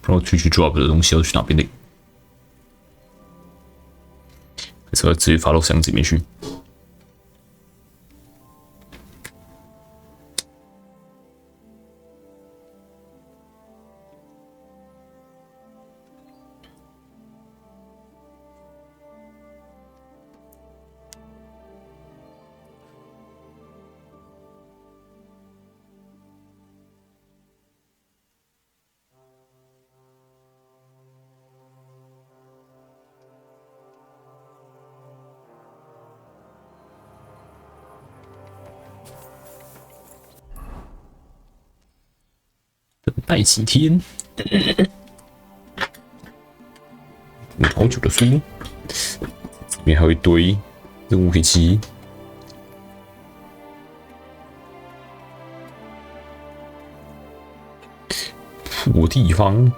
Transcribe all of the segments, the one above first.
然后去 drop 的东西要去哪边嘞？还是要直接发到箱子里面去？等待几天，读好久的书，里面还有一堆任务可以记。破地方，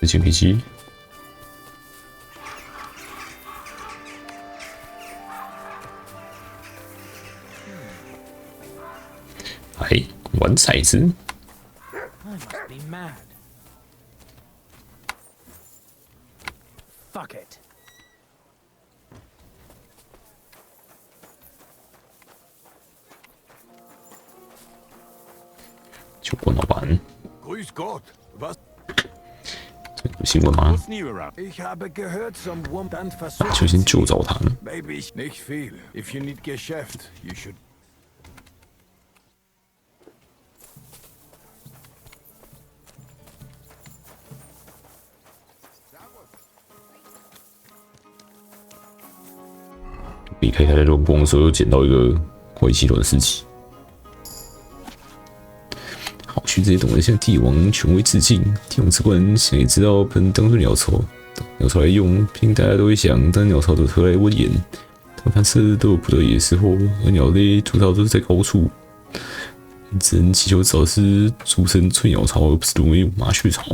事情可以记。哎，玩骰子。就不能玩。有新闻吗？就先救澡堂。离开他在龙宫的时候，又捡到一个灰气轮尸体。好，去这些懂得向帝王权威致敬。帝王之冠想也知道不能当做鸟巢，鸟巢来用，毕竟大家都会想当鸟巢的何来威严？但凡事都有不得已的时候，而鸟类筑巢都是在高处，只能祈求早日筑成翠鸟巢，而不是沦为麻雀巢。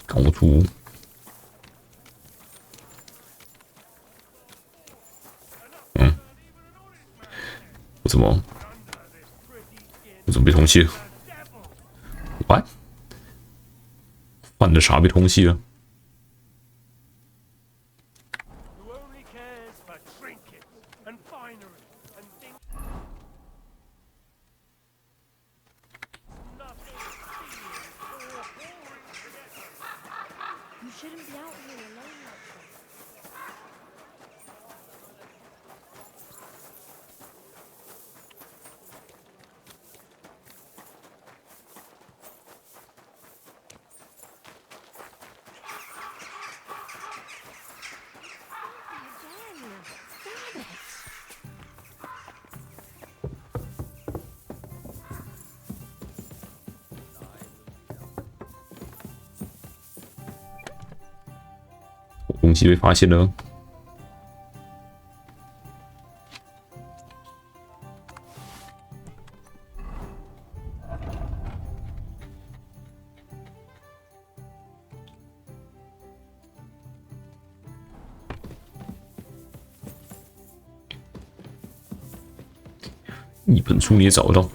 高处。为什么？我怎么被通缉了 ？What？ 犯了啥被通缉了？东西被发现了。一本书你也找得到。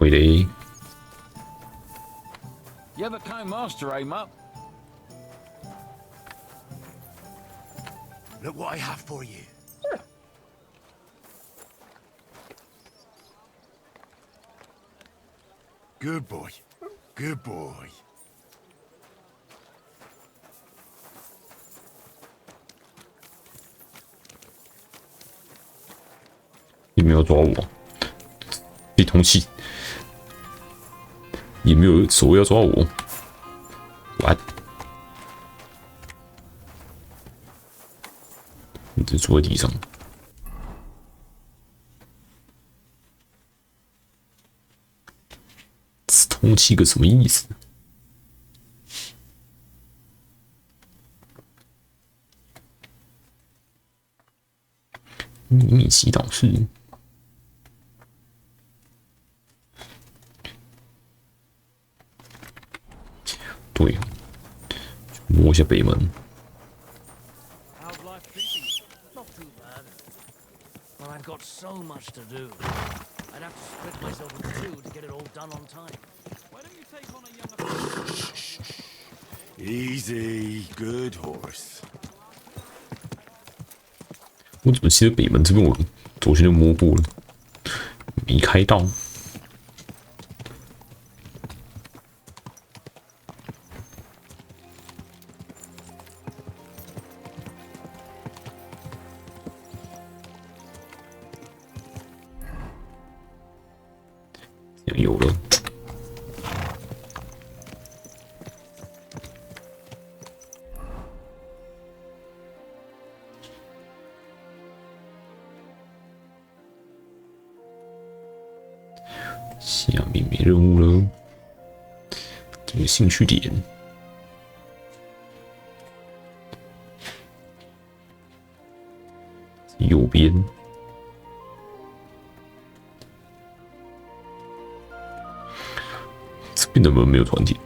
会嘞。You're the kind master, eh, Mutt? Look what I have for you. Good boy. Good boy. 也没有抓我，被通气，也没有所谓要抓我。完，你只坐在地上。通气个什么意思？秘密祈祷室。对，摸一下北门。Not too bad. But I've got so much to do. I'd have to split myself into two to get it all done on time. Why don't you take on a younger... Easy. Good horse. 我怎么记得北门这边我昨天就摸过了，没开到。有了，下面没任务了，这个兴趣点，右边。这边的门没有团体。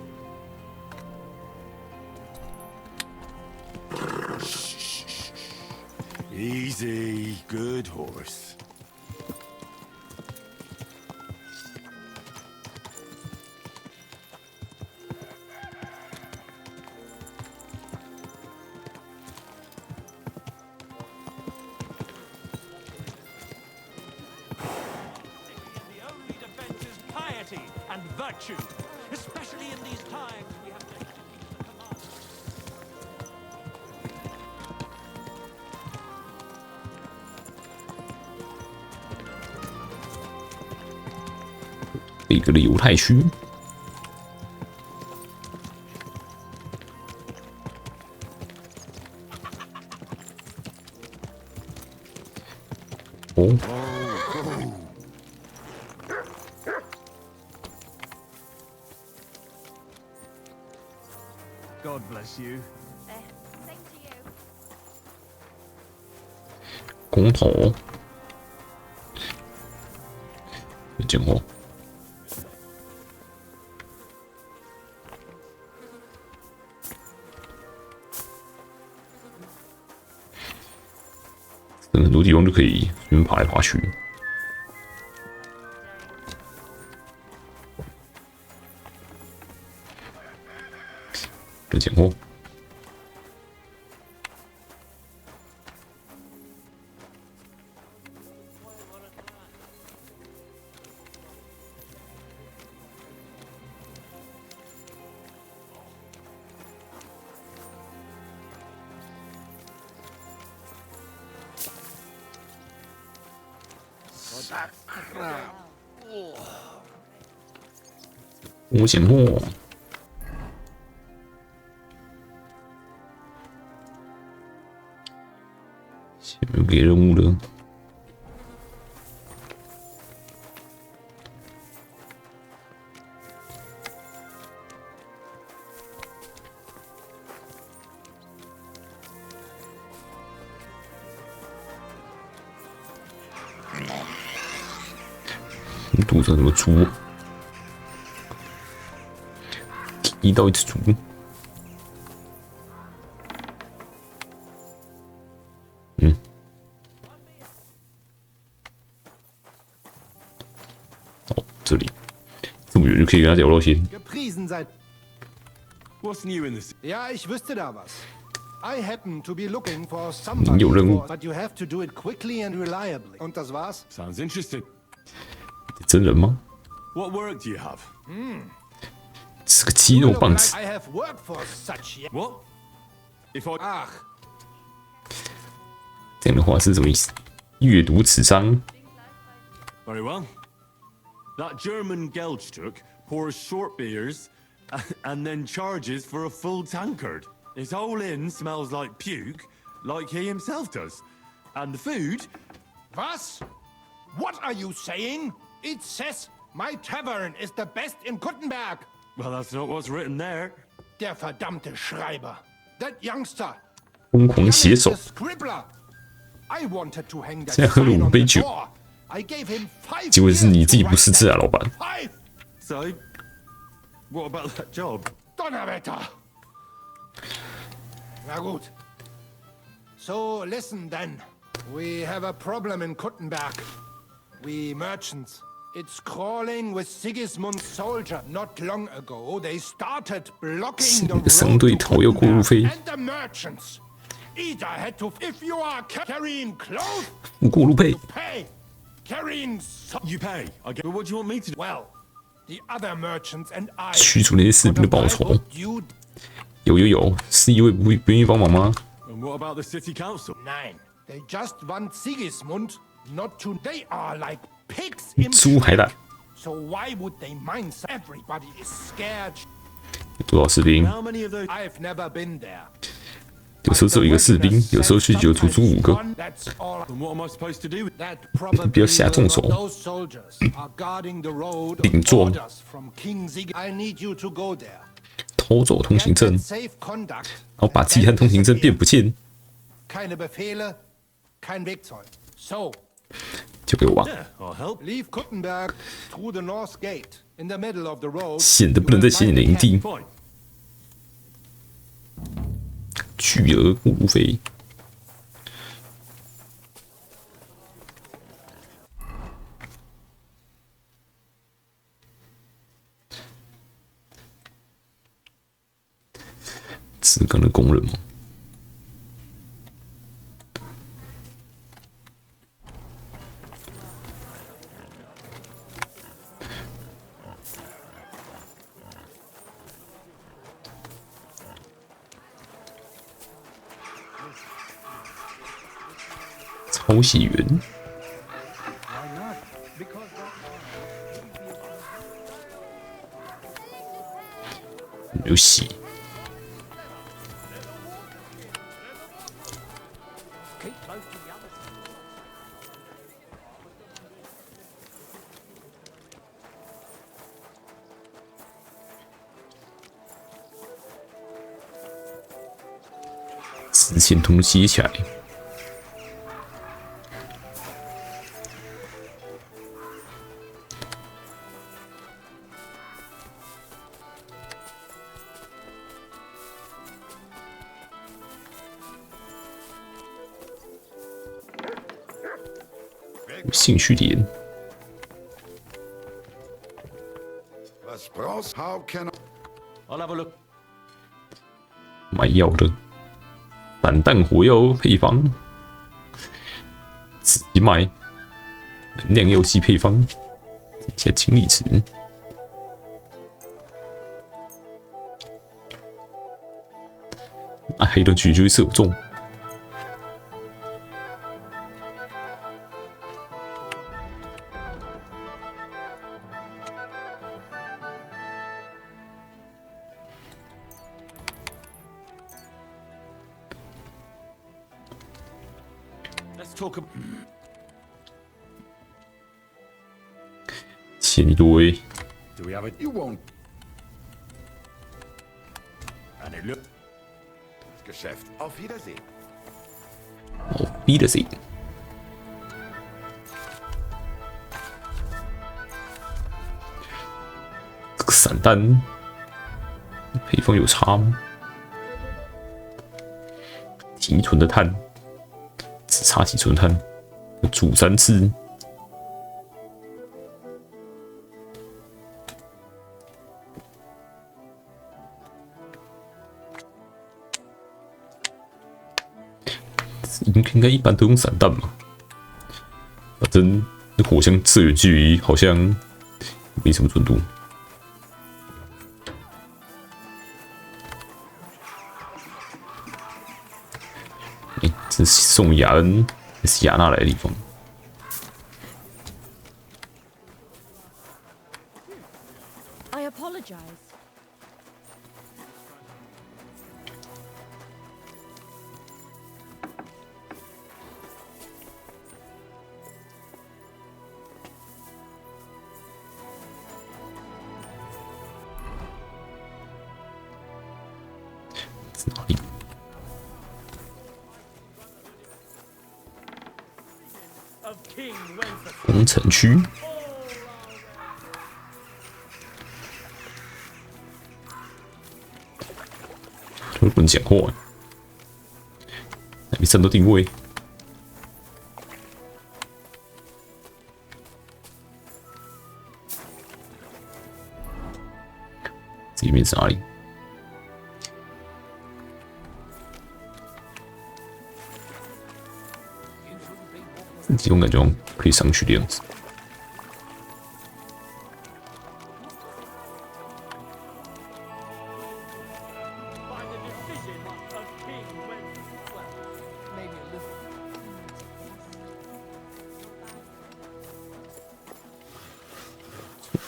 Easy. Good horse. 一个犹太区。哦， God bless you. Same to you. 公投，见过。很多地方就可以随便爬来爬去。这捡货。我捡货。前面给任务了。你肚子怎么猪？踢到一只猪。嗯。哦，这里。这么远就可以跟他聊到天。 Gepriesen seid. What's new in this? Ja, ich wüsste da was. I happen to be looking for 你 somebody, 有任务， but you have to do it quickly and reliably. Und das war's? Sounds interesting. 真人吗？ What work do you have? 是个肌肉棒子。 I have worked for such. What? If I... Ach, 这样的话是什么意思？阅读此章， Very well. That German Geldstück pours short beers and then charges for a full tankard. His whole inn smells like puke, like he himself does. And the food... was? What are you saying? It says my tavern is the best in Kuttenberg. Well, that's not what's written there. Der verdammte Schreiber. That youngster. 疯狂写手 The，scribbler. I wanted to hang that 现在喝了 sign 5 on 杯 the 酒， door. I gave him 5结果是 years 你 to 自己不 write 识字啊， that. 老板。 5 So, what about that job? Donnerwetter. Na gut. So listen then. We have a problem in Kuttenberg. We merchants. It's crawling with Sigismund's soldier. Not long ago, they started blocking the 你的商 road 队 to 讨要过路 Kuttenberg. 费， And the merchants. Either had to, if you are carrying clothes, 付过路费。 pay. Carrying You pay. I get... But what do you want me to do? well, the other merchants and I. 驱逐那些士兵的报酬。 You 有，是一位不愿意帮忙吗？ And what about the city council? Nein, they just want Sigismund not to. They are like pigs in 猪还大， So why would they mind? Everybody is scared. 有多少士兵？ How many of those... I've never been there. 有时候只有一个士兵，有时候去有足足5个。 That's all. And what am I supposed to do with... That probably 不要下重手。 those soldiers are guarding the road 顶 on 撞 orders from King Sig. I need you to go there. 偷走通行 Get 证， that safe conduct. 然后把自己和通行证变不见， Keine Befehle, kein Wegzoll. So, 交给我吧。 Yeah, I'll help. leave Kuttenberg through the north gate. In the middle of the road. 显得不能再写你的营地， Fine. 巨额过路费。自钢的工人吗？抄写员，有写。 Keep close to the others. 之前通写起来。兴趣点， Was brauchst? How can I? I'll have a look. 买药的，散弹火药配方，自己买，能量药剂配方，加清理池，啊，黑的狙就会射中。 Let's talk about... 钱一堆， Do we have it? You won't. And it look... Geschäft. Auf Wiedersehen. 哦，逼的谁？这个散弹配方有差吗？提纯的碳，只差提纯碳，煮3次。应该一般都用散弹嘛。反正那火枪射远距离好像没什么准度。这是送雅恩还是雅娜来的地方？ I apologize. 是哪里？工程区。都不能讲话，还没战斗定位。这里面是哪里？这种感觉可以上去的样子。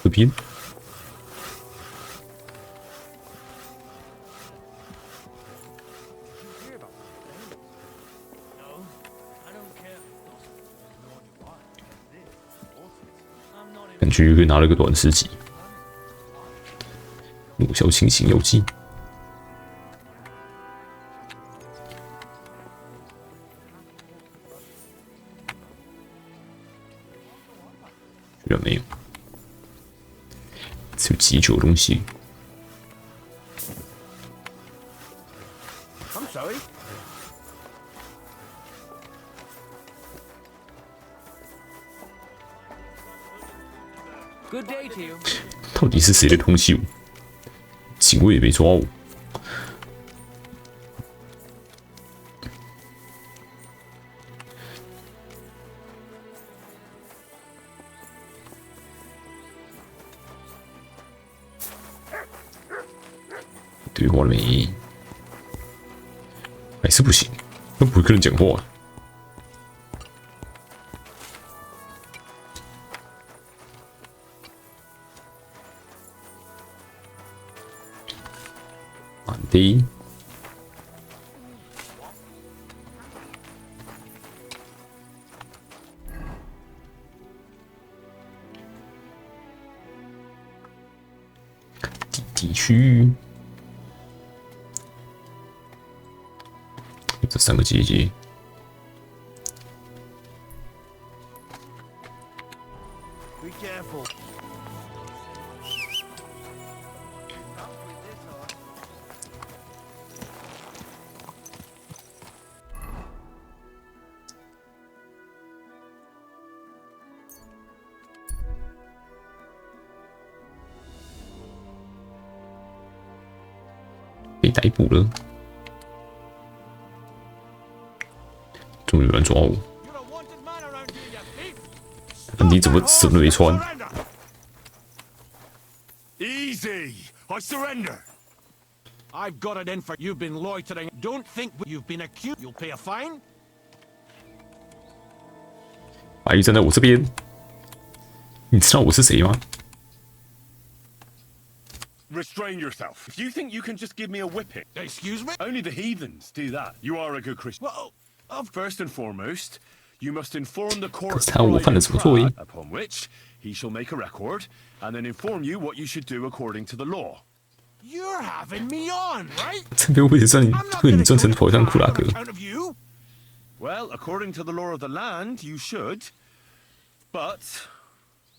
这边，感觉可以拿了个短时机，有效清醒药剂。居然没有。 是有急救的东西。I'm sorry. 到底是谁在通缉我？警卫也没抓我。对话了没？还是不行，那不会跟人讲话。满的。地区。 这三个结节，被逮捕了。 终于有人抓我！你怎么什么都没穿？ Easy! I surrender! I've got it in for you've been loitering. Don't think you've been accused. You'll pay a fine. 白玉站在我这边，你知道我是谁吗？ Restrain yourself. If you think you can just give me a whipping, Excuse me? only the heathens do that. You are a good Christian. Well, First and foremost, you must inform the court 可是他我犯了什么作为？ upon which he shall make a record, and then inform you what you should do according to the law. you're having me on, right? 这边位置上， I'm not 对你 gonna 装成 go 跑上 far 库拉 on 格。 account of you. Well, according to the law of the land, you should. But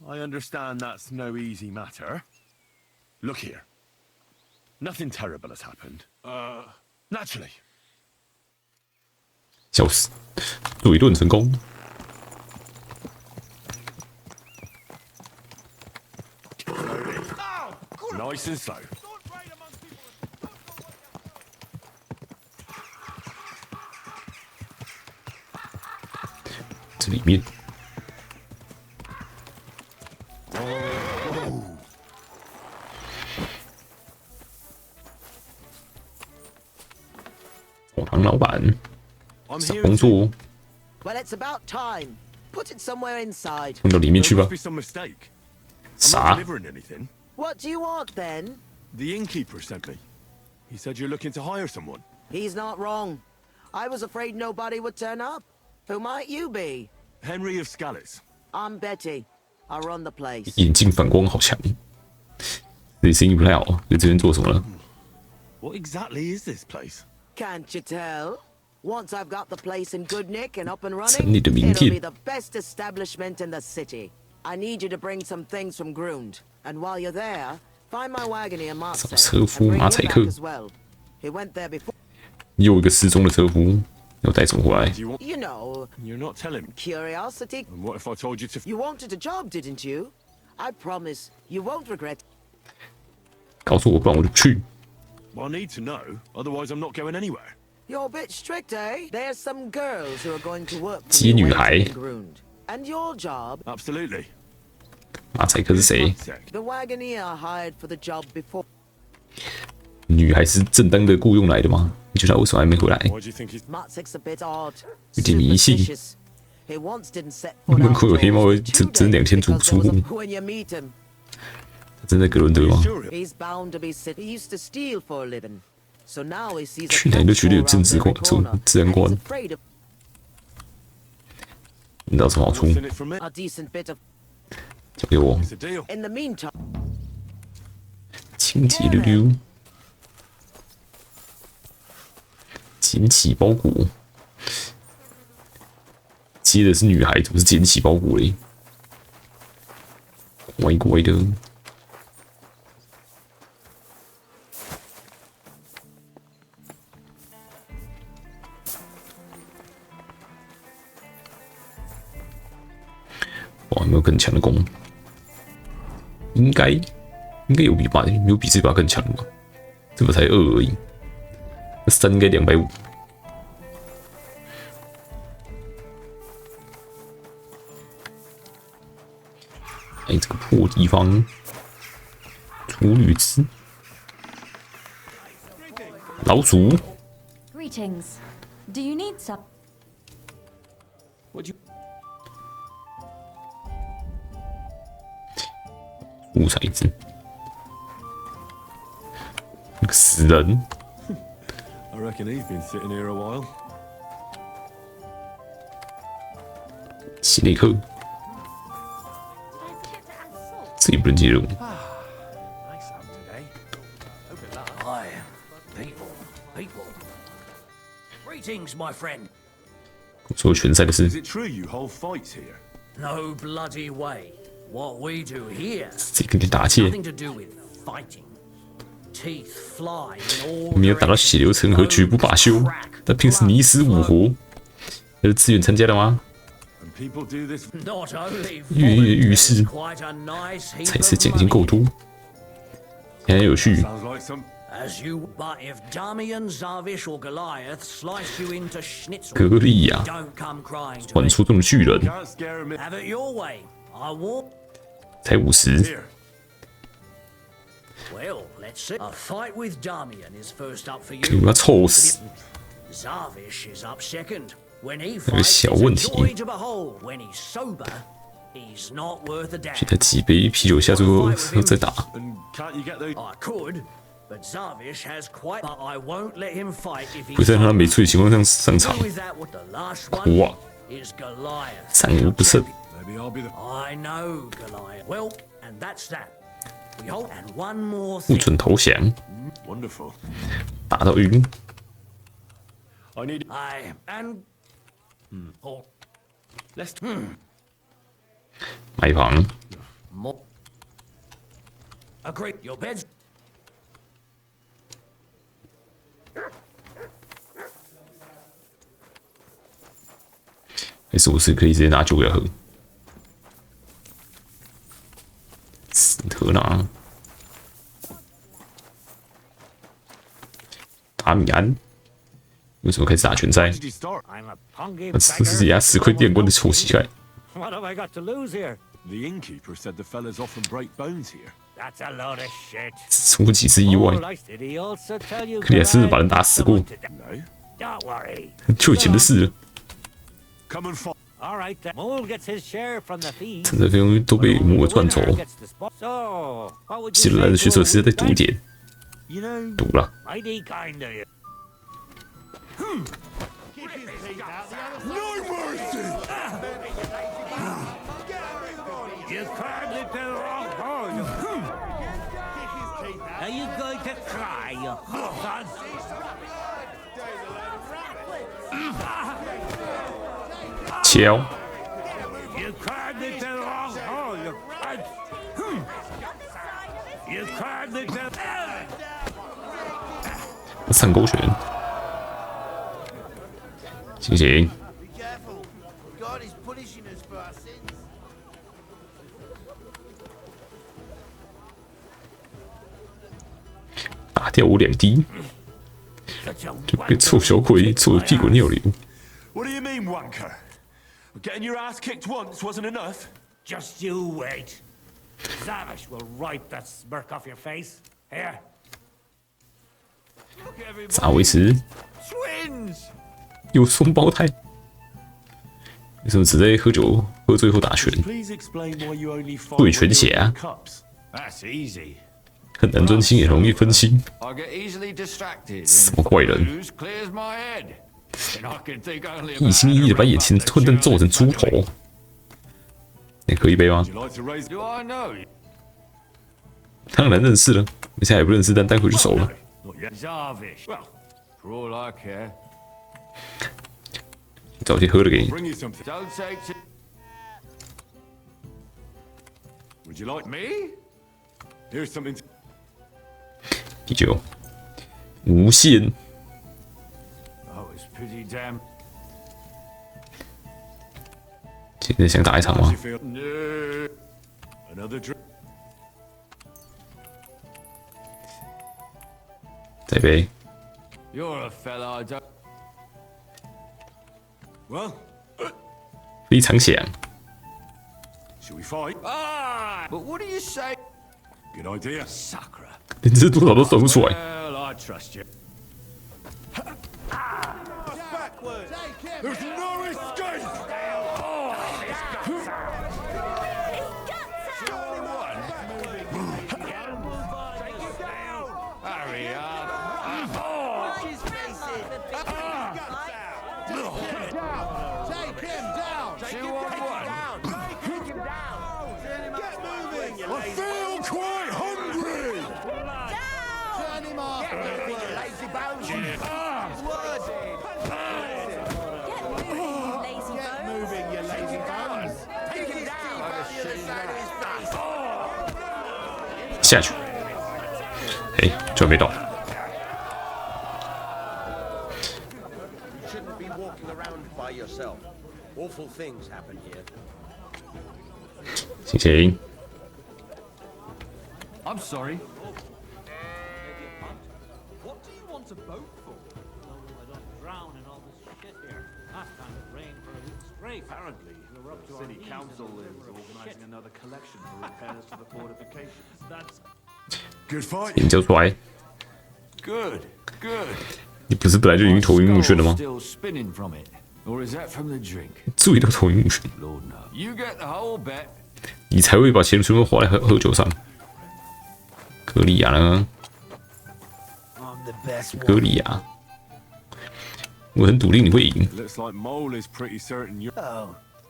I understand that's no easy matter. Look here. Nothing terrible has happened. Naturally. 笑死，怼盾成功。 Nice and slow. 这里面。唐老板， I'm 找 here 工 to... 作， Well, it's about time. Put it somewhere inside. 放到里面 There 去吧 must。be some mistake. I'm not 啥？ delivering anything. What do you want then? The innkeeper sent me. He said you're looking to hire someone. He's not wrong. I was afraid nobody would turn up. Who might you be? Henry of Scallis. I'm Betty. I run the place. 眼镜反光好强，这里生意不太好，在这边做什么了？ What exactly is this place? Can't you tell? Once I've got the place in good nick and up and 城 running, 里的名 it'll 片 be the best establishment in the city. I need you to bring some things from Grund, and while you're there, find my wagoner Marcel 找车 and 夫 bring 马 him 采 back 克， as well. He went there before. 又一个失踪的车夫，要带什么回来？ Do you want... You know, You're not telling me. curiosity. And what if I told you to... You wanted a job, didn't you? I promise you won't regret. 告诉我，不然我就去。 Well, I need to know, otherwise I'm not going anywhere. You're a bit strict, eh? There's some girls who are going to work for 接 you 女 when 孩 you're in Grund. And your job, Absolutely. 马采克是谁？ One sec. the wagoner hired for the job before. 女孩是正当的雇佣来的吗？你觉得他为什么还没回来？ Why do you think he's... Matzik's a bit odd. 有点迷信。 Superstitious. He once didn't set foot 门口有黑猫 outdoors for 2整2 days 天出 because there was a... 户， When you meet him, 他真在格伦德吗？ Sure. he's bound to be sick. He used to steal for a living. So now he sees a 去哪里都觉得有政治 catch 光 all around every corner, 治安 and 官 he's，afraid of 你知道什么好处？ What's in it for me? a decent bit of... 交给我， It's a deal. In the meantime, 清洁溜溜，捡起包裹。接的是女孩，怎么是捡起包裹嘞？乖乖的。哇，有没有更强的弓？应该有比这把更强的吧？这把才2而已，那3应该250。哎，这个破地方，处女子，老鼠， Greetings. Do you need some? What do you... 乌骰子，那个死人， I reckon he's been sitting here a while. 希内克，这也不能接任务。 Nice out today. Hope it lasts. Hi, people. Greetings, my friend. 所有拳赛的 Is 事， it true you hold fights here? No bloody way. What we do here, 这跟你打架， nothing to do with fighting. Teeth fly in all 没有打到血流成河，绝不罢休。但平时你死我活，那是自愿参加的吗？ And people do this... Not only 跃跃欲 volunteers, 试， quite a nice heap 彩 of 色奖金够 money. 多，现在有序。 Sounds like some... As you, but if Damian, Zavish, or Goliath slice you into schnitzel, 格利亚， don't come crying to 传 me. 说中的巨人， Can't scare him... Have it your way. I won't. 才50。 Here. Well, let's see. A fight with Damian is first up for 给 you. 我臭死！ Zavish is up second. When he 有个 fights, 小 it's 问 a 题， joy to behold. When he's sober, he's not worth a damn. 现在几杯啤酒下之后再打。 And can't you get those... I could, but Zavish has quite. But I won't let him fight if 不 he's 在让他没醉的情况下上场 Do，with that what the last one 哇， is Goliath. 战无不胜。 Maybe I'll be the... I know Goliath. Well, and that's that. We hope. And one more 不 thing. 准投降， Wonderful. 打到晕。 I need... I and. Oh, Let's... 买房， more. Agree. Your bed's. 还是我是可以直接拿酒来喝？斯特纳，达米安，为什么开始打拳赛？ Did you start? I'm a pungy 这是牙齿快电棍的臭膝盖。 What have I got to lose here? The innkeeper said the fellas often break bones here. That's a load of shit. 出过几次意外， Oh, did he also tell you 克里亚斯把人打死过， No? Don't worry. 很久以前的事了。 Come and fight. All right, then. Mole gets his share from the fees. 趁着费用都被摩尔赚走， Gets the spot. So, what would 新 you 来的 say 选手 to 是再赌一点， You know, 赌了。 Mighty kind of you. No mercy! You carved it to the wrong hole. Are you going to cry, you son? 敲， You carved it to the wrong hole, you cunt. You carved it to... 上勾拳，行行， Be careful. God is punishing us for our sins. 打掉我2滴， Such a 就被臭小鬼臭得屁滚尿流。 what do you mean, wanker? Getting your ass kicked once wasn't enough? Just you wait. Zavish will wipe that smirk off your face. Here. 咋维持？ Twins! 有双胞胎？为什么只在喝酒喝醉后打拳？ Please explain why you only fight 对 when 拳 you're 侠 in cups. That's easy. 很难专心，也容易分心。 I get easily distracted. 什么怪人？ Booze clears my head. And I can think only 一 about 心一意的把眼前的混蛋揍成猪头。你喝一杯吗？ Would you like to raise... Do I know you? 当然认识了，现在也不认识，但待会就熟了。 Not yet. Zavish. Well, for all I care. 找些喝的给你。 Bring you something. Don't take to Would you like... me. Here's something... 啤酒，无限。 Oh, it's pretty damn. 现在想打一场 How's 吗 you？feel? No. Another drink? 再杯。 You're a fella I don't. Well, 非常响。 shall we fight? Ah! But what do you say? Good idea. Sucker. 连这多少都算不出来。 Well, I trust you. There's no escape! Hurry up. Take him down! Two on one. I feel quite hungry! Turn him off! Get moving, you lazy bones. Get moving, you lazy bones! Take him down! On the other side of his face! 下去。哎，这没到。 You shouldn't be walking around by yourself. Awful things happen here. 行行， I'm sorry. What do you want a boat for? So I don't drown in all this shit here. Last time it rained for a week straight. Apparently, We were up to our City knees Council in is a river of organising shit. another collection for repairs to the fortifications. That's Good fight. 眼交出来。 Good. Good. 你不是本来就已经头晕目眩了 My 吗？ skull's still spinning from it. Or is that from the drink? 注意到头晕目眩， Lord no. You get the whole bet. 你才会把钱全部花在喝酒上。格里亚呢？ I'm the best 格里亚，我很笃定你会赢。 Looks like Mole is pretty certain you're...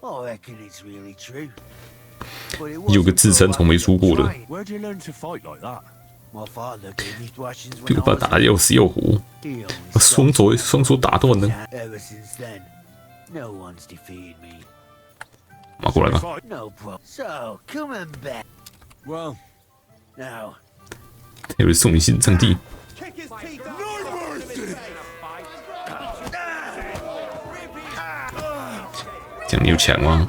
Oh, I reckon it's really true. But it 有个 wasn't 自 for 称 a 从没 while 输过的， trying. Where'd you learn to fight like that? My father gave me thrashings 被 when 我爸 I 打 was 得要死要活， He always 把双手打断了。 Ever since then, no one's defeated me. 马过来吧， Fight. No problem. So, come on back. Well, Now, 还有人送你信上帝。 No mercy! 这样你有强吗？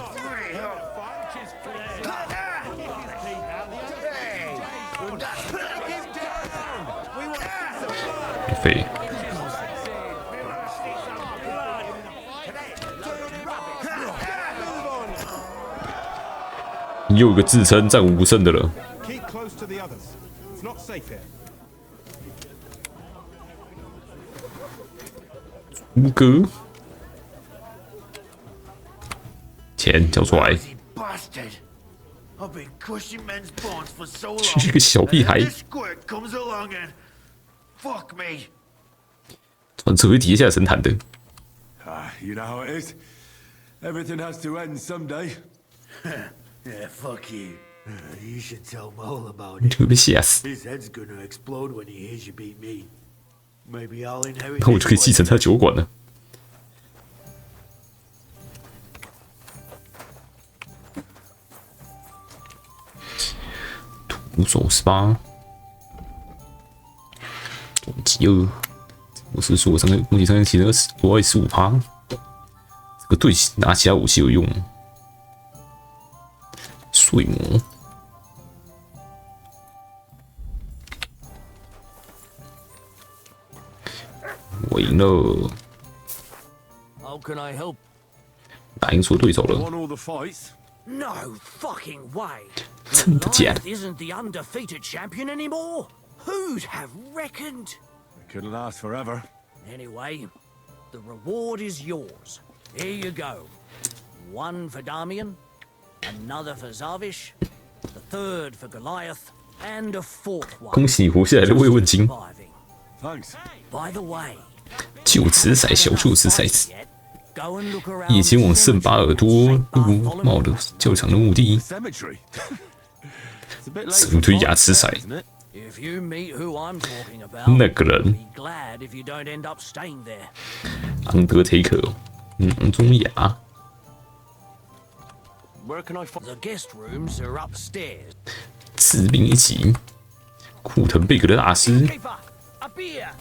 废。又有个自称战无不胜的了。 Keep close to the others. It's not safe here. 吴哥，钱交出来！ Bastard! I've been crushing men's bonds for so long. 这是个小屁孩， This squirt comes along and fuck me. 传只会跌下神坛的。 You know how it is. Everything has to end someday. Yeah, fuck you. You should tell Mole about 你 it. 会被吓死， His head's gonna explode when he hears you beat me. Maybe I'll inherit. 那我就可以继承他的酒馆了。徒手18，短击2，我是说我上个攻击上提升额外15%，这个对拿其他武器有用。睡魔，我赢了， How can I help? 打赢所有对手了， Won all the fights. No fucking way. 真的假的？ Goliath isn't the undefeated champion anymore. Who'd have reckoned? It couldn't last forever. Anyway, the reward is yours. Here you go. One for Damian, another for Zavish, the third for Goliath, and a fourth one. 恭喜你活下来的慰问金， Surviving. Thanks. By the way, 就此骰小就此骰子。 go and look around 夜间往圣巴尔多路冒的教场的墓地， Cemetery. It's a bit late 首 for 推牙齿 fights, 骰， isn't it? If you meet who I'm talking about, 那个人 be glad if you don't end up staying there. 昂德忒克，囊中牙， Where can I find? The guest rooms are upstairs. 士兵一起，库腾贝格的大师， Keeper, a beer.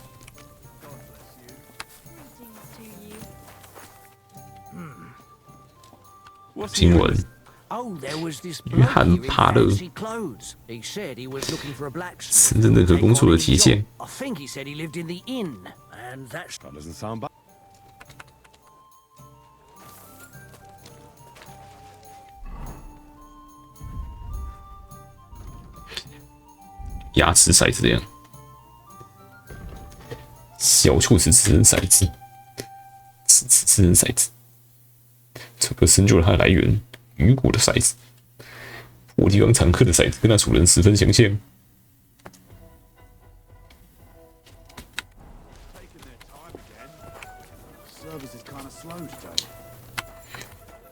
What's 新闻， Oh, there was this 约翰 bloke here in 帕勒， fancy clothes. He said he was looking for a blacksmith. 是真的可工作的体现。 I think he said he lived in the inn, and that's That doesn't sound bad. 牙齿骰子这样，小兔子智能骰子，智能骰子，这个深究了它的来源。雨果的骰子，破地方常客的骰子跟它主人十分相像。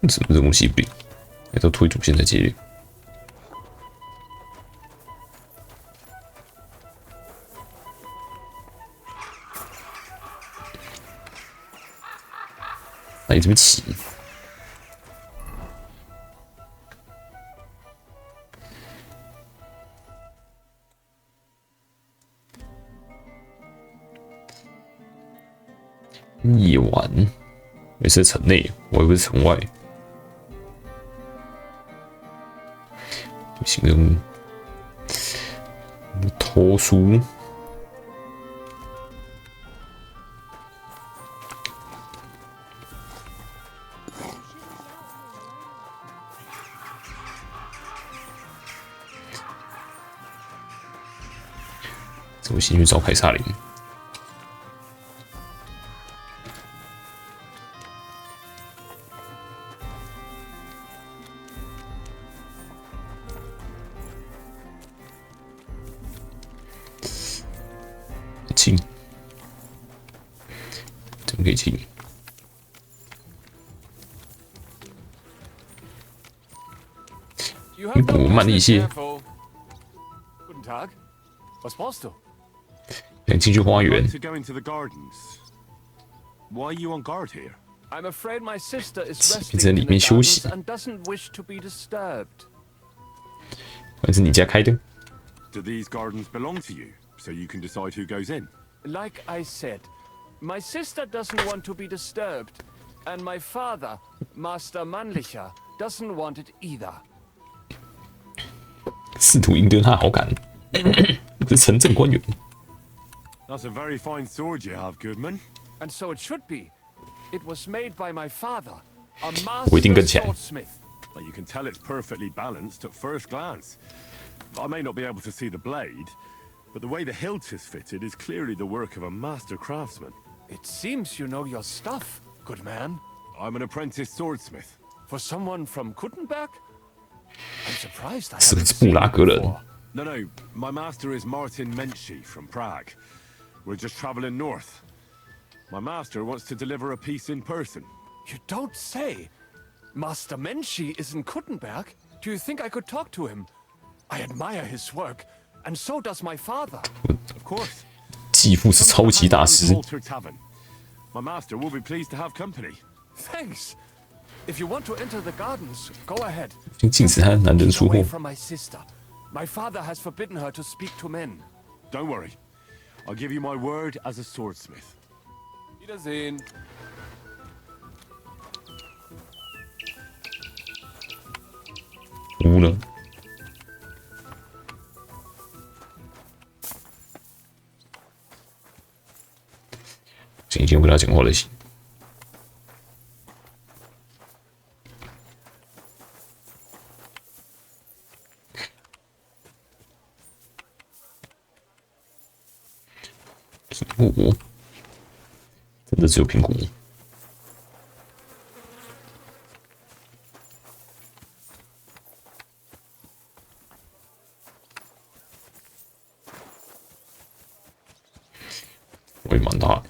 怎么这东西不灵？还到推主线才接连。哎，怎么起？夜晚，也是城内，我以为是城外。 行任务，偷书，我先去找凯撒林。进，怎么可以进？你补慢了一些。 Guten Tag. Was brauchst du? 想进去花园 To go into the gardens. Why are you on guard here? I'm afraid my sister is 你在 resting 里 in 面 the 休息 gardens and doesn't wish to be disturbed. 还是你家开的？ Do these gardens belong to you, so you can decide who goes in? Like I said, my sister doesn't want to be disturbed, and my father, Master Mannlicher, doesn't want it either. 试图赢得他好感，是城镇官员。 That's a very fine sword you have, Goodman. And so it should be. It was made by my father, a 我一定 master 更强。 swordsmith. But you can tell it's perfectly balanced at first glance. I may not be able to see the blade, but the way the hilt is fitted is clearly the work of a master craftsman. It seems you know your stuff, good man. I'm an apprentice swordsmith. For someone from Kuttenberg? I'm surprised I 是 haven't 布 seen 拉 him 格人。 before. No, my master is Martin Menchi from Prague. We're just traveling north. My master wants to deliver a piece in person. You don't say. Master Menchi is in Kuttenberg? Do you think I could talk to him? I admire his work, and so does my father. Of course. 继父是超级大师， Alter Tavern. My master will be pleased to have company. Thanks. If you want to enter the gardens, go ahead. 并禁止他男人出 Away 货。 from my sister. My father has forbidden her to speak to men. Don't worry. I'll give you my word as a swordsmith. Wiedersehen. 无呢？今天跟他讲话了行。苹果，真的只有苹果。我也蛮大的。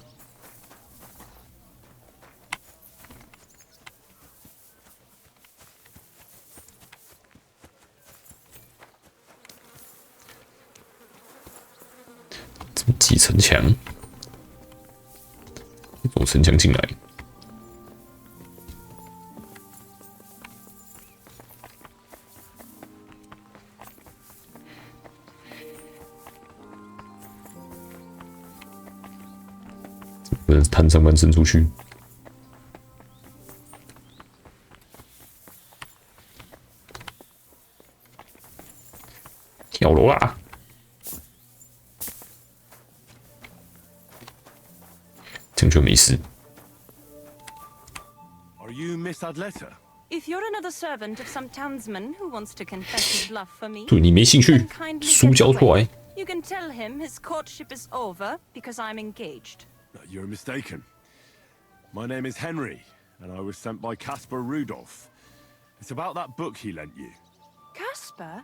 怎么挤城墙？走城墙进来。不能弹上半身出去。跳楼啦！这样就没事。 Are you Miss Adletta? If you're another servant of some townsman who wants to confess his love for me, 对你没兴趣 then，kindly 书 get 交出 away. 来。 You can tell him his courtship is over because I'm engaged. You're mistaken. My name is Henry, and I was sent by Caspar Rudolph. It's about that book he lent you. Caspar?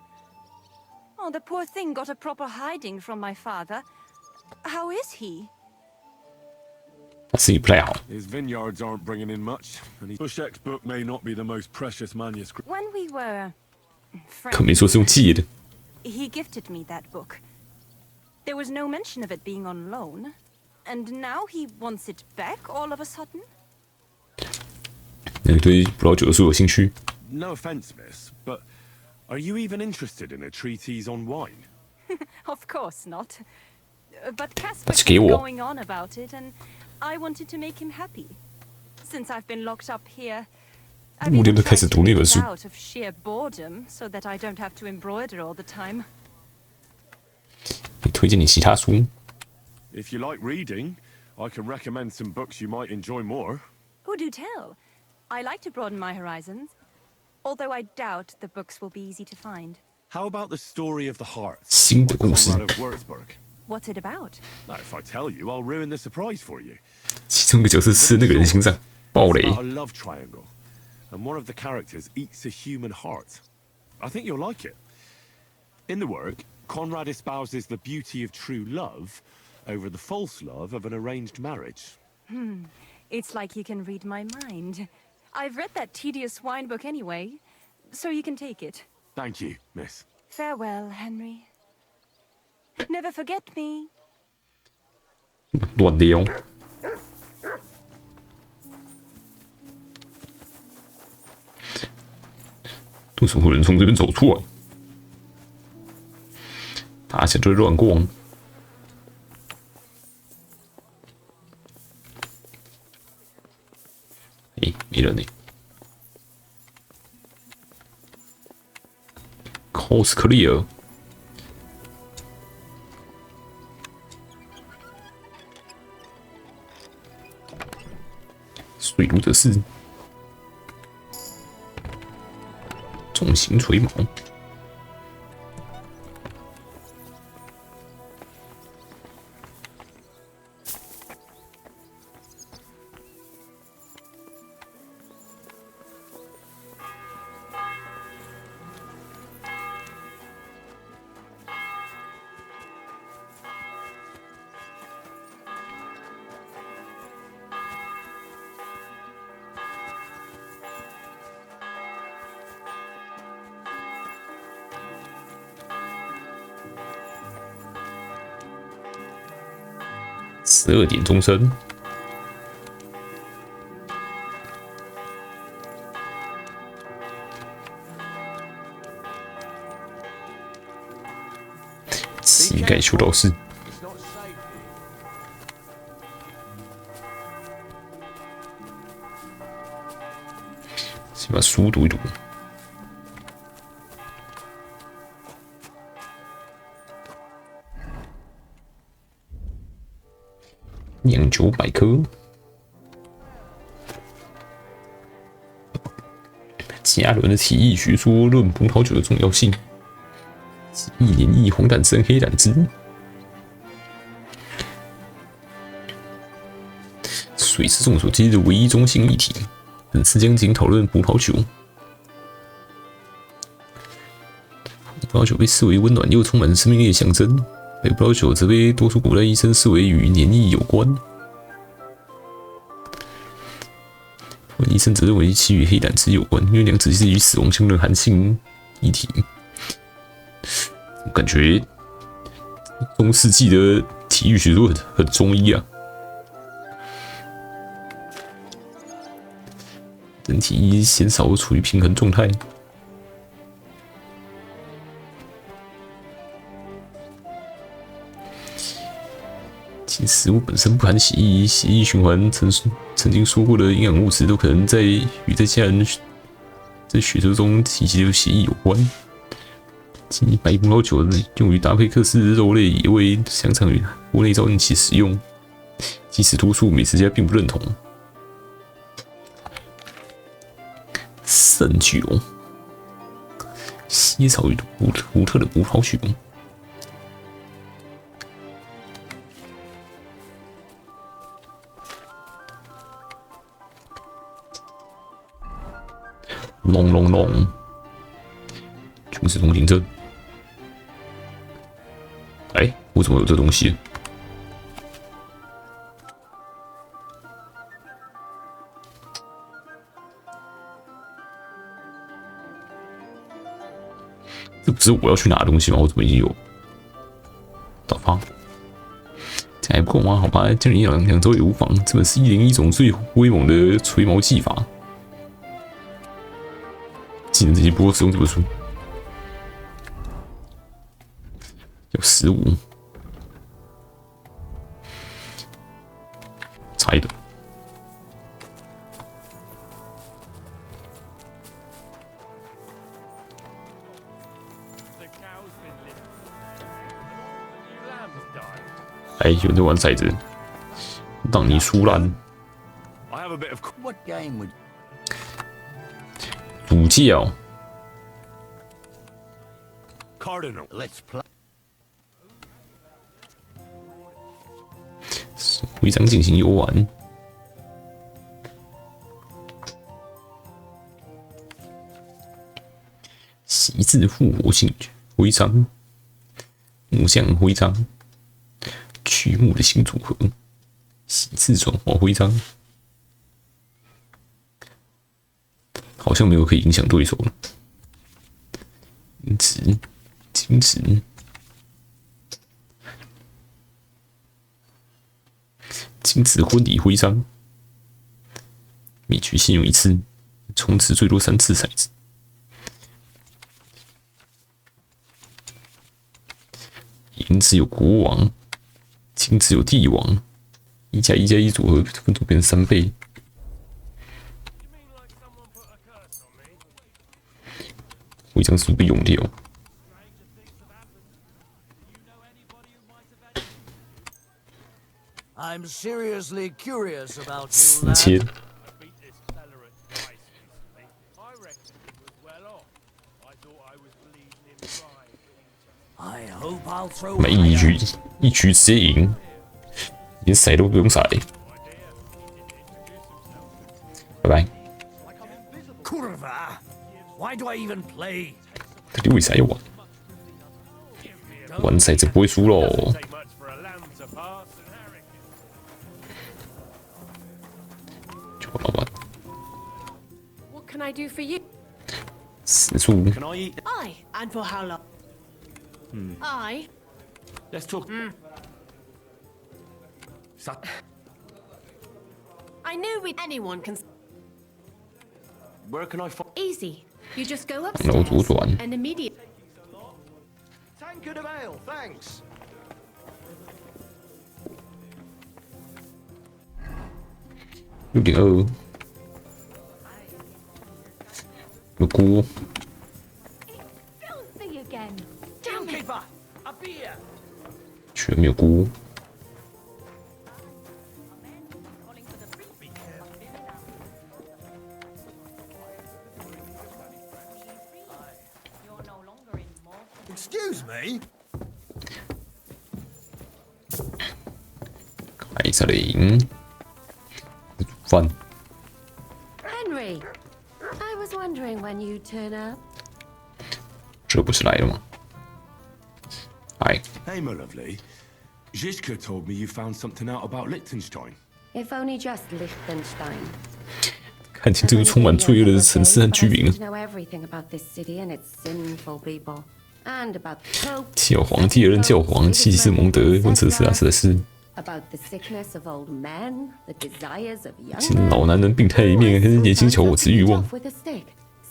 Oh, the poor thing got a proper hiding from my father. How is he? 他自己不太好。 His vineyards aren't bringing in much, and his Bushek's book may not be the most precious manuscript. When we were 可没 friends, 说是用借的。 he gifted me that book. There was no mention of it being on loan. And now he wants it back all of a sudden? 那个对葡萄酒的书有兴趣？ No offense, miss, but are you even interested in a treatise on wine? Of course not. But Caspar Let's kept go. going on about it, and I wanted to make him happy. Since I've been locked up here, I've 目 even 前都开 tried 始 to 读那 read 本 it 书。 out of sheer boredom, so that I don't have to embroider all the time. 你推荐你其他书？ If you like reading, I can recommend some books you might enjoy more. Oh, do tell. I like to broaden my horizons, although I doubt the books will be easy to find. How about the story of the hearts? 新的故事， Conrad of Würzburg. What's it about? Now, if I tell you, I'll ruin the surprise for you. 其中一个角色吃那个人心脏，爆雷 It's。about a love triangle, and one of the characters eats a human heart. I think you'll like it. In the work, Conrad espouses the beauty of true love over the false love of an arranged marriage. It's like you can read my mind. I've read that tedious wine book anyway, so you can take it. Thank you, miss. Farewell, Henry. Never forget me. 乱撩。为什么会有人从这边走出来？大家都在乱逛。诶，没人呢。Coast clear。水路的事。重型锤矛。12点钟声。膝盖修道士。先把书读一读。酿酒百科，加仑的提议学说论葡萄酒的重要性，一年一黄胆参黑胆汁，水是众所皆知的唯一中性议题。本次将仅讨论葡萄酒。葡萄酒被视为温暖又充满生命力的象征。白葡萄酒则被多数古代医生视为与黏液有关，医生则认为其与黑胆汁有关，因为两者是与死亡相的寒性议题。我感觉中世纪的体育学说很中医啊，人体鲜少处于平衡状态。其食物本身不含血液，血液循环曾经说过的营养物质都可能与在家人在血液中提及的血液有关。其白葡萄酒用于搭配各式肉类、野味、香肠与锅内照一起使用，即使多数美食家并不认同。圣酒，稀少与独特的葡萄酒。隆隆隆，军事通行证。哎，为什么有这东西？这不是我要去拿的东西吗？我怎么已经有？导发，这还不够吗？好吧，降临两周也无妨。这本是101种最威猛的锤矛技法。技能这些不过使用这本书，有15，猜的。哎，有人在玩骰子，让你输烂。主教。徽章进行游玩。习字复活性徽章，木像徽章，曲目的新组合，习字转化徽章。好像没有可以影响对手了。金池，金池婚礼徽章，每局限用1次，重置最多3次骰子。银池有国王，金池有帝王，1+1+1组合分组变3倍。徽章是不是被用掉？4000。I hope I'll throw 每一局直接赢，连骰都不用骰。拜拜。 Kurva! Why do I even play? 到底为啥要玩？玩骰子不会输喽。就玩玩。 What can I do for you? 死处 Can I eat? I. And for how long? I. Let's talk. I knew anyone can. Where can I find? Easy. You just go 楼主 upstairs 短， and immediately. Tankard of ale, thanks. 6.2，有菇， Filthy again. Damn it. Keeper! A beer! 居然没有菇。 Excuse me? 凯瑟琳，煮饭。 Henry, I was wondering when you'd turn up. 这不是来了吗？哎， Hey, my lovely. Zizka told me you found something out about Liechtenstein. If only just Liechtenstein. 看清这个充满罪恶的城市和居民。 know everything about this city and its sinful people, and about the Pope. 教皇第二任教皇西西蒙德问这事啊，实在是 About the sickness of old men, the desires of young 见 men. 老男人病态的一面，跟年轻小伙子欲望。 With a stick.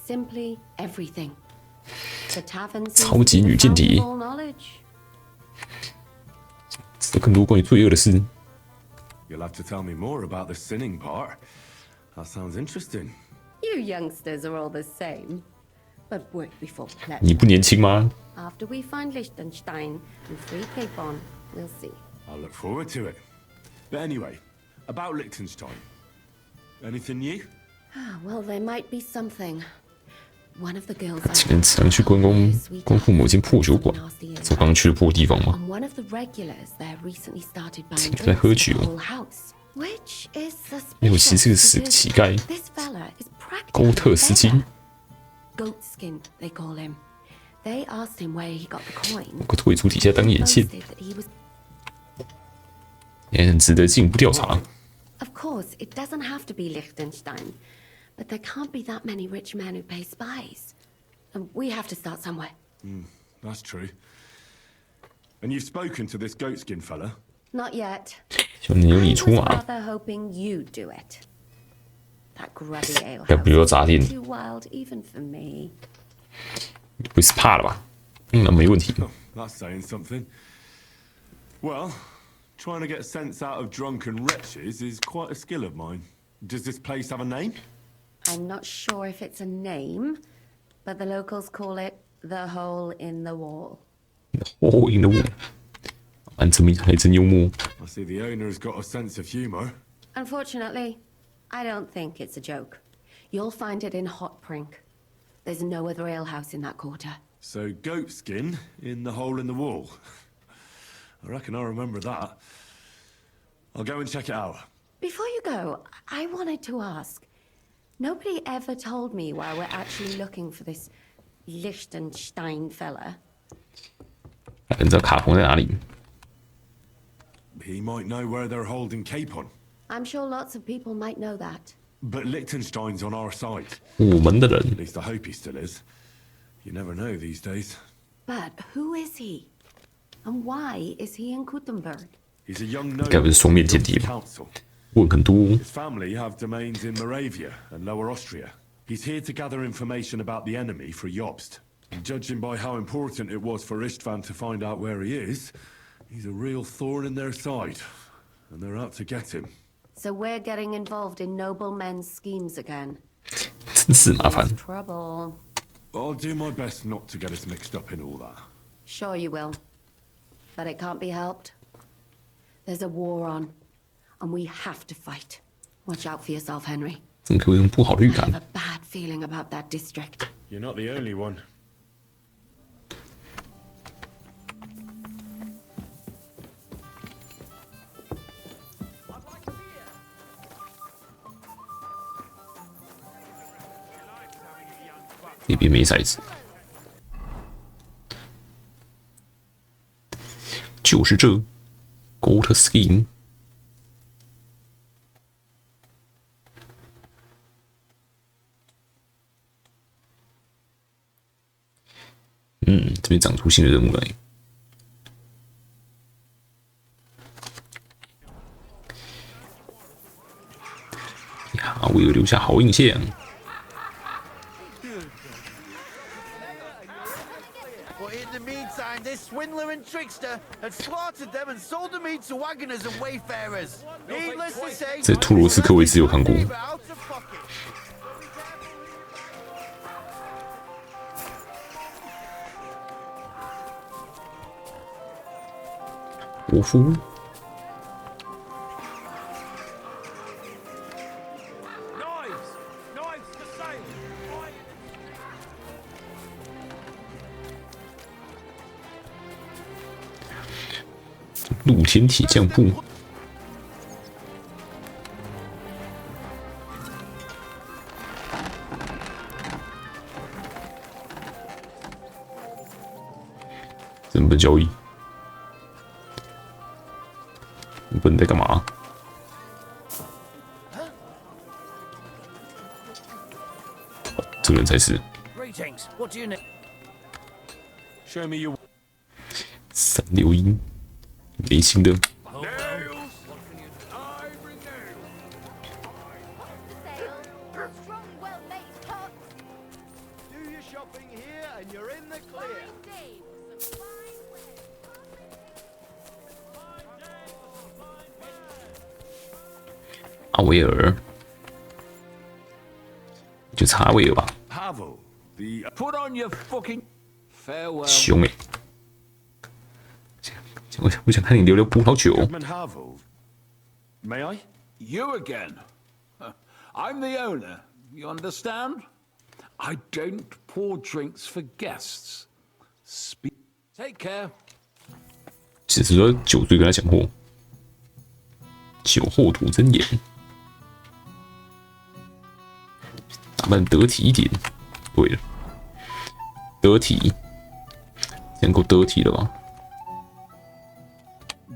Simply everything. The tavern 超级女间谍， knowledge. 知道更多关于罪恶的事。 You'll have to tell me more about the sinning part. That sounds interesting. You youngsters are all the same. But work before 你 pleasure. 不年轻吗？ After we find Liechtenstein and free Capon, we'll see. I'll look forward to it. But anyway, about Liechtenstein. Anything new? Ah, well, there might be something. One of the girls 前常去关顾某间破酒馆，是我刚去的破地方吗？ and one of the regulars there recently started 请 buying 他在 drinks 喝 in 酒 the。whole house, which is 因为其实 suspicious 是个死 because 乞丐， this fella is 高 practically 特 a 斯基， beggar. Goatskin, they call him. They asked him where he got the coin. 个退出底下当眼线， Boasted that he was. 也很值得进一步调查。 Of course, it doesn't have to be Liechtenstein, but there can't be that many rich men who pay spies. And we have to start somewhere. That's true. And you've spoken to this goatskin fella? Not yet. 希望能由你 I 出 was 马， rather hoping you'd do it. That grubby ale 该不要砸店， too wild even for me. 不会是怕了吧？那没问题。 Oh, that's saying something. Well, trying to get sense out of drunken wretches is quite a skill of mine. Does this place have a name? I'm not sure if it's a name, but the locals call it the hole in the wall. 哦，赢了我，安这么还真幽默。 I see the owner's got a sense of humour. Unfortunately, I don't think it's a joke. You'll find it in Hot Prink. There's no other alehouse in that quarter. So goatskin in the hole in the wall. I reckon I remember that. I'll go and check it out. Before you go, I wanted to ask. Nobody ever told me why we're actually looking for this Liechtenstein fella. 你知道卡彭在哪里？ He might know where they're holding Capon. I'm sure lots of people might know that. But Liechtenstein's on our side. 我们的人 At least I hope he still is. You never know these days. But who is he? And why is he in Kuttenberg? He's a young 该不 noble 是双面间谍 from 吧？ the council. 问很多， His family have domains in Moravia and Lower Austria. He's here to gather information about the enemy for Jobst. And judging by how important it was for Istvan to find out where he is, he's a real thorn in their side. And they're out to get him. So we're getting involved in noble men's schemes again. 真是麻烦。 Trouble. I'll do my best not to get us mixed up in all that. Sure you will. But it can't be helped. There's a war on, and we have to fight. Watch out for yourself, Henry. 怎么可以用不好的预 I 感 have？a bad feeling about that district. You're not the only one. 那边没骰子，就是这 Gold Skin。这边长出新的任务来。呀，为了留下好印象。But in the meantime, this swindler and trickster had slaughtered them and sold the meat to wagoners and wayfarers. Needless to say, 这兔罗斯克我也只有看过。 国夫，露天铁匠铺，成本交易。 不能在干嘛？这个人才是。361，没新的。阿维尔，就查阿维尔吧。凶欸！我想看你聊聊葡萄酒。May I? You again? I'm the owner. You understand? I don't pour drinks for guests. Take care. 只是说酒醉跟他讲话，酒后吐真言。 打扮得体一点。对了，得体，这样够得体了吧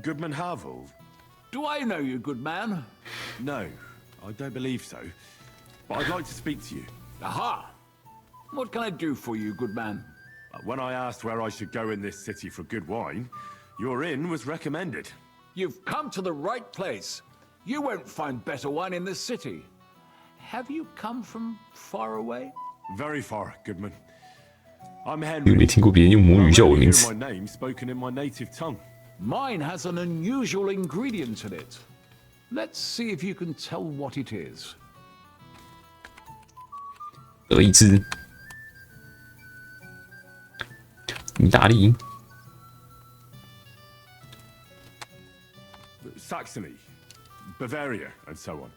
Goodman Harville? Do I know you, good man? No, I don't believe so. But I'd like to speak to you. Aha! What can I do for you, good man? When I asked where I should go in this city for good wine, your inn was recommended. You've come to the right place. You won't find better wine in this city. Have you come from far away? Very far, Goodman. I'm 因为 Henry. 没听过别人用母语叫我的名 Hear 字。 my name spoken in my native tongue. Mine has an unusual ingredient in it. Let's see if you can tell what it is. 得一只，意大利， Saxony, Bavaria, and so on.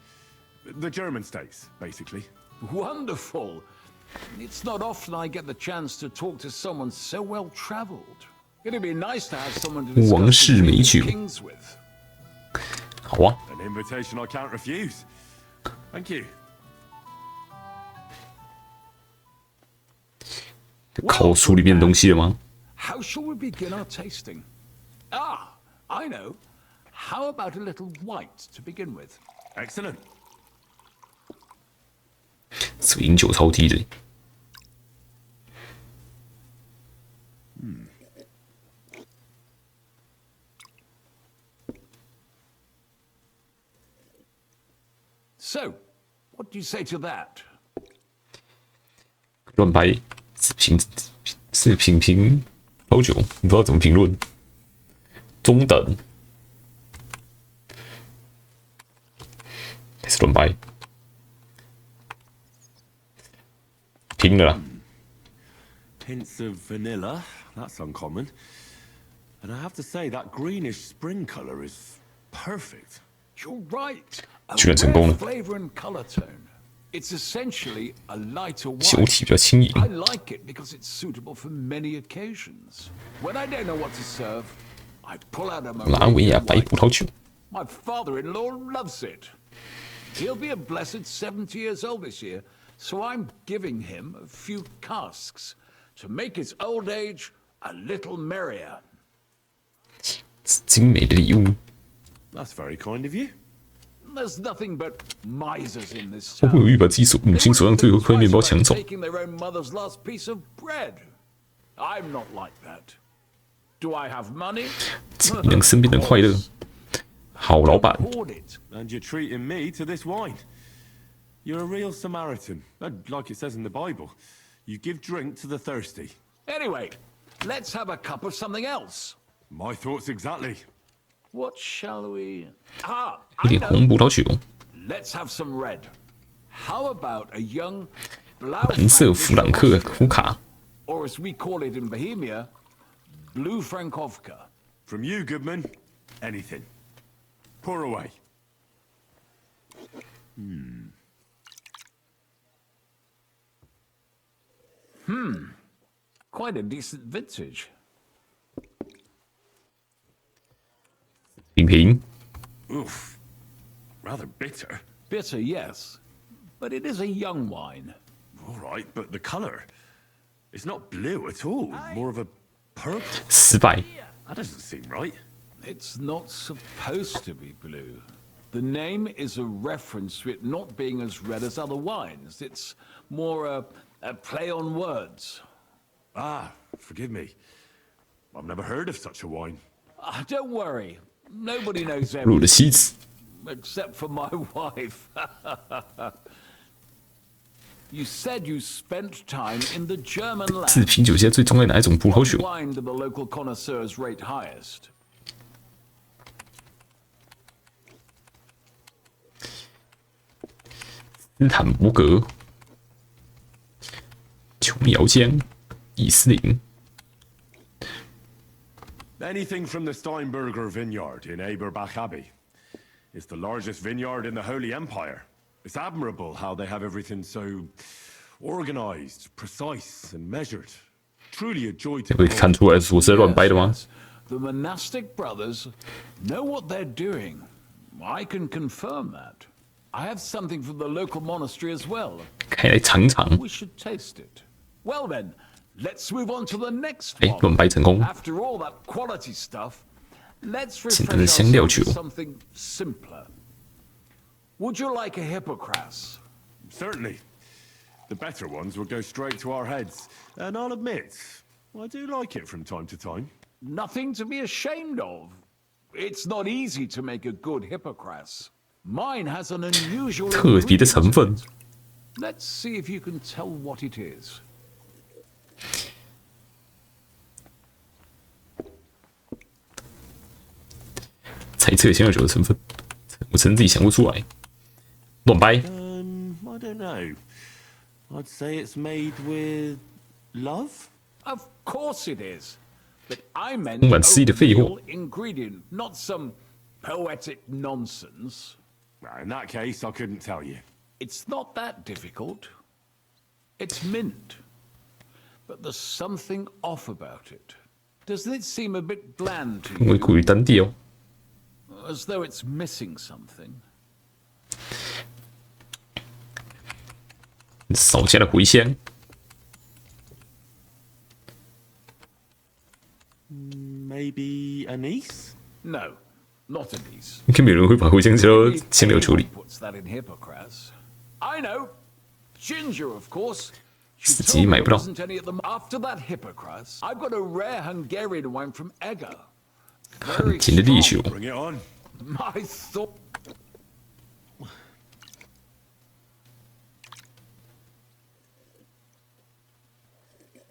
The German states, basically. Wonderful. It's not often I get the chance to talk to someone so well traveled. It'd be nice to have someone to 王 discuss 室 the 美 King 酒 of Kings with. 好啊， An invitation I can't refuse. Thank you. 烤出里面的东西了吗？ How shall we begin our tasting? Ah, I know. How about a little white to begin with? Excellent. 这个饮酒超低的。 So, what do you say to that? 乱拍是品评好久，你不知道怎么评论，中等，开始乱拍，拼了啦！ Hints of vanilla. That's uncommon. And I have to say, that greenish spring color is perfect. You're right. A 居然成功 rare 了， flavor and color tone. It's essentially a lighter 酒 wine. 体比较轻盈。 I like it because it's suitable for many occasions. When I don't know what to serve, I pull out a 拉维亚 Moravian 白 white. 葡萄酒， My father-in-law loves it. He'll be a blessed 70 years old this year, So I'm giving him a few casks to make his old age a little merrier. 精美的礼物。 That's very kind of you. There's nothing but misers in this 毫不 town. 犹豫把自己母亲手上最后一块面包抢走。 Taking their own mother's last piece of bread. I'm not like that. Do I have money? 让身边人快乐。好老板。 And you're treating me to this wine. You're a real Samaritan. And like it says in the Bible, you give drink to the thirsty. Anyway, let's have a cup of something else. My thoughts exactly. What shall we... Ah, 有 I 点红 know. 葡萄酒。 Let's have some red. How about a young 蓝色弗朗克福卡。 or as we call it in Bohemia, Blue Frankovka. From you, Goodman, anything. Pour away. Quite a decent vintage. 品评。 Oof. Rather bitter. Bitter, yes, but it is a young wine. All right, but the colour. It's not blue at all. More of a purple. 失败。 That doesn't seem right. It's not supposed to be blue. The name is a reference to it not being as red as other wines. It's more a play on words. Ah, forgive me. I've never heard of such a wine. Don't worry. Nobody knows 入了 everything, 西子。 except for my wife. You said you spent time in the German 自 land. 品酒现在最钟爱哪一种葡萄酒？ Wine do the local connoisseurs rate highest? 斯坦伯格、琼瑶江、伊斯林。 Anything from the Steinberger vineyard in Eberbach Abbey. It's the largest vineyard in the Holy Empire. It's admirable how they have everything so organized, precise, and measured. Truly a joy to 会看出来我是在乱掰的吗？ The monastic brothers know what they're doing. I can confirm that. I have something from the local monastery as well. 开来尝尝。 We should taste it. Well then, let's move on to the next 哎， one. 乱掰成功。 After all that quality stuff, let's 简单的 refresh 香料 ourselves 酒。 with something simpler. Would you like a hippocras? Certainly. The better ones will go straight to our heads. And I'll admit, I do like it from time to time. Nothing to be ashamed of. It's not easy to make a good hippocras. Mine has an unusual 特别的成分。 Let's see if you can tell what it is. 猜测香料酒的成分，我承认自己想不出来。乱掰。 I don't know. I'd say it's made with love? Of course it is. But I meant 充满 a 诗意的废话。 real ingredient, not some poetic nonsense. In that case, I couldn't tell you. It's not that difficult. It's mint. But there's something off about it. Doesn't it seem a bit bland to 因为 you? 过于单调。 As though it's missing something. 少加了茴香。 Maybe anise? No, not anise. 应该没有人会把茴香加到香料酒里。 Puts that in hippocras. I know. Ginger, of course. 自 She 己 told 买 me 不到。 there wasn't any at the after that hippocras. I've got a rare Hungarian wine from Egger. Very 甜的烈酒。 Bring it on. My thought.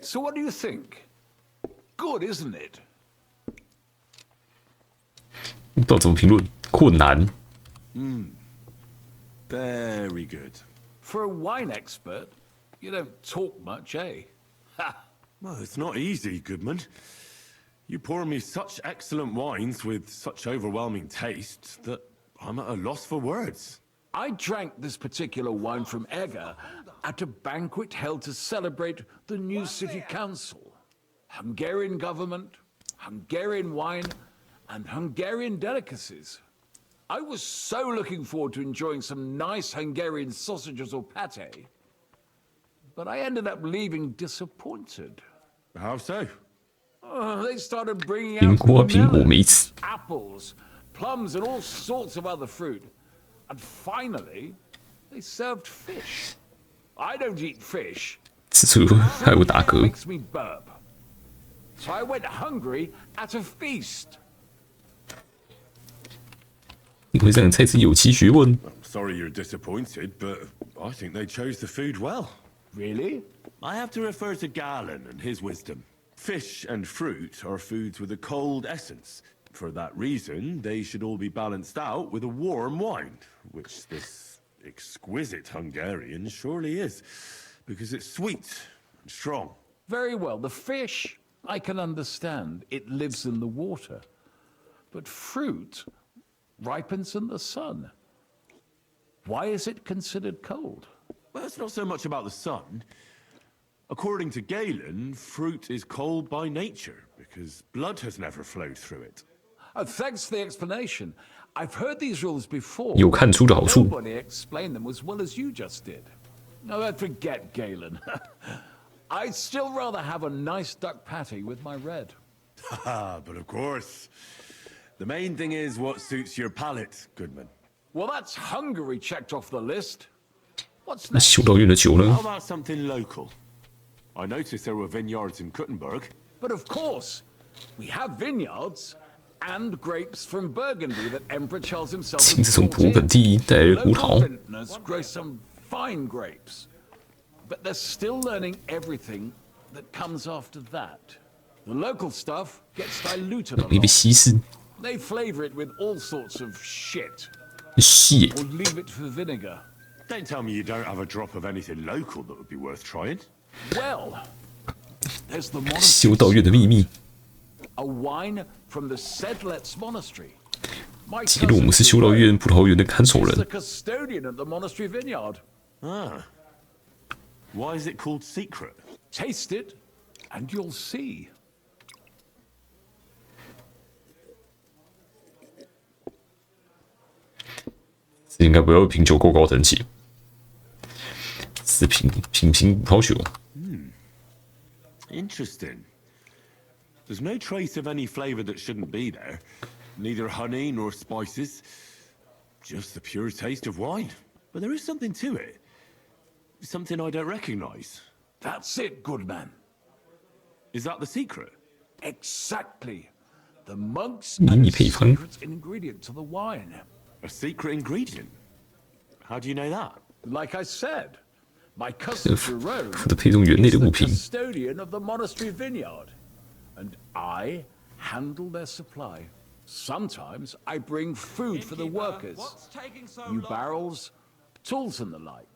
So what do you think? Good, isn't it? 不知道怎么评论，困难。 Very good. For a wine expert, you don't talk much, eh? Ha! Well, it's not easy, Goodman. You pour me such excellent wines with such overwhelming taste that I'm at a loss for words. I drank this particular wine from Egger at a banquet held to celebrate the new city council. Hungarian government, Hungarian wine, and Hungarian delicacies. I was so looking forward to enjoying some nice Hungarian sausages or pate. but I ended up leaving disappointed. How so? They started bringing 苹 out 果、苹果、梅 melons, 子， apples, plums, and all sorts of other fruit. And finally, they served fish. I don't eat fish. 此处还有打嗝。 Makes me burp. So I went hungry at a feast. 你会让菜吃有其学问。 Sorry you're disappointed, but I think they chose the food well. Really? I have to refer to Galen and his wisdom. Fish and fruit are foods with a cold essence. For that reason, they should all be balanced out with a warm wine, which this exquisite Hungarian surely is, because it's sweet and strong. Very well. The fish, I can understand. It lives in the water. But fruit ripens in the sun. Why is it considered cold? Well, it's not so much about the sun. According to Galen, fruit is cold by nature because blood has never flowed through it. Oh, thanks for the explanation. I've heard these rules before. 有看出的好处。 Nobody explained them as well as you just did. No, forget Galen. I'd still rather have a nice duck patty with my red. But of course, the main thing is what suits your palate, Goodman. Well, that's Hungary checked off the list. What's 那 next? 修道院的酒呢 How？ about something local? I noticed there were vineyards in Kuttenberg. But of course, we have vineyards and grapes from Burgundy that Emperor Charles himself 亲自 has 从 brought 勃艮 in. 第带来的葡 Local 萄， vintners grow some fine grapes, but they're still learning everything that comes after that. The local stuff gets diluted a 容易被 lot. 稀释。 They flavor it with all sorts of shit, 蟹 or leave it for vinegar. Don't tell me you don't have a drop of anything local that would be worth trying. Well, there's the 修道院的秘密。 a wine from the Sedlets Monastery. My 杰洛姆是修道院葡萄园的看守 is the 人。 custodian at the monastery vineyard. Ah. Why is it called secret? Taste it, and you'll see. 这应该不要品酒够高等级。是品葡萄酒。 Interesting. There's no trace of any flavor that shouldn't be there. Neither honey nor spices. Just the pure taste of wine. But there is something to it. Something I don't recognize. That's it, good man. Is that the secret? Exactly. The monks 秘 and 密 a 配方， secret ingredient to the wine. A secret ingredient? How do you know that? Like I said, my cousin Jerome 负责配送园内 is 的 the 物品。 custodian of the monastery vineyard, and I handle their supply. Sometimes I bring food for the workers, new barrels, tools and the like.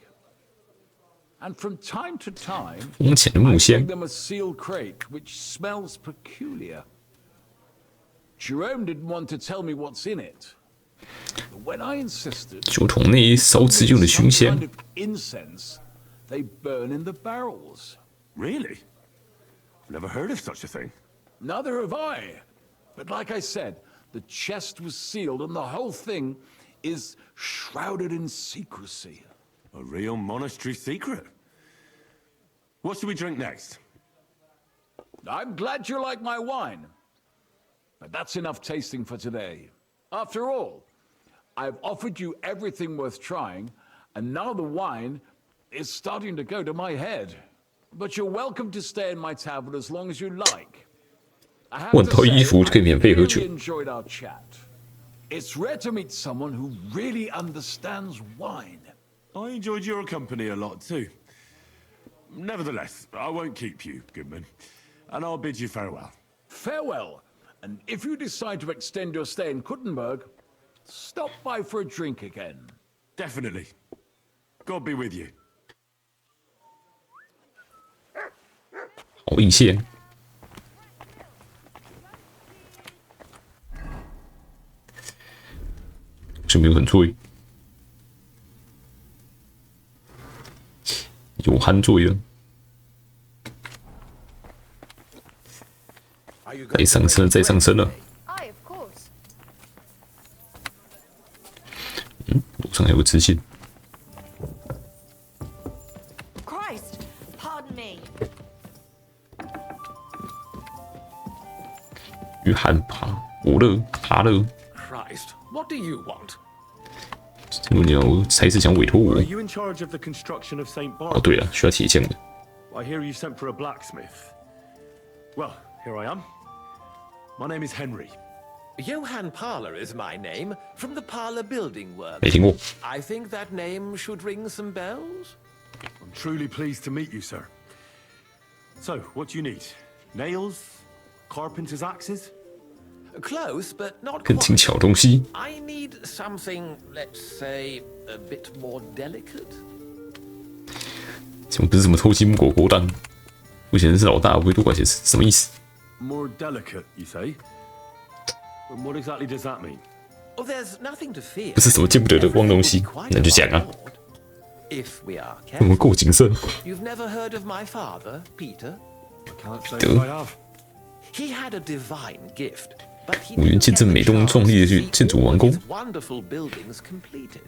And from time to time, 风浅的 I 木 bring 箱， them a sealed crate which smells peculiar. Jerome didn't want to tell me what's in it. But when I insisted, 酒桶内烧制用的 some 熏香 kind，of incense they burn in the barrels. Really? Never heard of such a thing. Neither have I. But like I said, the chest was sealed and the whole thing is shrouded in secrecy. A real monastery secret. What should we drink next? I'm glad you like my wine. But that's enough tasting for today. After all, I've offered you everything worth trying, and now the wine is starting to go to my head. But you're welcome to stay in my tavern as long as you like. I have 换 to 套 say, 衣服就可以免费喝 I 酒 really。enjoyed our chat. It's rare to meet someone who really understands wine. I enjoyed your company a lot too. Nevertheless, I won't keep you, Goodman, and I'll bid you farewell. Farewell, and if you decide to extend your stay in Kuttenberg, stop by for a drink again. Definitely. God be with you. 好印线。是没有很醉，有酣醉了。再上升了，再上升了。路上还有个支线。 Christ! 约翰帕勒， Christ, what do you want? 这个鸟才是想委托我。 Are you in charge of the construction of St. 哦， Barbara? 对了，需要铁匠的。 I hear you sent for a blacksmith. Well, here I am. My name is Henry. Johann Parler is my name, from the Parler Building Works. 没听过。 I think that name should ring some bells. I'm truly pleased to meet you, sir. So, what do you need? Nails? Carpenter's axes? Close, but not 更精 quite. 巧的东西。 I need something, let's say, a bit more delicate. 怎么不是什么偷鸡摸狗勾当？我显然是老大，唯独管闲事，什么意思？ More delicate, you say? And what exactly does that mean? Oh, there's nothing to fear. 不是什么见不得的光东西，那就讲啊。 If we are 我们 careful. 够谨慎。 You've never heard of my father, Peter? I can't say that I have. He had a divine gift, but he 五元 didn't 见 get 证 the 美东 chance 壮丽的 to 去 see 建筑 all 完 of 工 his。wonderful buildings completed.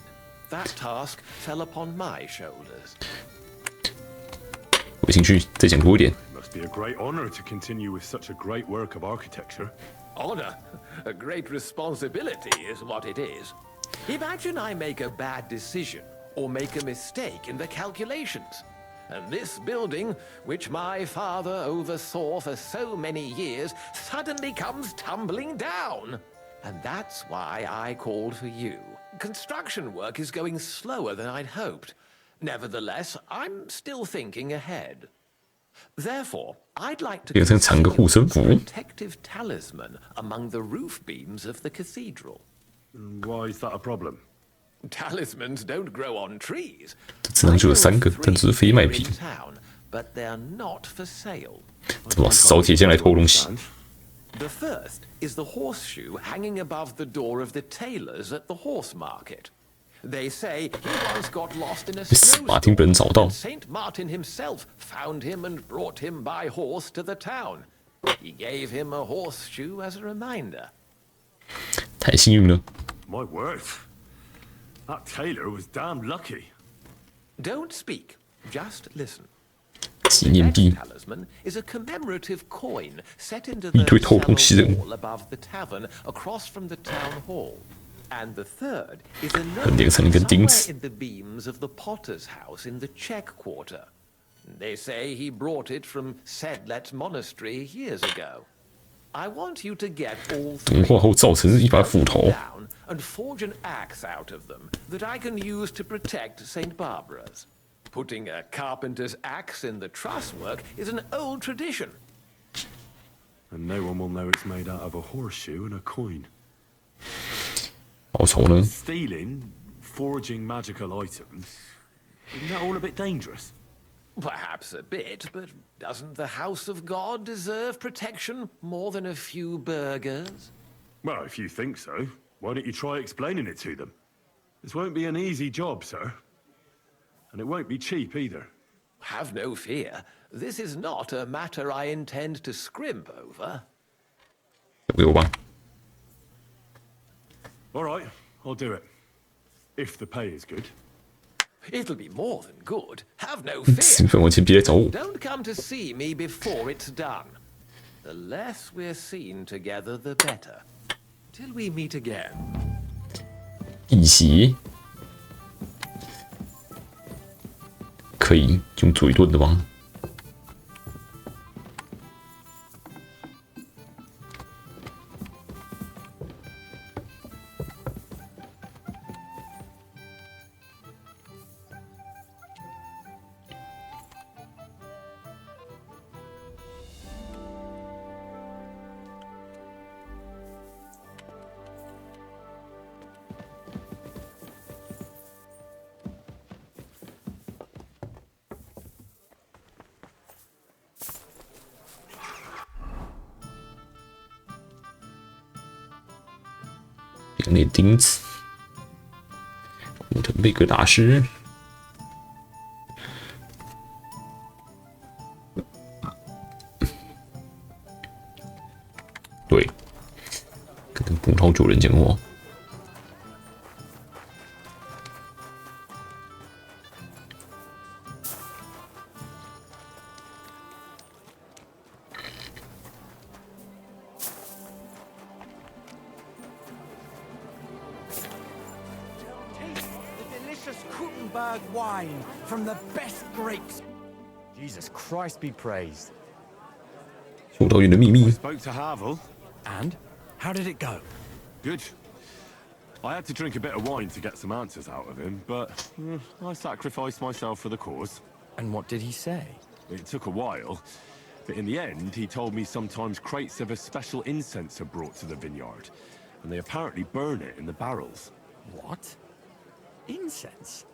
That task fell upon my shoulders. 我有兴趣，再讲多一点。 It must be a great honor to continue with such a great work of architecture. Honor, a great responsibility is what it is. Imagine I make a bad decision or make a mistake in the calculations. And this building, which my father oversaw for so many years, suddenly comes tumbling down. And that's why I called for you. Construction work is going slower than I'd hoped. Nevertheless, I'm still thinking ahead. Therefore, I'd like to 变成藏个护身符。 protective talisman among the roof beams of the cathedral. And why is that a problem? Talismans don't grow on trees. 这只能就有3个，但只是非卖品。 Town, but they're not for sale. 怎么找铁匠来偷东西？ The first is the horseshoe hanging above the door of the tailors at the horse market. They say he once got lost in a 被死马丁被人找到 snowstorm. Saint Martin himself found him and brought him by horse to the town. He gave him a horseshoe as a reminder. 太幸运了。 My word. That tailor was damn lucky. Don't speak, just listen. 纪念币 Talisman is a commemorative coin set into 一 the 堆偷东 cellar 西的人 wall above the tavern across from the town hall. And the third is a 很连成一根钉 somewhere 子。 in the beams of the potter's house in the Czech quarter. They say he brought it from Sedlet Monastery years ago. I want you to get all 融化后造成一把斧头。 down and forge an axe out of them that I can use to protect St. Barbara's. Putting a carpenter's axe in the truss work is an old tradition. And no one will know it's made out of a horseshoe and a coin. 报仇呢？ Stealing, forging magical items. Isn't that all a bit dangerous? Perhaps a bit, but doesn't the house of God deserve protection more than a few burghers? Well, if you think so, why don't you try explaining it to them? This won't be an easy job, sir. And it won't be cheap either. Have no fear. This is not a matter I intend to scrimp over. 给我吧。 All right, I'll do it. If the pay is good. It'll be more than good. Have no 吃 fear. 饭完前别来找我。 Don't come to see me before it's done. The less we're seen together, the better. Till we meet again. 一席可以用嘴遁的吗？两列钉子，古腾贝格大师，对，跟葡萄酒人讲话。Nuremberg wine from the best grapes. Jesus Christ be praised. 修道院的秘密。 Spoke to Havel. And how did it go? Good. I had to drink a bit of wine to get some answers out of him, but I sacrificed myself for the cause. And what did he say? It took a while, but in the end, he told me sometimes crates of a special incense are brought to the vineyard, and they apparently burn it in the barrels. What? Incense?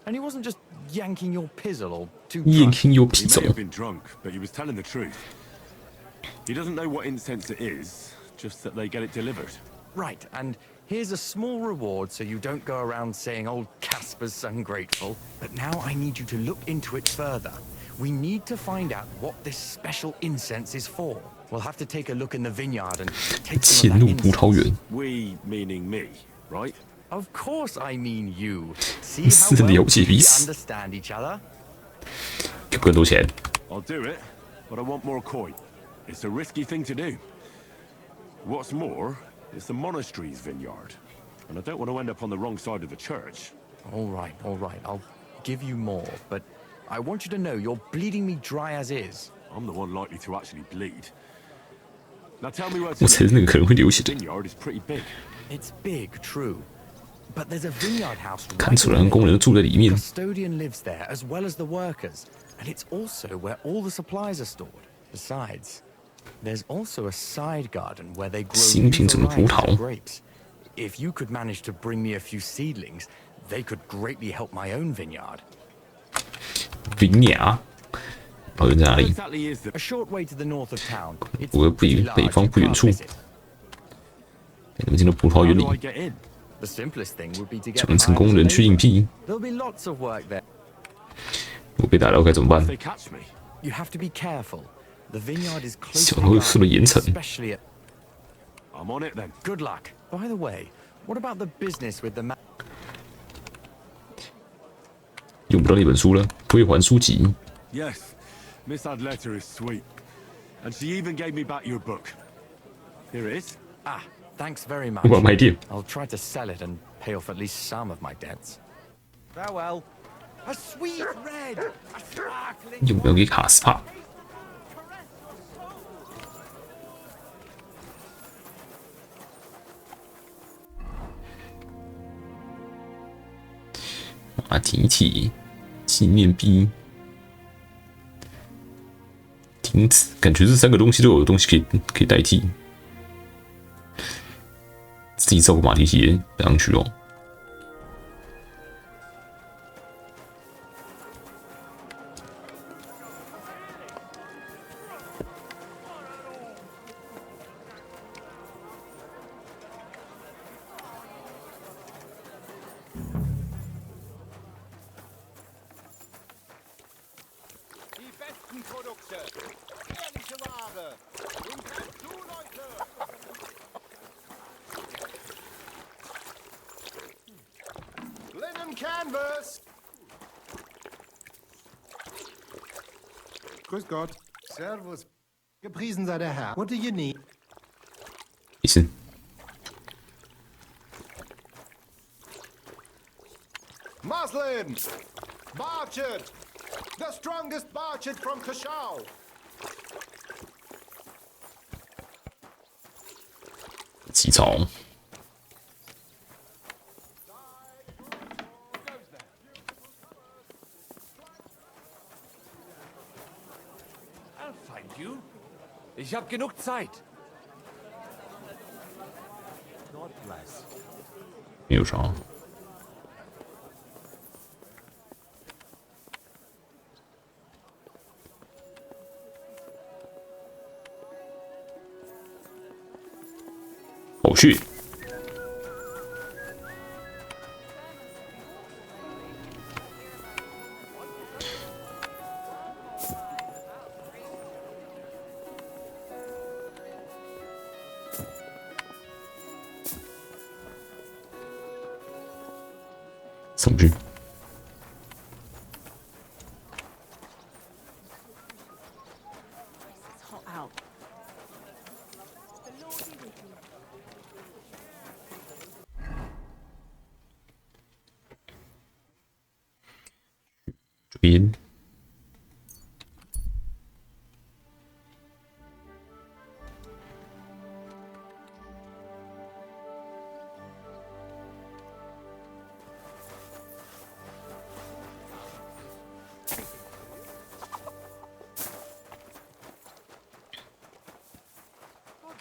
And he wasn't just yanking your pizzle or too Yanking your He may pizzle. have been drunk, but he was telling the truth. He doesn't know what incense it is, just that they get it delivered. Right, and here's a small reward so you don't go around saying old Casper's ungrateful. But now I need you to look into it further. We need to find out what this special incense is for. We'll have to take a look in the vineyard and take some 迁 of 怒 that 葡萄 incense. 园。 We meaning me, right? Of course I mean you. See how 是 well 了解彼 we 此。 understand each other? 给更多钱。 I'll do it, but I want more coin. It's a risky thing to do. What's more, it's the monastery's vineyard, and I don't want to end up on the wrong side of the church. All right. I'll give you more, but I want you to know you're bleeding me dry as is. I'm the one likely to actually bleed. Now tell me where 我 to 才是那个可能会流血 The 的。 vineyard is pretty big. It's big, true. But there's a vineyard house 看 right 出 in 来 the 工人都住在里面 The。custodian lives there, as well as the workers. And it's also where all the supplies are stored. Besides, there's also a side garden where they grow 新 new 品种的葡 varieties 萄 of grapes. If you could manage to bring me a few seedlings, they could greatly help my own vineyard. vineyard，老人在哪 What 里？ exactly is the A short way to the north of town. It's 我不 pretty 北 large, 方 you 不远 can't 处。 miss it. 你们进入葡萄 How 园 do I 里， get in? The simplest thing would be to 找 get 人成 hired 工 as a 人去 labourer. 硬币。 There'll be lots of work there. 我被打到该怎么办 If？they catch me, You have to be careful. The vineyard is 小 closely 偷受了 guarded, 严惩。 especially at... I'm on it then. Good luck. By the way, what about the business with the 用不到那本书了，归还书籍。 Yes, Miss Adletter is sweet, and she even gave me back your book. Here it is. Ah, thanks very much. 我把它卖掉。 I'll try to sell it and pay off at least some of my debts. Farewell. A sweet red, a sparkling. 用不要给卡斯帕？马提体纪念币。停止，感觉这三个东西都有东西可以代替。自己造个马蹄铁带上去哦。Linen canvas! Grüß Gott. Servus. Gepriesen sei der Herr. What do you need? 没事。 Muslin! Barchet! The strongest barchet from Kashau! 起草。 I'll find you. Ich hab genug Zeit. God bless. 没有啥。后续。送之。 It's hot out. 边。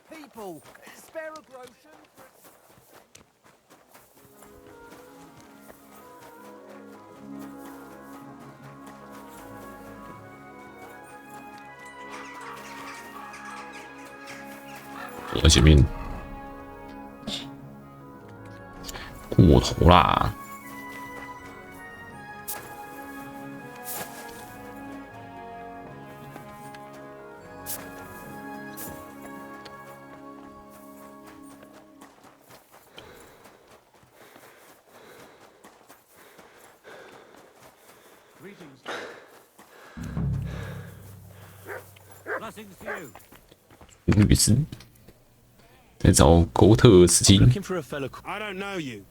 People, spare a groschen.我前面过头啦！女子在找狗特斯基。 Looking for a fellow. I don't know you.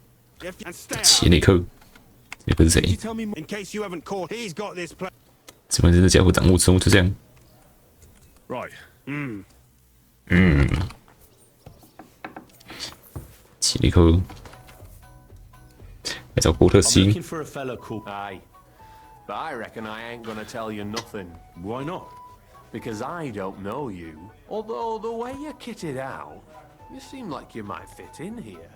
And 切内克，也不是谁。 tell me in case you haven't caught. He's got this place. 怎么这家伙掌握之后就这样？ Right. 切内克来找狗特斯 I'm 基。 looking for a fellow called. Aye. But I reckon I ain't gonna tell you nothing. Why not? Because I don't know you. Although the way you're kitted out, you seem like you might fit in here.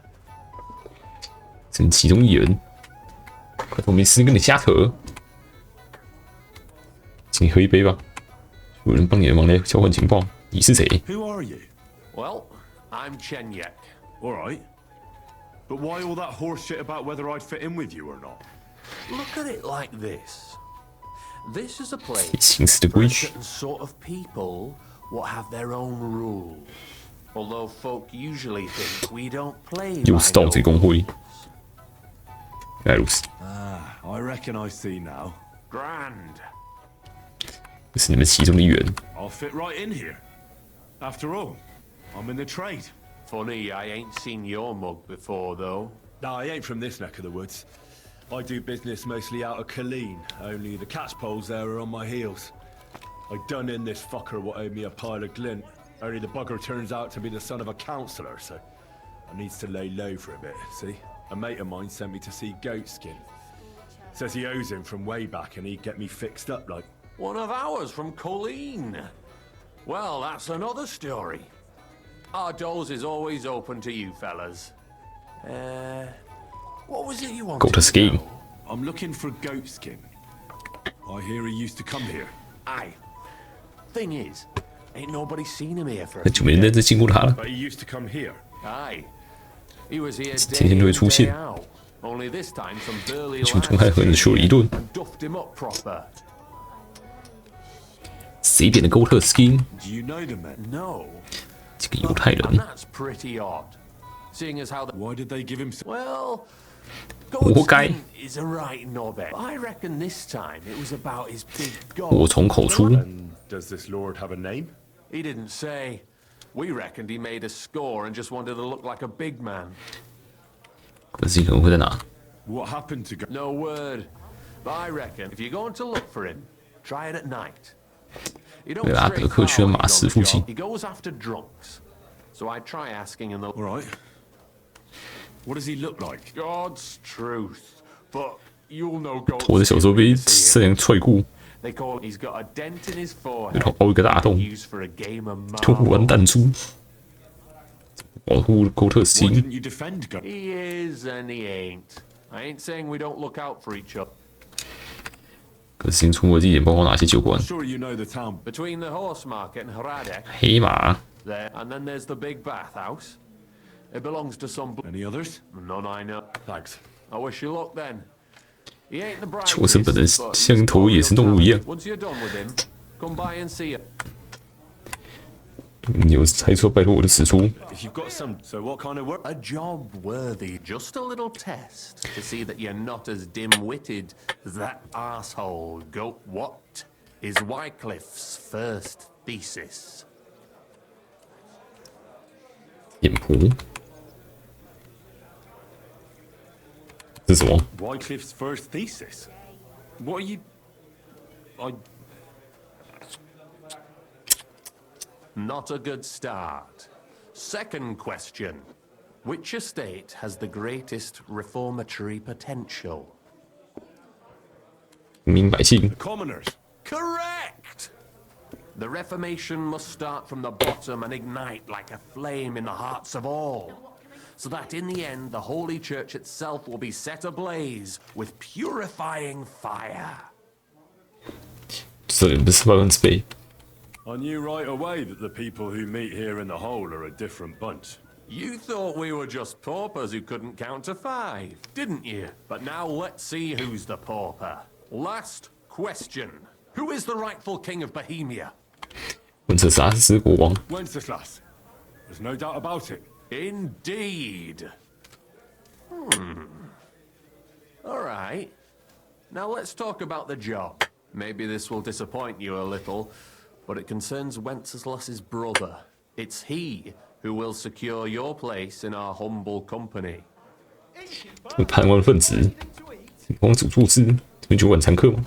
这其中一人，快头没事跟你瞎扯，请你喝一杯吧。有人帮你的忙来交换情报，你是谁？ Who are you? Well, I'm Chenyek. All right. But why all that horse shit about whether I'd fit in with you or not? Look at it like this. This is a place 行事的规 for a 矩。 certain sort of people what have their own rules. Although folk usually think we don't play 又 by 是盗贼 no 工会。原来如此， I reckon I see now. grand. 这是你们其中的一员。 I'll fit right in here. After all, I'm in the trade. Funny, I ain't seen your mug before, though. No, I ain't from this neck of the woods. I do business mostly out of Colleen, only the catchpoles there are on my heels. I done in this fucker what owed me a pile of glint, only the bugger turns out to be the son of a councillor, so I needs to lay low for a bit, see? A mate of mine sent me to see Goatskin. Says he owes him from way back and he'd get me fixed up like... One of ours from Colleen. Well, that's another story. Our doors is always open to you fellas. What was it you wanted? 狗特斯基， I'm looking for Goatskin. I hear he used to come here. Aye. Thing is, ain't nobody seen him here for a 很久没人在这见过他了。 But he used to come here. Aye. He was here 天天都会出现。 day out. Only this time some burly 一群虫害狠狠秀了一顿。 and duffed him up proper. 谁点的狗特斯基？ Do you know the men? No. 这个犹太 And 人， that's pretty odd. Seeing as how the Why did they give him... well, 活该。 Goatskin is a right knobhead. I reckon this time it was about his big goal. 祸从口出。 And does this lord have a name? He didn't say. We reckoned he made a score and just wanted to look like a big man. 可是可能会在哪？ What happened to... No word. But I reckon if you're going to look for him, try it at night. You don't 对阿德克圈马氏附近。 He goes after drunks. So I try asking in the... All right. What does he look like? God's truth. But you'll know God's 我的小时候被山羊踹过， They call he's got a dent in his 有 forehead. 头凹一个大洞， Used for a game of 突然 marbles. 弹珠，保护狗特斯 Why 基。 didn't you defend Goat? He is and he ain't. I ain't saying we don't look out for each other. 可是先出没地点包括哪些酒馆？ Sure you know the town. Between the horse market and Hradek, 黑马、 there, and then there's the big bathhouse. It belongs to some... Any others? None I know. Thanks. I wish you luck then. He ain't the 求生本能 brightest, but 像头也是动物一样。 once you're done with him, come by and see it. 你有猜错，拜托我的使出。 If you've got some... So what kind of work? A job worthy, just a little test to see that you're not as dim-witted as that arsehole goat. What is Wycliffe's first thesis? 眼婆，这是什么？ Wycliffe's first thesis? What are you... Not a good start. Second question. Which estate has the greatest reformatory potential? 平民百姓。 Commoners. Correct! The Reformation must start from the bottom and ignite like a flame in the hearts of all, so that in the end the Holy Church itself will be set ablaze with purifying fire. 这不是100%倍。 I knew right away that the people who meet here in the hole are a different bunch. You thought we were just paupers who couldn't count to 5, didn't you? But now let's see who's the pauper. Last question. Who is the rightful king of Bohemia? 问这啥是国王？ Wenceslas. There's no doubt about it. Indeed. All right. Now let's talk about the job. Maybe this will disappoint you a little, but it concerns Wenceslas's brother. It's he who will secure your place in our humble company. 叛乱分子，王主注资，这边酒馆常客吗？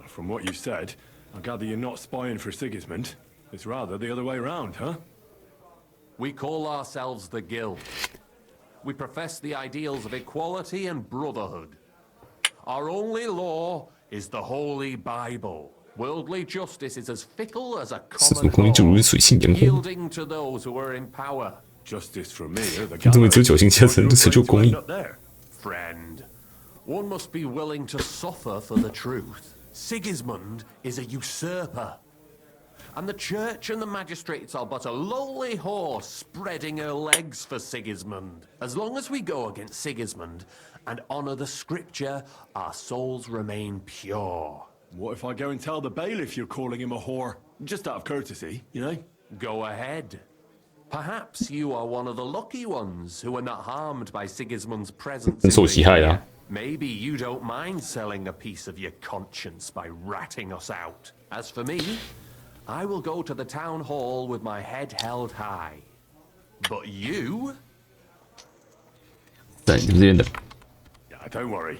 From what you said, I gather you're not spying for Sigismund. It's rather the other way around, huh? We call ourselves the Guild. We profess the ideals of equality and brotherhood. Our only law is the Holy Bible. Worldly justice is as fickle as a 世俗 common 公义就如 law, 水性杨花， yielding to those who are in power. Justice from me or the 认为只有侥幸加成就成就公义。 up there. Friend, one must be willing to suffer for the truth. Sigismund is a usurper. And the church and the magistrates are but a lowly horse spreading her legs for Sigismund. As long as we go against Sigismund and honor the scripture, our souls remain pure. What if I go and tell the bailiff you're calling him a whore? Just out of courtesy, you know? Go ahead. Perhaps you are one of the lucky ones who are not harmed by Sigismund's presence. 很受其害啊。 Maybe you don't mind selling a piece of your conscience by ratting us out. As for me, I will go to the town hall with my head held high. But you? 在你们这边的。 Yeah, don't worry.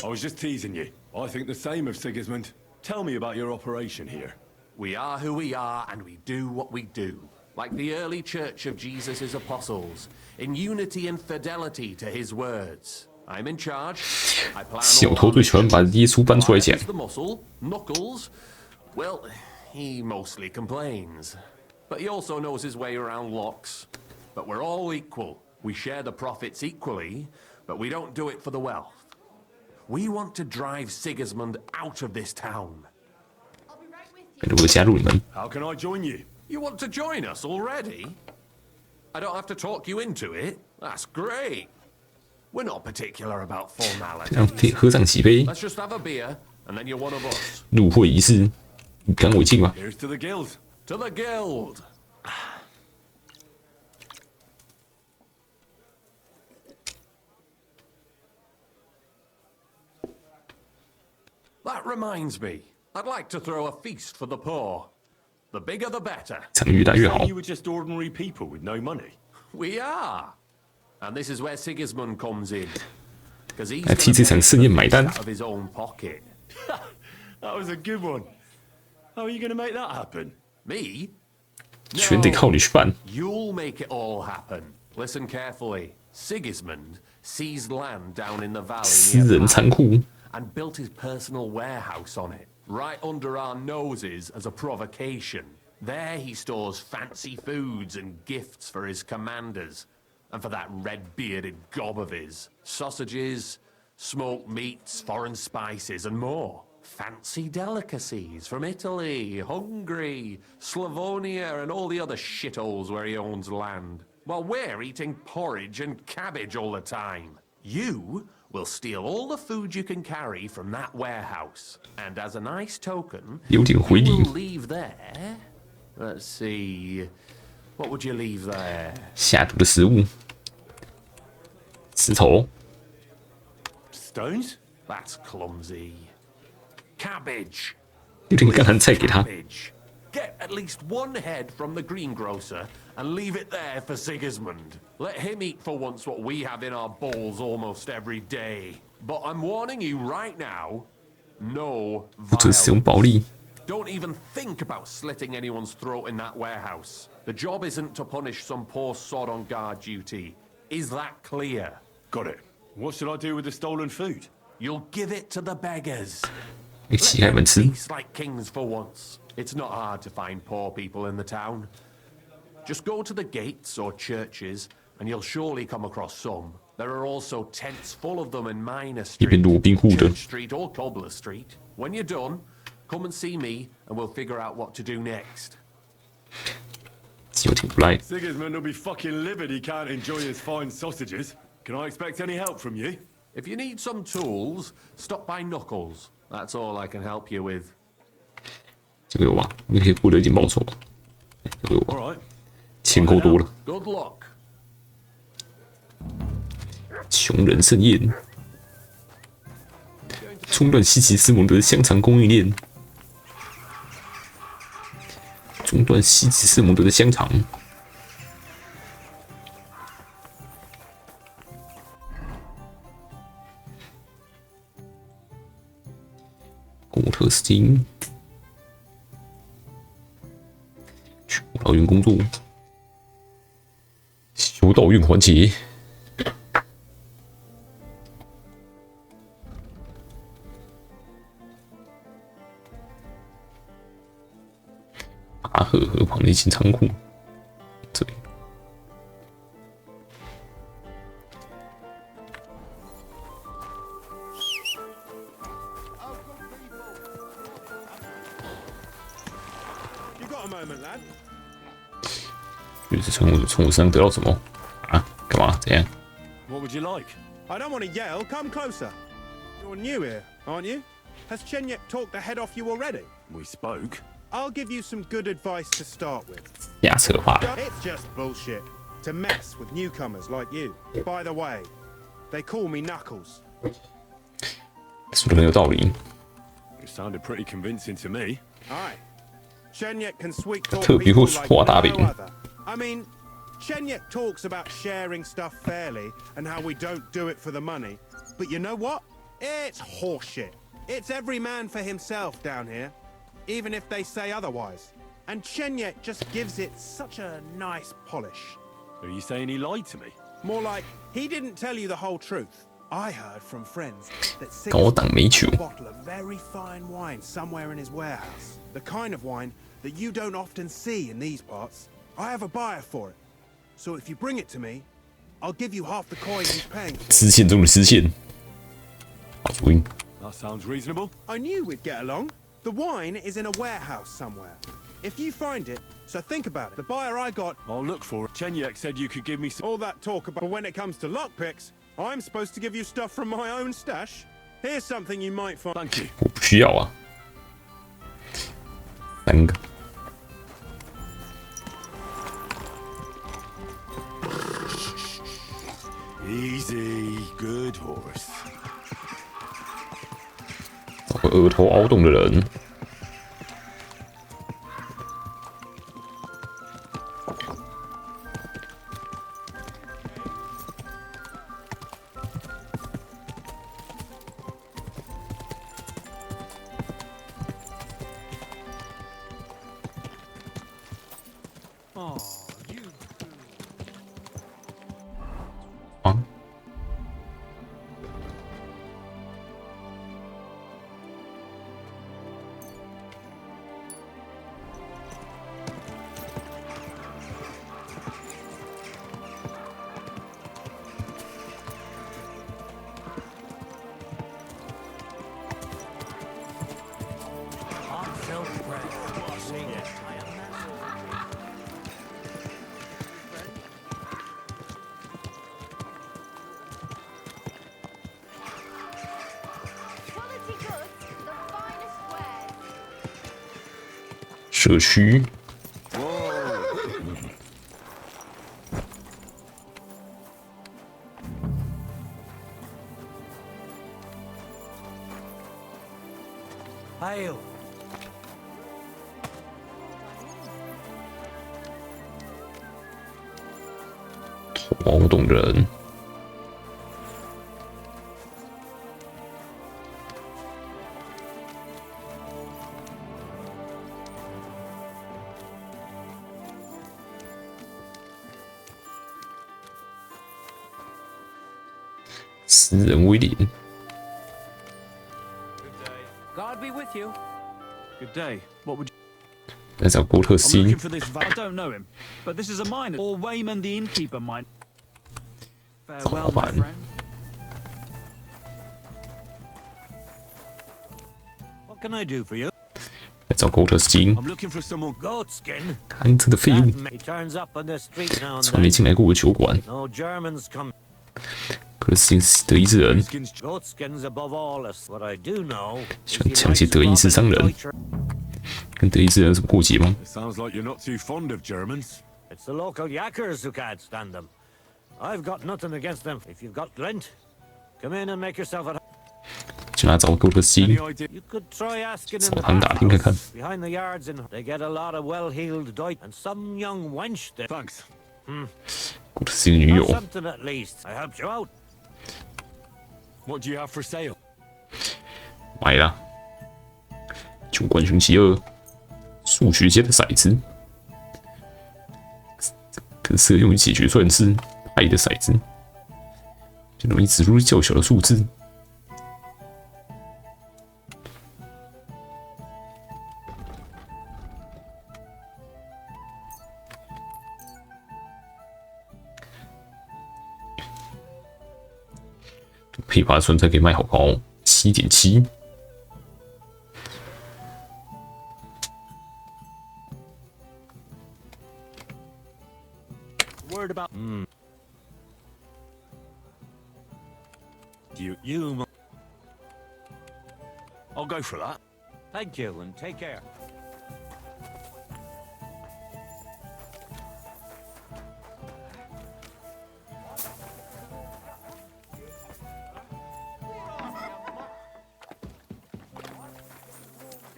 I was just teasing you. I think the same of Sigismund. Tell me about your operation here. We are who we are and we do what we do. Like the early church of Jesus' apostles, in unity and fidelity to his words. I'm in charge. I plan 小偷最喜欢把耶稣搬出来讲。 the muscle, Knuckles. Well, he mostly complains. But he also knows his way around locks. But we're all equal. We share the profits equally, but we don't do it for the wealth. We want to drive Sigismund out of this town. 如果加入你们， How can I join you? You want to join us already? I don't have to talk you into it. That's great. We're not particular about 让 formality. 和尚起杯， Let's just have a beer, and then you're one of us. 入会仪式，你敢违禁吗？ Here's to the guild. To the guild. That reminds me. I'd like to throw a feast for the poor. The bigger the better. 场越大越好 You。were just ordinary people with no money. We are. And this is where Sigismund comes in. Because he's 来替这场盛宴买单。 out of his own pocket. That was a good one. How are you going to make that happen? Me? 全得靠你去办。 You'll make it all happen. Listen carefully. Sigismund seized land down in the valley 私 near 人仓库， and built his personal warehouse on it, right under our noses as a provocation. There he stores fancy foods and gifts for his commanders, and for that red-bearded gob of his. Sausages, smoked meats, foreign spices, and more. Fancy delicacies from Italy, Hungary, Slavonia, and all the other shitholes where he owns land. While we're eating porridge and cabbage all the time. You will steal all the food you can carry from that warehouse. And as a nice token, 有点回 you 礼。 will leave there. Let's see. What would you leave there? 下毒的食物，石头， Stones? That's clumsy. Cabbage. 有点干旱菜给他。 Cabbage. Get at least one head from the greengrocer and leave it there for Sigismund. Let him eat for once what we have in our bowls almost every day. But I'm warning you right now, No 不准使用暴力。 Don't even think about slitting anyone's throat in that warehouse. The job isn't to punish some poor sod on guard duty. Is that clear? Got it. What should I do with the stolen food? You'll give it to the beggars. 给乞丐们吃。 Feast like kings for once. It's not hard to find poor people in the town. Just go to the gates or churches, and you'll surely come across some. There are also tents full of them in Minor 一边 Street, 罗宾户的 Church Street, or Cobbler Street. When you're done, come and see me, and we'll figure out what to do next. 有挺不赖。 Sigismund will be fucking livid he can't enjoy his fine sausages. Can I expect any help from you? If you need some tools, stop by Knuckles. That's all I can help you with. 这个有吧？你可以获得一点报酬。这个有吧？ All right. 钱够多了。 Good luck. 穷人盛宴，中断西奇斯蒙德的香肠供应链。中断西奇斯蒙德的香肠。古特斯汀，去奥运工作，修道院环节。 阿赫河旁的一间仓库，这里。就是从我身上得到什么啊？干嘛？怎样？ What would you like? I don't want to yell. Come closer. You're new here, aren't you? Has Chenyek talked the head off you already? We spoke. I'll give you some good advice to start with. 压策划。 It's just bullshit to mess with newcomers like you. By the way, they call me Knuckles. 说的很有道理。 It sounded pretty convincing to me. Aye. Chenyek can sweet talk 特别会 people like 画大 no 饼。 other. I mean, Chenyek talks about sharing stuff fairly and how we don't do it for the money. But you know what? It's horseshit. It's every man for himself down here, even if they say otherwise. And Chenyek just gives it such a nice polish. Are you saying he lied to me? More like, he didn't tell you the whole truth. I heard from friends that Sig 高档美酒 a bottle of very fine wine somewhere in his warehouse. The kind of wine that you don't often see in these parts. I have a buyer for it. So if you bring it to me, I'll give you half the coin he's paying for. 支线中的支线。好主意。 That sounds reasonable. I knew we'd get along. The wine is in a warehouse somewhere. If you find it, so think about it. The buyer I got... I'll look for it. Chenyek said you could give me some... All that talk about when it comes to lockpicks, I'm supposed to give you stuff from my own stash. Here's something you might find. Thank you. 我不需要啊。3个。 Easy, good horse. 找个额头凹洞的人。啊？社区。 Hail. 凹洞的人。 What 诗人威廉。 God be with you. Good day. What would you... 来找郭特斯 I'm 汀 looking，for this I don't know him, but this is a miner. Or Wayman the innkeeper might. 找老 Farewell, my 板。 friend. What can I do for you? 来找郭特斯汀， I'm looking for someone. Goatskin. 看这个废物， He turns up on the street now and 从来没 then. 进来过我的酒馆。 No Germans come. 克斯汀是德意志人， Goatskin's above all us. What I do know 喜 is 欢 he 抢劫 likes 德意志 robbing 商人， Deutscher. 跟德意志人有什么过节吗？ It sounds like you're not too fond of Germans. It's the local yakkers who can't stand them. I've got nothing against them. If you've got glint, come in and make yourself at home. 去哪找郭特斯 Any 汀？ idea? You could try asking in 找 the 他们打听看看。 bathhouse behind the yards, and they get a lot of well-heeled Deutsch and some young wench there. Thanks. 郭特斯汀的女 Have 友， something at least. I helped you out. What do you have for sale? 买啦。酒馆寻奇2，数学家的骰子，更适合用于解决算式派的骰子，就容易指出较小的数字。配发酸菜可以卖好高哦，7.7。 Word about. You. I'll go for that. Thank you, and take care.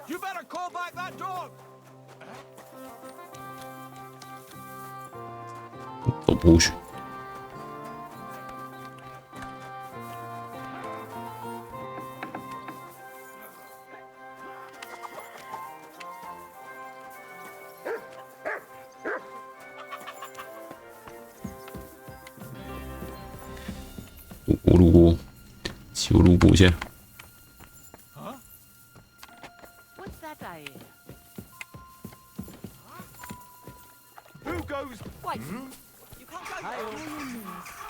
You better call back that dog. 走不过去。我路过，骑我路过一下。 What's that I hear? Who goes? Wait. You can't go there.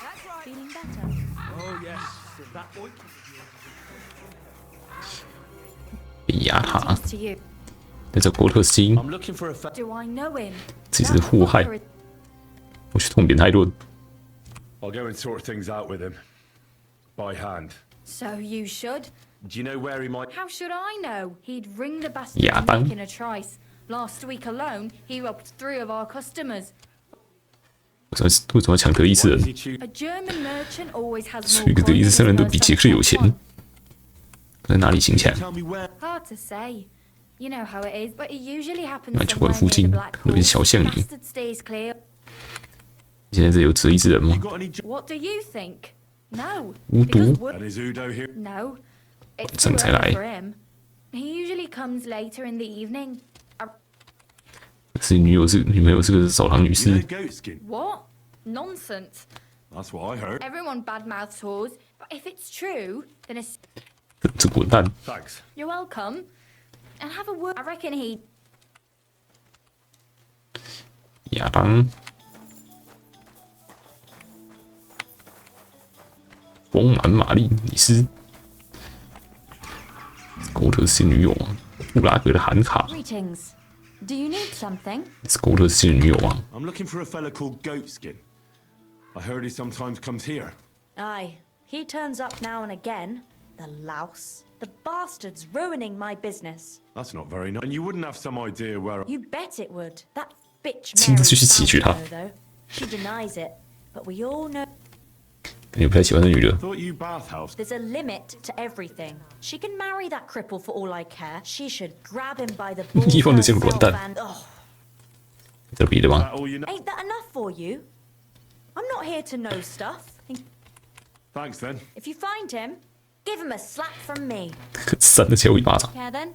That's right. Feeling better? Oh yes, that boy. 被压塔， Greetings to you. 来找郭特斯汀， I'm looking for a. Do I know him? 这是祸害 That fucker is-。我去痛扁他一顿。 I'll go and sort things out with him. By hand. So you should. Do you know where he might? How should I know? He'd ring the bastard Yeah, and bang. making a trice. Last week alone, he robbed 3 of our customers. 为什么要抢德意志人？ A German merchant always has 所 more 以一个德意 coin 志 than 商人 his 都 first 比杰克有钱 transport.，在哪里行抢？ Tell me where. Hard to say. You know how it is, but it usually happens 那酒馆 somewhere 附 near 近 the Black 那边 Hole. 小巷里， Bastard stays clear. 现在这有德意志人吗？ Got any? What do you think? No. 无毒 Because Wood- And is Udo here? No. It's 晚上 too 才 early 来 for him. He usually comes later in the evening. 是女朋友是个澡堂女 You 士 know，Goatskin. What? Nonsense. That's what I heard. Everyone badmouths whores, but if it's true, then it's... 这滚蛋！ Thanks. You're welcome. And have a word. I reckon he... 亚当，丰满玛丽，你是郭特斯汀女友吗？布拉格的韩卡， Greetings. Do you need something? 是郭特斯汀的女友吗？ I'm looking for a fella called Goatskin. I heard he sometimes comes here. Aye, he turns up now and again. The louse. The bastard's ruining my business. That's not very nice. And you wouldn't have some idea where. You bet it would. That bitch 亲自 Mary 去解决 found 他 her, though. She denies it. But we all know 感觉不太喜欢这女的。 Thought you bathhouse. there's a limit to everything. She can marry that cripple for all I care. She should grab him by the balls 一放就见滚 herself 蛋 and... Oh, 这别的 Is 吗 that？all you know? ain't that enough for you? I'm not here to know stuff. Thanks then. If you find him, give him a slap from me. 扇得起来我一巴掌。 Yeah, then.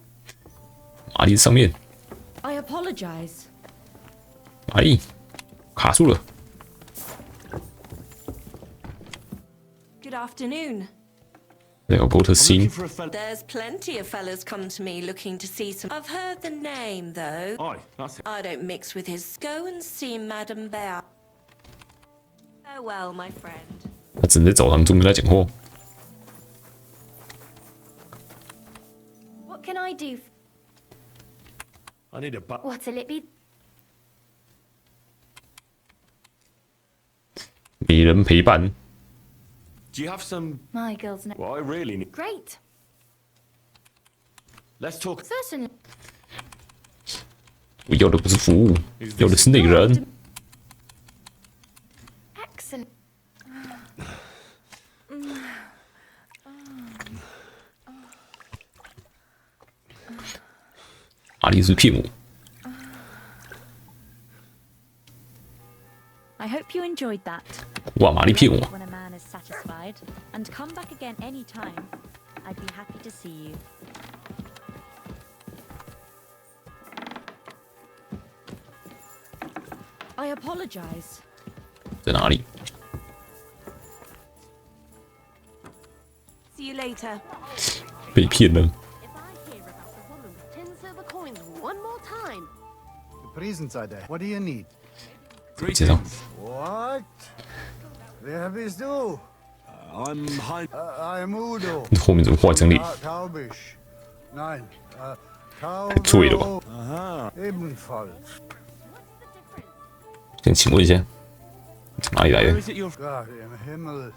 玛丽上面， I apologize. 玛丽卡住了。 Good afternoon. 那个 Gold Scene， There's plenty of fellas come to me looking to see some. I've heard the name though. Aye, that's it. I don't mix with his. Go and see Madame Bear. Farewell, my friend. 他只能在澡堂中跟他讲话。 What can I do? I need a butt. What'll it be? 没人陪伴， Do you have some? My girl's no. Well, I really need. Great. Let's talk. Certainly. 我要的不是服务，要的是那个人。 Excellent. 玛丽是骗我。 I hope you enjoyed that. 哇，玛丽骗我。 When a man is satisfied, and come back again any time. I'd be happy to see you. I apologize. 在哪里？ See you later. 被骗了。 One more time. The presents are there. What do you need? 介绍。 What? Wer bist du? I'm Hein. I'm Udo. 后面怎么画张力？ Taubisch. Nein. 对了吧？ Aha. Ebenfalls. 想请问一下，从哪里来的？ Gott im Himmel.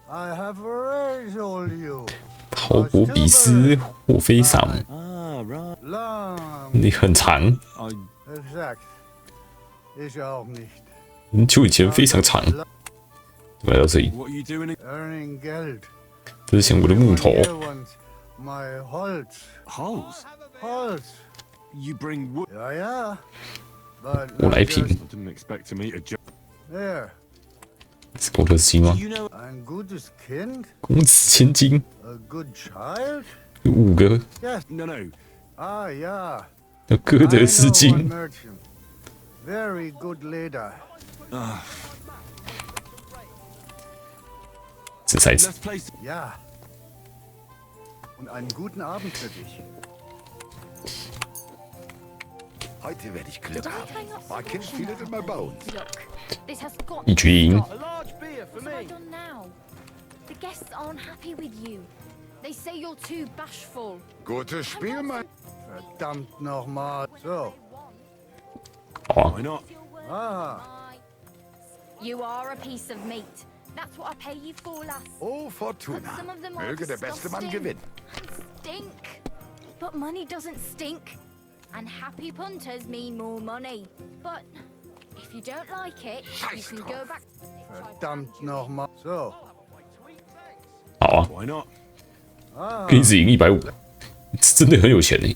I have already told you. 陶博比斯霍菲萨姆， Lang. 你很长， Exakt. Ich auch nicht. 很久以前非常长。怎么来到这里？ What are you doing? Earning Geld. 分享我的木头。 Here wants my Holz. Holes. Holz. You bring wood. Ja. But 我来品。 I didn't expect to meet a joke. There. 是狗特西吗？ You know. Ein gutes Kind. 公子千金， A good child. 有5个， Yes. No, no. Ah, ja. 要哥德 I 丝 know 巾 one。merchant. Very good leder. 这才子 Let's play. Ja. Und einen guten Abend für dich. Heute werde ich Glück haben. I can feel it in my bones. Look, this has got 一局赢。 A large beer for What have I me. done now? The guests aren't happy with you. They say you're too bashful. Gutes Spiel, mein. Verdammt nochmal. So. 好啊 Why，not? Ah. You are a piece of meat. That's what I pay you for, lass. Oh, Fortuna. Some of them are Möge der beste Mann disgusting gewinnen. and stink. But money doesn't stink. And happy punters mean more money. But if you don't like it, you can go back. Verdammt nochmal. So. 好啊， Why not? 可以只赢150，真的很有钱呢。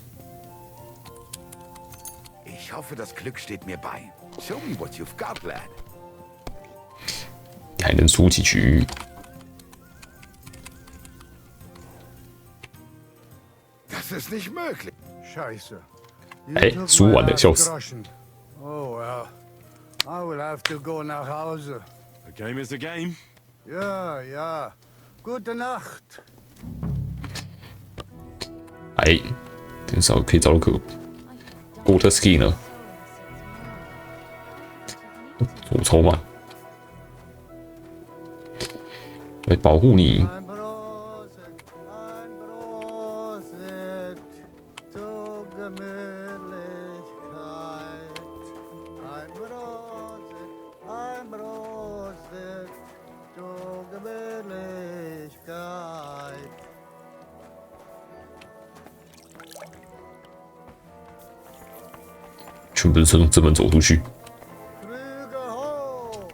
Ich hoffe, das Glück steht mir bei. Show me what you've got, lad. 你还能输几局？ Das ist nicht möglich. Scheiße. You Hey, took so my what the last shells? groschen. Oh, well. I will have to go nach Hause. A game is a game. Ja, ja. Gute Nacht. 哎，至少可以找到个 Gold Skin 呢。左抽嘛，来保护你。 Ein Prosit, ein Prosit zur Gemütlichkeit. Ein Prosit zur Gemütlichkeit. 全部是从这门走出去。 Flüge hoch.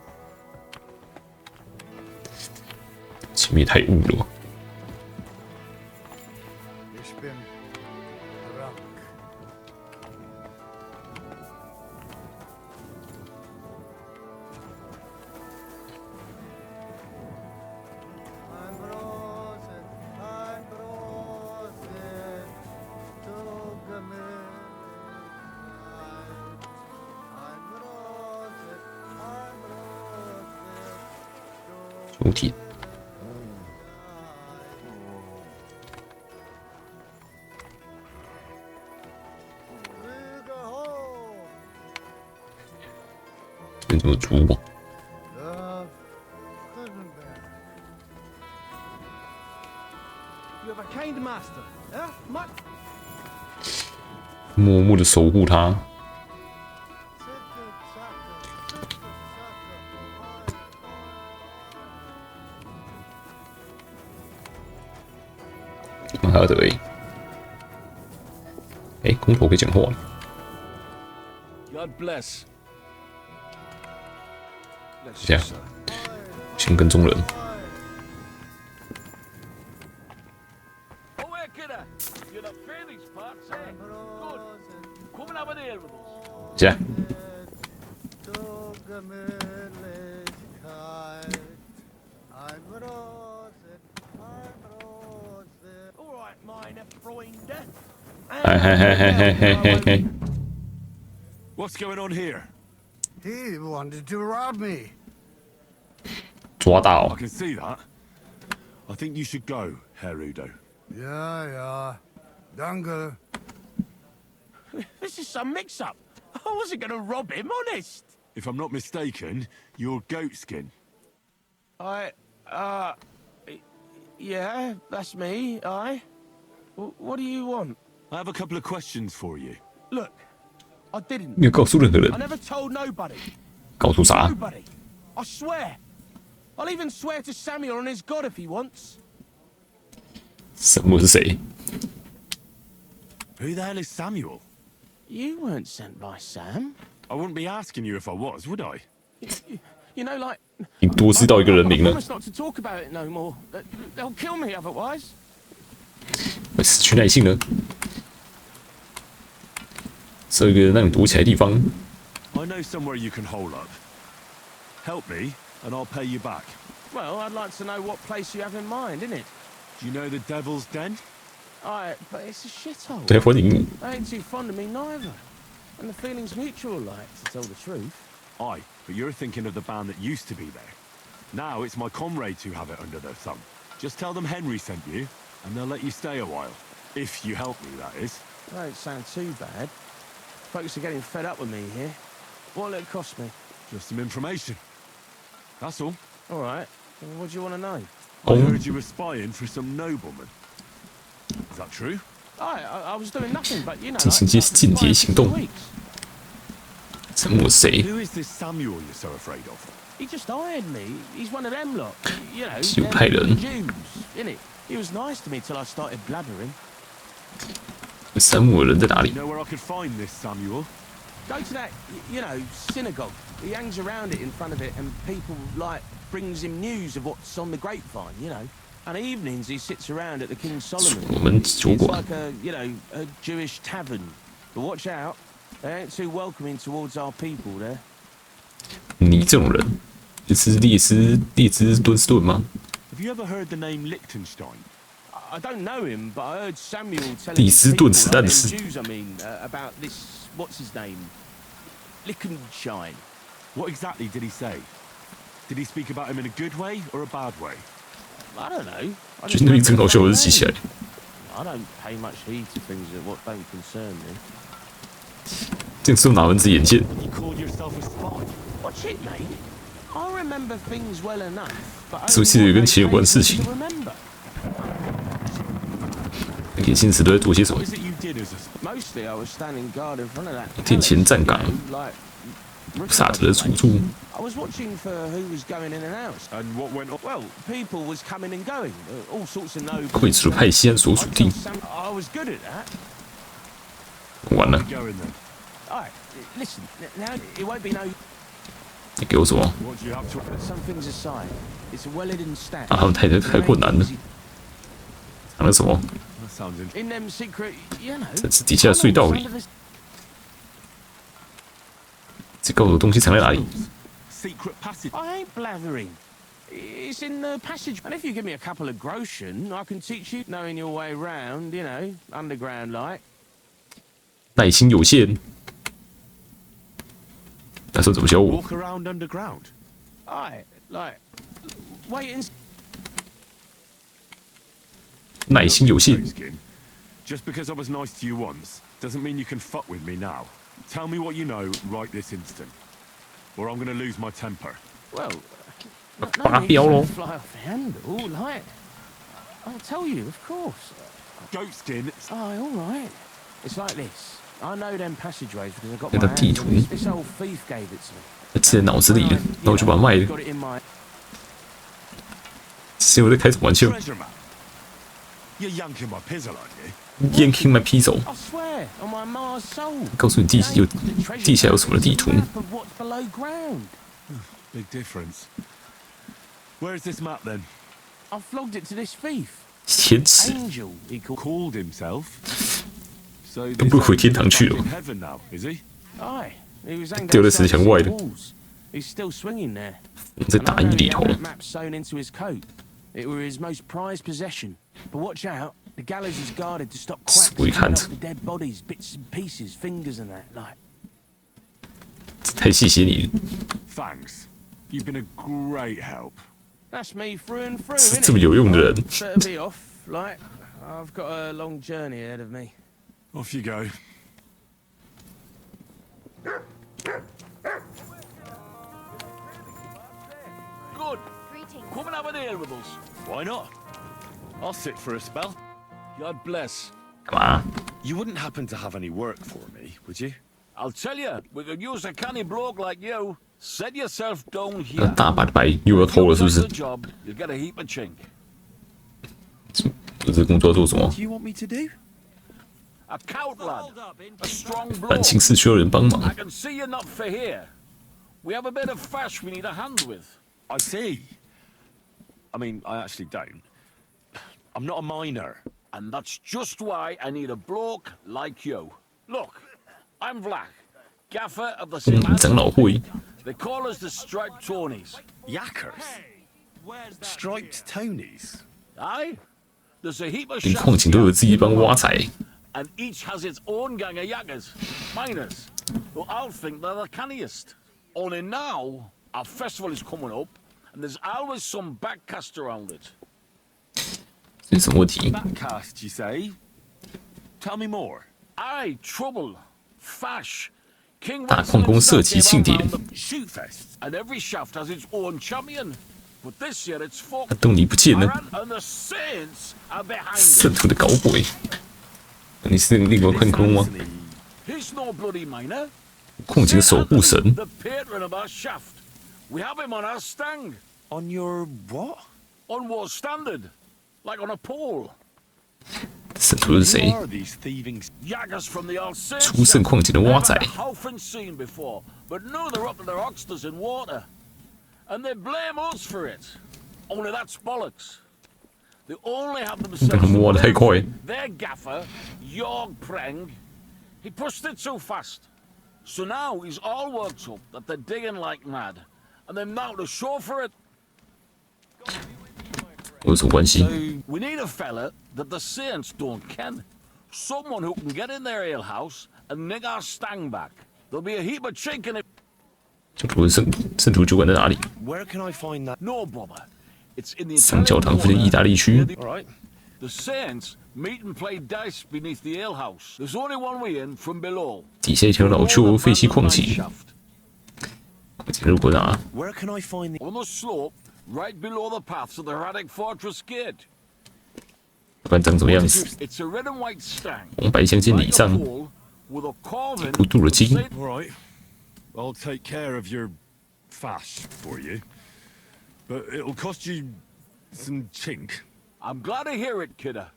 前面也太雾了吧。 Ich bin krank. Ein Prosit zur Gemütlichkeit. Ein Prosit zur 主体跟什么猪啊？ You have a kind master, eh? Much 默默的守护他。马哈德哎，公婆可以讲话了。 God bless. 这样，先跟踪人。这样。嘿嘿嘿嘿嘿嘿嘿嘿。 What's going on here? He wanted to rob me. 抓到。 I can see that. I think you should go, Herr Udo. Yeah. Danke. This is some mix-up. I wasn't going to rob him, honest. If I'm not mistaken, you're Goatskin. Yeah, that's me. What do you want? I have a couple of questions for you. Look, I didn't. 没有告诉任何人。 I never told nobody. 告诉啥？ Nobody. I swear. I'll even swear to Samuel and his God if he wants. 什么是谁？ Who the hell is Samuel? You weren't sent by Sam. I wouldn't be asking you if I was, would I? You know, like. 你多知道一个人名 I 了， promise not to talk about it no more. They'll kill me otherwise. 会失去耐性了。这个让你躲起来的地方。 I know somewhere you can hole up. Help me, and I'll pay you back. Well, I'd like to know what place you have in mind, innit? Do you know the Devil's Den? Aye, but it's a shithole. 对，欢迎。 They ain't too fond of me neither. And the feeling's mutual, like, to tell the truth. Aye, but you're thinking of the band that used to be there. Now it's my comrades who have it under their thumb. Just tell them Henry sent you, and they'll let you stay a while. If you help me, that is. Don't sound too bad. Folks are getting fed up with me here. What'll it cost me? Just some information. That's all. All right. Well, what do you want to know? I heard you were spying for some nobleman. Is that true? I was doing nothing but, you know, 进行一些间谍行动。沉默谁？ Who is this Samuel you're so afraid of? He just hired me. He's one of them lot. You know, 是犹太人。 Jews, innit? He was nice to me till I started blabbering. 山姆的人在哪里 You know where I could find this Samuel? Go to that, you know, synagogue. He hangs around it in front of it, and people, like, brings him news of what's on the grapevine, you know. And evenings he sits around at the King Solomon. 我们酒 It's 馆 like a, you know, a Jewish tavern. But watch out, they ain't too welcoming towards our people there. 你这种人，就是列斯敦斯顿吗？ Have you ever heard the name Liechtenstein? I don't know him, but I heard Samuel telling 第斯 people, 顿子 like 弹 them 是 Jews, I mean, about this, what's his name? Liechtenstein. What exactly did he say? Did he speak about him in a good way or a bad way? I don't know. I 觉 just 得那名 know 真好笑，我是 his 记起来。 name. I don't pay much heed to things that what don't concern me. 这次哪门子眼线？ You called yourself a spy? Watch it, mate. I remember things well enough, but 是不是有跟钱有关的事情？ remember. 眼线时都在做些什么 What？is it you did as a spy? Mostly I was standing guard in front of that. 殿前站岗， Like 傻子的出处。 I was watching for who was going in and out. And what went on? Well, people was coming and going, all sorts of nobles. 溃除了派西安所属地。 I was good at that. 完了， Going then. Alright, listen, now it won't be no. 你给我什么？ What do you have to? But some things aside, it's a well-hidden stash. 啊，他们太困难了。藏了什么？ That sounds interesting. In them secret, you know. 在底下隧道里。这告诉我东西藏在哪里？ Secret passage. I ain't blathering. It's in the passage. And if you give me a couple of groschen, I can teach you knowing your way round, you know, underground like. 耐心有限。那时候怎么教我？ Walk around underground. Aye, like, wait and. 耐心有限。 Goatskin. Just because I was nice to you once doesn't mean you can fuck with me now. Tell me what you know right this instant. or I'm gonna lose my temper. Well, 拔标喽！ fly off the handle, like. I'll tell you, of course. Goatskin. Oh, all right. It's like this. I know them passageways because I got 那 my 个地 hands 图 on this. This old thief gave it to me. 记在脑子里了，然后我就把它卖了。 Got it in my. 谁我在开什么玩笑 Treasure map. You're yanking my pizzle, aren't you? ？Yanking my pizza！ I swear on my Mars soul. 告诉你地下有什么的地图。 Map of what's below ground. Big difference. Where's this map then? I flogged it to this thief. 天使 Angel, he called himself. So 都不回天堂去了 in。heaven now, is he? Aye, he was hanged 丢在 outside 石墙外的 the walls. He's still swinging there. 我们在 And 大 I 义 know 里 he 头 had。that map sewn into his coat. It were his most prized possession. But watch out, the gallows is guarded to stop quacks We cutting can't. off the dead bodies, bits and pieces, fingers and that, like. 太谢谢你， Thanks. You've been a great help. That's me through and through, 是 innit? 这么有用的人。 Better be off, like. I've got a long journey ahead of me. Off you go. Good. Come and have an ale with us. Why not? I'll sit for a spell. God bless. 干嘛？ You wouldn't happen to have any work for me, would you? I'll tell you, we could use a canny bloke like you. Set yourself down 那 here. 大把的白又要偷了，是不 If 是 you？got the job, you'll get a heap of chink. 这工作要做什么？ What do you want me to do? A cout lad. A strong 办 bloke. 清事需要人帮忙 I。can see you're not for here. We have a bit of fash we need a hand with. I see. I mean, I actually don't. I'm not a miner. And that's just why I need a bloke like you. Look, I'm Vlach, gaffer of the 长老会 They call us the Striped Tonys. Yakkers? Striped Tonys? Aye. There's a heap of 连 shafts 矿井都有 here, 自己帮挖财， and each has its own gang of yakkers, miners, who I'll think they're the canniest. Only now, our festival is coming up, and there's always some backcast around it. 这是什么问题？ Backcast, you say? Tell me more. Aye, trouble, fash. King 大矿工设计庆典， Shoot fest. and every shaft has its own champion. But this year it's folk. 那洞里不见了， And the saints are behind 圣 it. 徒的搞鬼。你是另外矿工吗？ He's no bloody miner. 矿井守护神， The patron of our shaft. We have him on our stang. On your what? On what's standard. Like on a pole. 圣徒是谁？ Who are these thieving... Yaggers from the old saints. 出圣矿井的挖仔 Never had a Howfin scene before, but now they're up to their oxters in water. And they blame us for it. Only that's bollocks. They only have themselves to 他们挖得太快 blame. Their gaffer, Jorg Preng, he pushed it too fast. So now he's all worked up that they're digging like mad. And they're now to show for it. 有什么关系？ We need a fella that the saints don't ken. Someone who can get in their alehouse and nick our stang back. There'll be a heap of chink in it. 就不问圣徒酒馆在哪里？ Where can I find that? No bother. It's in the 上教堂附近意大利区。 Alright. The saints meet and play dice beneath the alehouse. There's only one way in from below. 底下一条老旧废弃矿井，矿井入口哪？ Where can I find the... On the slope, right below the paths of the Hradec Fortress Gate. 不管长怎么样子， It's a red and white stang. 红白相间礼 Like a 上 pole with a carving 不镀了金。 Alright. I'll take care of your fash for you. But it'll cost you some chink. I'm glad to hear it, kidder.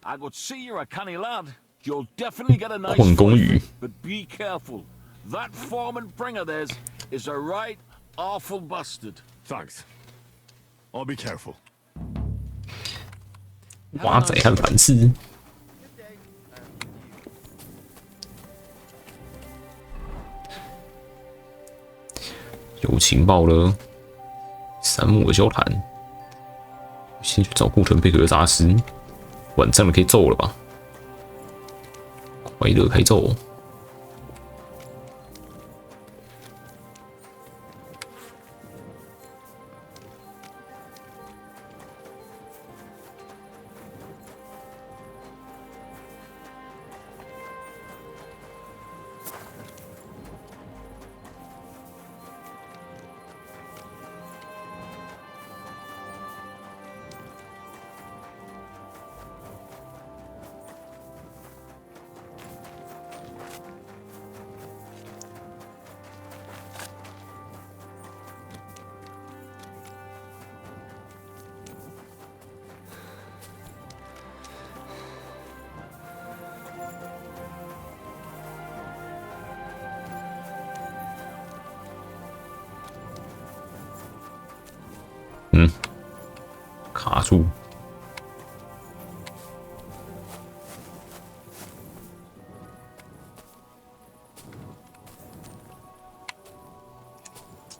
I could see you're a canny lad. You'll definitely get a nice 矿工语 fight, but be careful. That foreman bringer theirs is a right awful bastard. Thanks. I'll be careful. 挖仔和凡事。有情报了，山姆的交谈。先去找顾屯贝格扎斯，晚上了可以揍了吧？快乐开揍。嗯，卡住。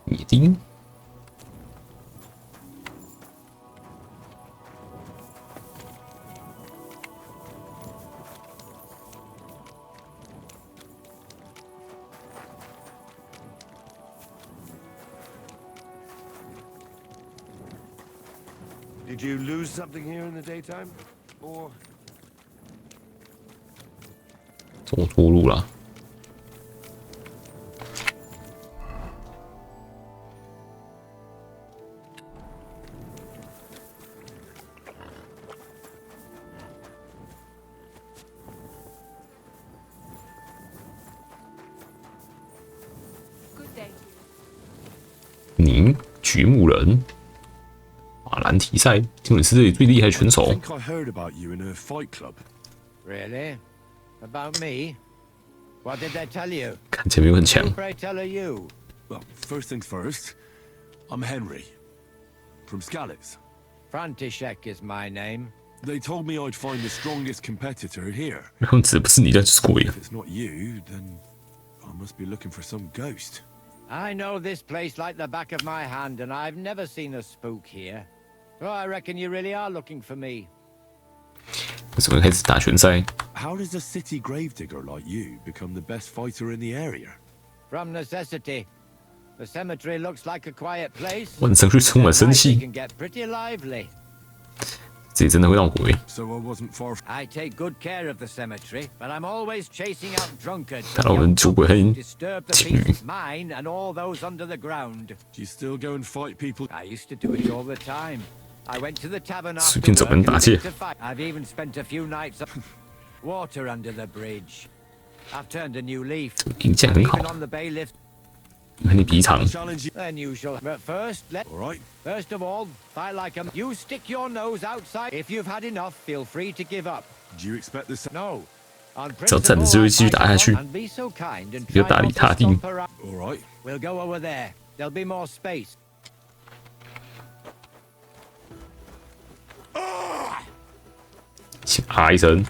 铁钉。Did you lose something here in the daytime? Or 走错路了。您掘墓人，法兰提赛，听说你是这里最厉害的选手。 I think I heard about you in a fight club. Really? About me? What did they tell you? 看起来没有很强。 Who, pray tell, are you? Well, first things first, I'm Henry from Skalitz. František is my name. They told me I'd find the strongest competitor here. 然后指不是你，那就是鬼了。 If it's not you, then I must be looking for some ghost. I know this place like the back of my hand, and I've never seen a spook here. Well, I reckon you really are looking for me. 为什么开始打拳赛？ How does a city gravedigger like you become the best fighter in the area? From necessity. The cemetery looks like a quiet place. 晚上去充满生 It 气， can get pretty lively. 这里真的会闹鬼。 So I wasn't far. I take good care of the cemetery, but I'm always chasing out drunkards. 打扰人酒鬼很 Disturb the 情侣 peace of mine and all those under the ground. Do you still go and fight people? I used to do it all the time. I went to the tavern 随 after 便找 work 人 and 打架 to fight. I've even spent a few nights up water under the bridge. I've turned a new leaf. 评价 I'm 很好 even，on the bailiff. 看你比场。 Challenge you. Then you shall. But first, All right. first of all, fight like a. You stick your nose outside. If you've had enough, feel free to give up. Do you expect this? No. On 只要站着 principle, 就会 I 继续 fight 打下去 along，and be so kind and 不要 try 大力 not to 踏地。 stomp around. All right. We'll go over there. There'll be more space. 先啊一声，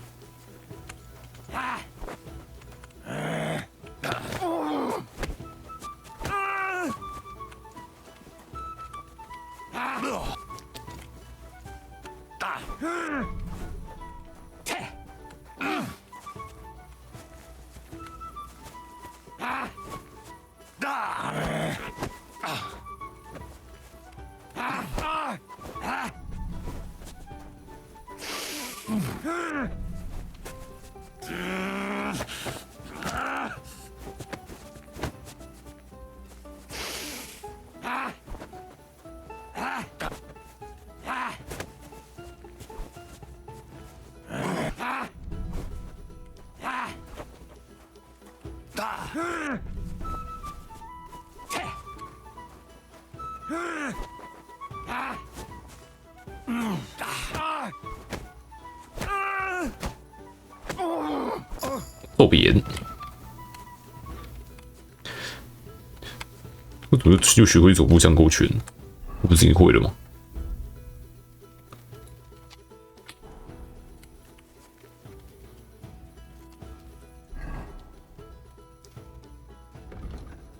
后边。我怎么就学会走步相勾拳？我不是已经会了吗？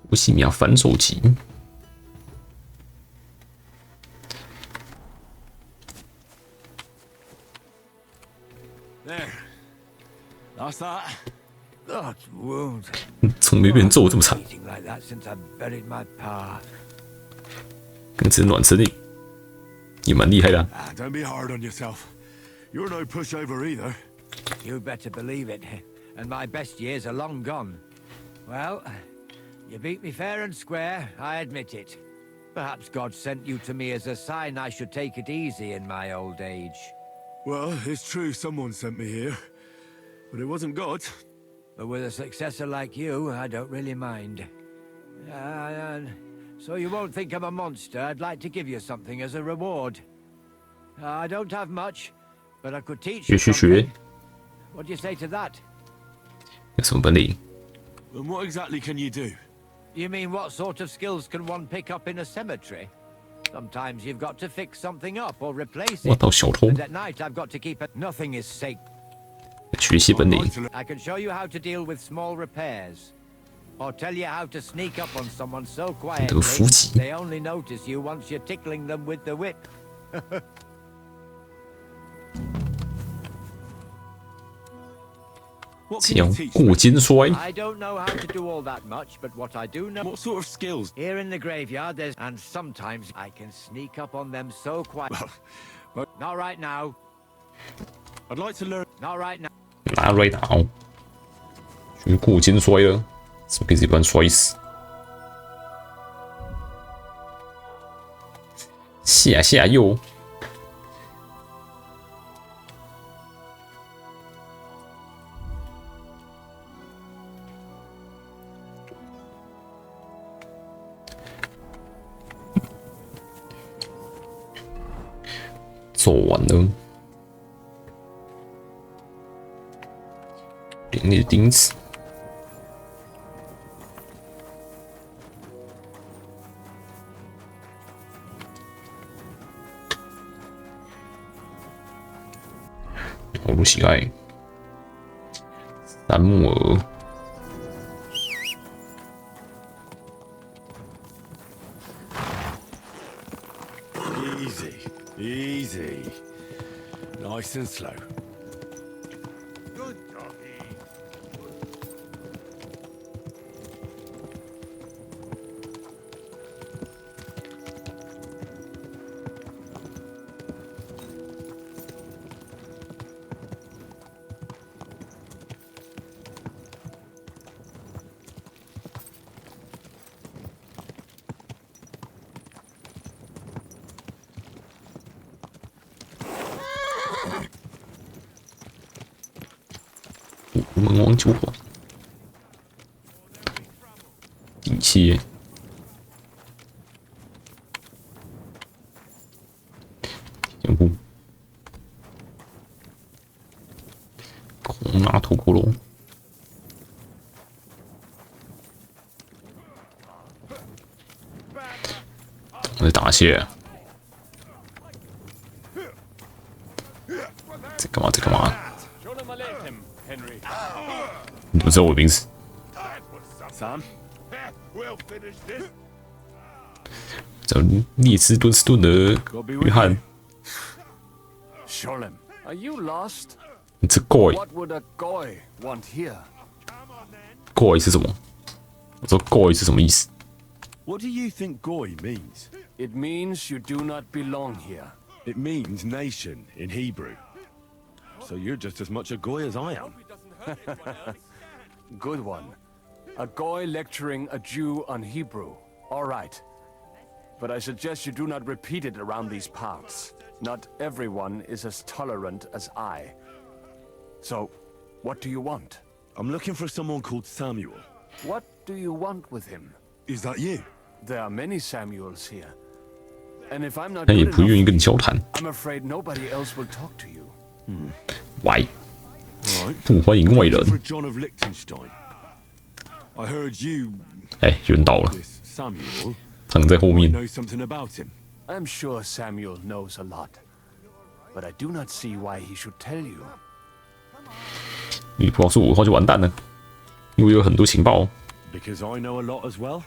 我喜秒反手击。 There. That's that. God's wound. 从没被人揍过这么惨。 Eating like that since I buried my pa. 跟只暖身也蛮厉害的、啊。 Don't be hard on yourself. You're no pushover either. You better believe it. And my best years are long gone. Well, you beat me fair and square, I admit it. Perhaps God sent you to me as a sign I should take it easy in my old age. Well, it's true someone sent me here. But it wasn't God. But with a successor like you, I don't really mind. So you won't think I'm a monster. I'd like to give you something as a reward. I don't have much, but I could teach you something. What do you say to that? 有什么本领？ And what exactly can you do? You mean what sort of skills can one pick up in a cemetery? Sometimes you've got to fix something up or replace 哇， it. 到小偷， And at night I've got to keep it. Nothing is safe. 学习本领。 I can show you how to deal with small repairs. Or tell you how to sneak up on someone so quietly they only notice you once you're tickling them with the whip. 这样过肩摔。 I don't know how to do all that much, but what I do know. What sort of skills? Here in the graveyard, there's. And sometimes I can sneak up on them so quiet. Not right now. I'd like to learn. Not right now. 拿 right now，学过肩摔了，怎么可以这般摔死？下右。 做完了，凌厉的钉子，投入喜爱，三木耳。 Easy. Nice and slow. Good doggy. 无门王救火，底气，天布，空拿土骷髅，我在打蟹，在干嘛？在干嘛？ 你怎么知道我的名字 Sam? 叫列支敦斯顿的约翰。 Sholem, are you lost? 你这 goy What would a goy want here? goy 是什么？我说 goy 是什么意思？ What do you think goy means? It means you do not belong here. It means nation in Hebrew. So you're just as much a goy as I am. Good one. A goy lecturing a Jew on Hebrew. All right. But I suggest you do not repeat it around these parts. Not everyone is as tolerant as I. So, what do you want? I'm looking for someone called Samuel. What do you want with him? Is that you? There are many Samuels here. And if I'm not 他也 good 不愿意 enough, 跟你交谈。 I'm afraid nobody else will talk to you. Why？ Right. 不欢迎外人。 For John of Liechtenstein. I heard you. 哎，有人到了， This Samuel. 躺在后面。 Know something about him. I'm sure Samuel knows a lot. But I do not see why he should tell you. 你不告诉我的话就完蛋了，因为有很多情报。 Because I know a lot as well.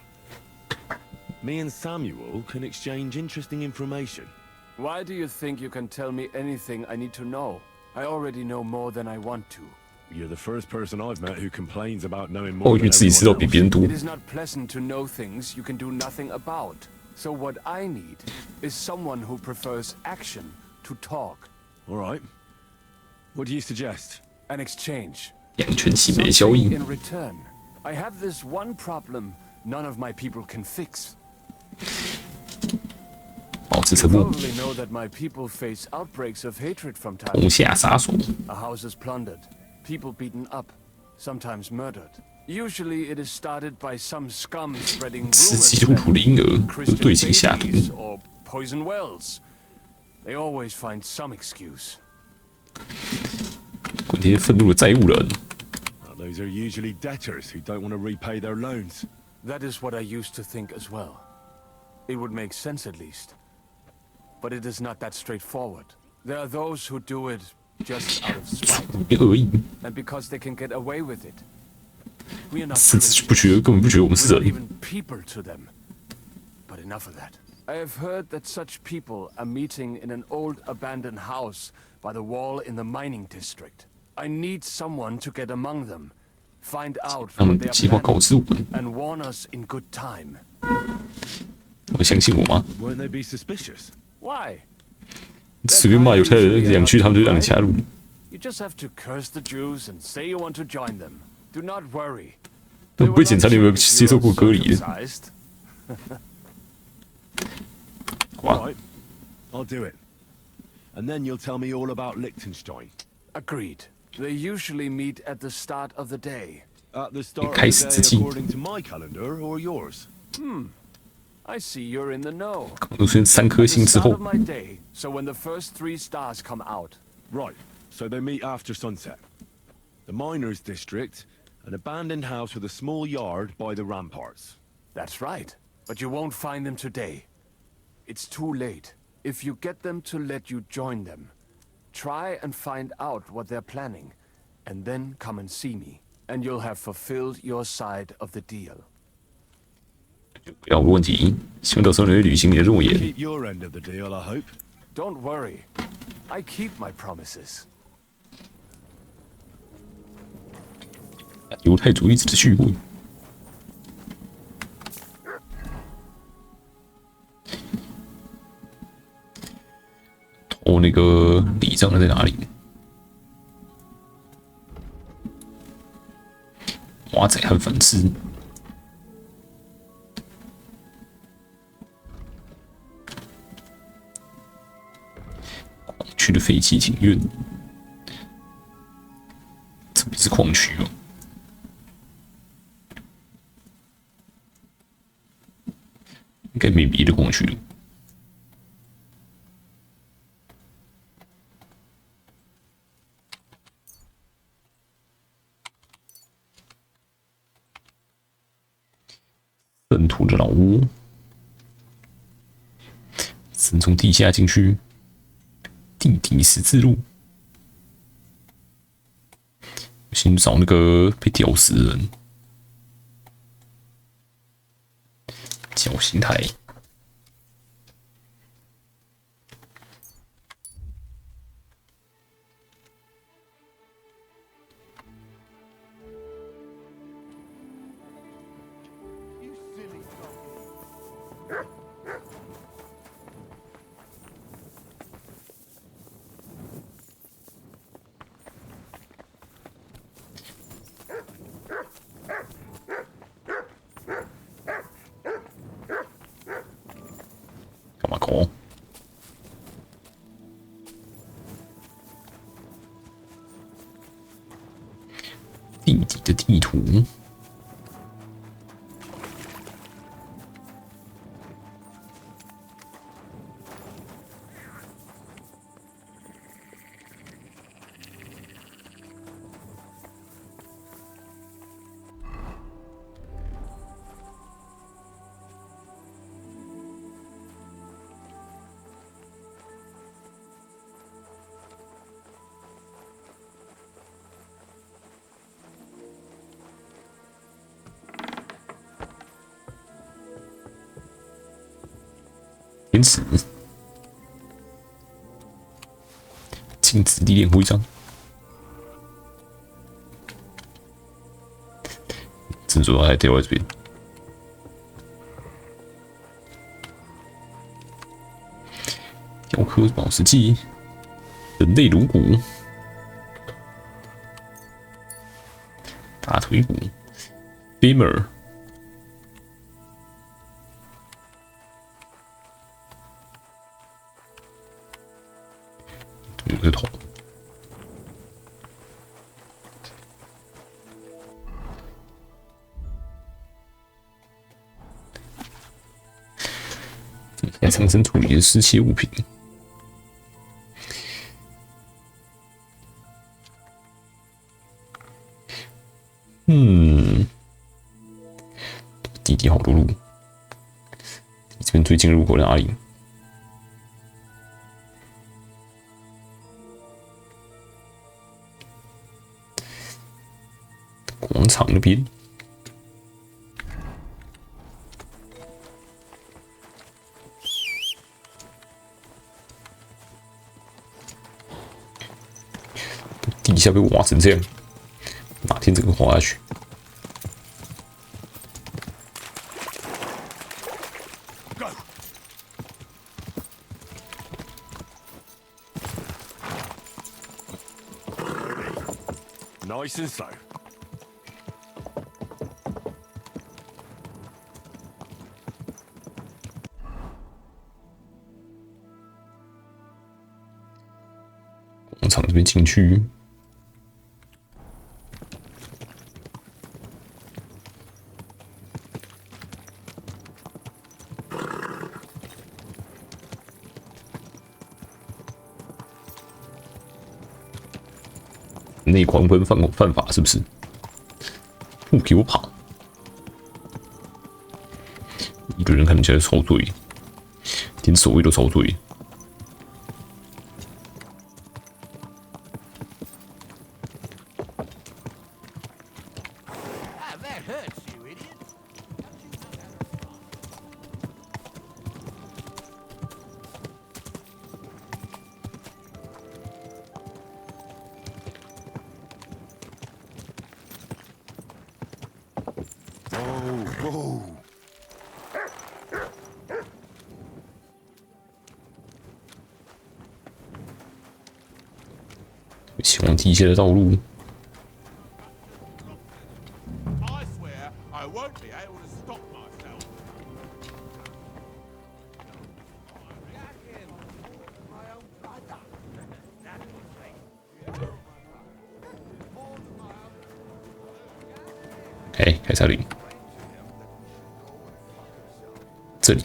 Me and Samuel can exchange interesting information. Why do you think you can tell me anything I need to know? I already know more than I want to. You're the first person I've met who complains about knowing 哦， more 因为 than 自己知道比 everyone 别人 else. 多 It。is not pleasant to know things you can do nothing about. So what I need is someone who prefers action to talk. All right. What do you suggest? An exchange. 两全其美的交易 Something。in return. I have this one problem none of my people can fix. 保持 You 沉默。 probably know that my people face outbreaks of hatred from time 红 to 下杀手。 A house is plundered, people beaten up, sometimes murdered. Usually it is started by some scum spreading 吃 rumors 基督徒的婴儿 that 和 Christian 对其下毒。 babies or poison wells. They always find some excuse. 滚贴愤怒的债务人。 Those are usually debtors who don't want to repay their loans. That is what I used to think as well. It would make sense at least. But it is not that straightforward. There are those who do it just out of spite, 恶意， and because they can get away with it. We are not 甚至不觉得，根本不觉得我们是 We're not 人。 even people to them. But enough of that. I have heard that such people are meeting in an old abandoned house by the wall in the mining district. I need someone to get among them, find out 他们 what they 计 are 划告 planning, 知我们， and warn us in good time. 会相信我吗？ Won't they be suspicious? Why? 随便骂犹太人两句，他们就让你加入。 You just have to curse the Jews and say you want to join them. Do not worry. 那不会检查你有没有接受过割礼的？ All right, I'll do it. And then you'll tell me all about Liechtenstein. Agreed. They usually meet at the start of the day. At the start of 开始 the 之 day 际， according to my calendar or yours? I see you're in the know. 出现3颗 The 星之 start 后 of，my day, so when the first 3 stars come out. Right, so they meet after sunset. The miners' district, an abandoned house with a small yard by the ramparts. That's right. But you won't find them today. It's too late. If you get them to let you join them, try and find out what they're planning, and then come and see me, and you'll have fulfilled your side of the deal. 不要问题，希望到时候你会履行你的诺言。 Keep your end of the deal, I hope. Don't worry. I keep my promises. 犹太主义者的聚会。哦，那个礼章在哪里？华仔和粉丝。矿区的废弃庭院，这不是矿区哦。应该没别的矿区了。圣徒的老窝，只能从地下进去。地底十字路，先找那个被吊死的人。绞刑台。干嘛搞？地底的地图。天使，禁止历练徽章，珍珠还掉在这边。雕刻宝石记，人类颅骨，大腿骨 ，femur。有个头，现在藏身处理的失窃物品。地底好多路，这边最近入口在哪里？场那边。地下被挖成这样，哪天这个滑下去？ Nice and slow. 广场这边进去，内狂奔犯法是不是？不给我跑！一个人看起来超醉，连守卫都超醉。 前往地下的道路。哎，开车里，这里。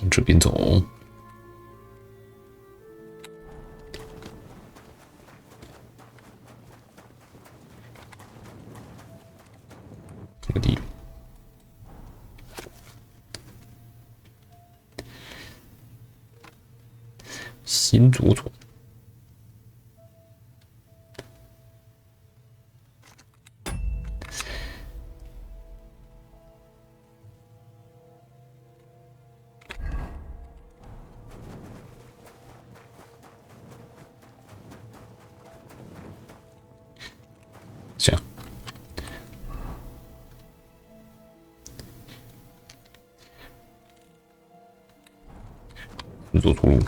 这边走，这个地图，先左转。 这样，走错路。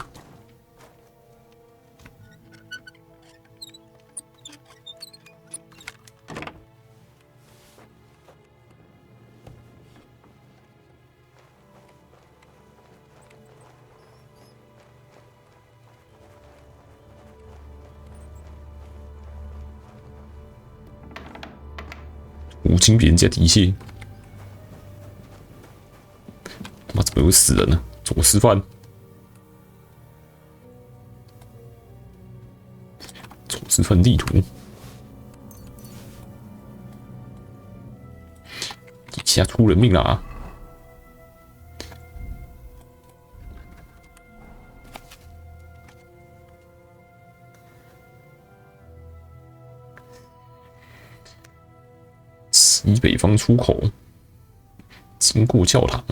入侵别人家底线，他妈怎么会死人呢？左示范，左示范地图，底下出人命啦！西北方出口，经过教堂。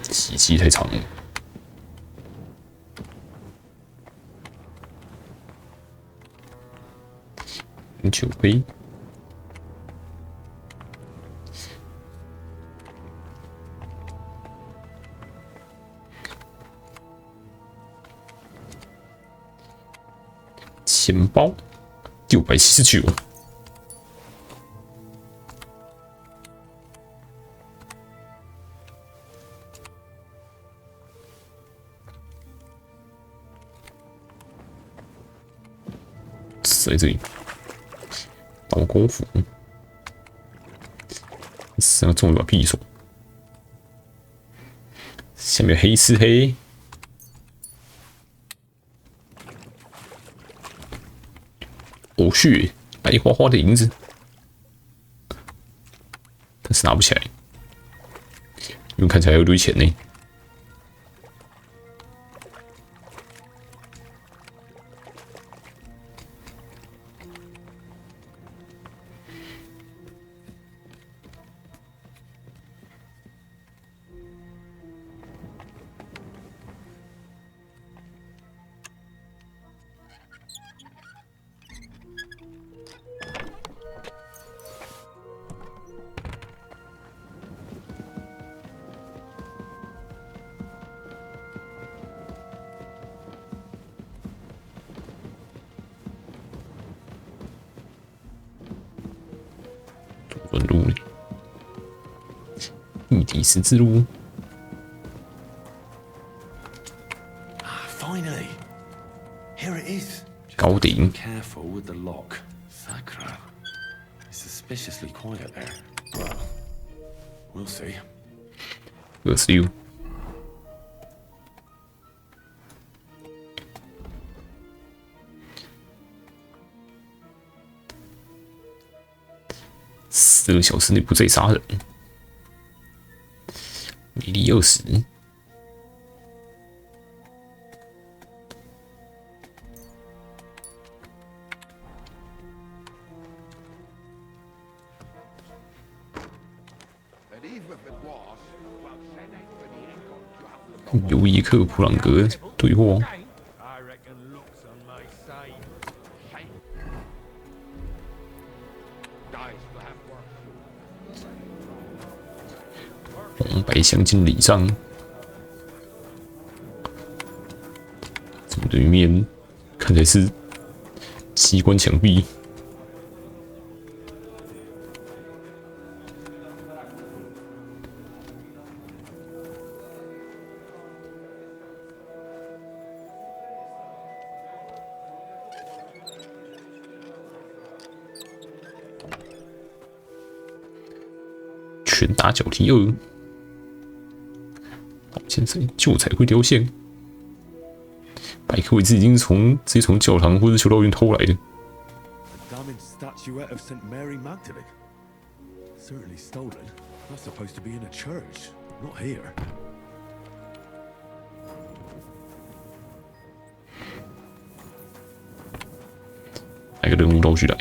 奇迹太长了。酒杯。 钱包679，在这里，高功夫，身上中了把匕首，下面黑吃黑。哦血，白花花的银子，但是拿不起来，因为看起来有一堆钱呢。顺路呢，地底十字路。Finally, here it is. 高顶。 Careful with the lock. Sacra. It's suspiciously quiet there. Well, we'll see.26。12小时内不再杀人。魅力20。尤伊克普朗格对货。红白相间礼上，这么对面看起来是机关墙壁。拳打脚踢2，好先生就彩绘雕像，百科位置已经直接从教堂或者修道院偷来的。Diamond statuette of St. Mary Magdalene. Certainly stolen. That's supposed to be in a church, not here. 来个人物道具来。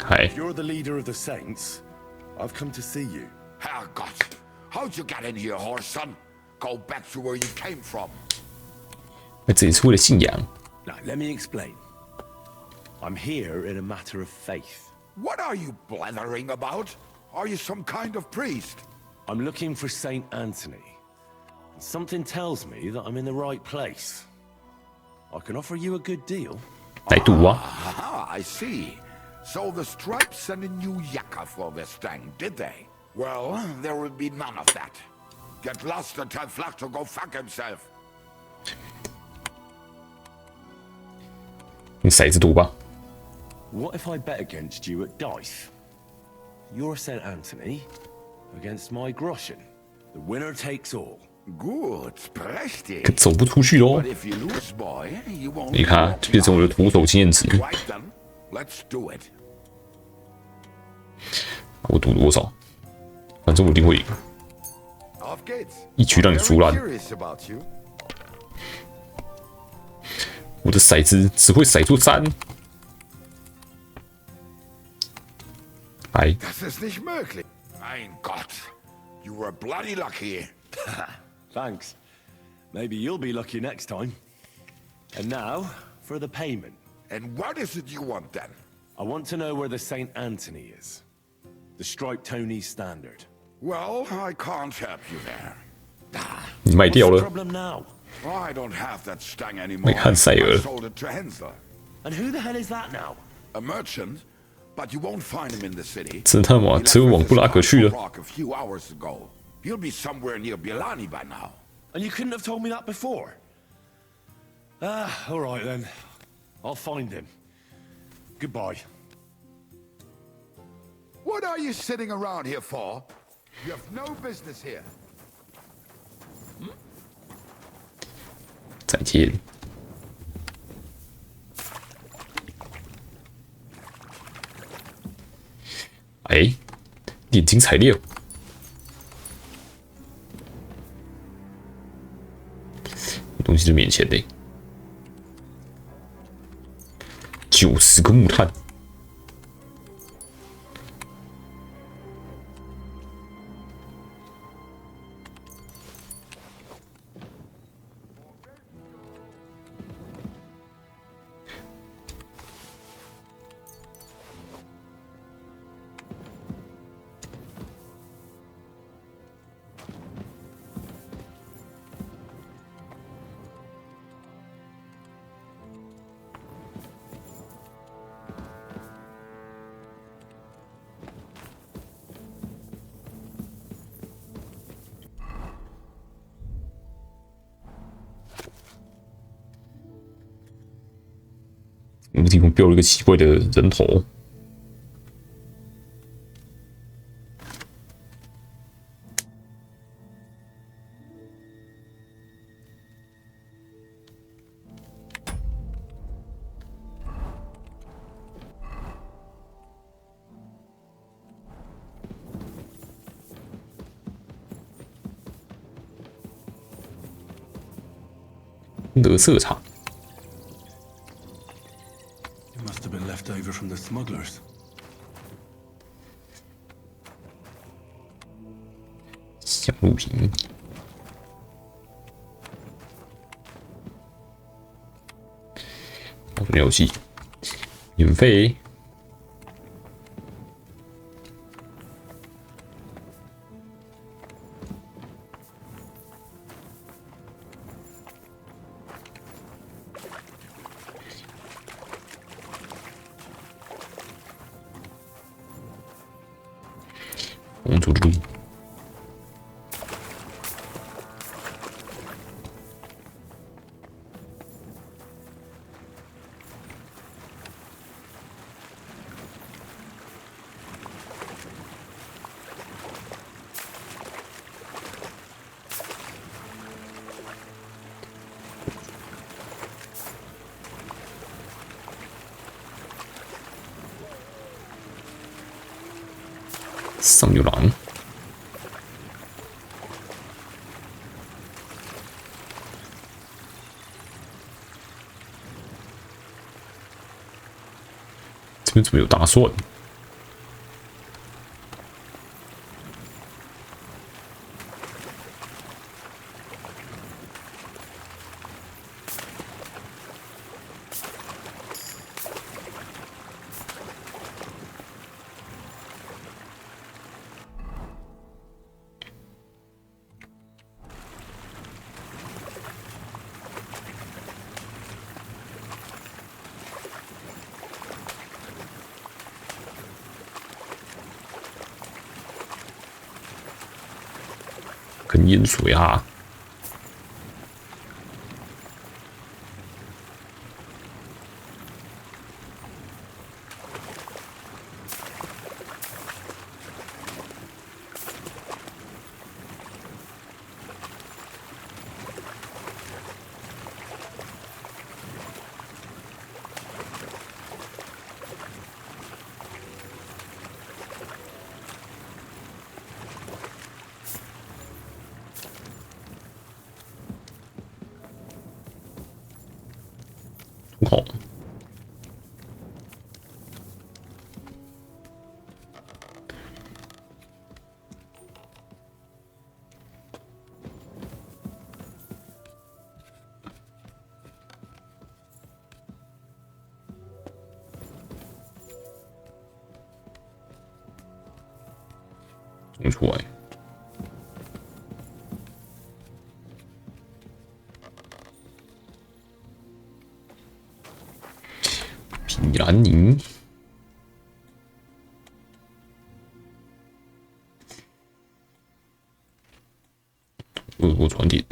Hi. You're the leader of the Saints. I've come to see you. Herrgott! How'd you get in here, horse son? Go back to where you came from. 那这也是为了信仰。 Now, let me explain. I'm here in a matter of faith. What are you blethering about? Are you some kind of priest? I'm looking for Saint Anthony. Something tells me that I'm in the right place. I can offer you a good deal. 来赌啊！ I see. So the Stripes sent a new yakka for this thing, did they? Well, there will be none of that. Get lost and tell Flach to go fuck himself. 你骰子赌吧。 What if I bet against you at dice? You're St. Anthony against my groschen. The winner takes all. Good, prächtig. 可走不出去喽。 But if you lose, boy, you won't. 你看，这变成我的徒手经验值。 Right then, let's do it. 我赌多少？反正我一定会赢。一局让你输烂。我的骰子只会骰出3。来。 Das ist nicht möglich. Mein Gott, you were bloody lucky. Thanks. Maybe you'll be lucky next time. And now for the payment. And what is it you want then? I want to know where the St. Anthony is. The Striped Tony Standard. Well, I can't help you there. 你卖掉了。 Problem now? I don't have that stang anymore. 没看赛尔。 I sold it to Hensler. And who the hell is that now? A merchant, but you won't find him in the city. 侦探嘛，只有往布拉格去了。 A few hours ago. He'll be somewhere near Bilani by now. And you couldn't have told me that before. All right then. I'll find him. Goodbye. What are you sitting around here for? You have no business here. 再见。哎，炼金材料，东西是免钱的，90个木炭。那个地方标了一个奇怪的人头。垃圾场。 Must have been left over from the smugglers. 小物品，保存游戏，免费。公主路。 上牛郎，这边怎么有大蒜？跟盐水啊！好，种出来。 米兰宁，俄国传点，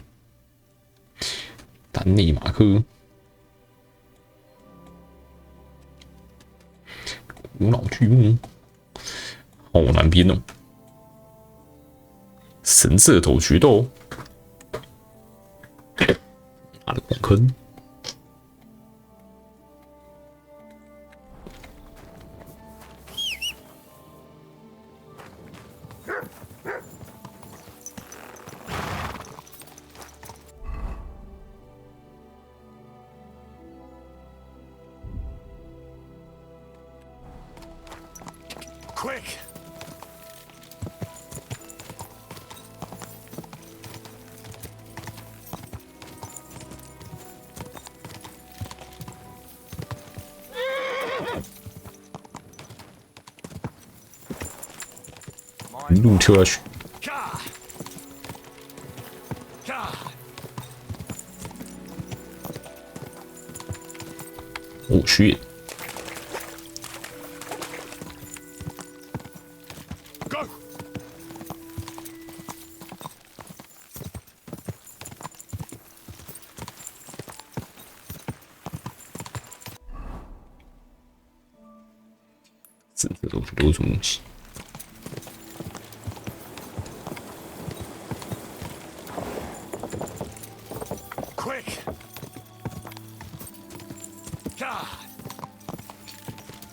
丹内马克，古老巨木，好难编哦。神色头决斗，妈的广坑。Quick! 一路跳下去。哦，shit！这都是多种东西。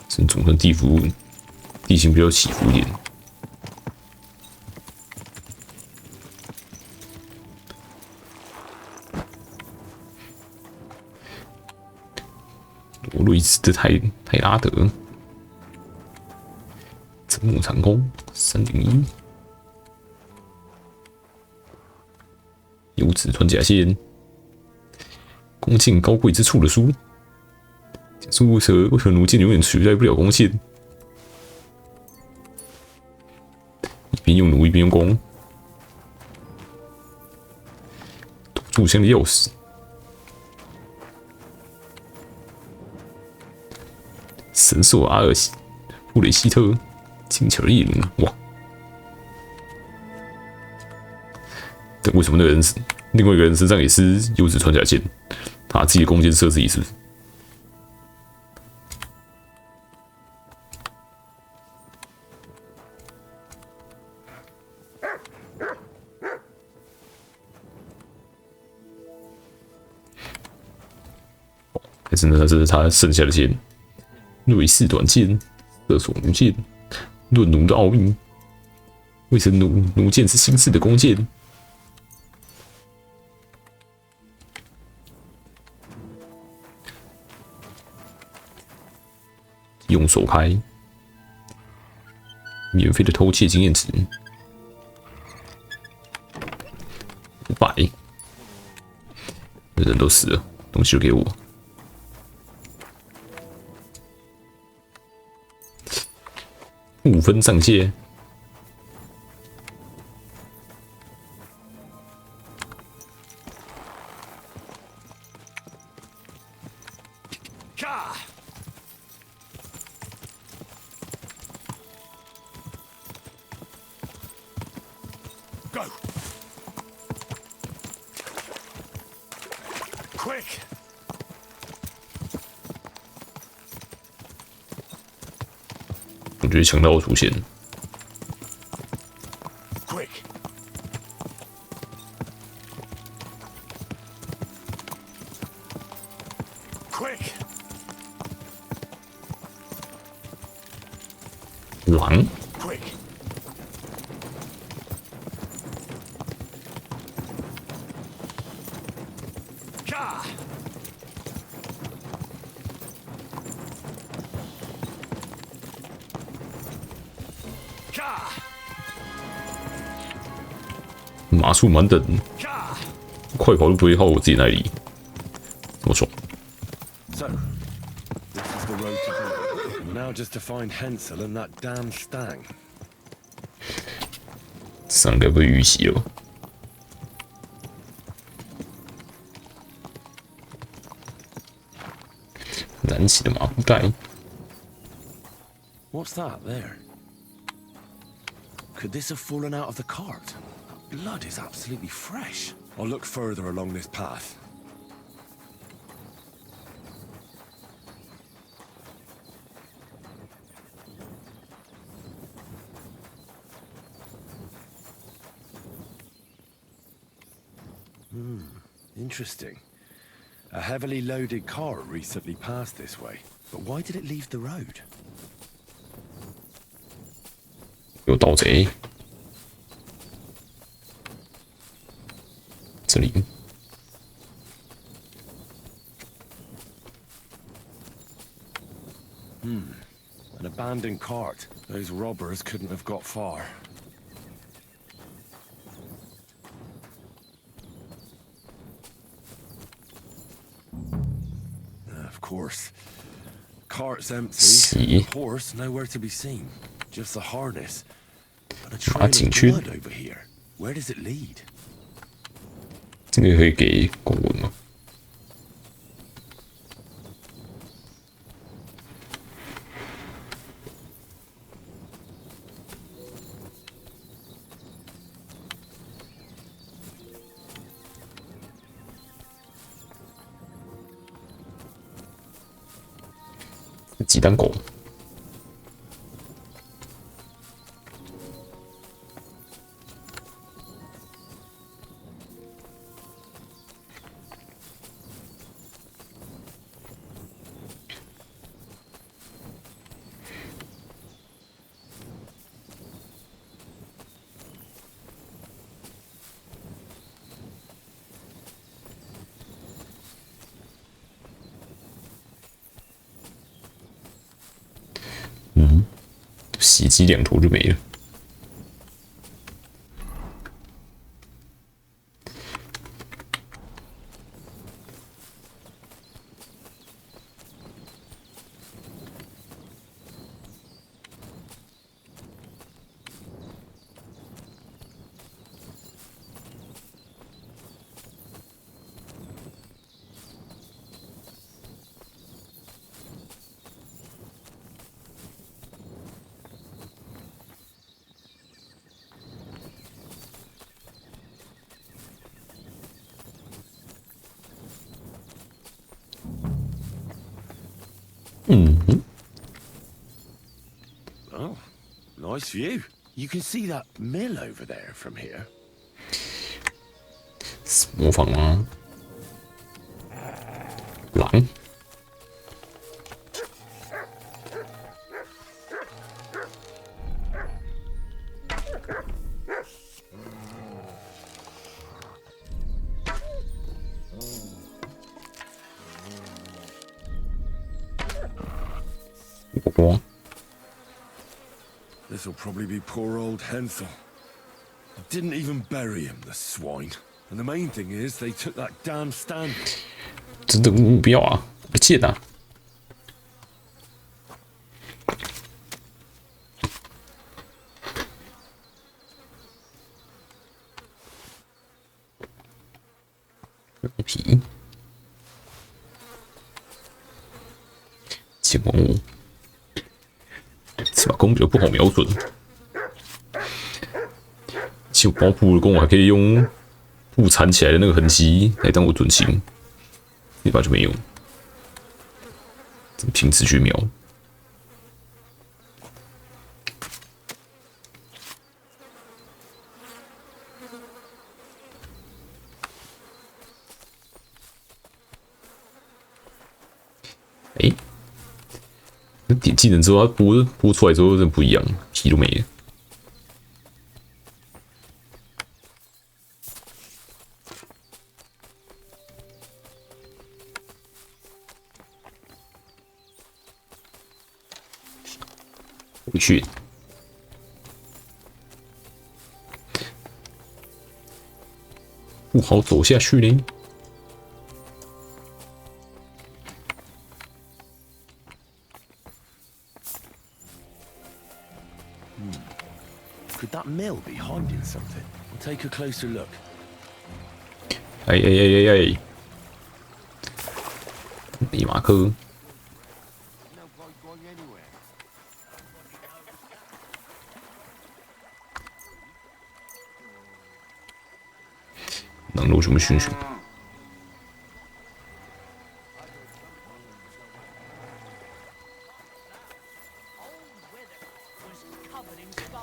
这总算地形比较起伏一点。罗瑞兹的泰拉德，增木长弓3.1，油脂穿甲线，弓箭高贵之处的书。说为何弩箭永远取代不了弓箭？一边用弩一边用弓，躲住枪的钥匙。神兽阿尔布雷希特，精巧的夜弩，哇！但为什么那个人另外一个人身上也是优质穿甲剑？他自己的弓箭射自己是不是？还是呢？这是他剩下的剑，瑞士短剑、射手弩箭、论弩的奥秘。为什么弩箭是新式的弓箭？用手开，免费的偷窃经验值500，人都死了，东西就给我。5分上界，我觉得强盗出现。狼。马术满等，快跑都不会耗我自己耐力，这么爽。So, this is the road to go. Now just to find Hensel and that damn stag. 上个被预习了。燃起的麻布袋。What's that there? Could this have fallen out of the cart? Blood is absolutely fresh. I'll look further along this path. Interesting. A heavily loaded car recently passed this way, but why did it leave the road? 有盗贼，这里。 An abandoned cart. Those robbers couldn't have got far. Of course. Cart's empty. The horse nowhere to be seen. Just the harness. But a trail of blood over here. Where does it lead? 这个可以给公文吗？ 鸡蛋狗。袭击2头就没了。Oh, nice view. You can see that mill over there from here. 模仿吗？狼。This'll probably be poor old Hensel. Didn't even bury him, the swine. And the main thing is, they took that damn stand. 真的目标啊！而且呢，皮前往物，这把弓比较不好瞄准。其实我包布的弓，我还可以用布缠起来的那个痕迹来当我准心。 这把就没有，凭直觉瞄。哎，那点技能之后，它播出来之后，真的不一样，皮都没了。 回去，不好走下去呢。Could that mill be hiding something? We'll take a closer look. 哎！利马克。 能录什么讯息？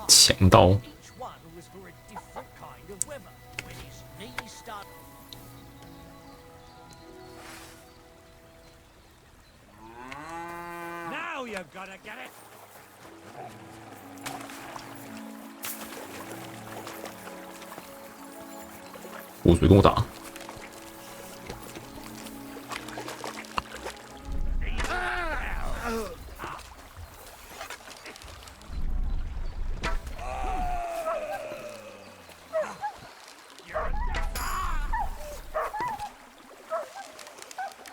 强盗。Now you're gonna get it. 我水跟我打。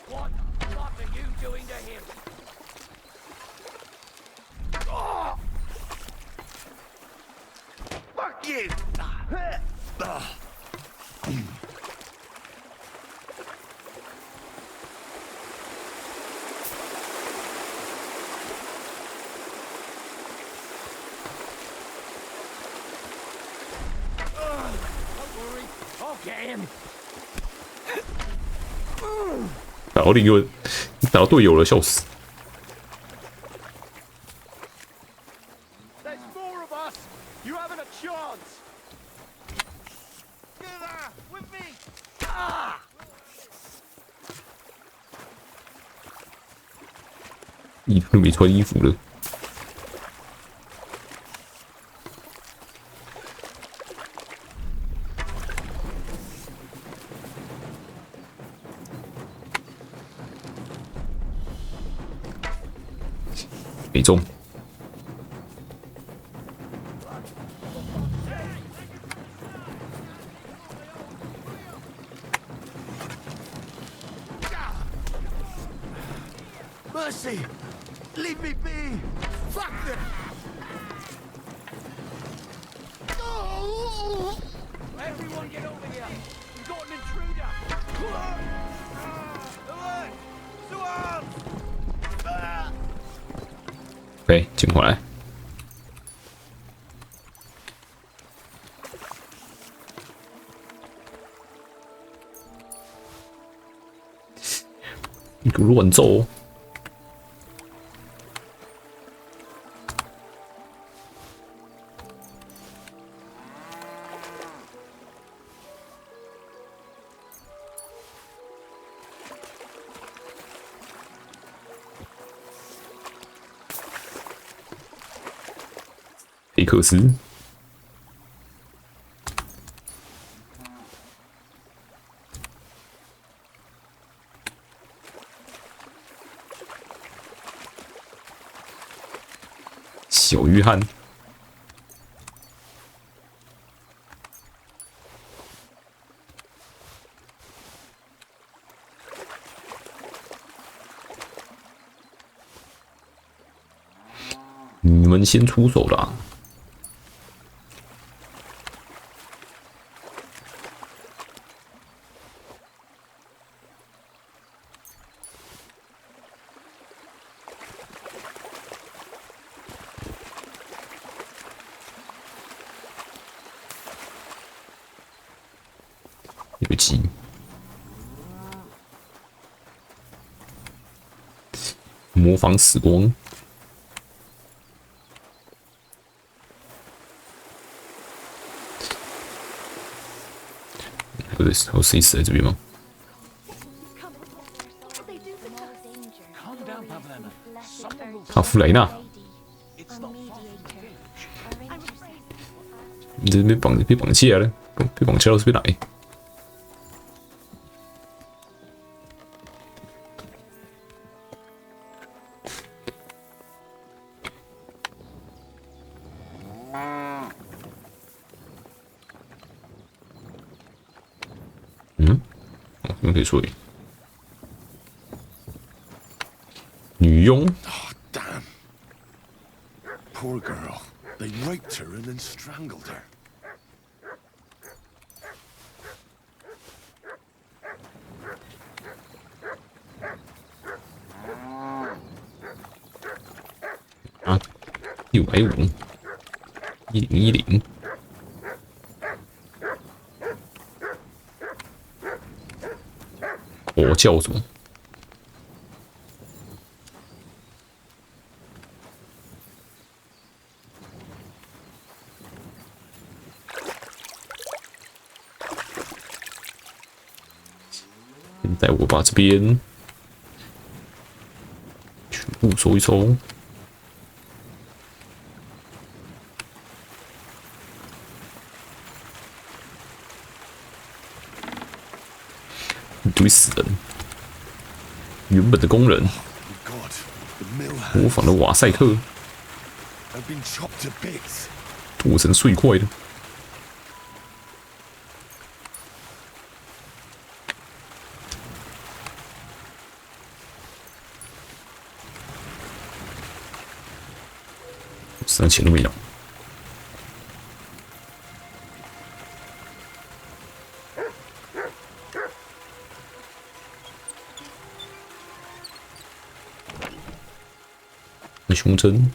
What are you doing to him? Fuck you! Don't worry, I'll get him. 打到另一个人，打到队友了，笑死！ There's more of us. You haven't a chance. Get there with me. Ah! 衣服都没穿衣服了。没中。Mercy, leave me be. Fuck them. Oh! Everyone get over here. We've got an intruder. Alert! Swarm! OK， 请回来。你给我乱揍！黑克斯，小约翰，你们先出手啦！ 有个鸡，模仿死光。不对，还有谁死在这边吗？卡弗雷纳，你这被绑起来了，被绑起来到这边来。 这边可以处理。女佣。Oh, damn. Poor girl. They raped her and then strangled her. Ah, 650 1010。 我叫什么？现在我把这边收一收。一堆死人，原本的工人，模仿的瓦塞克，剁成碎块了。3钱都没有。胸针，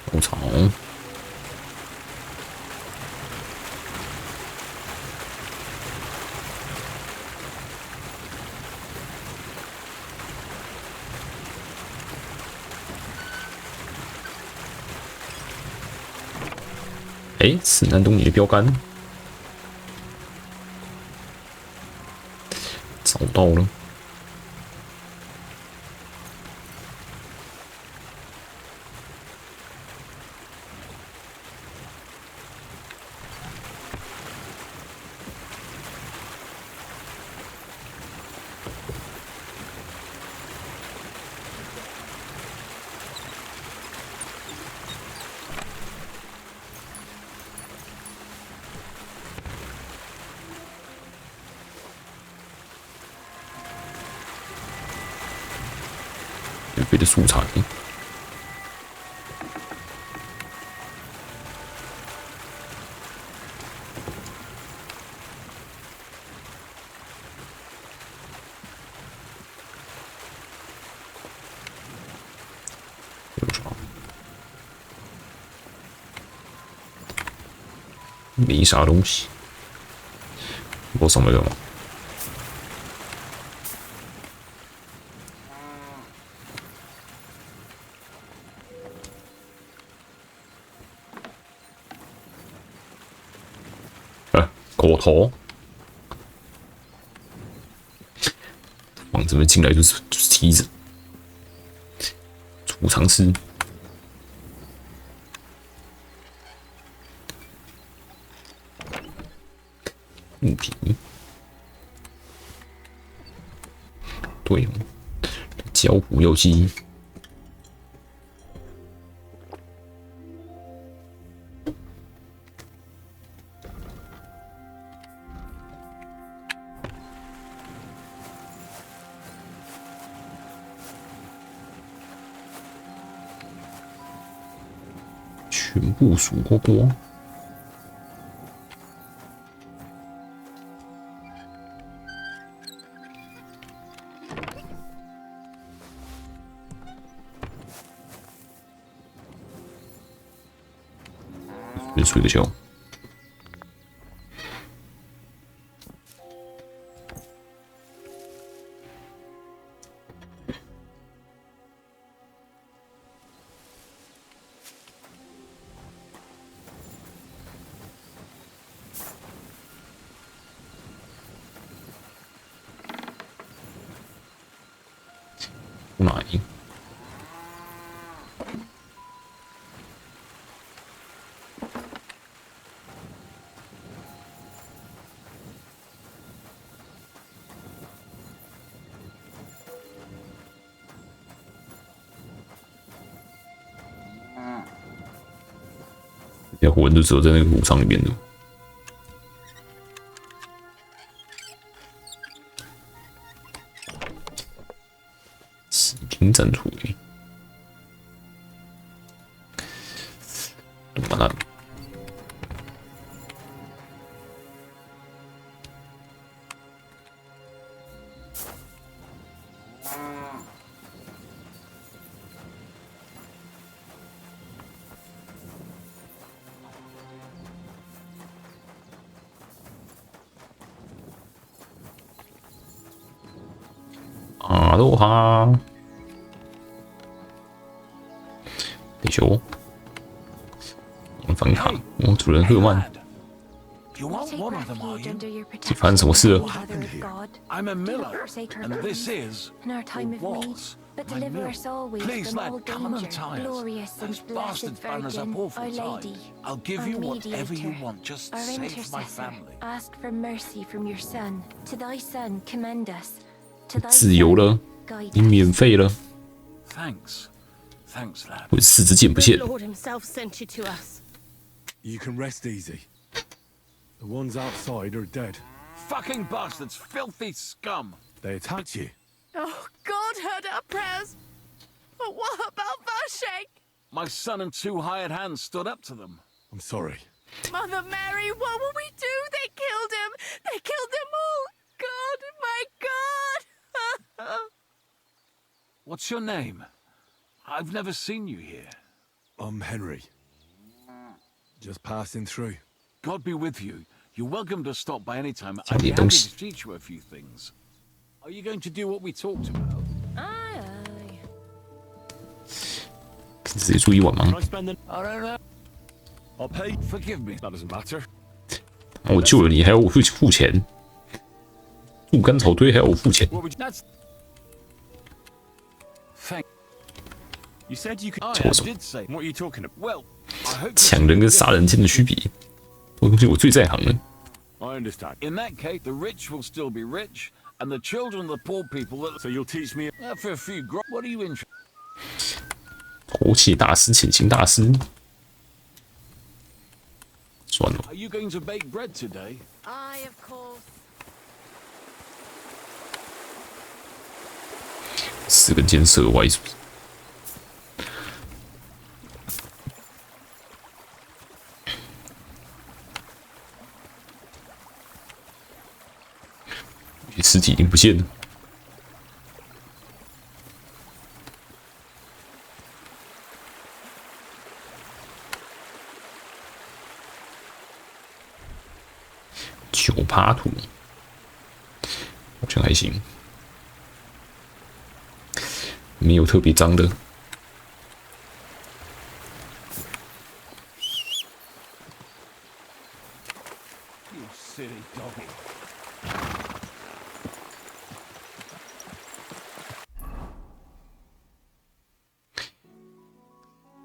稻草，哎，死南东尼的标杆。找到了，有别的素材。有啥？没啥东西。我上来干嘛？狗头，往这边进来就是梯子，储藏室，木皮，对哦，焦糊药剂。全部数光光，别睡个觉。奶，那魂就只有在那个武场里面的。金战锤，完蛋！阿罗哈。地球，反抗，主人赫曼。You aren't Take one of them, are refuge you? under your 这发生什么事了？ Mother of God. I'm a Do not miller, forsake our and this praise is, in our time or of need, was, but my deliver mill. us always Please, from lad, all come and danger. untie us. Glorious and Those blessed bastards ban us up Virgin, awful Our tight. Lady, I'll give our you whatever you mediator, want, just our save my intercessor, family. ask for mercy from your Son. To thy Son commend us. To thy 自由 Son 了， guide 你 us. 免费了， Thanks. Thanks, lad. 我四支箭不 The 限。 Lord himself sent you to us. You can rest easy. The ones outside are dead. Fucking bastards, filthy scum. They attacked you. Oh, God heard our prayers. But what about Vashek? My son and 2 hired hands stood up to them. I'm sorry. Mother Mary, what will we do? They killed him. They killed them all. God, my God. What's your name? I've never seen you here. I'm Henry. Just passing through. God be with you. You're welcome to stop by any time. 讲 I'd be 点东 happy 西。 to teach you a few things. Are you going to do what we talked about? Aye, aye. 直接住一晚吗？ I spend the... I don't know. I'll pay. Forgive me. That doesn't matter. 我救了你，还要我付钱？住干草堆还要我付钱？ What would you... That's... Thank... You said you could... I 叫我什么？ did say... What are you talking about? Well, I hope... 抢人跟杀人间的区别，这东西我最在行了。 I understand. In that case, the rich will still be rich, and the children of the poor people will... So you'll teach me... for a few gro... What are you interested... 头气大师，潜行大师。算了， Are you going to bake bread today? Aye, of course. 4个箭射歪是不是？尸体已经不见了。9%土，好像还行，没有特别脏的。 You silly doggy.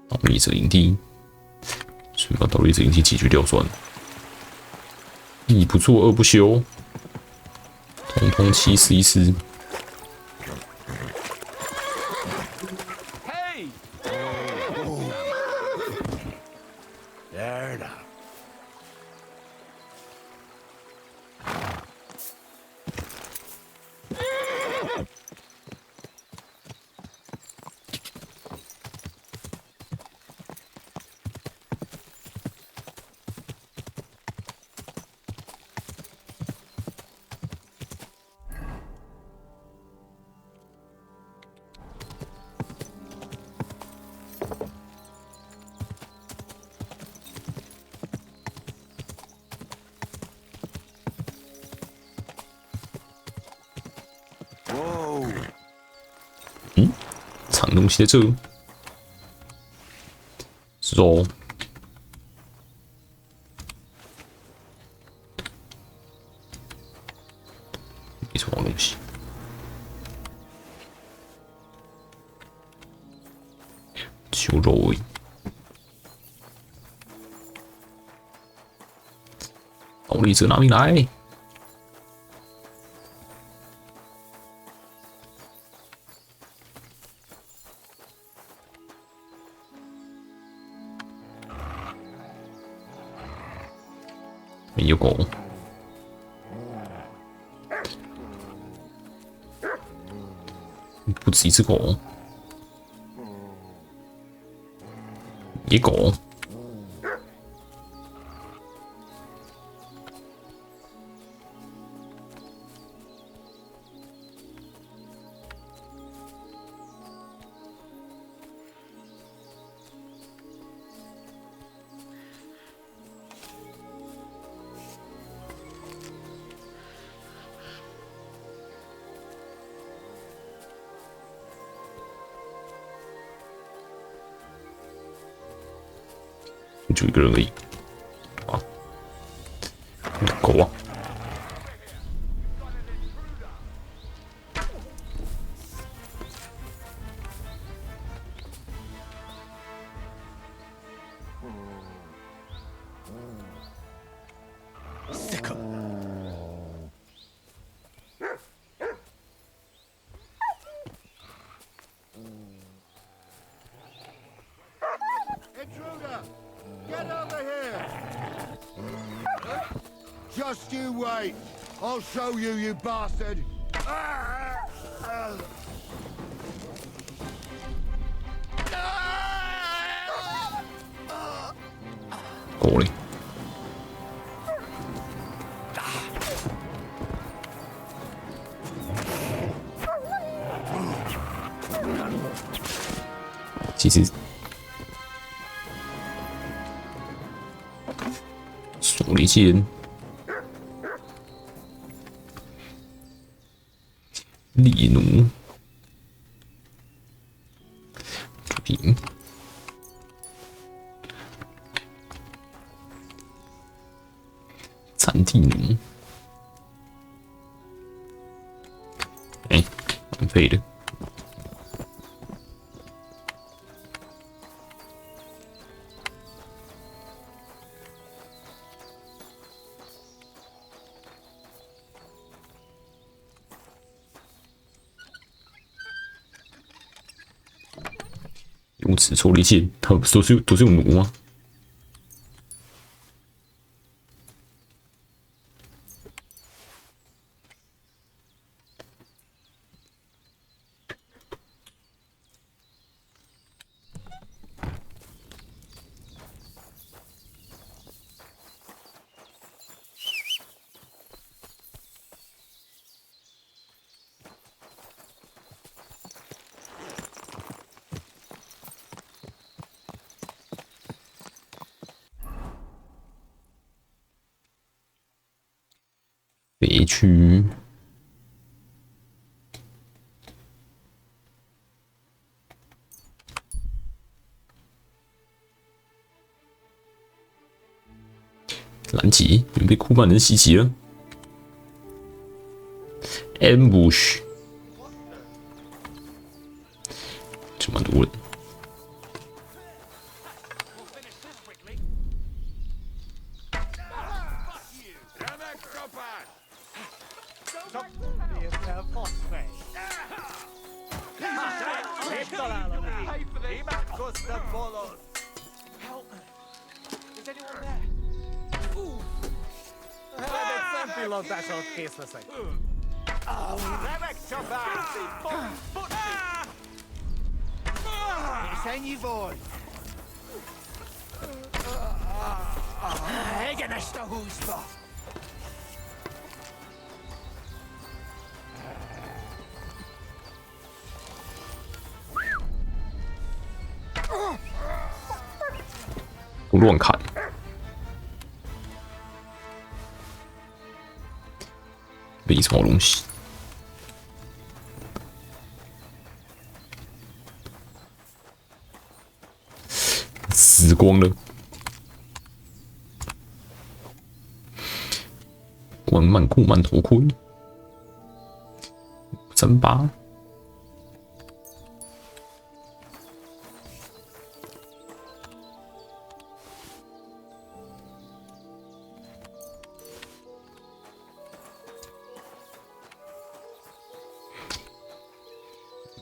盗猎者营地，所以把盗猎者营地解决掉算了。一不做二不休，通通7试一试。 Hey! There now. 藏东西在这，是哦。没什么东西。修肉而已。盗猎者拿命来！ 有狗，不止一只狗，野狗。就一个人而已，啊！ Just you wait. I'll show you, you bastard. 狗嘞！其实手里剑、力弩、平。 残地弩，哎，蛮废的。用此抽离线，它都是用弩吗？ 北区拦截，你们被库曼人袭击了。ambush， 这蛮多人。 不乱砍，没什么东西。死光了。库曼头盔，38。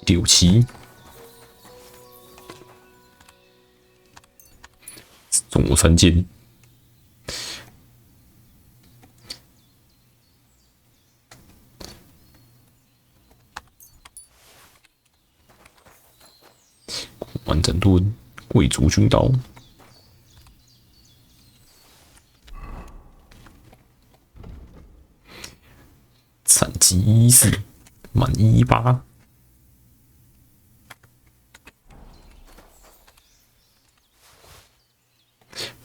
67，中我3件，完整盾，贵族军刀，残疾14，满18。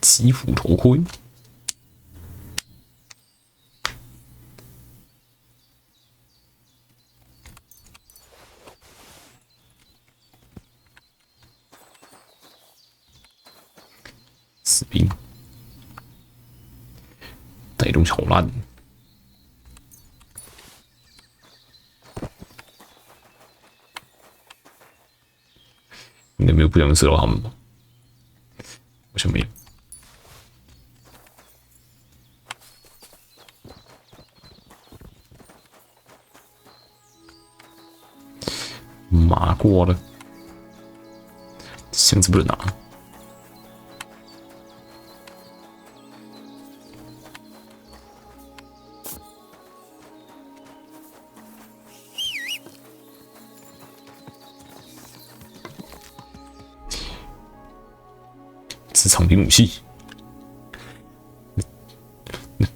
肌肤头盔，士兵，带动好烂，应该没有不想射到他们吧？好像没有。 马过了，箱子不能拿。是长柄武器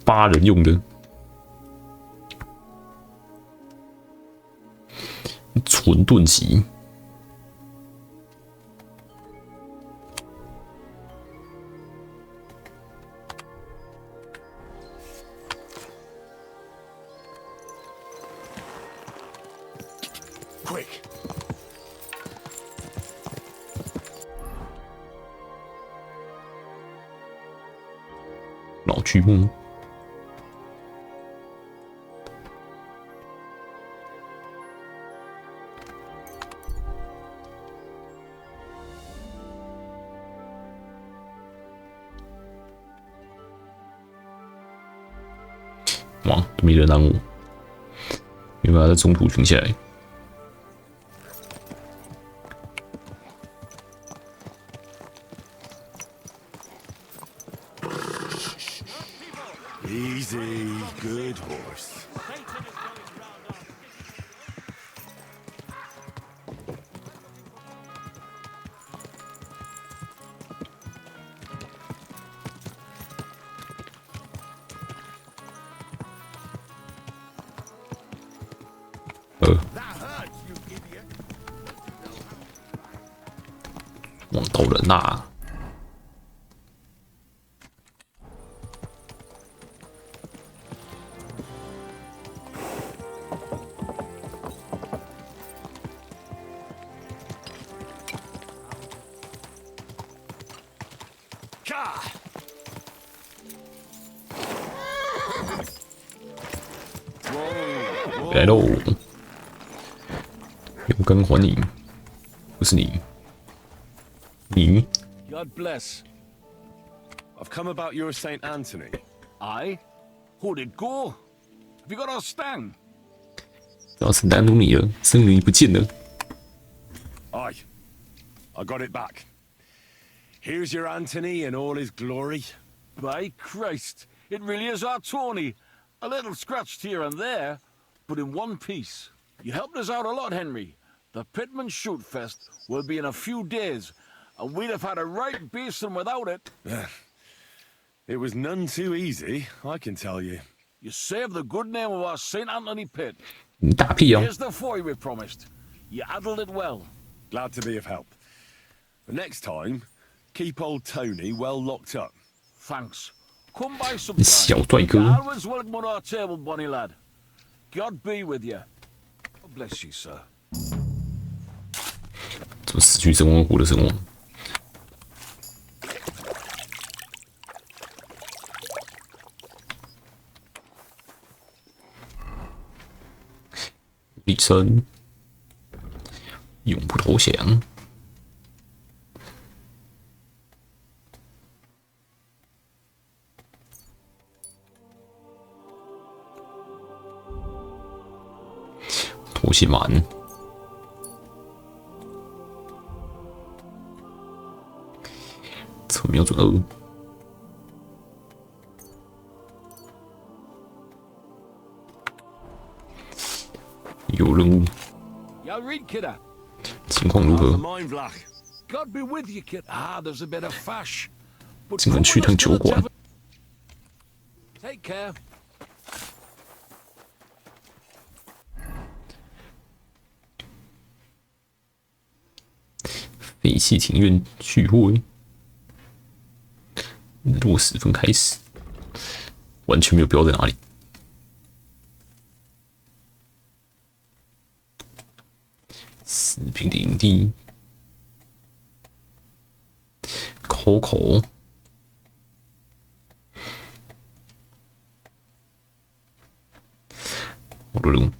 ，8人用的。纯盾级。Quick. 老巨木。哇，都没人拦我，没办法在中途停下来。Easy, good horse. That hurts, you idiot. 望到人啦！来喽！勇敢还你，不是你，你。 God bless. I've come about your Saint Anthony. Aye? Who'd it go? Have you got our stang? 要圣诞努你了，圣女不见了。 Aye, I got it back. Here's your Anthony in all his glory. By Christ, it really is our Tony. A little scratched here and there, but in one piece. You helped us out a lot, Henry. The Pitman Shoot Fest will be in a few days, and we'd have had a right basin without it. It was none too easy, I can tell you. You saved the good name of our St. Anthony pit. 你打屁哦！ Here's the foy we promised. You handled it well. Glad to be of help. But next time, keep old Tony well locked up. Thanks. Come by 你 sometime. 小帅哥， Always welcome on our table, Bonnie lad. God be with you. God bless you, sir. 怎么死去生亡，活的生亡？立身，永不投降。拖鞋满。 侧瞄准2，有任务， You read, kidder. 情况如何？ God be with you, kid. Ah, there's a bit of fash. But 只能去趟酒馆。 Take care. 废弃庭院聚会，日落时分开始，完全没有标在哪里。士兵的营地 ，Coco， 我的任务，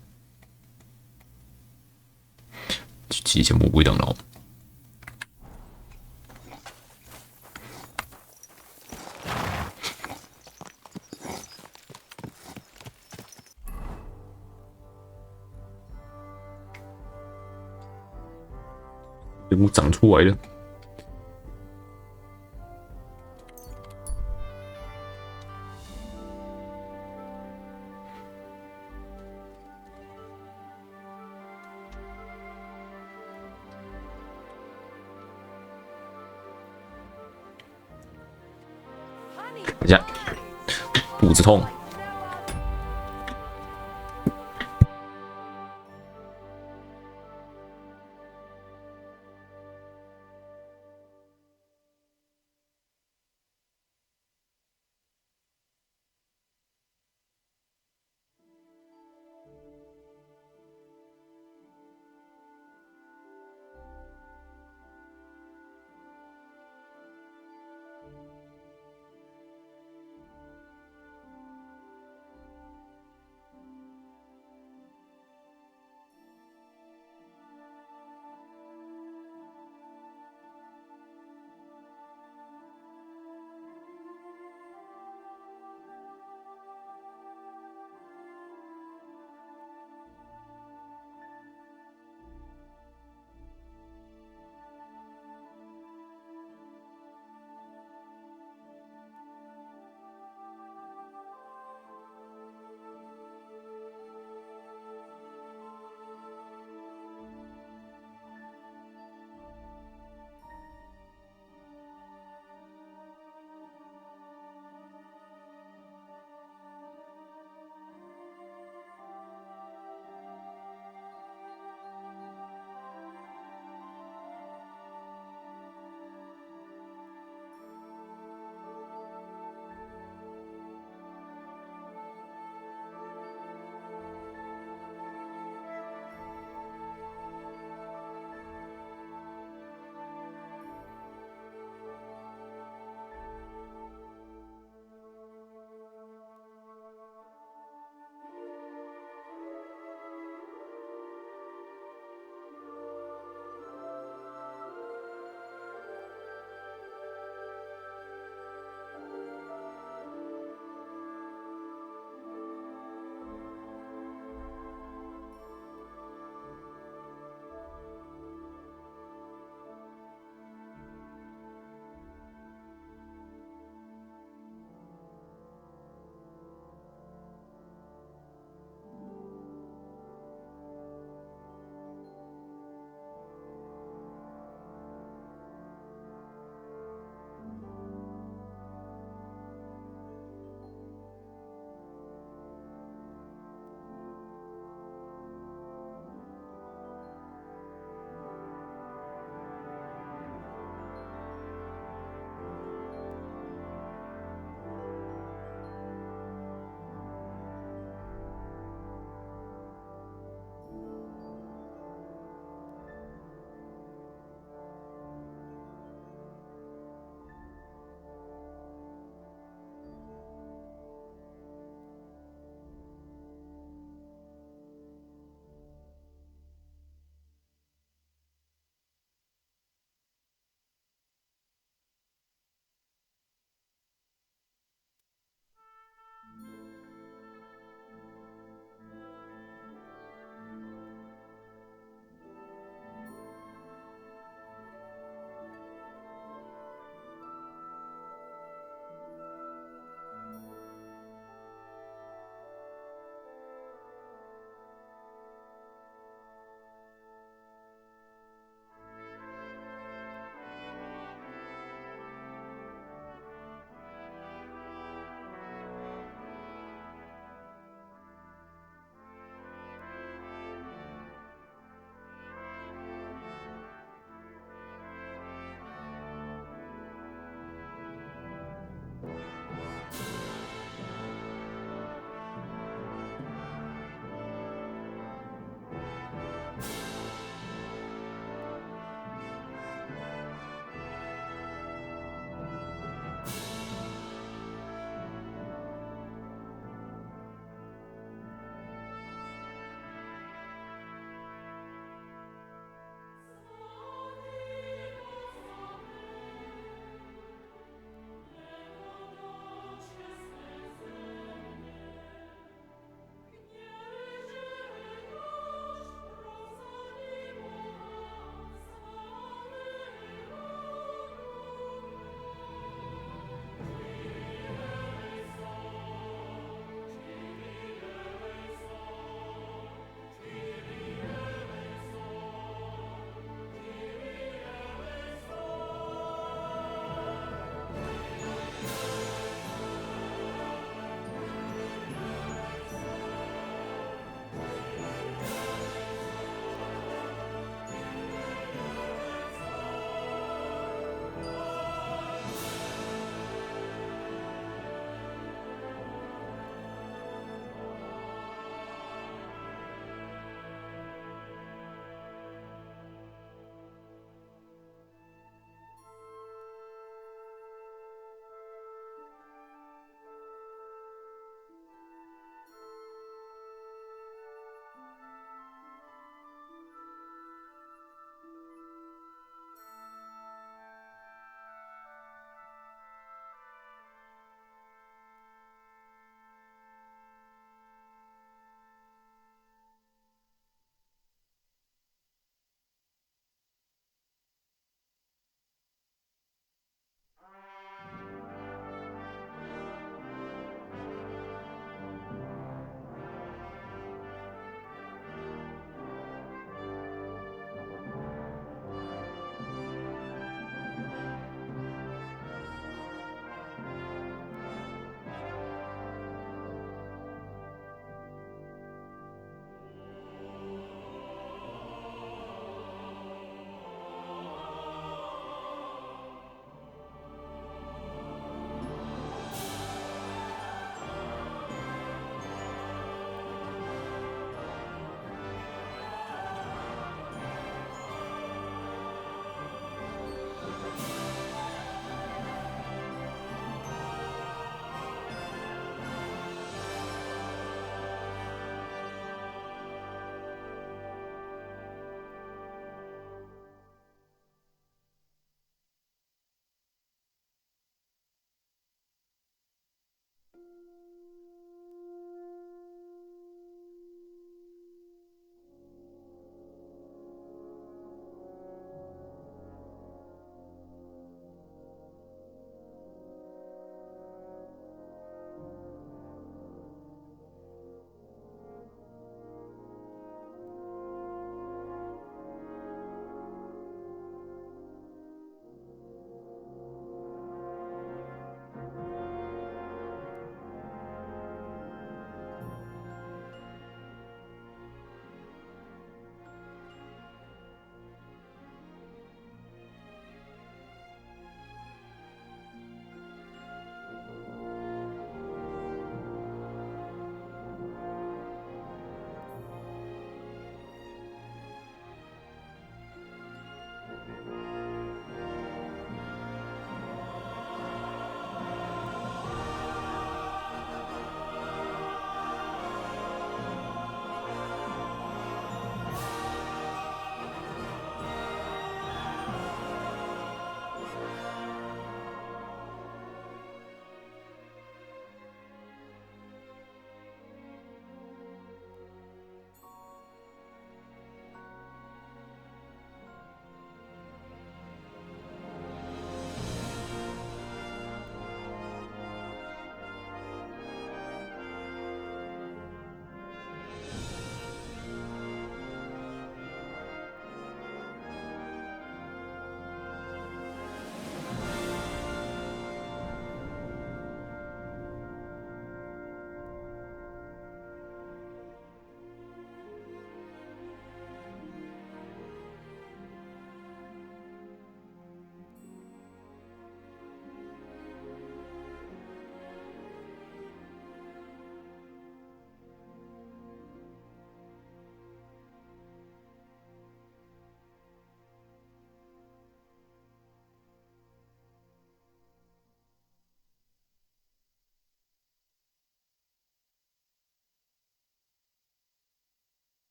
去击剑魔鬼党佬。 人物长出来了，等一下，肚子痛。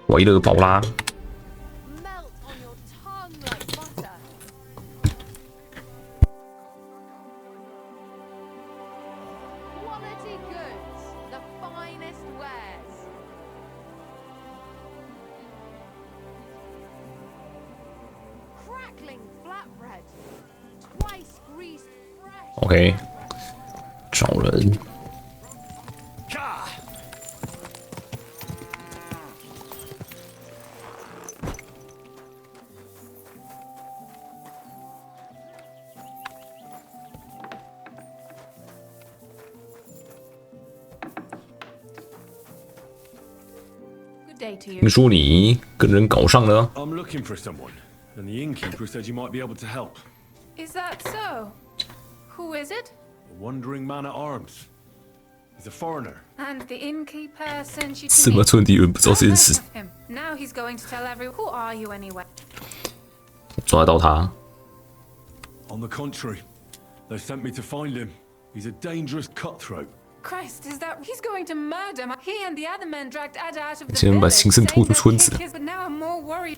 维勒宝拉。OK， 找人。听说你跟人搞上了。 I'm looking for someone, and the innkeeper said you might be able to help. Is that so? Who is it? A wandering man at arms. He's a foreigner. And the innkeeper sent you 什 to 么 me? 村敌人不知道这件 I've 事 heard？ of him. Now he's going to tell everyone. Who are you anyway? 抓得到他。 On the contrary, they sent me to find him. He's a dangerous cutthroat. Christ, is that he's going to murder me? He and the other men dragged Ada out of the 竟然把 village, 情圣拖 saying 出 that 村子 kick。his- But now I'm more worried.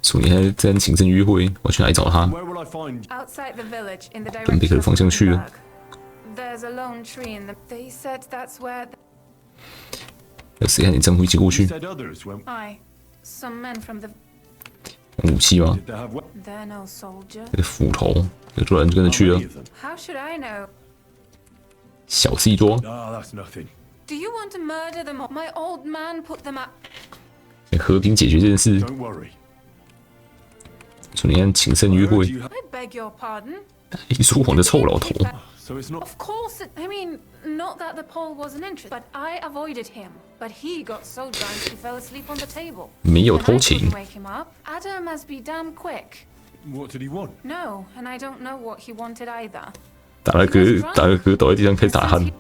说你还在情圣约会，我去哪里找他？ Where will I find? Outside the village, in the 奔贝克 direction 的 of 方向去了。 Gutenberg. There's a lone tree in the. They said that's where. 有谁和你丈夫一起过 You 去？ said others went. Aye, some men from the. 武器吗？ Did they have? They're no soldier. 那个斧头，有多人就跟着去了。 How should I know? 小事一桩， Ah, that's nothing. Do you want to murder them all? My old man put them up. 和平解决这件事。 Don't worry. 说你和情圣约会， I beg your pardon. 一说谎的臭老头。 So it's not. Of course, I mean, not that the Pole wasn't interested, but I avoided him. But he got so drunk he fell asleep on the table. 没有 And 偷 I 情 couldn't，wake him up. Ada must be damn quick. What did he want? No, and I don't know what he wanted either. 打了嗝倒在地上开始打鼾。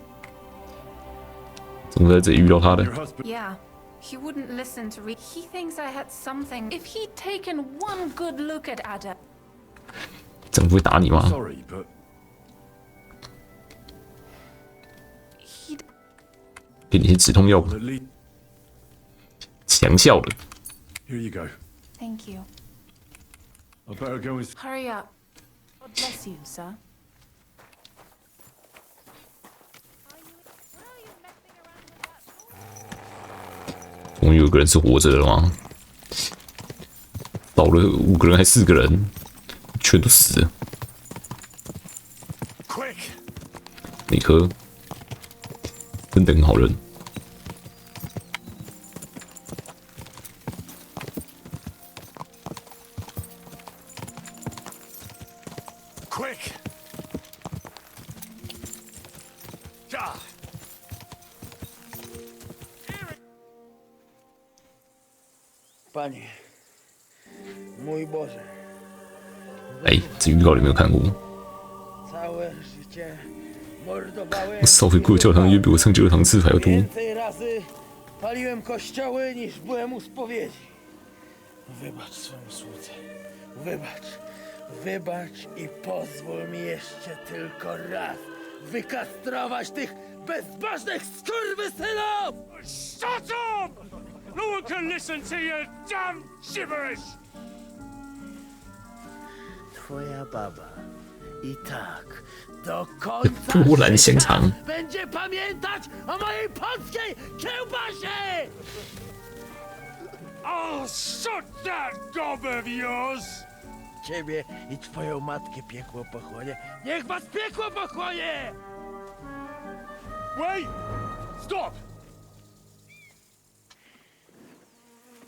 怎么在这里遇到他的？ Yeah, he wouldn't listen to read. He thinks I had something. If he'd taken one good look at Ada. 丈夫会打你吗？ Sorry, but He'd 给你些止痛药吧，强效的。 Here you go. Thank you. I better go and... Hurry up. God bless you, sir. 终于有个人是活着的了吗？少了5个人还4个人，全都死了。那颗真的很好认。 Quick! Ja! Panie, mój Boże, 哎，这预告里没有看过。 całe życie mordowałem 烧毁过的教堂远比我上教堂次还要多。 więcej razy paliłem kościoły niż byłem u spowiedzi. Wybacz swemu słudze. Wybacz i pozwól mi jeszcze tylko raz wykastrować tych bezbożnych skurwysynów! Shut up! No one can listen to your damn gibberish! Twoja baba i tak do końca 波兰香肠。 będzie pamiętać o mojej polskiej kiełbasie! I'll shut that gob of yours! Ciebie i twoją matkę piekło pochłonie. Niech was piekło pochłonie! Wait! Stop!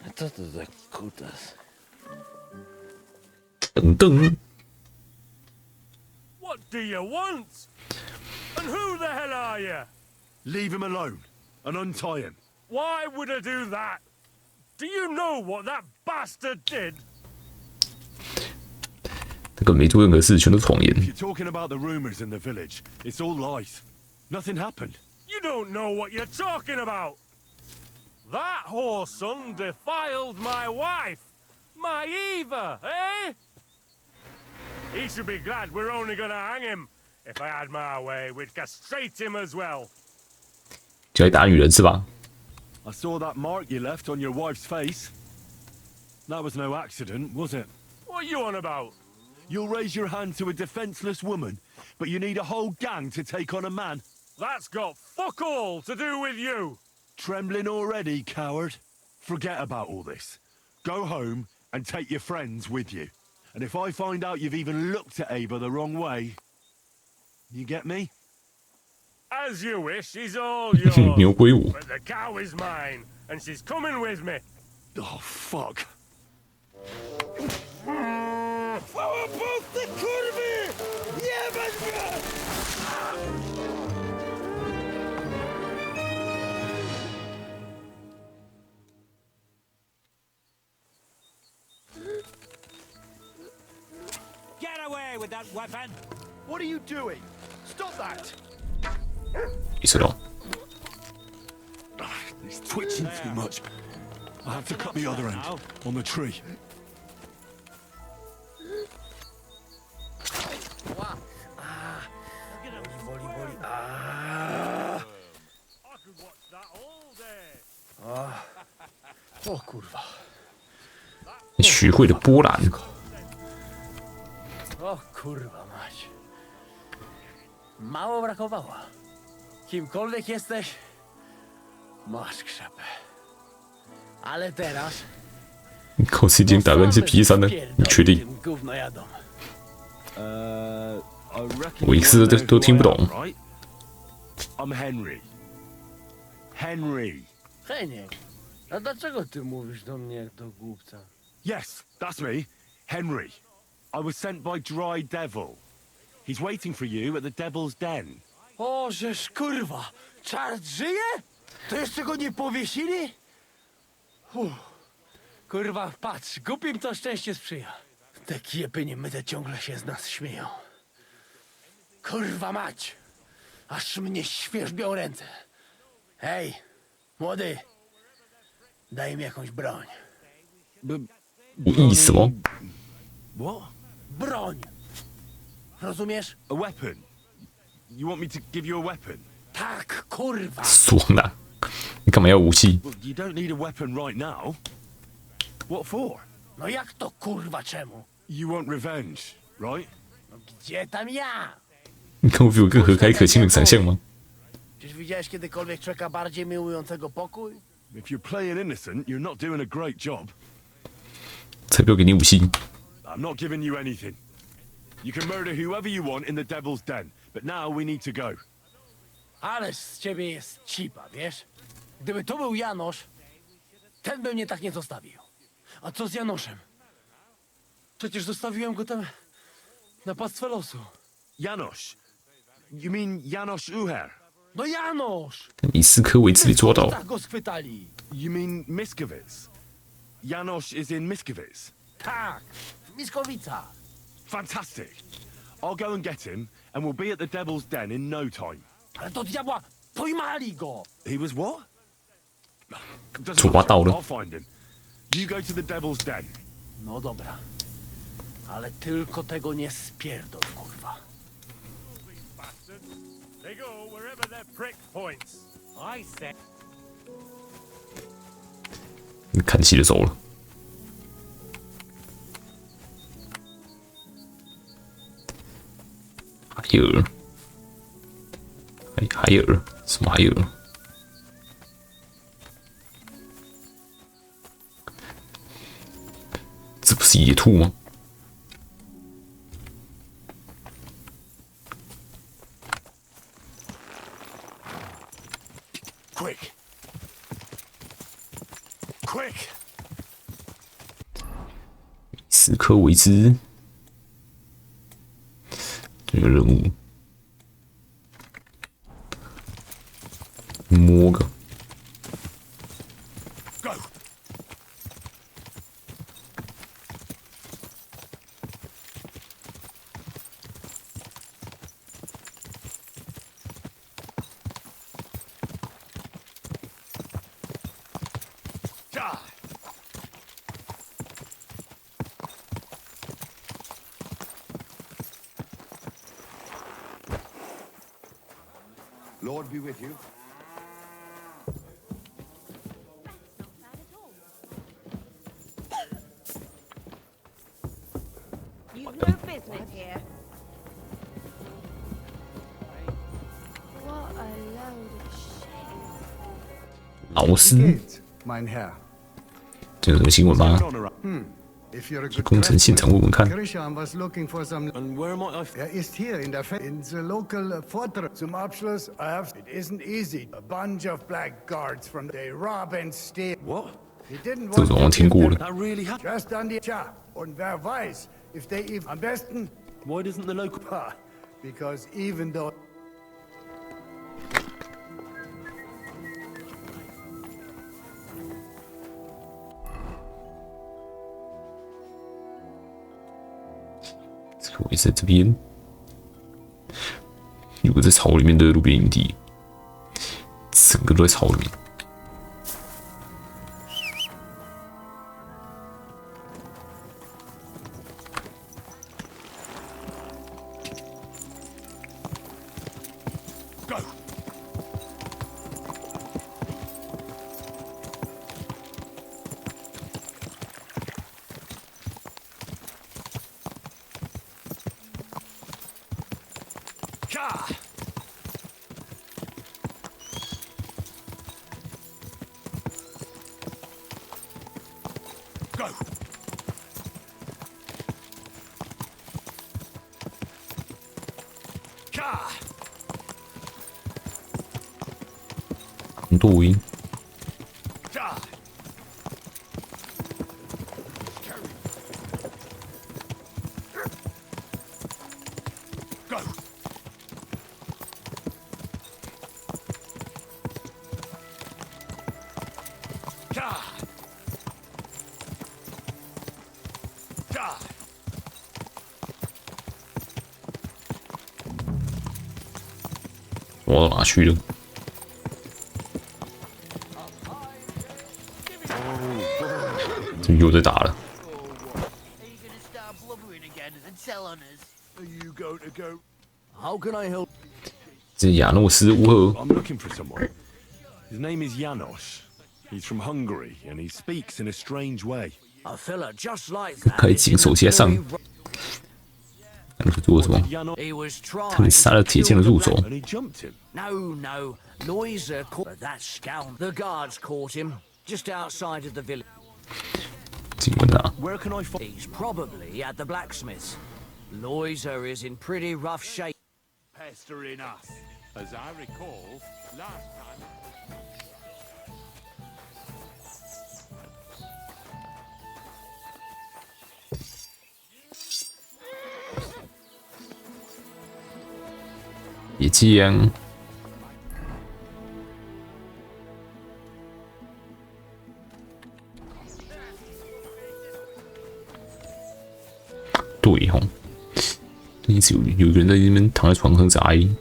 A co to za kutas? What do you want? And who the hell are you? Leave him alone and untie him. Why would I do that? Do you know what that bastard did? 那个没做任何事，全都是谎言。 If you're talking about the rumors in the village, it's all lies. Nothing happened. You don't know what you're talking about. That whoreson defiled my wife, my Eva, eh? He should be glad we're only gonna hang him. If I had my way, we'd castrate him as well. 就来打女人是吧？ I saw that mark you left on your wife's face. That was no accident, was it? What are you on about? You'll raise your hand to a defenseless woman, but you need a whole gang to take on a man. That's got fuck all to do with you. Trembling already, coward? Forget about all this. Go home and take your friends with you. And if I find out you've even looked at Ava the wrong way, you get me? As you wish, she's all yours. 牛归我。 But the cow is mine, and she's coming with me. Oh, fuck. Fałopusty kurwy! Jebać mnie! Get away with that weapon! What are you doing? Stop that! 意识到。 It's twitching too much. I have to cut the other end on the tree. O kurwa. 你学会了波兰。 O kurwa mać. Mało brakowało. Kimkolwiek jesteś, masz krzepę. Ale teraz... 靠时间打个那些皮山的，你确定？ Gówno jadą.我一次都听不懂。 I'm Henry. Henry. Heniek, a dlaczego ty mówisz do mnie jak do głupca? Yes, that's me. Henry. I was sent by Dry Devil. He's waiting for you at the Devil's Den. O, żeż kurwa! Czart żyje? To jeszcze go nie powiesili? Kurwa, patrz, głupim to szczęście sprzyja. Te kiepy niemyte ciągle się z nas śmieją. Kurwa mać! Aż mnie świerzbią ręce. Hej, młody! Daj mi jakąś broń. 意什么？ What? Broń! Rozumiesz? A weapon? You want me to give you a weapon? Tak, kurwa! 爽啦！干嘛要武器？ Well, you don't need a weapon right now. What for? No jak to kurwa czemu? You want revenge, right? No gdzie tam ja? 你看我比我更和蔼可亲的长相吗？ Czyż widziałeś kiedykolwiek człowieka bardziej miłującego pokój? If you're playing innocent, you're not doing a great job. 才不要给你武器！ I'm not giving you anything. You can murder whoever you want in the Devil's Den, but now we need to go. Ależ z ciebie jest cipa, wiesz? Gdyby to był Janosz, ten by mnie tak nie zostawił. A co z Janoszem? Przecież zostawiłem go tam na pastwę losu. Janosz? You mean Janosz Uher? No Janosz! 以斯科维兹被抓到， Tak go schwytali. You mean Miskovic? Janosz is in Miskovic? Tak, Miskowica. Fantastic. I'll go and get him, and we'll be at the Devil's Den in no time. Ale to diabła, pojmali go! He was what? Doesn't 抓到 matter. 了 I'll。find him. You go to the Devil's Den. No dobra. Ale tylko tego nie spierdol, kurwa. They go wherever their prick points. I said. 看戏的走了。海尔，什么海尔？这不是野兔吗？ Quick! Quick! 斯科维兹，这个任务摸个。 Lord be with you. You've no business here. What a load of shit. 劳斯， Mein Herr. 这有什么新闻吗？ If you're a 去 good 工程现场问问看。 Grisham was looking for some. And where am I? Ist hier in the local Fortress. Zum Abschluss, it isn't easy. A bunch of blackguards from they rob and steal. What? He didn't 这 want 种我听过了。 That really happened? just on the Tja. Und wer weiß, if they even am besten. Why doesn't the local? Because even though. 这个位置在这边，有个在草里面的路边营地，整个都在草里面。 录音。我到哪去了？ 又在打了。这亚诺斯乌赫， His name is Janos. He's from Hungary, and he speaks in a strange way. A fella just like that 可以请手加上。他是做什么？ He was 他们 trying 杀了铁匠的入手。 And he jumped him. No, Loiser caught that scoundrel. The guards caught him just outside of the village. 请问啊， Where can I find? He's probably at the blacksmith's. Loiser is in pretty rough shape. Pestering us. As I recall, last time... 也将对吼，一直有个人在那边躺在床上眨眼。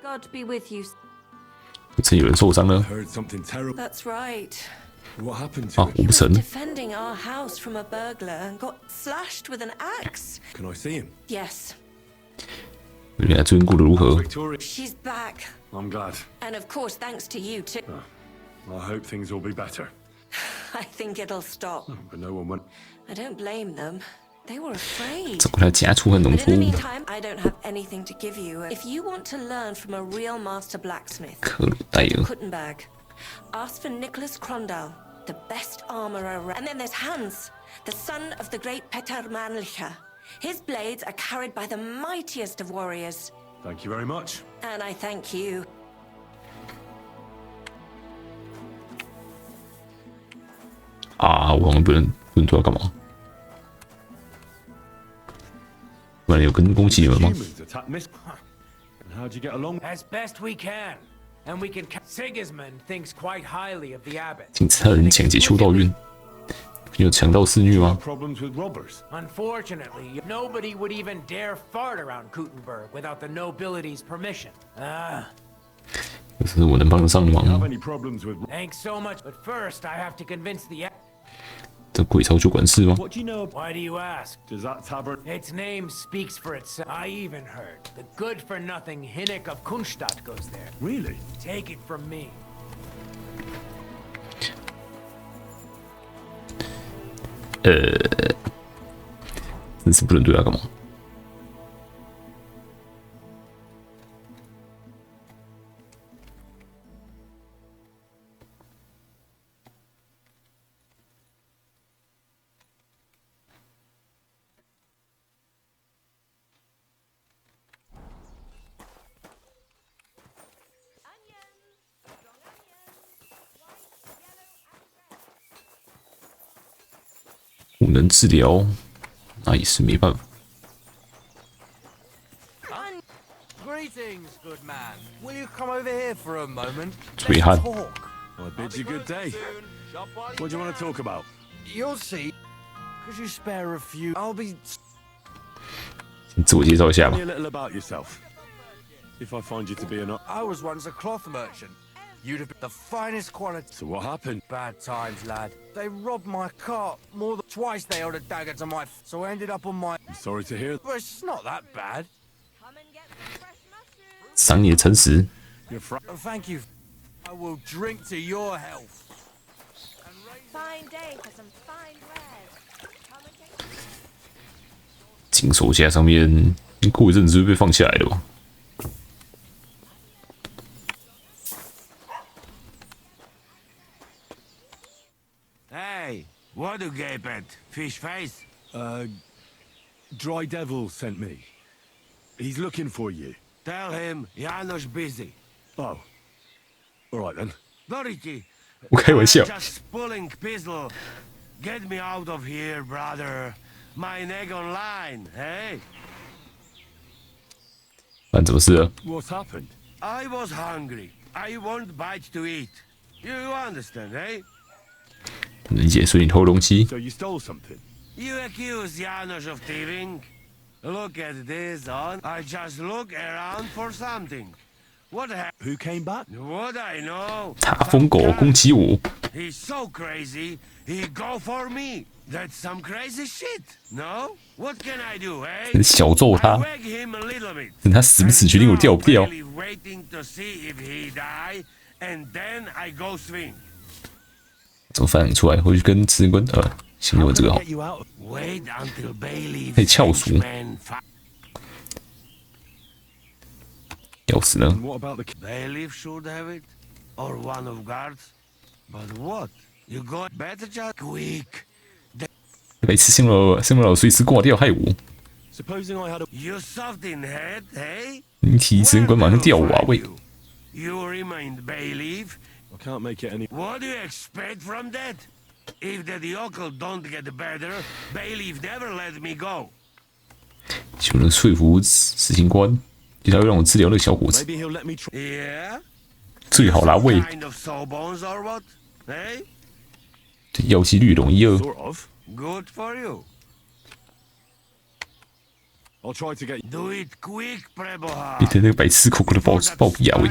God be with you. 趁有人受伤了 Heard something terrible. That's right. What happened to 啊！ him? 我不成， Defending our house from a burglar and got slashed with an axe. Can I see him? Yes, 原来最近过得如何？ Victoria. she's back. I'm glad. And of course, thanks to you too. I hope things will be better. I think it'll stop. But no one went. I don't blame them. They were afraid. 照顾他家畜和农 But 夫 in the meantime, I don't have anything to give you. If you want to learn from a real master blacksmith, 克鲁戴尔 Kuttenberg, ask for Nicholas Krondal, the best armorer around. And then there's Hans, the son of the great Peter Mannlicher. His blades are carried by the mightiest of warriors. Thank you very much. And I thank you. 啊！我好像不能对他干嘛？不然有跟攻击你们吗？ Humans attacked Miss. And how'd you get along? As best we can. And we can... Sigismund thinks quite highly of the abbot. 警察人抢劫修道院，有强盗肆虐吗？ Problems with robbers? Unfortunately, nobody would even dare fart around Kuttenberg without the nobility's permission. 这是我能帮得上的忙 Have 吗？ any problems with? Thanks so much. But first, I have to convince the... 这鬼超就管事吗？ What do you know? Why do you ask? Does that tavern? Its name speaks for itself. I even heard the good-for-nothing Hinnik of Kunstadt goes there. Really? Take it from me. 真是不能对他干嘛？不能治疗，那也是没办法。 Greetings, good man. Will you come over here for a moment? 醉汉， Talk. I bid you good day. What do you want to talk about? You'll see. Could you spare a few? I'll be. 先自我介绍一下 Tell 吧 me。a little about yourself. If I find you to be an. I was once a cloth merchant. You'd have been the finest quality. So what happened? Bad times, lad. They robbed my cart. More than twice they held a dagger to my. So I ended up on my. I'm sorry to hear. Well, it's not that bad. 赏你的诚实， You're Thank you. I will drink to your health. Fine day for some fine wares. 金手架上面，过一阵子就被放下来了吧？ Hey, what do you gape at? Fish face? Dry Devil sent me. He's looking for you. Tell him Janos busy. Oh. All right then. Dorothy. 我开玩笑。 Just pulling pistol. Get me out of here, brother. My neck on line, hey? 发生什么事了？ What's happened? I was hungry. I want bite to eat. You understand, eh? 理解，所以你偷东西。 So you stole something? You accuse Janos of thieving? Look at this on. I just look around for something. What Who came back? What I know. 大疯狗攻击我， He's so crazy, he go for me. That's some crazy shit. No? What can I do, eh? 真小揍他 I whack him a little bit. 等他死不死决定我掉不掉。 Really waiting to see if he die, and then I go swing. 怎么反应出来？回去跟执行官先给我这个好。 Wait until Bailey 可以翘鼠，要死了。 Bailiff should have it, or one of guards. But what? You got better just quick. 每次新闻老随时挂掉，害我。 Supposing I had a... You soft in head, hey? 你提执行官马上掉我啊！喂， You remind Bailiff. I can't make it any... What do you expect from that? If the yokel don't get better, Bailiff never let me go. 就能说服执行官，就他会让我治疗那个小伙子。 Maybe he'll let me try... Yeah? 最好啦，喂， Kind of sawbones or what? Hey? 这药剂率容易二。 Sort of. Good for you. I'll try to get... Do it quick, Preboha. 变成那个白痴口口的暴毙啊！喂，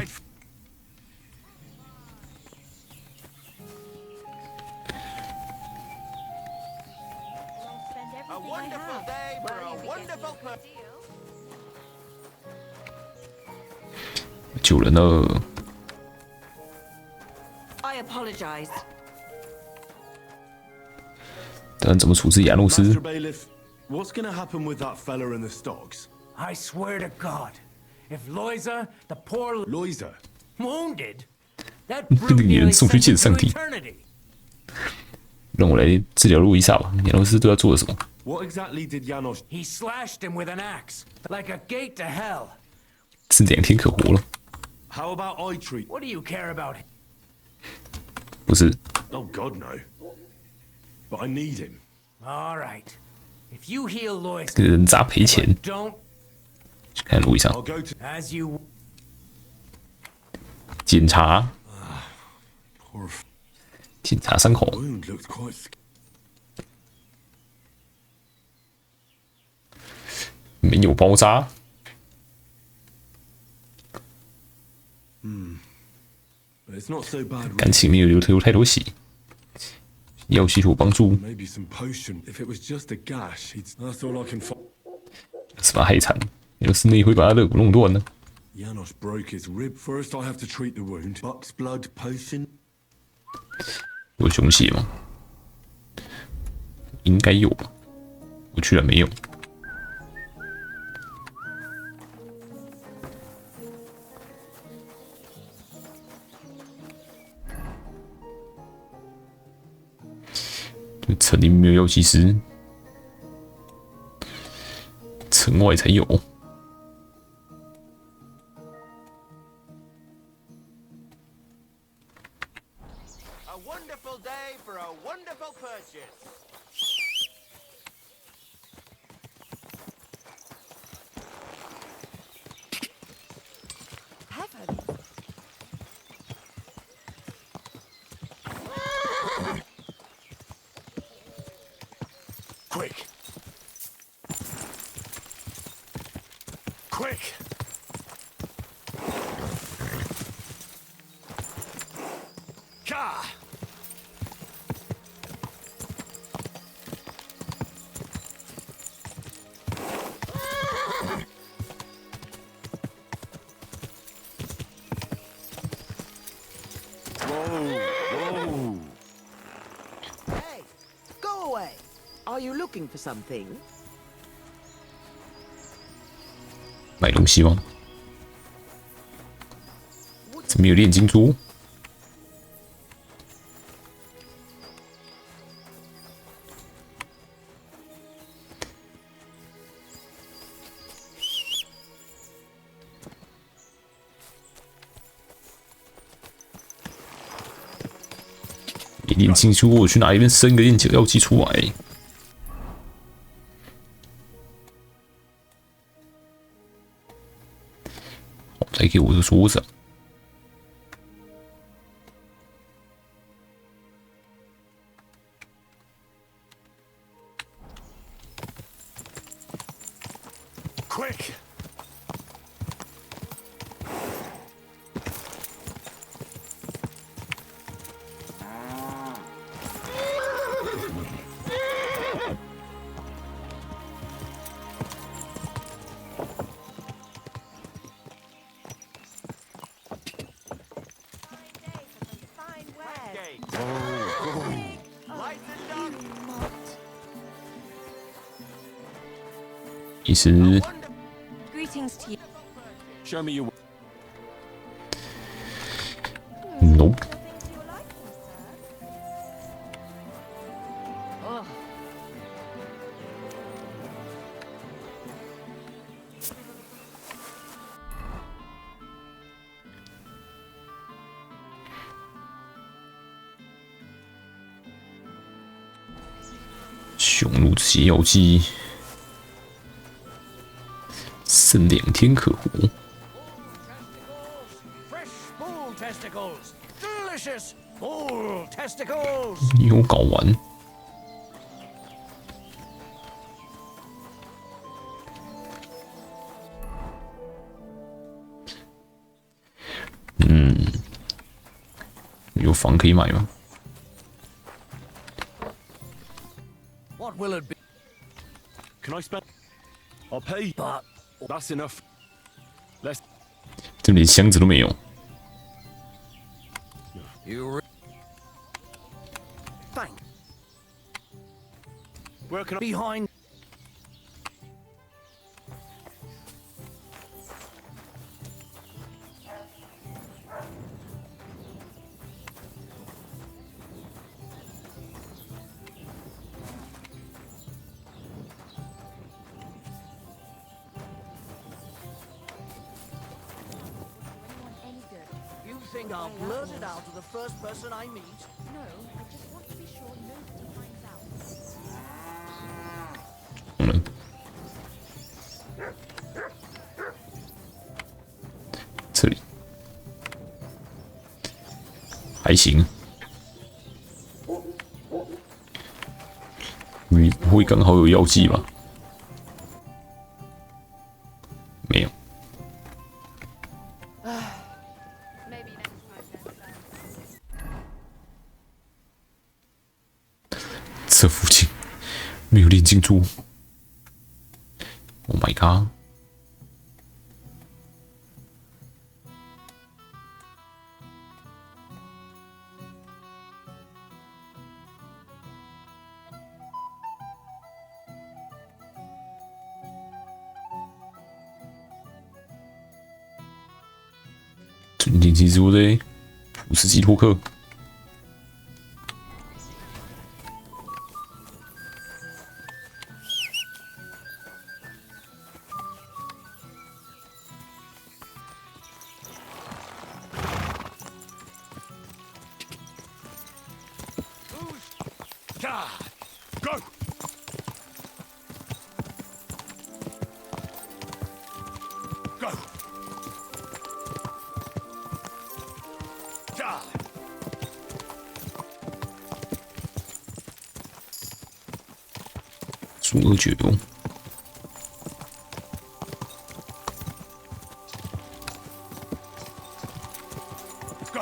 A wonderful day for a wonderful person. 救人了。 I apologize. 但怎么处置亚诺斯？ Master Bailiff, what's gonna happen with that fella in the stocks? I swear to God, if Loiza, the poor Loiza? wounded, that 那 brute 个女人 nearly 送去 sent 见 him 上 to 帝。 eternity. 让我来治疗路易莎吧。亚诺斯对他做了什么？ What exactly did Janos... He slashed him with an axe, like a gate to hell. 是2天可活了？ How about I treat... What do you care about him? 不是， Oh, God, no. But I need him. All right. If you heal Lois, 这个人渣赔钱。 don't 去看路易莎， I'll go to... as you 检查， Poor 检查伤口。 wound looked quite... 没有包扎。 But it's not so bad. 感情没有流太多血，药系统帮助， Maybe some potion. If it was just a gash, that's all I can find. 是把他害惨。要是那回把他肋骨弄断呢？ Janos broke his rib. First, I have to treat the wound. Buck's blood potion. 有凶血吗？应该有吧，我居然没有。城里没有药剂师，城外才有。 A wonderful day for a wonderful purchase. Heavens. Quick. Quick. Ka! Whoa! Hey, go away. Are you looking for something? 买东西吗？怎么有炼金珠？一炼金珠，我去哪一边生个炼解药剂出来？再给我的桌子。Quick! 意思 Greetings to you. Show me your. Nope. Oh. 匈奴之血药剂，剩2天可活。 Bull testicles! Delicious bull testicles! 有搞完。有房可以买吗？ What will it be? Can I spend? I'll pay. But that's enough. Let's. 这连箱子都没有。 You thank. Where can I? Behind. You think I'll blurt it out to the first person I meet? No, I just want to be sure nobody finds out. 这里还行。你不会刚好有药剂吧？没有。 这附近没有炼金珠。Oh my god！ 尊敬记住的普斯基托克。 Go! Go! Die! 猪二九。 Go!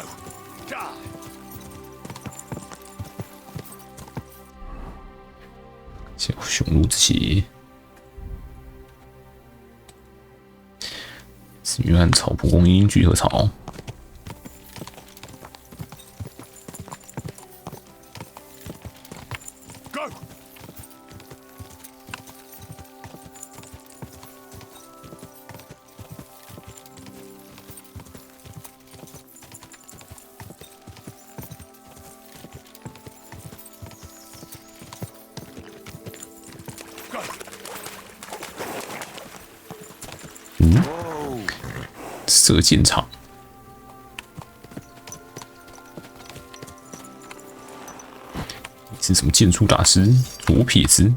Die! 小匈奴之血，紫约翰草蒲公英聚合草。 Go! 射箭场。你是什么剑术大师？左撇子。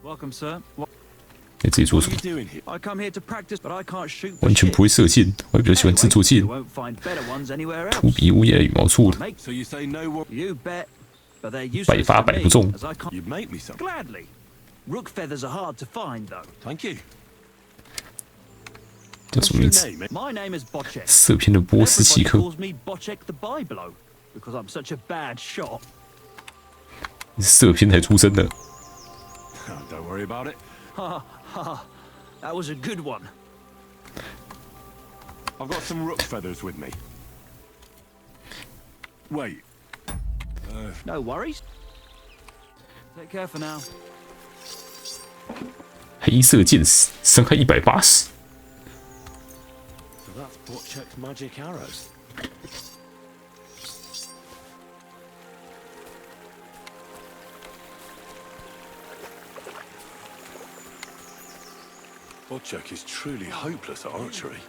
Welcome, sir. 在这里做什么？ I come here to practice, but I can't shoot. 完全不会射箭，我还比较喜欢制作箭。 You won't find better ones anywhere 秃 else. 鼻乌鸦羽毛错了， So you say no? You bet. But they're 百 useless 发 to 百 me, 不中。 as I can't. You make me some. Gladly. Rook feathers are hard to find, though. Thank you. 叫什么名字？ My name is Bocek. 色片的波斯奇 Everybody 克， calls me Bocek the Byblow because I'm such a bad shot. 色片才出生的。 Don't worry about it. Ha ha! That was a good one. I've got some rook feathers with me. Wait. No worries. Take care for now. 黑色剑士，伤害180。 So that's Bocek's magic arrows. Bocek is truly hopeless at archery.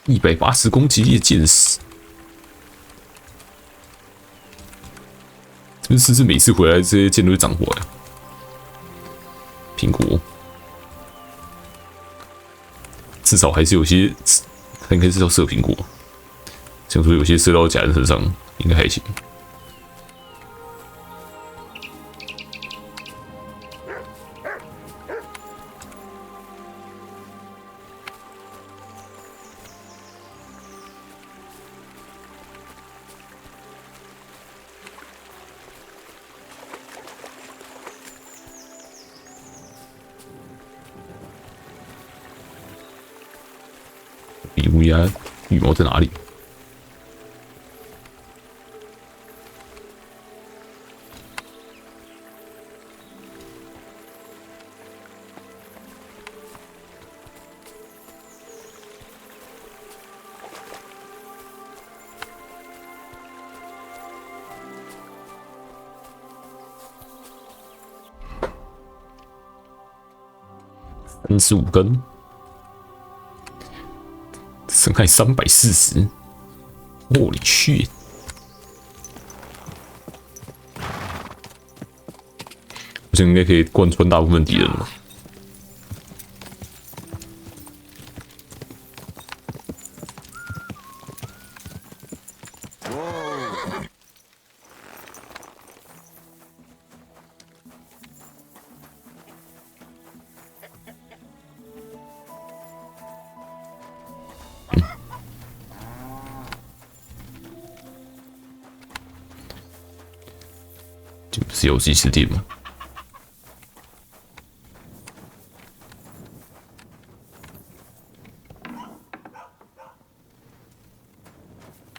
180攻击力的剑士，是不是每次回来这些剑都会长回来？苹果，至少还是有些，它应该是叫射苹果。想说有些射到假人身上，应该还行。比乌鸦羽毛在哪里？35根。 伤害340，我的去！好像应该可以贯穿大部分敌人了。这不是游戏实体吗？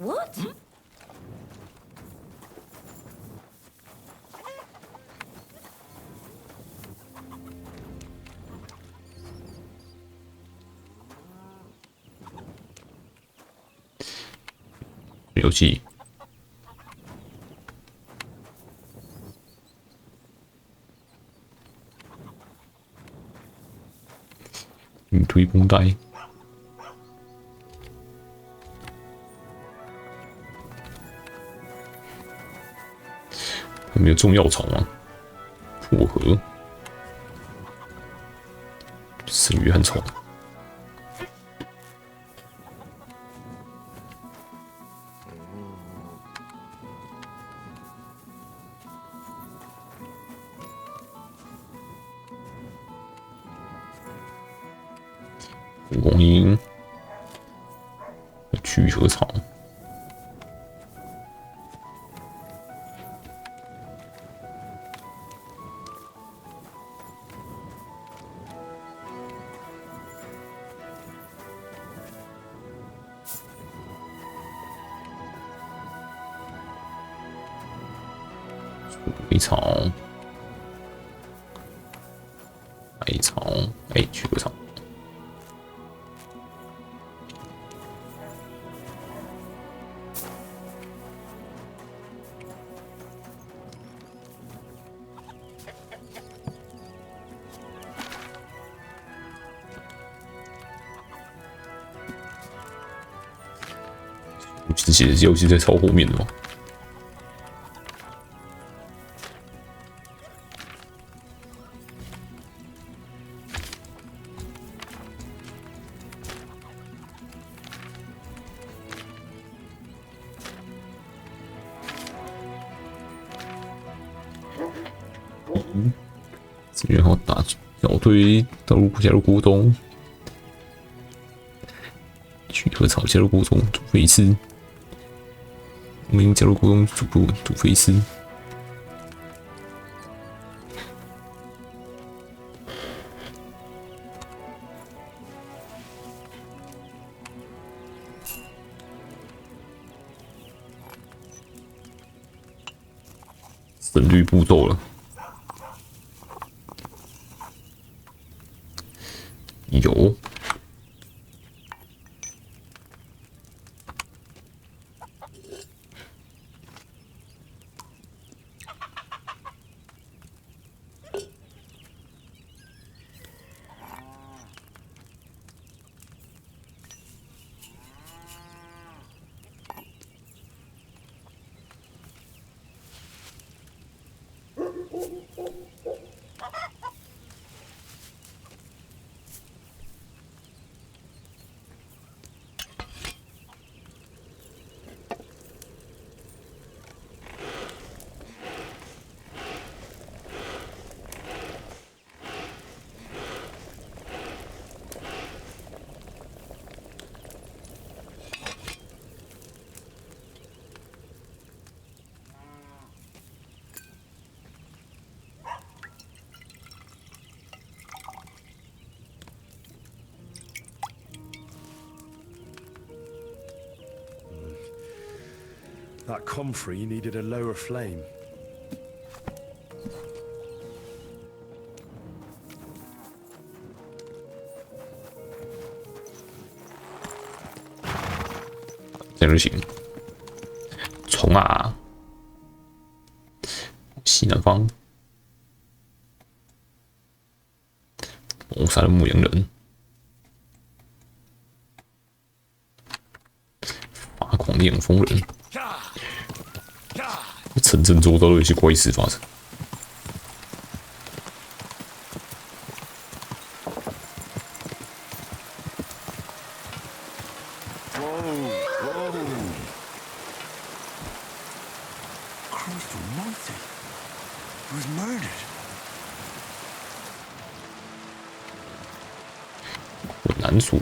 What? 游戏。 推绷带，还没有中药草吗？薄荷，圣约翰草。蒲公英，聚合草，茴草，艾草，聚合草。 之前的游戏在超后面的吗？这边好打小队加入股东，许多草加入股东，杜菲斯，没有加入股东，杜菲斯。神律步骤了，有。That comfrey needed a lower flame.这样就行。冲啊！西南方，谋杀了牧羊人，发狂的养蜂人。城镇周遭都有一些怪事发生。难说。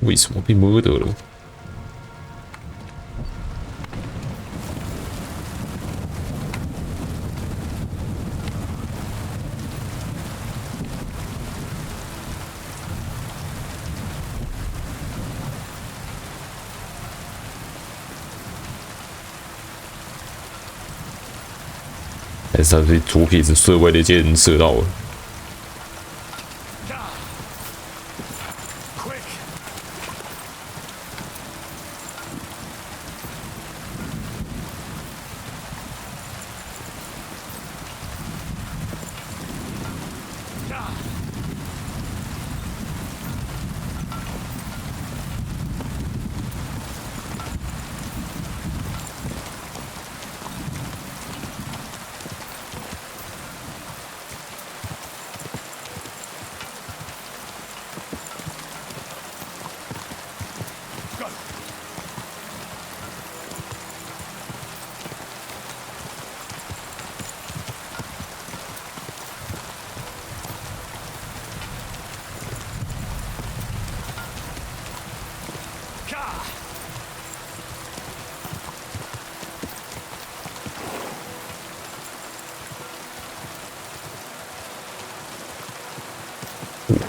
为什么被murder了？还是他被左撇子射外的箭射到了？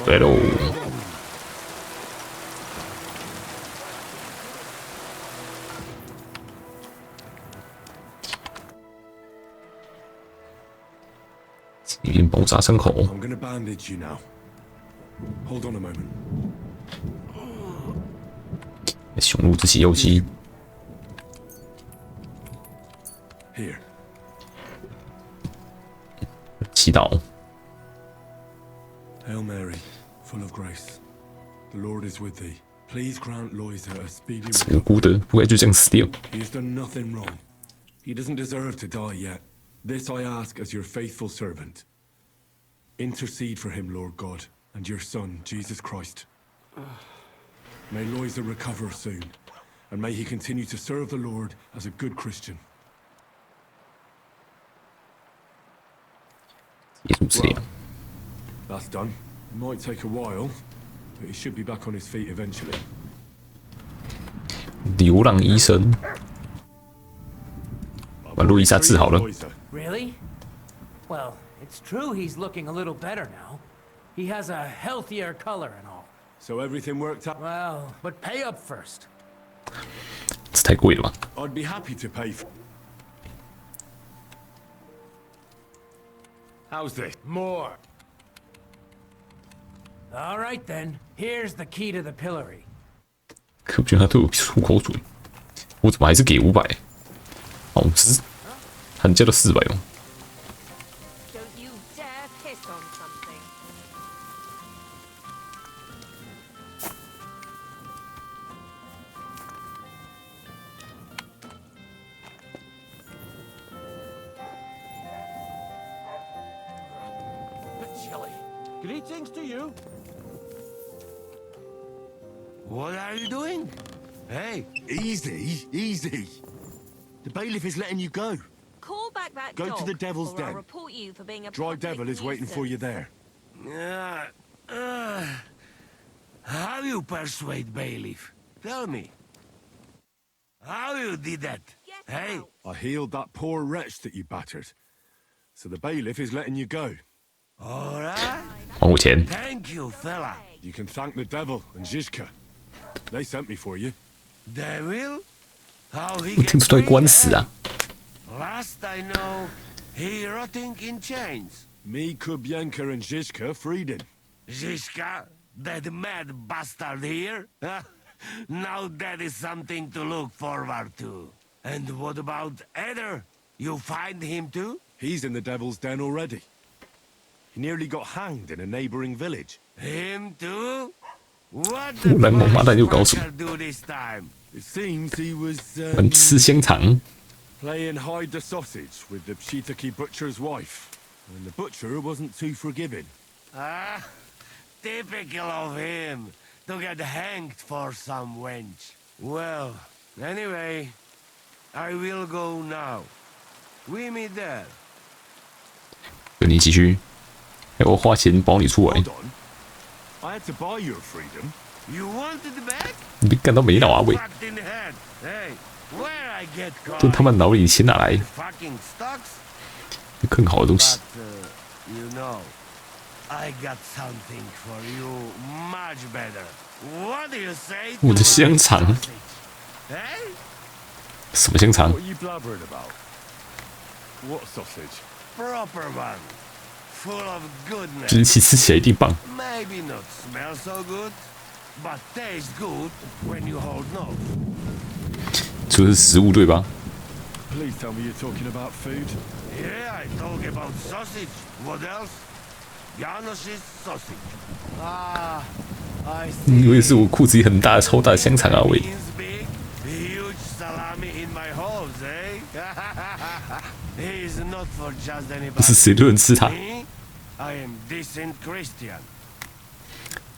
来喽！一边爆炸伤口。I'm gonna bandage you now. Hold on a moment. 雄鹿之血药剂。Here. 祈祷。Hail Mary, full of grace. The Lord is with thee. Please grant Loisa a speedy recovery. 无辜的，不该就这样死掉。 He has done nothing wrong. He doesn't deserve to die yet. This I ask as your faithful servant. Intercede for him, Lord God, and your son, Jesus Christ. May Loiza recover soon, and may he continue to serve the Lord as a good Christian. 耶稣之灵。 That's done. It might take a while, but he should be back on his feet eventually. 流浪医生，把路易莎治好了。 Really? Well, it's true he's looking a little better now. He has a healthier color and all. So everything worked out? Well, but pay up first. 这太贵了吧？ I'd be happy to pay for. How's this? More. All right then. Here's the key to the pillory. 可不觉得他对我吐口水？我怎么还是给500？哦，只是喊价到400哦。 Don't you dare piss on something. Bit chilly. Greetings to you. What are you doing? Hey, Easy, easy. The bailiff is letting you go. Call back that Go dog, to the Devil's or I'll Den. report you for being a Dry public Devil is waiting for you there. How you persuade bailiff? Tell me. How you did that? Hey, I healed that poor wretch that you battered. So the bailiff is letting you go. all right. 还我钱。 Thank you, fella. You can thank the devil and Zizka. They sent me for you. Devil? How he 我听 get 出来 free, 官司 eh? 啊！ Last I know, he rotting in chains. Me, Kubienka, and Zizka freed him. Zizka, that mad bastard here? Now that is something to look forward to. And what about Eder? You find him too? He's in the devil's den already. He nearly got hanged in a neighboring village. Him too? What 突然猛妈蛋又搞什么？ do this time? It seems he was 很吃香肠。 playing hide the sausage with the Pshitaki butcher's wife. And the butcher wasn't too forgiving. Ah, typical of him to get hanged for some wench. Well, anyway, I will go now. We meet there. 跟你继续，还我花钱保你出来， Hold on. I had to buy your freedom. You wanted back? 你被干到没脑啊喂！ Fucked in the head. Hey, where I get 这 caught? 他妈脑里钱哪来？ Fucking stocks? 更好的东西 But,。you know, I got something for you much better. What do you say? 我的香肠， Hey? 什么香肠 What？are you blabbering about? What sausage? Proper one. Full of 就是 goodness. 其吃起来一定棒。 Maybe not smell so good, but taste good when you hold no. 就是食物对吧？ Please tell me you're talking about food. Yeah, I talk about sausage. What else? Janos's sausage. Ah, I 你以 see. 为是我裤子里很大超大的香肠啊喂？ Beans big, huge salami in my hose, eh? He's not for just 不是 anybody. 谁都能吃它。 Me? I am decent Christian.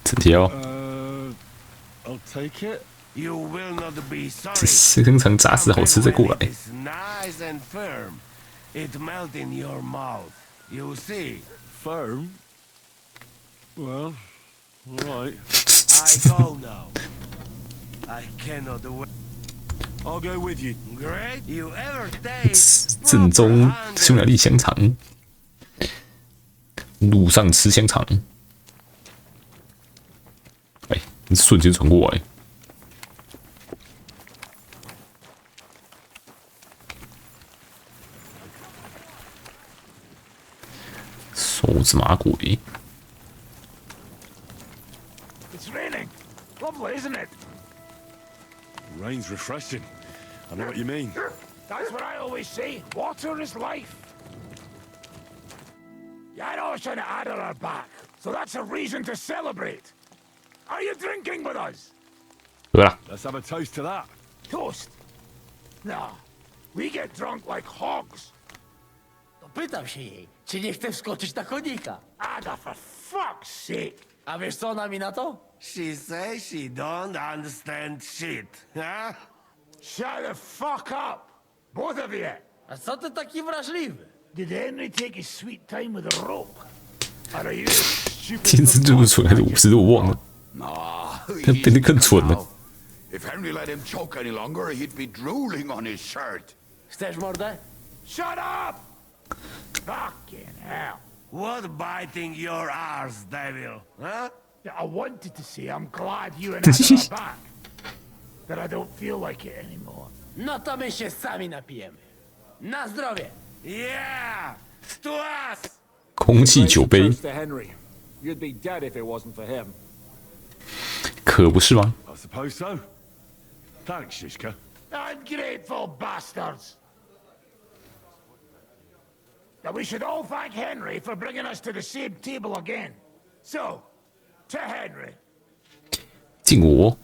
整条 I'll take it. You will not be 这 sorry. 香肠炸死好吃再过来。 It's nice and firm. It melt in your mouth. You see. Firm? Well, alright. I go now. I cannot wait. I'll go with you. Great. You ever taste 正宗 proper 匈牙利香肠，路上吃香肠。哎，你瞬间传过来。手指马鬼， It's raining. Lovely, isn't it? Rain's refreshing. I know what you mean. That's what I always say. Water is life. Janos and Adel are back, so that's a reason to celebrate. Are you drinking with us? 喝啦！ Let's have a toast to that. Toast? No. We get drunk like hogs. To pytam się jej, czy nie chce wskoczyć na konika. Ada, for fuck's sake! A wiesz co ona mi na to? She says she don't understand shit, huh? Shut the fuck up! Both of you! A co ty taki wrażliwy? Did Henry take his sweet time with a rope? Or are you 天生就是蠢还是武士都我忘了， Nah, 但变得更蠢了。 If Henry let him choke any longer, he'd be drooling on his shirt. Chcesz mordę? Shut up! Fucking hell. What biting your arse, devil, huh? I wanted to say I'm glad you and I are back. That I don't feel like it anymore. No to my się sami napijemy. Na zdrowie! Yeah! To us! 空气酒杯， To Henry. You'd be dead if it wasn't for him. 可不是吗？ I suppose so. Thanks, Shishka. Ungrateful bastards! Now we should all thank Henry for bringing us to the same table again. So, to Henry. 敬我，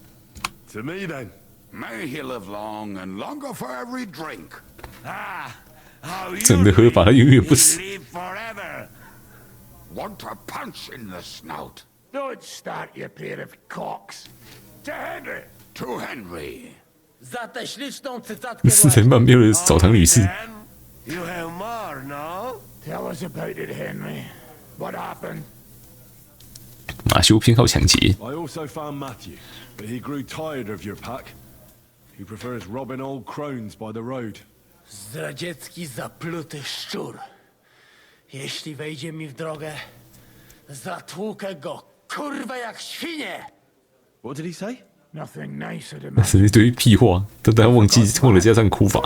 To me, then. May he live long and longer for every drink. Ah, how you 真的喝法他永远不死。 live forever. Want to punch in the snout. Don't start, you pair of cocks. To Henry. To Henry. Za tę śliczną cycatkę 四分半妙的澡堂女士， You have more, no? Tell us about it, Henry. What happened? 马修偏好抢劫， I also found Matthew, but he grew tired of your pack. He prefers robbing old crones by the road. Zdradziecki, zapluty szczur. Jeśli wejdzie mi w drogę, zatłukę go, kurwa, jak świnie! What did he say? Nothing nice, I'd 那 imagine. 是一堆屁话，但他忘了加上哭法。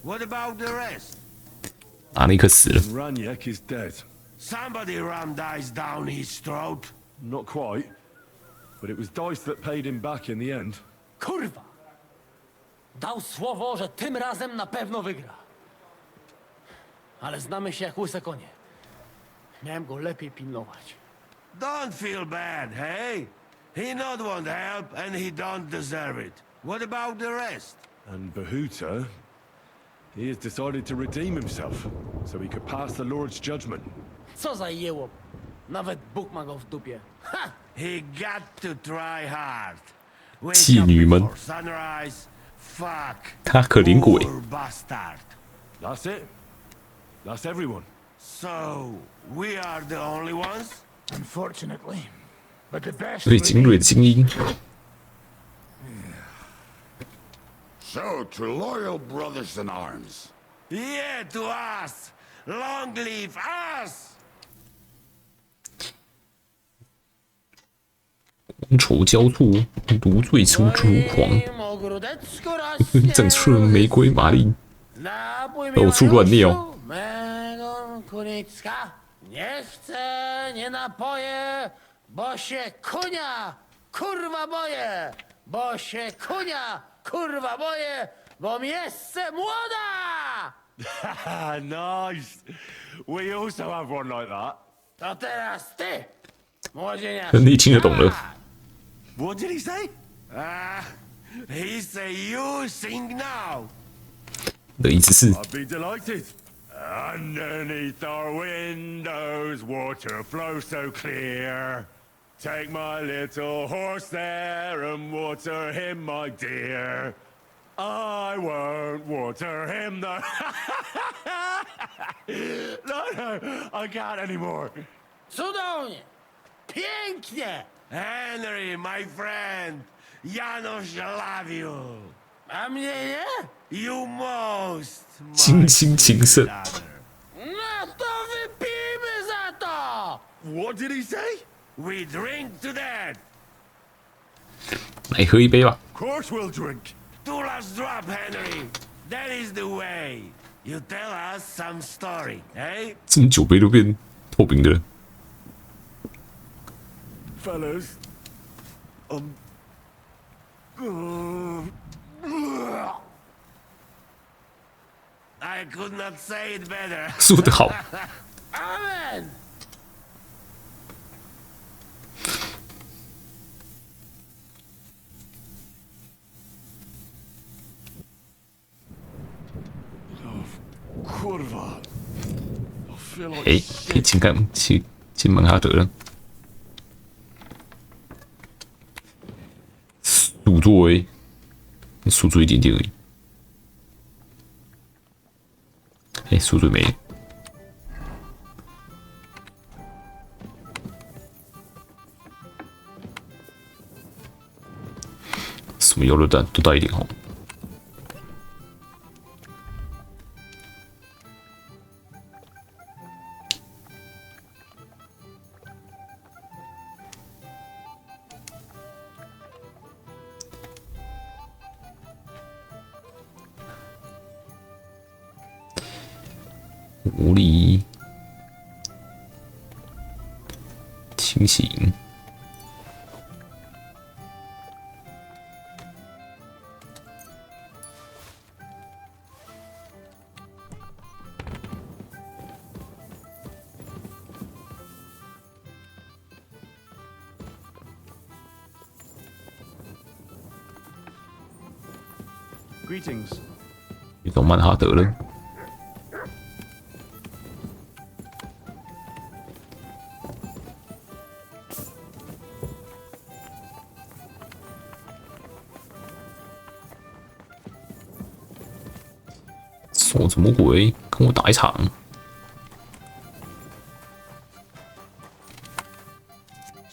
What about the rest? 阿尼克死了， Raniek is dead. Somebody rammed dice down his throat. Not quite, but it was Dice that paid him back in the end. Kurwa! Dał słowo, że tym razem na pewno wygra. Ale znamy się jak łyse konie. Miałem go lepiej pilnować. Don't feel bad, hey? He not want help and he don't deserve it. What about the rest? And Bahuta, he has decided to redeem himself, so he could pass the Lord's judgment. Co za jełop. Nawet Bóg ma go w dupie. Ha! He got to try hard. Wake 妓 up 女们， before sunrise. Fuck. 他可怜鬼， Poor bastard. That's it. That's everyone. So, we are the only ones? Unfortunately. But the best 最精锐的精英。 So, to loyal brothers in arms. Yeah, to us. Long live us. 觥筹交错，如醉出狂，长出了玫瑰玛丽，到处乱尿。 Nie chcę, nie napoję, bo się kunia, kurwa boję, bo się kunia, kurwa boję, bo miejsce młoda! Nice. We also have one like that. To teraz ty, młodzieniarz. 你听得懂了？ What did he say? He say you sing now. 的意思是， I'd be delighted. Underneath our windows, water flows so clear. Take my little horse there and water him, my dear. I won't water him though. No, I can't anymore. Cudownie, pięknie. Henry, my friend. Janusz love you. A mnie nie? You most. 倾心情深。 No to wypijmy za to! What did he say? We drink to that. 来喝一杯吧。 Of course we'll drink. Two last drop, Henry. That is the way. You tell us some story, eh? 怎么酒杯都变透明的了？ Fellas, I could not say it better. 说得好。 Amen! Kurwa. 哎，可以进曼哈德了。速度诶，速度一点点而已。哎，速度没了。什么游乐弹都带一点好。无力清醒。Greetings. 遇到曼哈德了。说什么鬼？跟我打一场？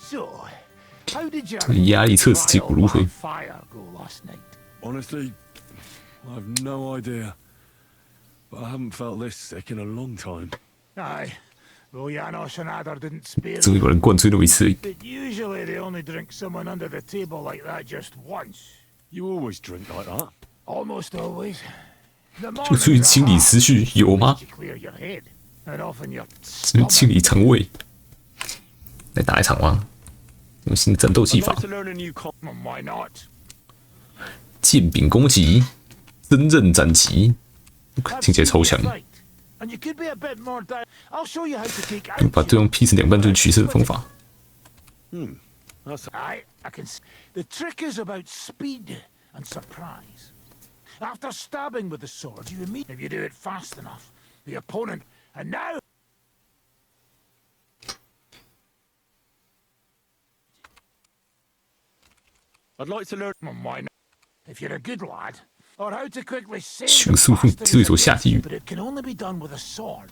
这个压力测试结果如何？ Honestly, I've no idea. But I haven't felt this sick in a long time. Aye. Though Janos and Adder didn't spare 只会有人灌醉那么一次而已。 But usually they only drink someone under the table like that just once. You always drink like that? Almost always. 就出去清理思绪有吗？ Clear your head. And often you're 是不是清理肠胃？来打一场吗？用新的战斗技法。 Why not? 剑柄攻击，真刃斩击，听起来超强。 And you could be a bit more down. I'll show you how to take 把对方劈成两半就是取胜的方法。I can see. The trick is about speed and surprise. After stabbing with the sword, you immediately, if you do it fast enough, the opponent, and now. I'd like to learn. Why not? If you're a good lad, or how to quickly save 迅速对对手下地狱， but it can only be done with a sword.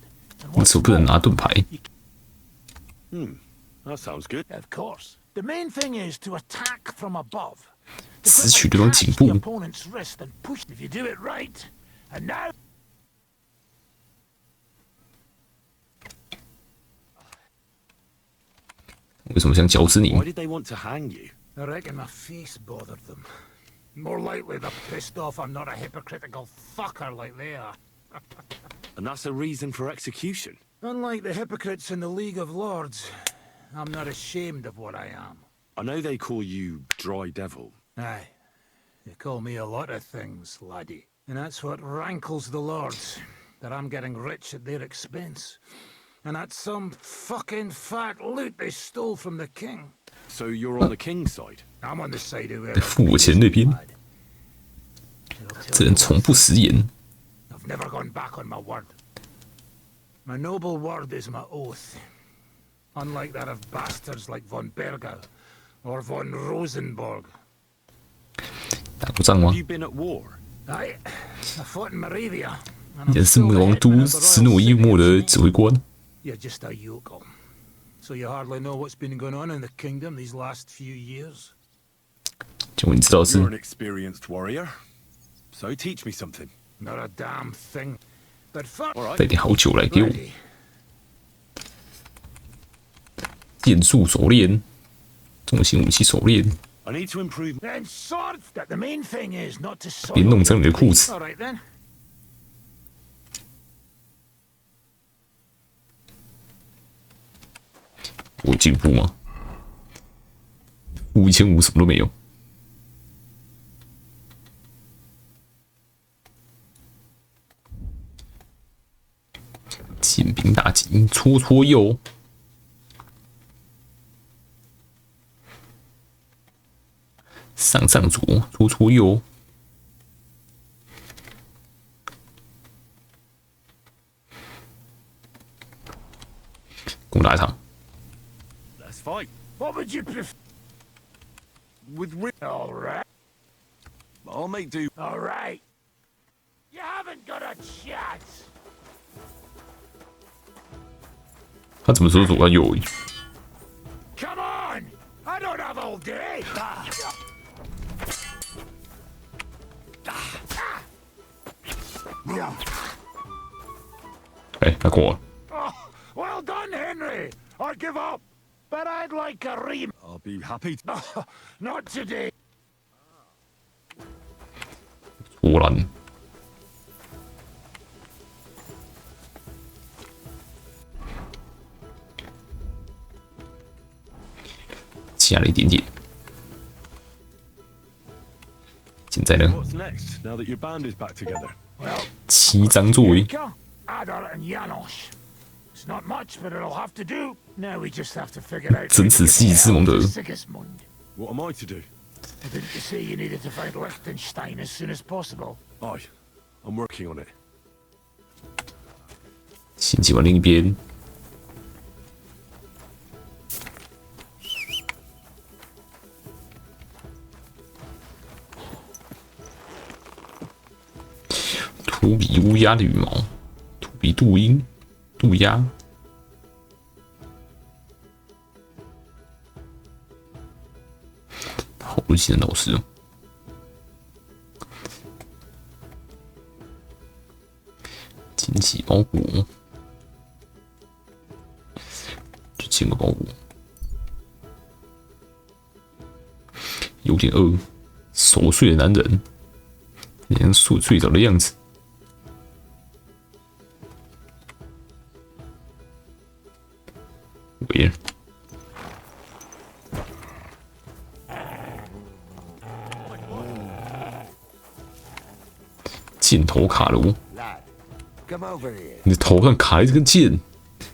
对手不能拿盾牌。 That sounds good. Of course. The main thing is to attack from above. 直取对方颈部。 Opponent's wrist and push. If you do it right, and now. 为什么想绞死你？ Why did they want to hang you? I reckon my face bothered them. More likely they're pissed off I'm not a hypocritical fucker like they are. And that's a reason for execution. Unlike the hypocrites in the League of Lords, I'm not ashamed of what I am. I know they call you Dry Devil. Aye. They call me a lot of things, laddie. And that's what rankles the Lords, that I'm getting rich at their expense. And that's some fucking fat loot they stole from the king. So you're on the king's side? I'm on the side of 在付我钱那边，这人从不食言。 I've never gone back on my word. My noble word is my oath. Unlike that of bastards like von Berger or von Rosenborg. 打过仗吗？ You been at war? I fought in Moravia. 以前是王都斯诺伊莫的指挥官。 You're just a yokel. So you hardly know what's been going on in the kingdom these last few years. 结果你知道是 You're an experienced warrior. So teach me something. Not a damn thing. But first, 带点好酒来给我。剑术熟练，重型武器熟练。 I need to improve. then sword. That the main thing is not to 别 soil 弄脏你的裤子。 All right then. 我进步吗？负1500什么都没有。剑柄打击，戳戳右。上上左，戳戳右。跟我打一场。 Let's fight. What would you prefer? With All right. I'll make do. All right. You haven't got a chance. 他怎么说左跟右而已？ Come on! I don't have all day. 哎，他过了。 Oh, well done, Henry. I give up, but I'd like a rematch. I'll be happy. Not today. 果然。加了一点点。现在呢？ What's next? Now that your band is back together. 7张作为。 Adar and Janos. It's not much, but it'll have to do. Now we just have to figure out. 真是西斯蒙德。 What am I to do? Didn't you say you needed to find Liechtenstein as soon as possible? Aye, I'm working on it. 先去往另一边。土比乌鸦的羽毛，土比杜鹰、杜鸦。好热心的老师哦。惊喜包裹，就签个包裹，有点饿，熟睡的男人，连睡着的样子。喂，箭头卡炉。 Come over here. 你的头上卡了一根剑，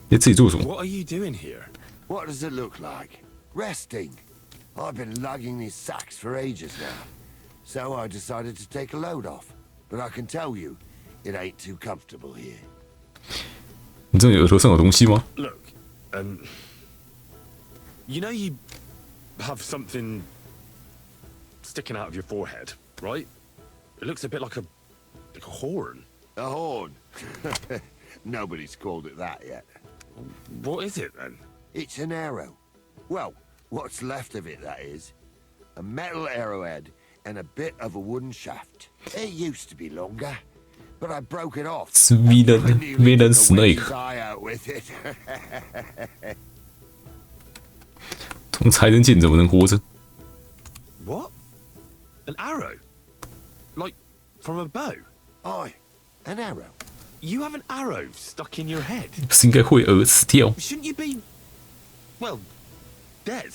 你在这里做什么？ What are you doing here? What does it look like? Resting. I've been lugging these sacks for ages now. So I decided to take a load off. But I can tell you, it ain't too comfortable here. 你这额头上有东西吗？ Look, you know you have something sticking out of your forehead, right? It looks a bit like a horn. A horn? Nobody's called it that yet. What is it then? It's an arrow. Well, what's left of it, that is. A metal arrowhead and a bit of a wooden shaft. It used to be longer, but I broke it off. Villain Snake. 从财神剑怎么能活着？ What? An arrow? Like from a bow? Aye, an arrow. You have an arrow stuck in your head. 不是应该会死掉？ Shouldn't you be, well, dead?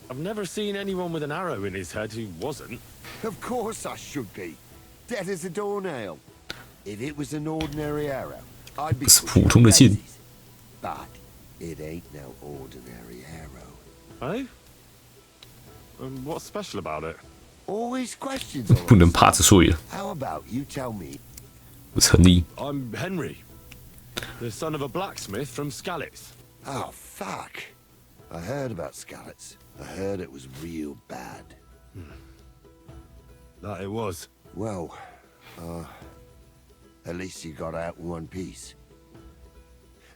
I've never seen anyone with an arrow in his head who wasn't. Of course I should be. Dead as a doornail. If it was an ordinary arrow, I'd be 是普通的剑。 But it ain't no ordinary arrow. Oh? What's special about it? Always questions. 不能趴着睡了。 How about you tell me? 我是亨利。 I'm Henry, the son of a blacksmith from Skalitz. Oh, fuck. I heard about Skalitz. I heard it was real bad. That it was. Well, at least you got out in one piece.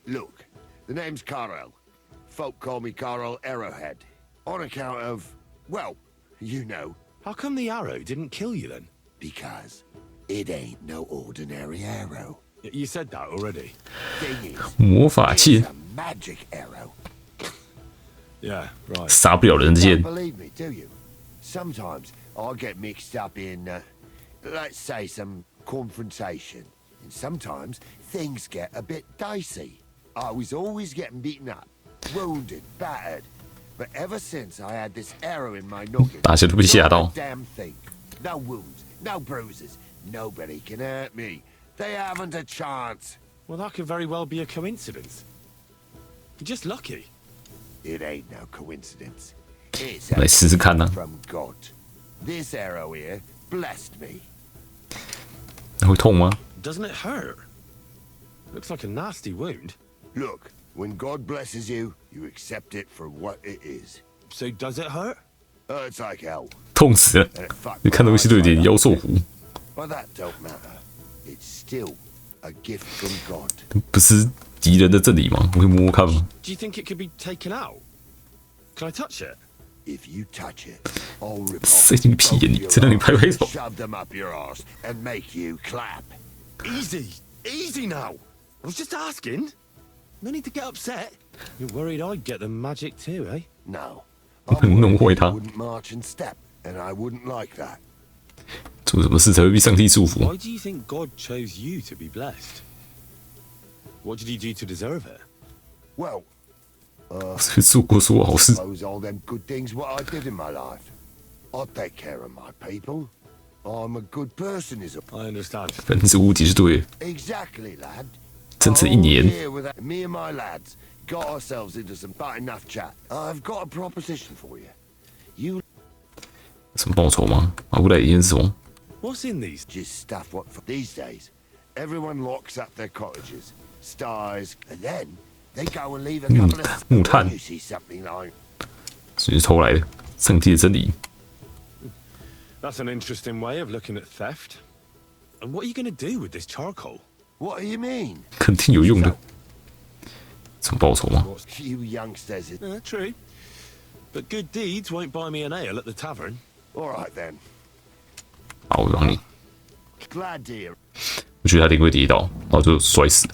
Look, the name's Karel. Folk call me Karel Arrowhead. On account of, well, you know. How come the arrow didn't kill you then? Because it ain't no ordinary arrow. You said that already. Thing is, 魔法 it's 剑 a magic arrow. Yeah, right. 杀不了人的 Don't 剑。 believe me, do you? Sometimes I get mixed up in, let's say, some confrontation. And sometimes things get a bit dicey. I was always getting beaten up, wounded, battered. But ever since I had this arrow in my noggin, 大家都被吓 not 到 a。damn thing. No wounds, no bruises. Nobody can hurt me. They haven't a chance. Well, that could very well be a coincidence. You're just lucky. It ain't no coincidence. It's 来试试看呢、 from God. This arrow here blessed me. 那会痛吗？ Doesn't it hurt? Looks like a nasty wound. Look, When God blesses you, you accept it for what it is. So does it hurt? Hurts like hell. 痛死了！你看东西都有点妖兽糊。 But that don't matter. It's still a gift from God. 不是敌人的阵里吗？我可以摸摸看吗？ Do you think it could be taken out? Can I touch it? If you touch it, I'll rip 塞进屁眼里，再让你拍拍手。 shove them up your arse and make you clap. Easy, easy now. I was just asking. No need to get upset. You're worried I'd get the magic too, eh? No. 弄坏它。 Wouldn't march in step, and I wouldn't like that. 做什么事才会被上帝祝福？ Why do you think God chose you to be blessed? What did you do to deserve it? Well, 做过所有好事。 suppose all them good things what I did in my life. I take care of my people. I'm a good person, is it? I understand. 反正是无敌就对了。 Exactly, lad. 整整1年。 Here with that, me and my lads got ourselves into some bad enough chat. I've got a proposition for you. You 什么报酬吗？啊，我来验什么？ What's in these? just stuff what for these days. Everyone locks up their cottages, sties, and then they go and leave a couple of 木炭 You see something like 所以是偷来的。上帝的真理。 That's an interesting way of looking at theft. And what are you going to do with this charcoal? what do you mean? 肯定有用的。什么报酬吗？ You youngsters. True. But good deeds won't buy me an ale at the tavern. All right then. 好，我让你。 Glad to hear. 我觉得他一定会跌倒，然后就摔死。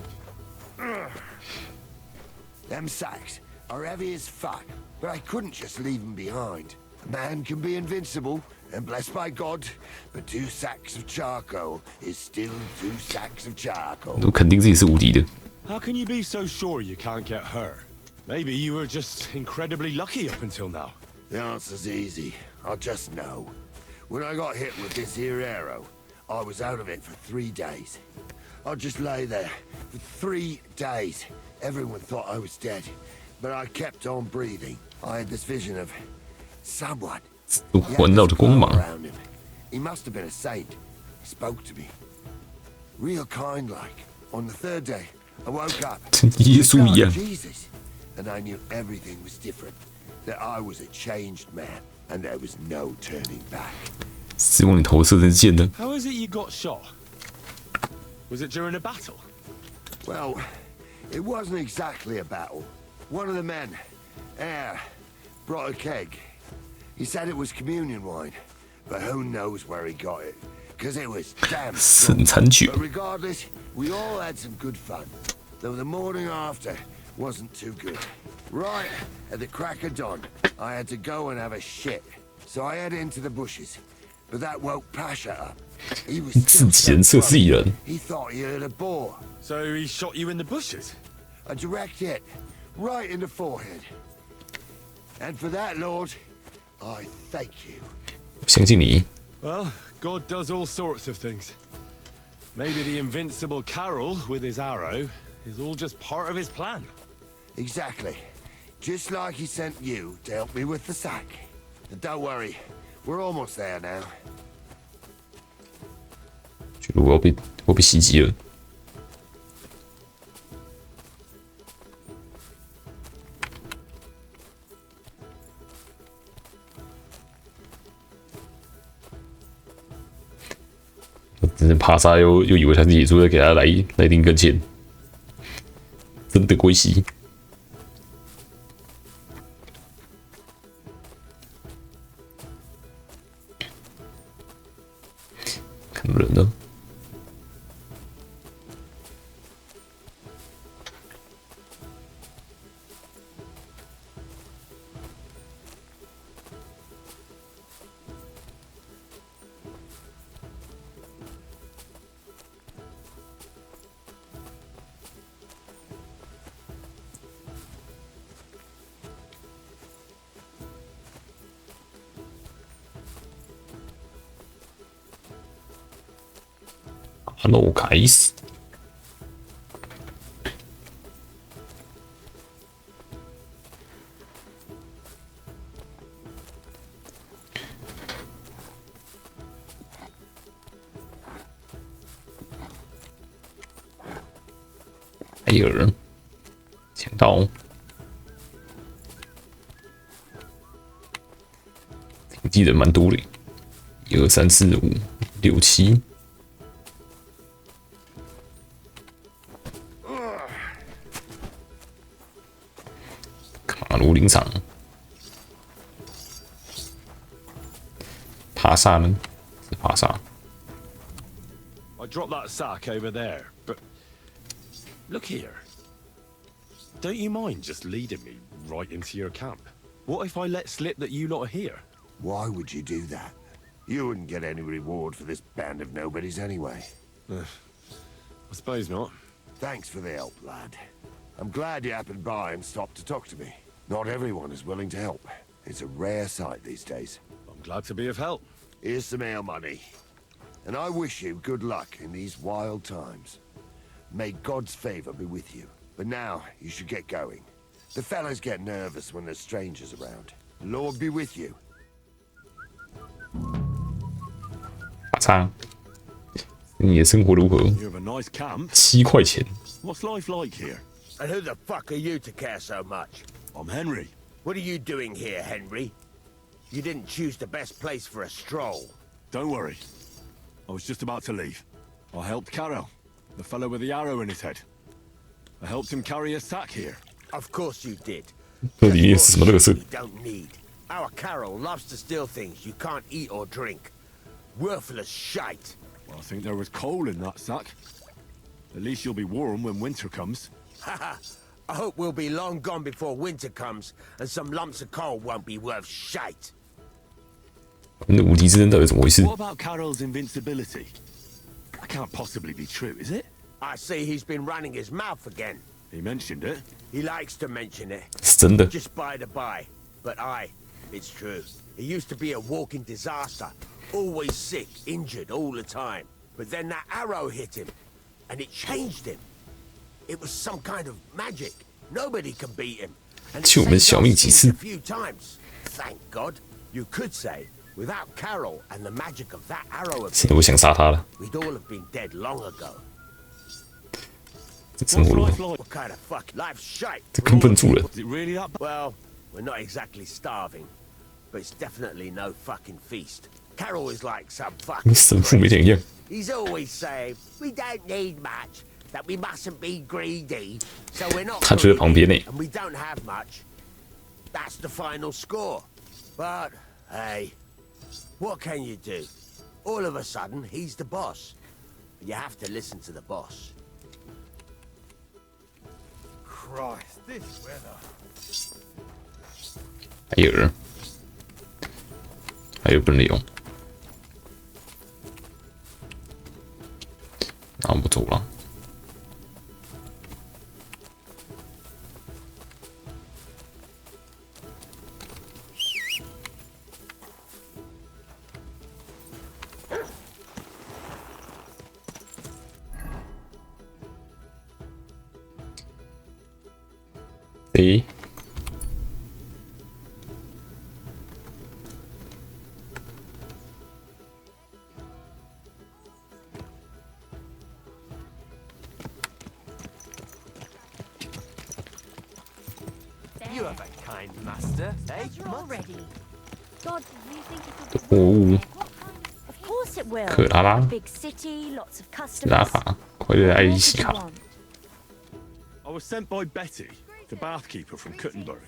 Them sacks are heavy as fuck, but I couldn't just leave them behind. A man can be invincible and blessed by God, but 2 sacks of charcoal is still 2 sacks of charcoal. 我肯定自己是无敌的。 How can you be so sure you can't get hurt? Maybe you were just incredibly lucky up until now. The answer's easy. I just know. When I got hit with this here arrow, I was out of it for 3 days. I just lay there for 3 days. Everyone thought I was dead, but I kept on breathing. I had this vision of someone. 环绕着光芒。 Around him. He must have been a saint. He spoke to me. Real kind like. On the 3rd day, I woke up. 耶稣一样。 Jesus. And I knew everything was different. That I was a changed man. And there was no turning back. 是往你头射的箭呢？ How is it you got shot? Was it during a battle? Well, it wasn't exactly a battle. One of the men, Air, brought a keg. He said it was communion wine, but who knows where he got it? Because it was damn strong. 圣餐酒。 But regardless, we all had some good fun. Though the morning after wasn't too good. Right at the crack of dawn, I had to go and have a shit. So I headed into the bushes. But that woke Pasha up. He was 自己人设自己人。 He thought he heard a boar. So he shot you in the bushes? A direct hit, right in the forehead. And for that, Lord, I thank you. 相信你。 Well, God does all sorts of things. Maybe the invincible Carol with his arrow is all just part of his plan. Exactly. Just like he sent you to help me with the sack. And don't worry, we're almost there now. 觉得我被袭击了。我真的帕莎又以为他是野猪在给他来另一根剑，真的归西。看人呢？no guys。还有人，抢到，记得蛮多的，1、2、3、4、5、6、7。卡罗林场，爬沙呢？是爬沙。 I dropped that sack over there, but look here. Don't you mind just leading me right into your camp? What if I let slip that you lot are here? Why would you do that? You wouldn't get any reward for this band of nobodies anyway. I suppose not. Thanks for the help, lad. I'm glad you happened by and stopped to talk to me. Not everyone is willing to help. It's a rare sight these days. I'm glad to be of help. Here's some ale money. And I wish you good luck in these wild times. May God's favor be with you. But now, you should get going. The fellows get nervous when there's strangers around. The Lord be with you. 大仓，你的生活如何You have a nice camp. ？7块钱。 What's life like here? And who the fuck are you to care so much? I'm Henry. What are you doing here, Henry? You didn't choose the best place for a stroll. Don't worry. I was just about to leave. I helped Carol, the fellow with the arrow in his head. I helped him carry a sack here. Of course you did. 这里面是什么乐色？ You don't need. Our Carol loves to steal things you can't eat or drink. Worthless shite. Well, I think there was coal in that sack. At least you'll be warm when winter comes. Haha. I hope we'll be long gone before winter comes, and some lumps of coal won't be worth shite. 那无敌之争到底怎么回事？ What about Carol's invincibility? That can't possibly be true, is it? I see he's been running his mouth again. He mentioned it. He likes to mention it. 是真的。 Just by the by. But it's true. He used to be a walking disaster. Always sick, injured all the time. But then that arrow hit him, and it changed him. It was some kind of magic. Nobody can beat him. And it 替我们 saved 小 our 命几 skins 次 a。few times. Thank God. You could say, without Carol and the magic of that arrow of 现在我想杀他了。 we'd all have been dead long ago. 这生活如何？ What kind of fuck life's shite? 这根本住人。 Is it really that bad? Well, we're not exactly starving, but it's definitely no fucking feast. Carol is like some 跟 fucking 神父没两样。 He's always saying, we don't need much, that we mustn't be greedy, so we're not 他就在旁边呢。 and we don't have much. That's the final score. But, hey, what can you do? All of a sudden, he's the boss. You have to listen to the boss. Christ, this weather. 还有人，还有不能用，那我不走了。诶。 You have a kind master, eh? You're ready. God, you think it 哦， Of course it will. 可拉拉 A big city, lots of 拉 customers. 法，快乐爱 What 丽西 did you 卡。 want? I was sent by Betty, the bathkeeper from Kuttenberg.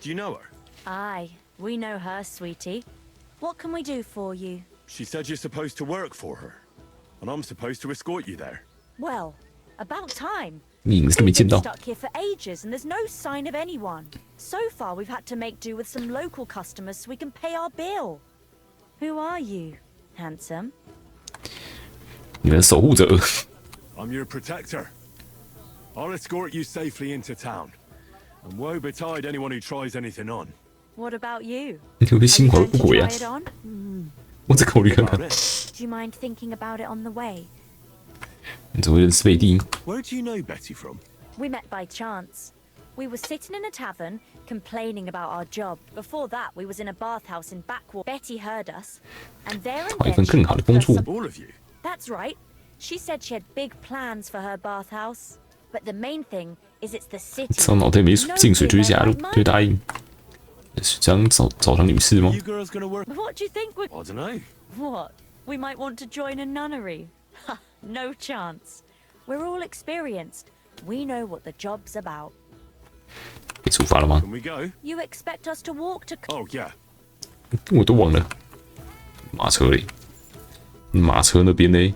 Do you know her? Aye, we know her, sweetie. What can we do for you? She said you're supposed to work for her, and I'm supposed to escort you there. Well, about time. 名字都没 We've 见 been 到。 stuck here for ages and there's no sign of anyone. So far, we've had to make do with some local customers so we can pay our bill. Who are you, handsome? 你们守护者。 I'm your protector. I'll escort you safely into town. And woe betide anyone who tries anything on. What about you? 你会不会心怀 Are you 不 going to 轨啊 try？it on? 我再考虑看看。 Do you mind thinking about it on the way? 你怎么认识贝蒂？ Where do you know Betty from? We met by chance. We were sitting in a tavern, complaining about our job. Before that, we was in a bathhouse in Backwater. Betty heard us, and there and 找一 then 份 she 更好的 offered 工 us 作。 some- All of you? That's right. She said she had big plans for her bathhouse. But the main thing is it's the city. 这脑袋没进水就会加入，就会答应。是这样澡堂女士吗？ You girls gonna work? What do you think we're... I don't know. What? We might want to join a nunnery? Ha, no chance. We're all experienced. We know what the job's about. 被处罚了吗？ Can we go? You expect us to walk to... Oh, yeah. 我都忘了。马车嘞，马车那边呢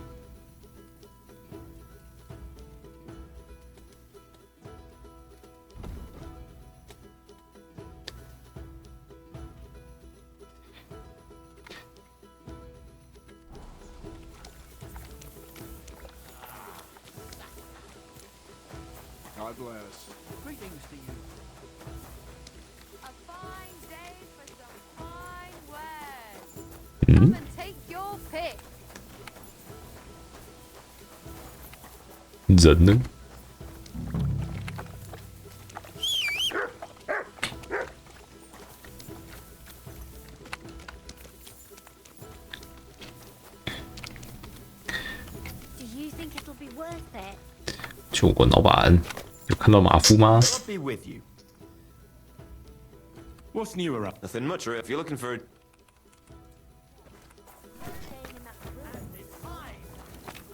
？God bless. Greetings to you. A fine day for some fine wares. Come and take your pick. 人呢？ Do you think it'll be worth it? 酒馆老板，有看到马夫吗？ I'll be with you. What's new around? Nothing much, if you're looking for...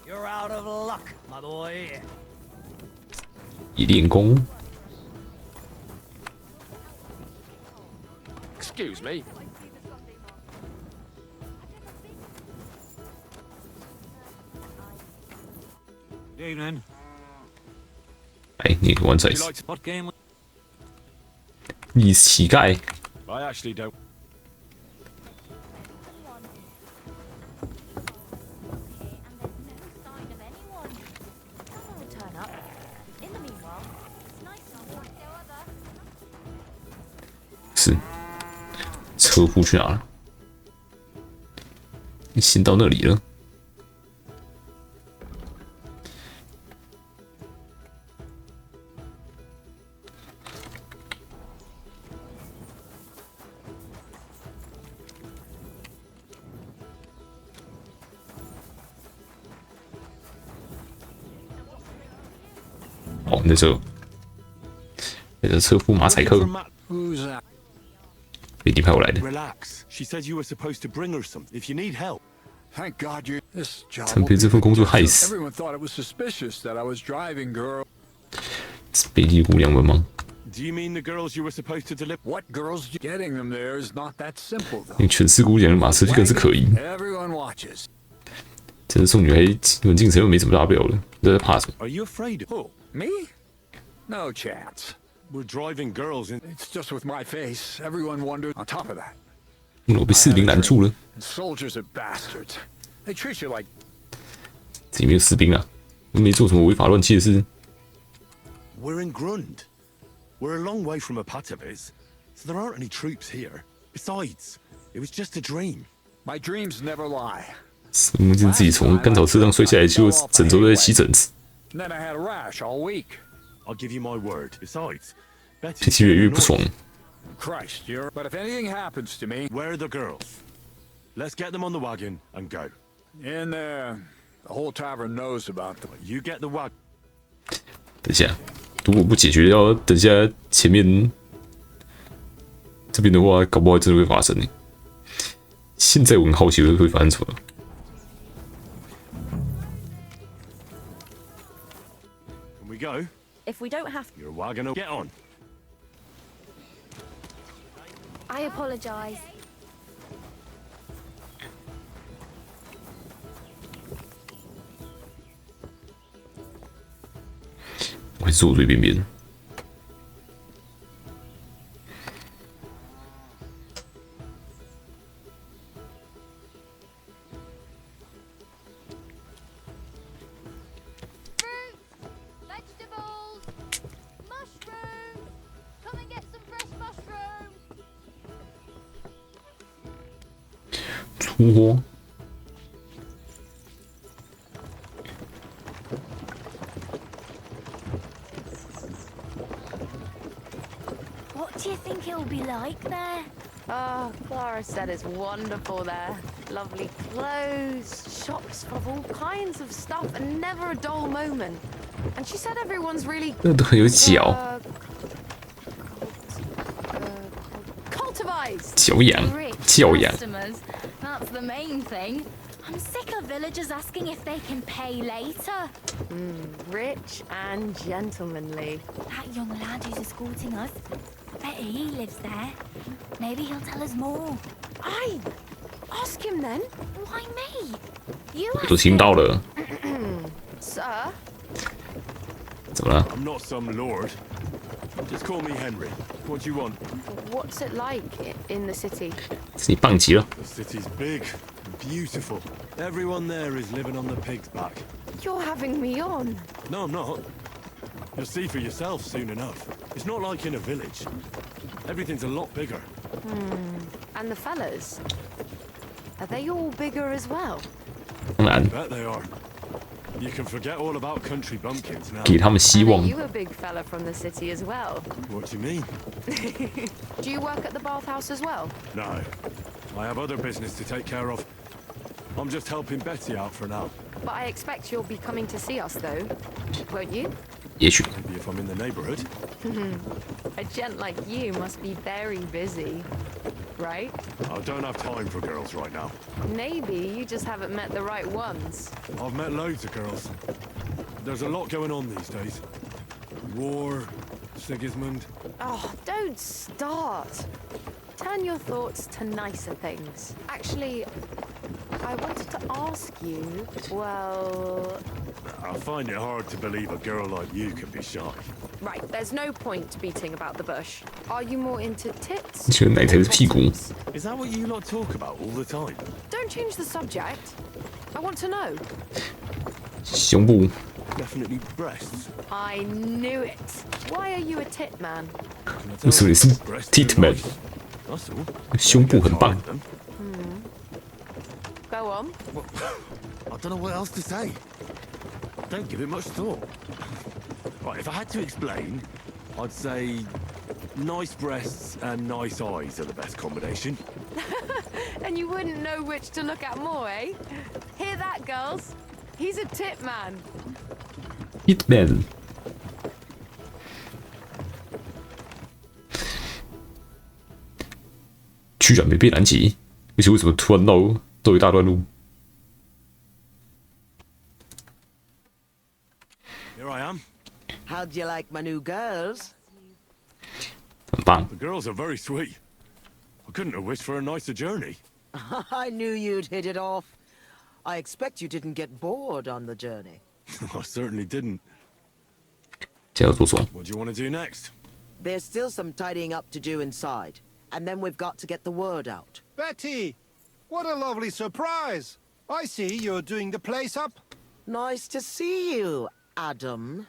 You're out of luck, my boy. 一练功。 Excuse me. Good evening. 哎，你玩仔 Would you like to... What game? 你乞丐。 I actually don't. Someone will turn up. In the meanwhile, it's nice to watch their other. 是，车夫去哪了？你先到那里了。哦，那车夫马赛克 Who's that? 被你派过来的。 Relax. She said you were supposed to bring her some if you need help. Thank God you. This job. 曾被这份工作害死。 Everyone thought it was suspicious that I was driving, girl. 北地姑娘们吗？ Do you mean the girls you were supposed to deliver? What girls? Getting them there is not that simple, though. 那全是姑娘的马车就更是可疑。 Everyone watches. 真的送女孩文进城又没什么大不了的，都在怕什么？ Are you afraid of... Who? Me? No chance. We're driving girls in... It's just with my face. Everyone wonders. On top of that, 我被士兵拦住了。 soldiers are bastards. They treat you like. 这里没有士兵啊，我没做什么违法乱纪的事。 We're in Grund. We're a long way from Apatoviz, so there aren't any troops here. Besides, it was just a dream. My dreams never lie. 我们自己从干草车上摔下来，结果整周都在吸疹子。 And then I had a rash all week. I'll give you my word. Besides, 脾气越来越不爽。 Christ, you're. But if anything happens to me, where are the girls? Let's get them on the wagon and go. In there, the whole tavern knows about them. You get the wagon. 等一下，如果不解决，要等一下前面这边的话，搞不好真的会发生呢。现在我很好奇会发生什么。 Can we go? If we don't have... Your wagon will get on. I apologize. 我还是坐最边边。 Vegetables! Mushrooms! Come and get some fresh mushrooms! 出货。 What do you think it'll be like there? Oh, Clara said it's wonderful there. Lovely clothes, shops full of all kinds of stuff, and never a dull moment. And she said everyone's really 那都很有脚， cultivized. 脚痒， Rich 教养。 customers, that's the main thing. I'm sick of villagers asking if they can pay later. Rich and gentlemanly. That young lad who's escorting us, I bet he lives there. Maybe he'll tell us more. Aye. Ask him then. Why me? You 我都听到了， Sir? 怎么了？ I'm not some lord. Just call me Henry. What do you want? What's it like in the city? 是你棒极了。 The city's big and beautiful. Everyone there is living on the pig's back. You're having me on. No, I'm not. You'll see for yourself soon enough. It's not like in a village. Everything's a lot bigger. And the fellas? Are they all bigger as well? 当然， Bet they are. You can forget all about country bumpkins now. 给他们希 And 望 are。you a big fella from the city as well? What do you mean? Do you work at the bathhouse as well? No. I have other business to take care of. I'm just helping Betty out for now. But I expect you'll be coming to see us though, won't you? 也许 Maybe if I'm in the neighborhood. A gent like you must be very busy, right? I don't have time for girls right now. Maybe you just haven't met the right ones. I've met loads of girls. There's a lot going on these days. War, Sigismund. Oh, don't start. Turn your thoughts to nicer things. Actually, I wanted to ask you, well... I find it hard to believe a girl like you can be shy. Right, there's no point beating about the bush. Are you more into tits? 这个奶才是屁股。 Is that what you lot talk about all the time? Don't change the subject. I want to know. 胸部 Definitely breasts. I knew it. Why are you a tit man? 为什么你是 Titman？ That's all. 胸部很棒。 Go on. I don't know what else to say. Don't give it much thought. Right, if I had to explain, I'd say nice breasts and nice eyes are the best combination. And you wouldn't know which to look at more, eh? Hear that, girls? He's a tit man. Hitman。居然没被拦截，而且为什么突然绕一大段路？ Here I am. How'd you like my new girls? 很棒。 The girls are very sweet. I couldn't have wished for a nicer journey. I knew you'd hit it off. I expect you didn't get bored on the journey. I certainly didn't. 这要做什么？ What do you want to do next? There's still some tidying up to do inside. And then we've got to get the word out. Betty! What a lovely surprise! I see you're doing the place up. Nice to see you, Adam.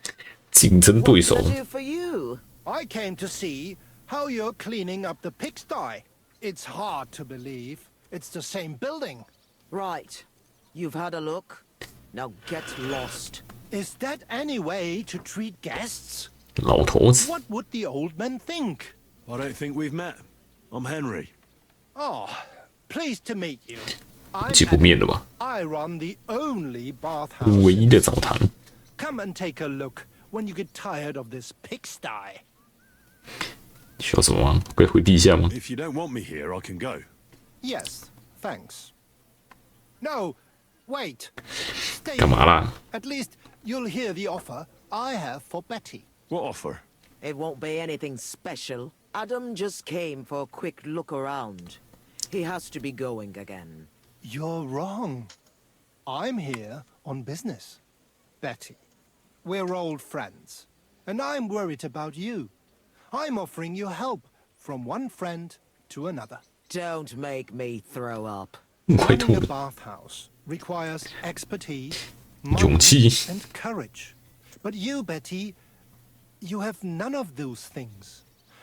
竞争对手 What can I do for you? I came to see how you're cleaning up the pigsty. It's hard to believe. It's the same building. Right. You've had a look. Now get lost. Is that any way to treat guests? 老头子， What would the old men think? I don't think we've met. I'm Henry. Oh, pleased to meet you. I'm 见过面了吧？ I run the only bathhouse. 唯一的澡堂。 Come and take a look when you get tired of this pigsty. 需要什么吗？可以回避一下吗？ If you don't want me here, I can go. Yes, thanks. No, wait. Stay 干嘛啦？ At least you'll hear the offer I have for Betty. What offer? It won't be anything special. Adam just came for a quick look around. He has to be going again. You're wrong. I'm here on business. Betty, we're old friends, and I'm worried about you. I'm offering you help from one friend to another. Don't make me throw up. 快 Running 吐 a 了。 bathhouse requires expertise, 勇气 money, and courage. But you, Betty, you have none of those things.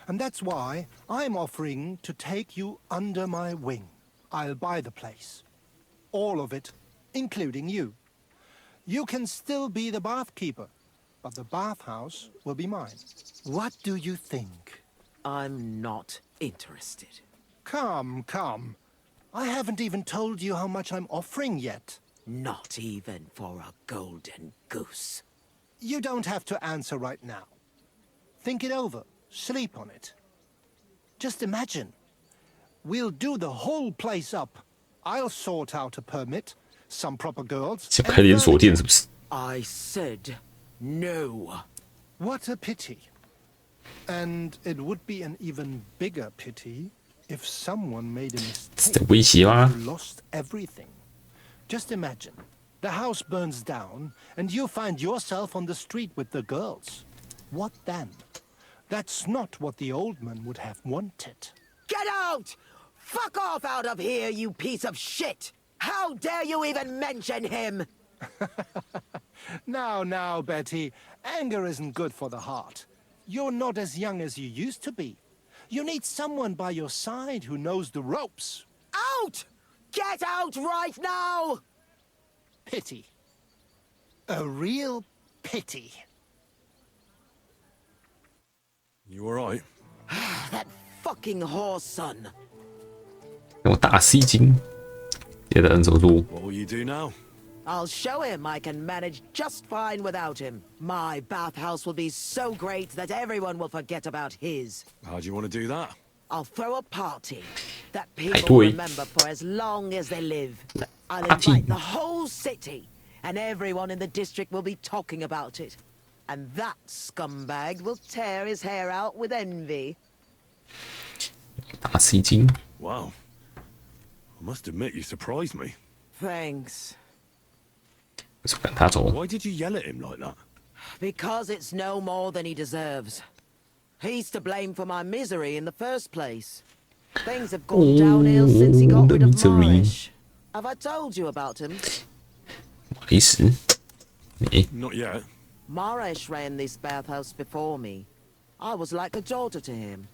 And that's why I'm offering to take you under my wing. I'll buy the place. All of it, including you. You can still be the bathkeeper, but the bathhouse will be mine. What do you think? I'm not interested. Come, come. I haven't even told you how much I'm offering yet. Not even for a golden goose. You don't have to answer right now. Think it over. Sleep on it. Just imagine. We'll do the whole place up. I'll sort out a permit, some proper girls. 想开连锁店是不是？ I said no. What a pity. And it would be an even bigger pity if someone made a 是在 mistake 威胁吗？ and lost everything. Just imagine. The house burns down and you find yourself on the street with the girls. What then? That's not what the old man would have wanted. Get out! Fuck off out of here, you piece of shit! How dare you even mention him? Now, Betty. Anger isn't good for the heart. You're not as young as you used to be. You need someone by your side who knows the ropes. Out! Get out right now! Pity. A real pity. You alright? That fucking whore son. 让我大吸金。接着按手做。 What will you do now? I'll show him I can manage just fine without him. My bathhouse will be so great that everyone will forget about his. How do you want to do that? I'll throw a party that 哎 people 对 remember for as long as they live. I'll Party. invite the whole city, and everyone in the district will be talking about it. And that scumbag will tear his hair out with envy. 大吸金。 Wow. I must admit you surprised me. Thanks. 为什么赶他走？ Why did you yell at him like that? Because it's no more than he deserves. He's to blame for my misery in the first place. Things have gone downhill since he got rid of Marish. Have I told you about him? 没事。没。 Not yet. Marish ran this bathhouse before me. I was like a daughter to him.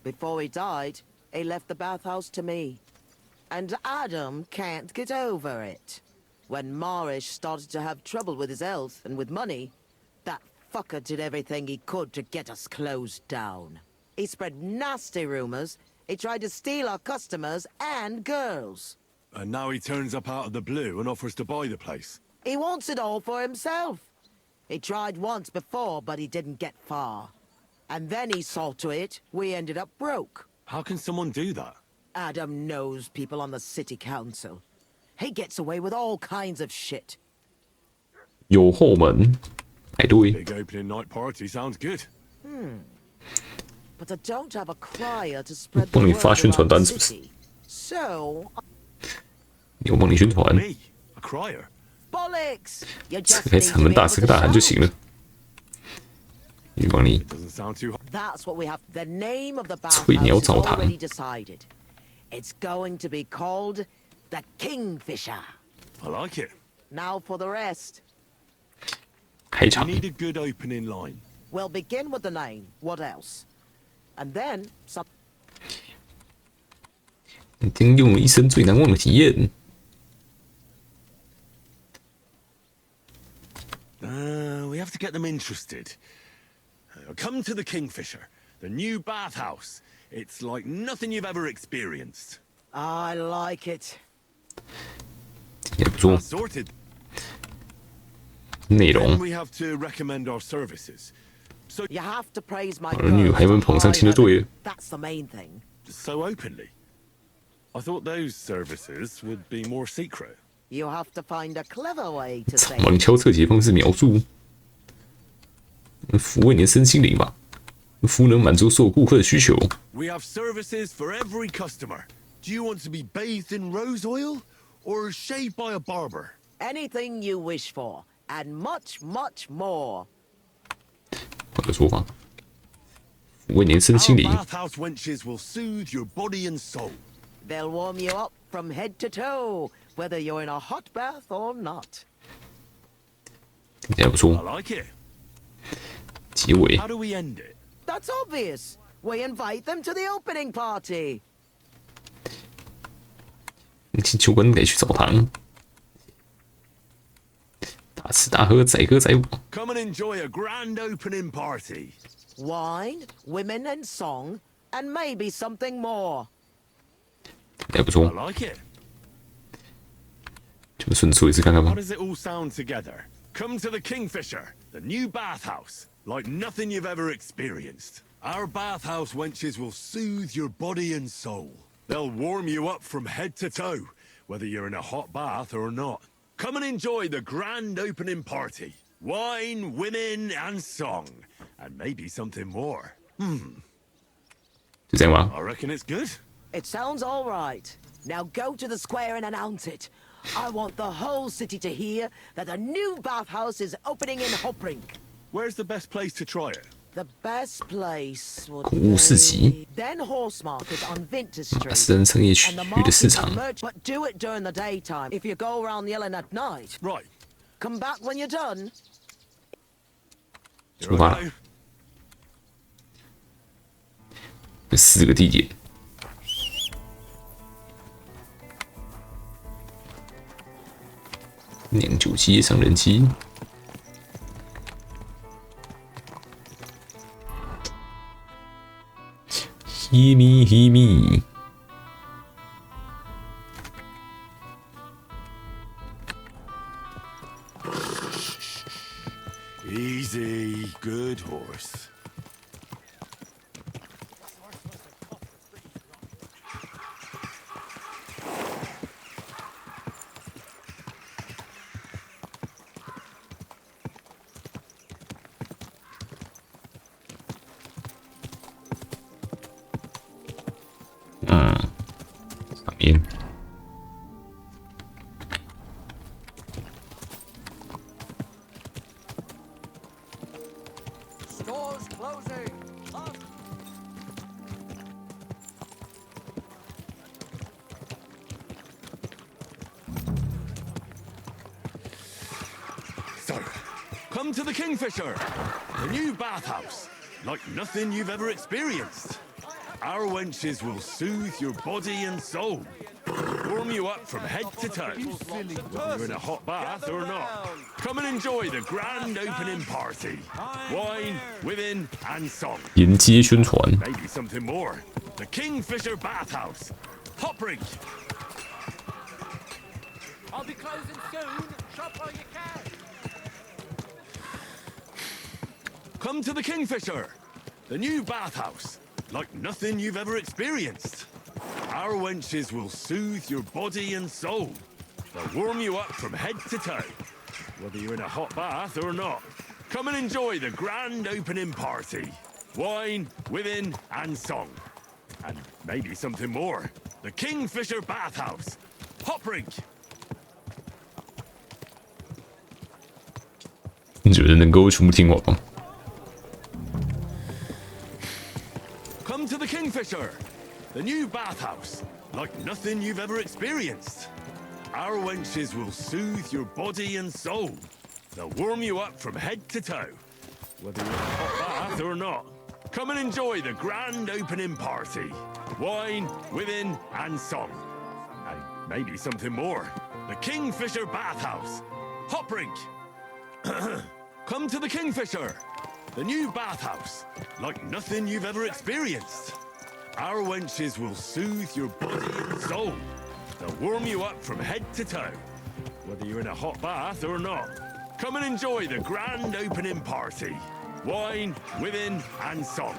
Before he died, he left the bathhouse to me. And Adam can't get over it. When Marish started to have trouble with his health and with money, that fucker did everything he could to get us closed down. He spread nasty rumors. He tried to steal our customers and girls. And now he turns up out of the blue and offers to buy the place. He wants it all for himself. He tried once before, but he didn't get far. And then he saw to it we ended up broke. How can someone do that? Adam knows people on the city council. He gets away with all kinds of shit. 有后门。哎，对。 Big opening night party sounds good. But I don't have a crier to spread the 帮你 word 发宣传 around 单 the 是不是？ city. So, 有帮你宣传。 Me, a crier. bollocks! You 这 just 个 need 场 to 门 be 大 able 吃 to 个大喊就 shout. 行了。又帮你 Doesn't sound too hard. That's what we have. The name of the 翠鸟 bathhouse is 澡堂。 already decided. It's going to be called the Kingfisher. I like it. Now for the rest. 开 You 场。 need a good opening line. We'll begin with the name. What else? And then some. 你经用了一生最难忘的体验。 We have to get them interested. Come to the Kingfisher, the new bathhouse. It's like nothing you've ever experienced. I like it. 也不错。 Sorted. 内容 Then we have to recommend our services. So You have to praise my 儿女 girls 还没 to 捧上 high 亲的 heaven. 队。 That's the main thing. so openly. I thought those services would be more secret. You have to find a clever way to say 旁 it. 敲侧击方式描述，抚慰你的身心灵吧，服务能满足所有顾客的需求。 We have services for every customer. Do you want to be bathed in rose oil or shaved by a barber? Anything you wish for, and much, much more. 换个说法，抚慰你的身 Our 心灵。 bathhouse wenches will soothe your body and soul. They'll warm you up from head to toe, whether you're in a hot bath or not. 听起来不错。 I like it. 结尾 How do we end it? That's obvious. We invite them to the opening party. 请求官得去澡堂，大吃大喝，载歌载舞。 Come and enjoy a grand opening party. Wine, women, and song, and maybe something more. 还不错 I，like it. 就顺着说一次看看 How 吧。 does it all sound together? Come to the Kingfisher, The new bathhouse, like nothing you've ever experienced. Our bathhouse wenches will soothe your body and soul. They'll warm you up from head to toe, whether you're in a hot bath or not. Come and enjoy the grand opening party. Wine, women, and song. And maybe something more. 就这样吗 I reckon it's good. It sounds all right. Now go to the square and announce it. I want the whole city to hear that a new bathhouse is opening in Hopbrink. Where's the best place to try it? The best place would 恐怖市集 be then Horse Market on Vinter 私 Street. 人商业 And 区 the 域的市 market 场 and merch, but do it during the daytime. If you go around yelling at night, right. Come back when you're done. 出发了。这4个地点。酿酒机、商人机。Hear me, hear me. Easy, good horse. Stores closing. So, come to the Kingfisher, the new bathhouse, like nothing you've ever experienced. Our wenches will soothe your body and soul, warm you up from head to toe, whether you're in a hot bath or not. Come and enjoy the grand opening party. Wine, women, and song. 沿街宣传。 Maybe something more. The Kingfisher Bathhouse, Hopbrink. I'll be closing soon. Shop while you can. Come to the Kingfisher, the new bathhouse, like nothing you've ever experienced. Our wenches will soothe your body and soul. They'll warm you up from head to toe, whether you're in a hot bath or not. Come and enjoy the grand opening party. Wine, women, and song. And maybe something more. The Kingfisher Bathhouse, Hopbrink. 你觉得能够全部听完吗？ Come to the Kingfisher, the new bathhouse, like nothing you've ever experienced. Our wenches will soothe your body and soul. They'll warm you up from head to toe, whether you're in a hot bath or not. Come and enjoy the grand opening party. Wine, women, and song. And maybe something more. The Kingfisher Bathhouse, Hopbrink. Come to the Kingfisher, the new bathhouse, like nothing you've ever experienced. Our wenches will soothe your body and soul. They'll warm you up from head to toe, whether you're in a hot bath or not. Come and enjoy the grand opening party. Wine, women, and song.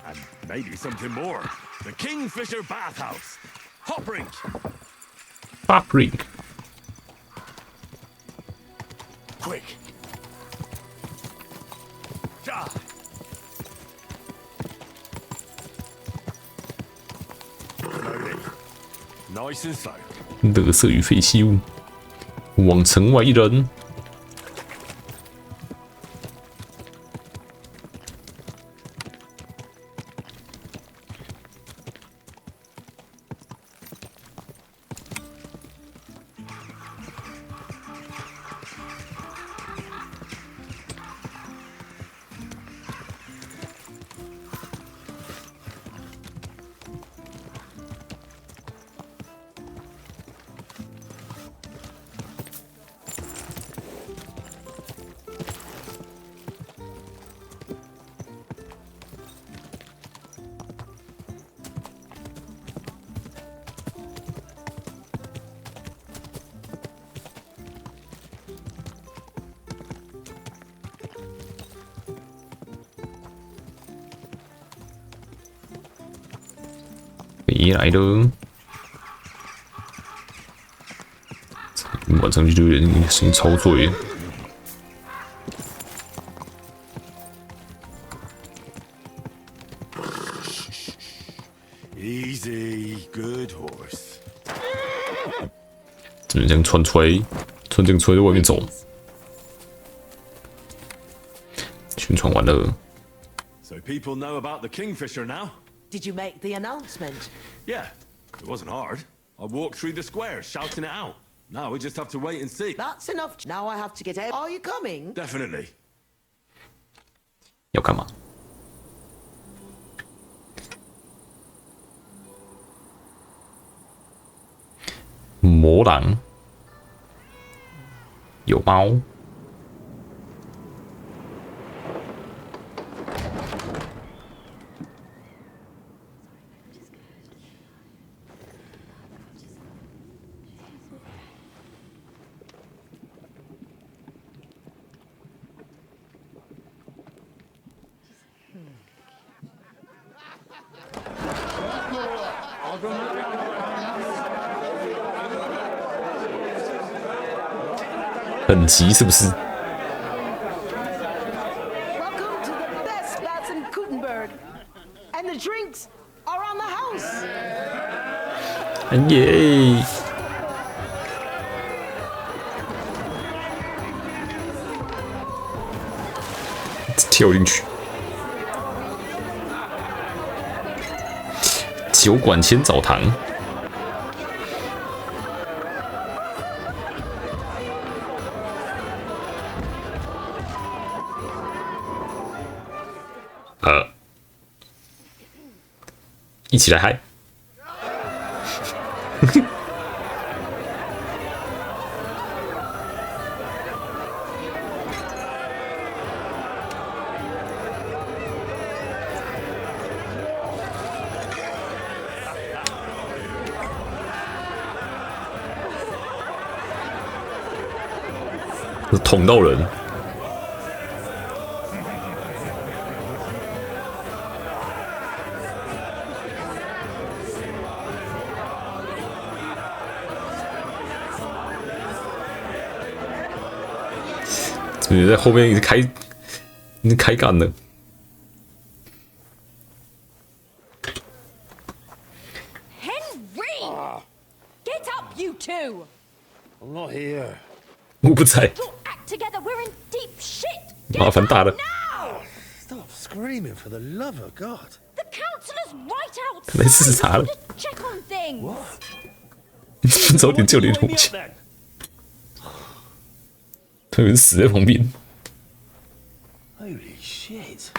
And maybe something more. The Kingfisher Bathhouse, Hopbrink. Hopbrink. Quick. Die. Slowly. Nice and slow. 垃圾与废弃物，往城外一扔。你来了。晚上就有人声音超醉。Easy, good horse. 只能这样穿出来，穿这样出来在外面走。宣传完了。 So people know about the Kingfisher now? Did you make the announcement? Yeah, it wasn't hard. I walked through the square shouting it out. Now we just have to wait and see. That's enough. Now I have to get out. Are you coming? Definitely. 要干嘛？魔狼有猫。很急是不是？ Welcome to the best spots in Gutenberg. And the drinks are on the house. 哎耶！跳进去。酒馆千澡堂。 一起来嗨！捅到人。 你在后面一直开干了。Henry! Get up, you two! I'm not here. 我不在。 Act together, we're in deep shit! 麻烦大了。 Stop screaming for the love of God. The counselor's right outside! 来视察了。 Check on things! 早点叫联络去。他有人死在旁边。 Holy shit.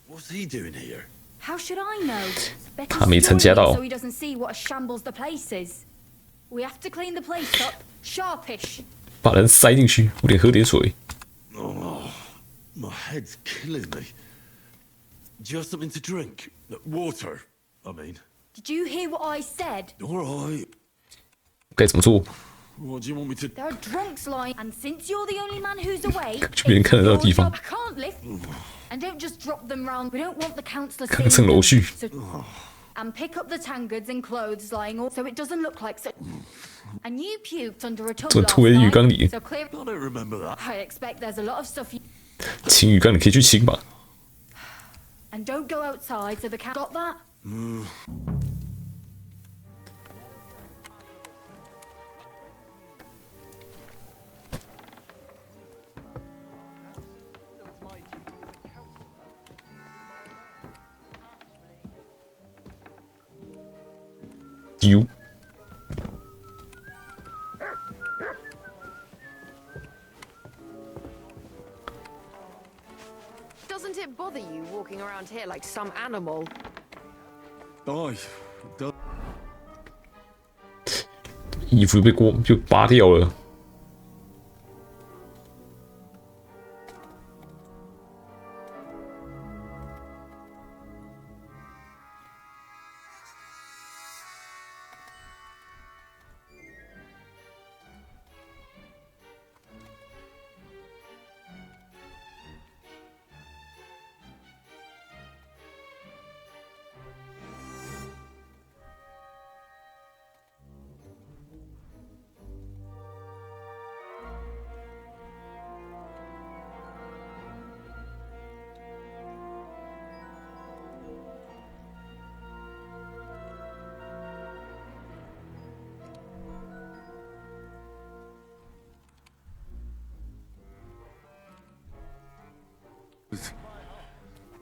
What's he doing here? How should I know? 他没参加到。 So he doesn't see what a shambles the place is. We have to clean the place up, sharpish. 把人塞进去，我得喝点水。 Oh, my head's killing me. Do you have something to drink? Water, I mean. Did you hear what I said? All right. 该怎么做？ What do you want me to? There are drunks lying, and since you're the only man who's awake, 去别人看得到的地方。 I can't lift. And don't just drop them round. We don't want the councillor 看蹭楼序。 And pick up the tankards and clothes lying all, so it doesn't look like so. And you puked under a tub 怎么 last 吐在浴缸 night, 里？ so clear. I don't remember that. I expect there's a lot of stuff.清浴缸你可以去清吧。 And don't go outside, so the cat got that. You. Doesn't it bother you walking around here like some animal? Oh, 衣服就扒掉了。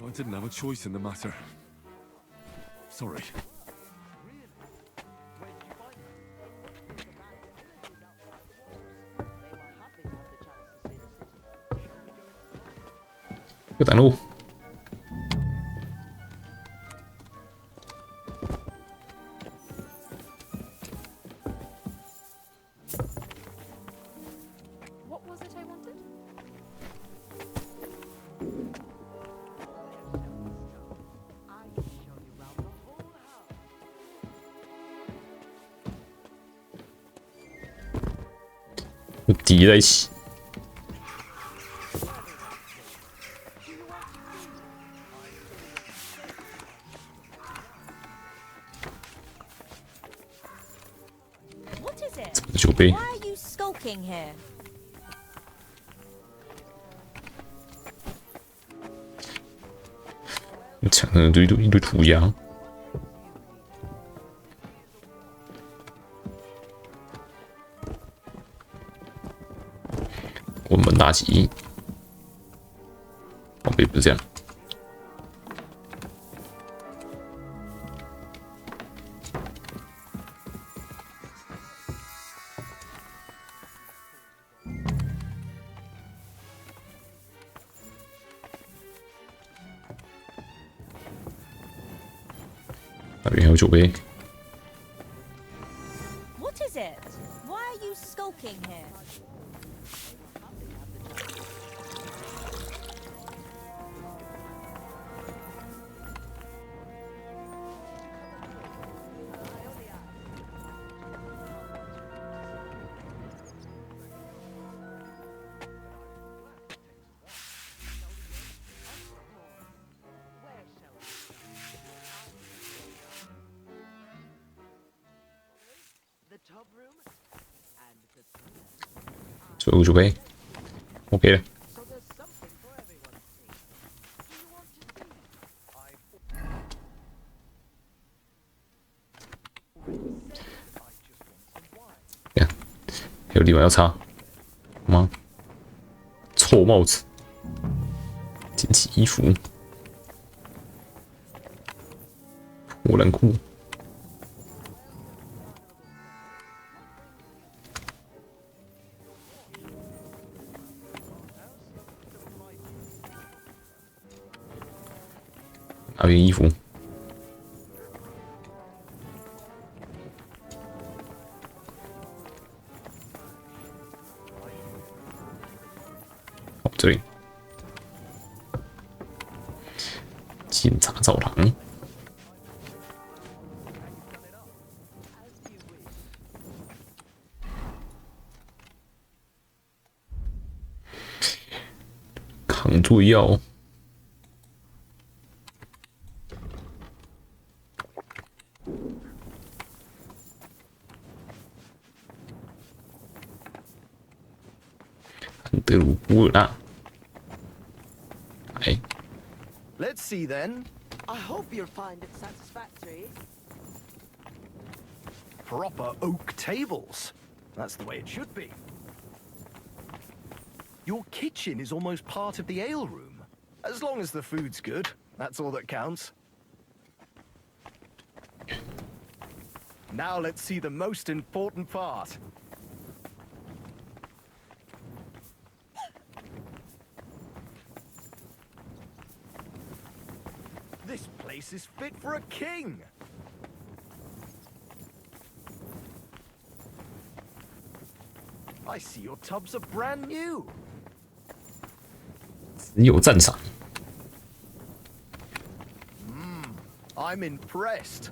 I didn't have a choice in the matter. Sorry. 又挡路。What was it I wanted?叠在一起。 What is it? 酒杯。 Why are you skulking here? 墙上一堆涂鸦。关门大吉。宝贝不是这样。 那边还有酒杯。 What is it? Why are you skulking here? The tub room and the 最后酒杯，OK 了。 so there's something for everyone to see. Do you want to see? 呀，还有地方要擦吗？臭帽子，捡起衣服，破烂裤。 那边衣服，哦，这里，检查澡堂，扛座药。 德鲁布尔纳，哎， Let's see then. I hope you'll find it satisfactory. Proper oak tables. That's the way it should be. Your kitchen is almost part of the ale room. As long as the food's good, that's all that counts. Now let's see the most important part. This place is fit for a king. I see your tubs are brand new. 只有赞赏。 I'm impressed.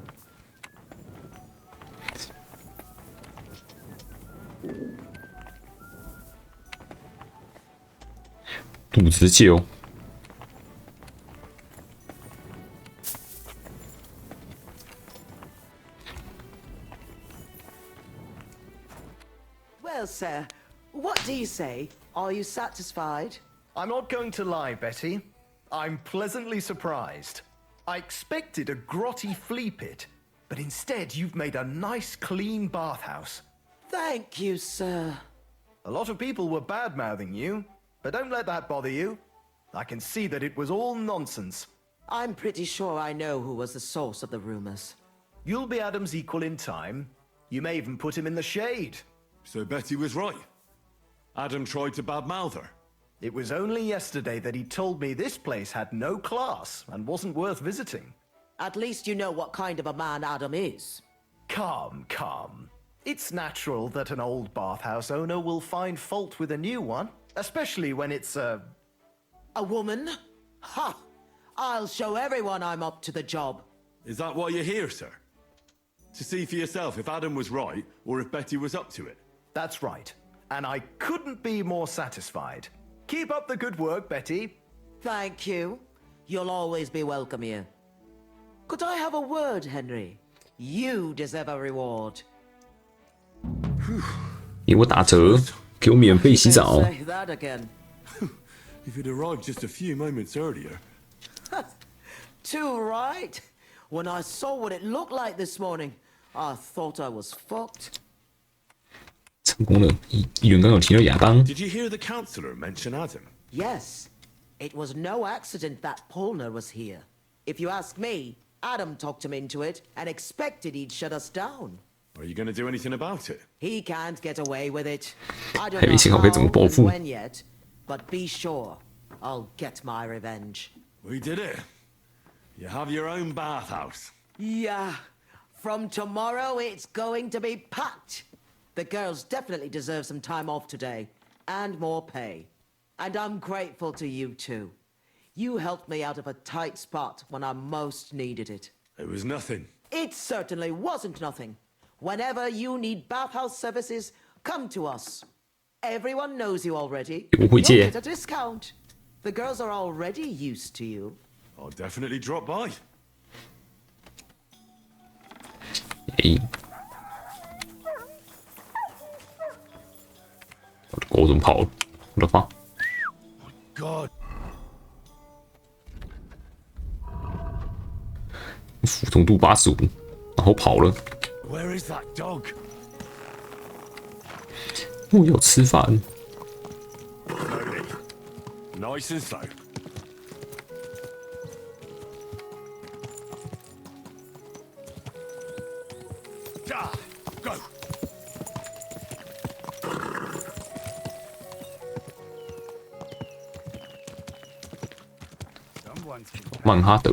肚子借哦。 Well, sir, what do you say? Are you satisfied? I'm not going to lie, Betty. I'm pleasantly surprised. I expected a grotty flea pit, but instead you've made a nice, clean bathhouse. Thank you, sir. A lot of people were bad-mouthing you, but don't let that bother you. I can see that it was all nonsense. I'm pretty sure I know who was the source of the rumors. You'll be Adam's equal in time. You may even put him in the shade. So Betty was right. Adam tried to badmouth her. It was only yesterday that he told me this place had no class and wasn't worth visiting. At least you know what kind of a man Adam is. Calm. It's natural that an old bathhouse owner will find fault with a new one, especially when it's a woman? Ha! I'll show everyone I'm up to the job. Is that why you're here, sir? To see for yourself if Adam was right or if Betty was up to it? That's right. And I couldn't be more satisfied. Keep up the good work, Betty. Thank you. You'll always be welcome here. Could I have a word, Henry? You deserve a reward. 给我打折，给我免费洗澡。 Say that again. If you'd arrived just a few moments earlier. Too right. When I saw what it looked like this morning, I thought I was fucked. 成功了，议员刚有提到亚当。 Did you hear the councillor mention Adam? Yes. It was no accident that Polner was here. If you ask me, Adam talked him into it and expected he'd shut us down. Are you going to do anything about it? He can't get away with it. I don't 还没想好该怎么报 know 复。 how and when yet, but be sure I'll get my revenge. We did it. You have your own bathhouse. Yeah. From tomorrow, it's going to be packed. The girls definitely deserve some time off today, and more pay. And I'm grateful to you too. You helped me out of a tight spot when I most needed it. It was nothing. It certainly wasn't nothing. Whenever you need bathhouse services, come to us. Everyone knows you already. 我会 You'll 借。 get a discount. The girls are already used to you. I'll definitely drop by. 哎，我的狗怎么跑了？我的妈！ God. 服从度85，然后跑了。 Where is that dog? 我要吃饭。 Slowly. Nice and slow. Go. 曼哈德。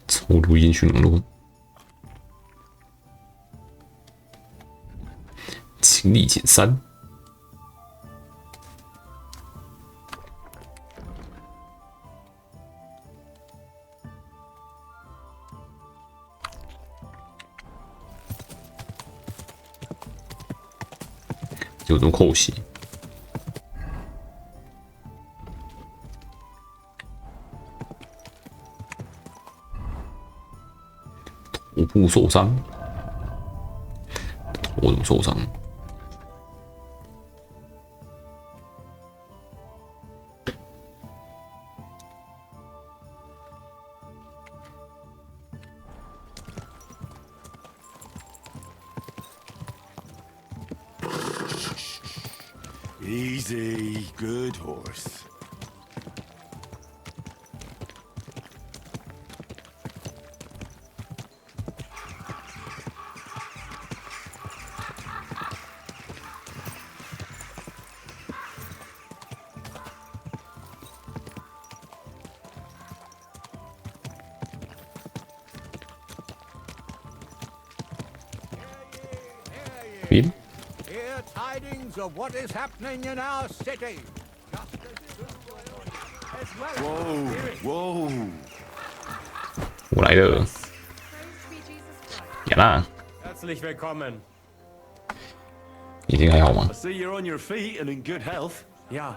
超录音讯网络，清理减3，有种口气。 头部受伤，我怎么受伤？Easy, good horse. Bien. Hear tidings of what is happening in our city. Whoa. 我来了，亚娜， Herzlich willkommen. 你今天还好吗 I？ see you're on your feet and in good health. Ja.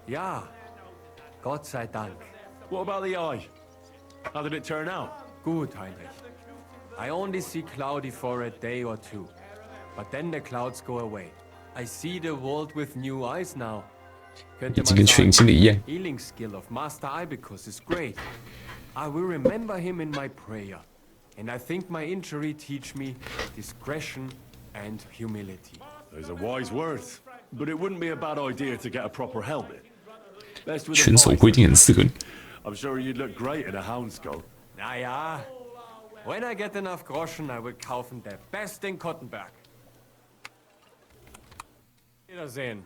Ja. Gott sei Dank. What about the eye? How did it turn out? Gut, Heinrich. I only see cloudy for a day or two. But then the clouds go away. I see the world with new eyes now. Könnte 已经 man 跟全 sagen, 新的一样。 healing skill of Master Ibicus is great. I will remember him in my prayer, and I think my injury teach me discretion and humility. Those are wise words, but it wouldn't be a bad idea to get a proper helmet. Best with a 拳手不一定很适合你。 I'm sure you'd look great in a hound skull. Naja, when I get enough Groschen, I will kaufen der best in Kottenberg. Wiedersehen.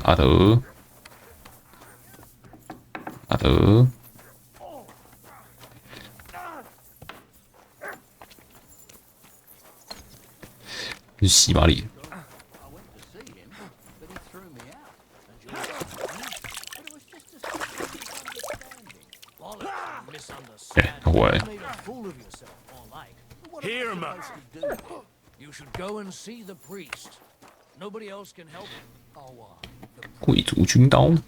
阿德，阿德，是洗马里。哎，我 Here, man. You should go and see the priest. Nobody else can help him. Oh, 贵族军刀， maybe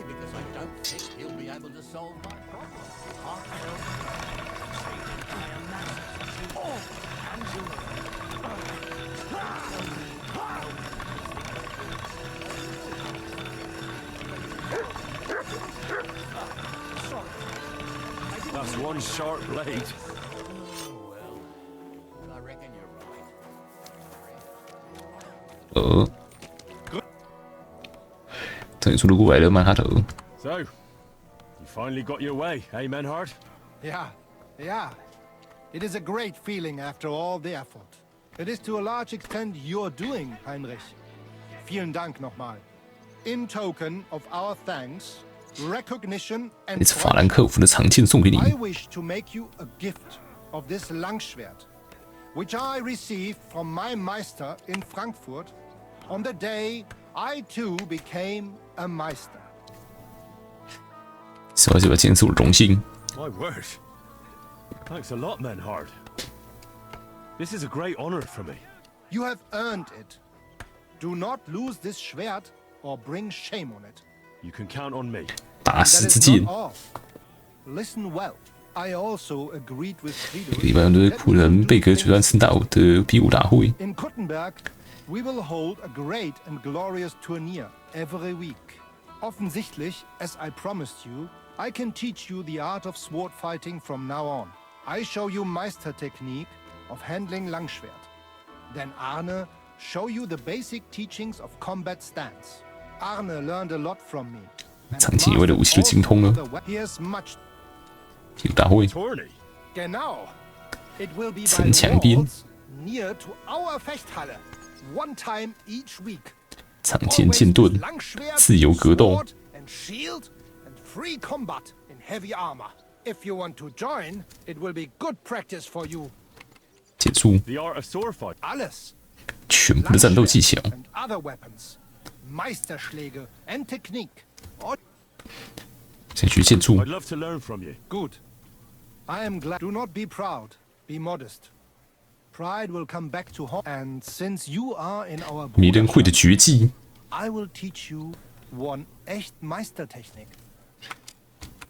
because I don't think he'll be able to solve my problem. Heartfelt, saved entire masses. And That's one sharp blade. I reckon you're right. 等于说如果来了曼哈特， So, you finally got your way, eh, Menhard? Yeah, yeah. It is a great feeling after all the effort. It is to a large extent your doing, Heinrich. Vielen Dank nochmal. In token of our thanks, recognition 这 and 次法兰克福的长剑送给你。 I wish to make you a gift of this Langschwert, which I received from my Meister in Frankfurt on the day I too became a Meister. 是吧？这把剑是我的荣幸。 My word. Thanks a lot, Menhard. This is a great honor for me. You have earned it. Do not lose this Schwert or bring shame on it. You can count on me. 打 That 死之 is 剑 not。all. Listen well. I also agreed with 礼拜六的库伦贝格决战圣岛的比武大会。 In Kuttenberg, we will hold a great and glorious tourney every week. Offensichtlich, as I promised you, I can teach you the art of sword fighting from now on. I show you Meister technique of handling Langschwert. Then Arne show you the basic teachings of combat stance. Arne learned a lot from me. 长剑以外的武器都精通了。 He has much 比武大会， Genau. It will be by 城 the 墙边， walls near to our Fechthalle. One time each week. 长剑剑盾，自由格斗。 Sword and shield and free combat in heavy armor. If you want to join, it will be good practice for you. 剑术， The art of sword fight. Alles. 全部的战斗技巧， And other weapons. Meisterschläge and technique. Or 先学剑术 I'd。love to learn from you. good. I am glad. Do not be proud. Be modest. Pride will come back to haunt. And since you are in our 迷人会的绝技， I will teach you one echt Meistertechnik.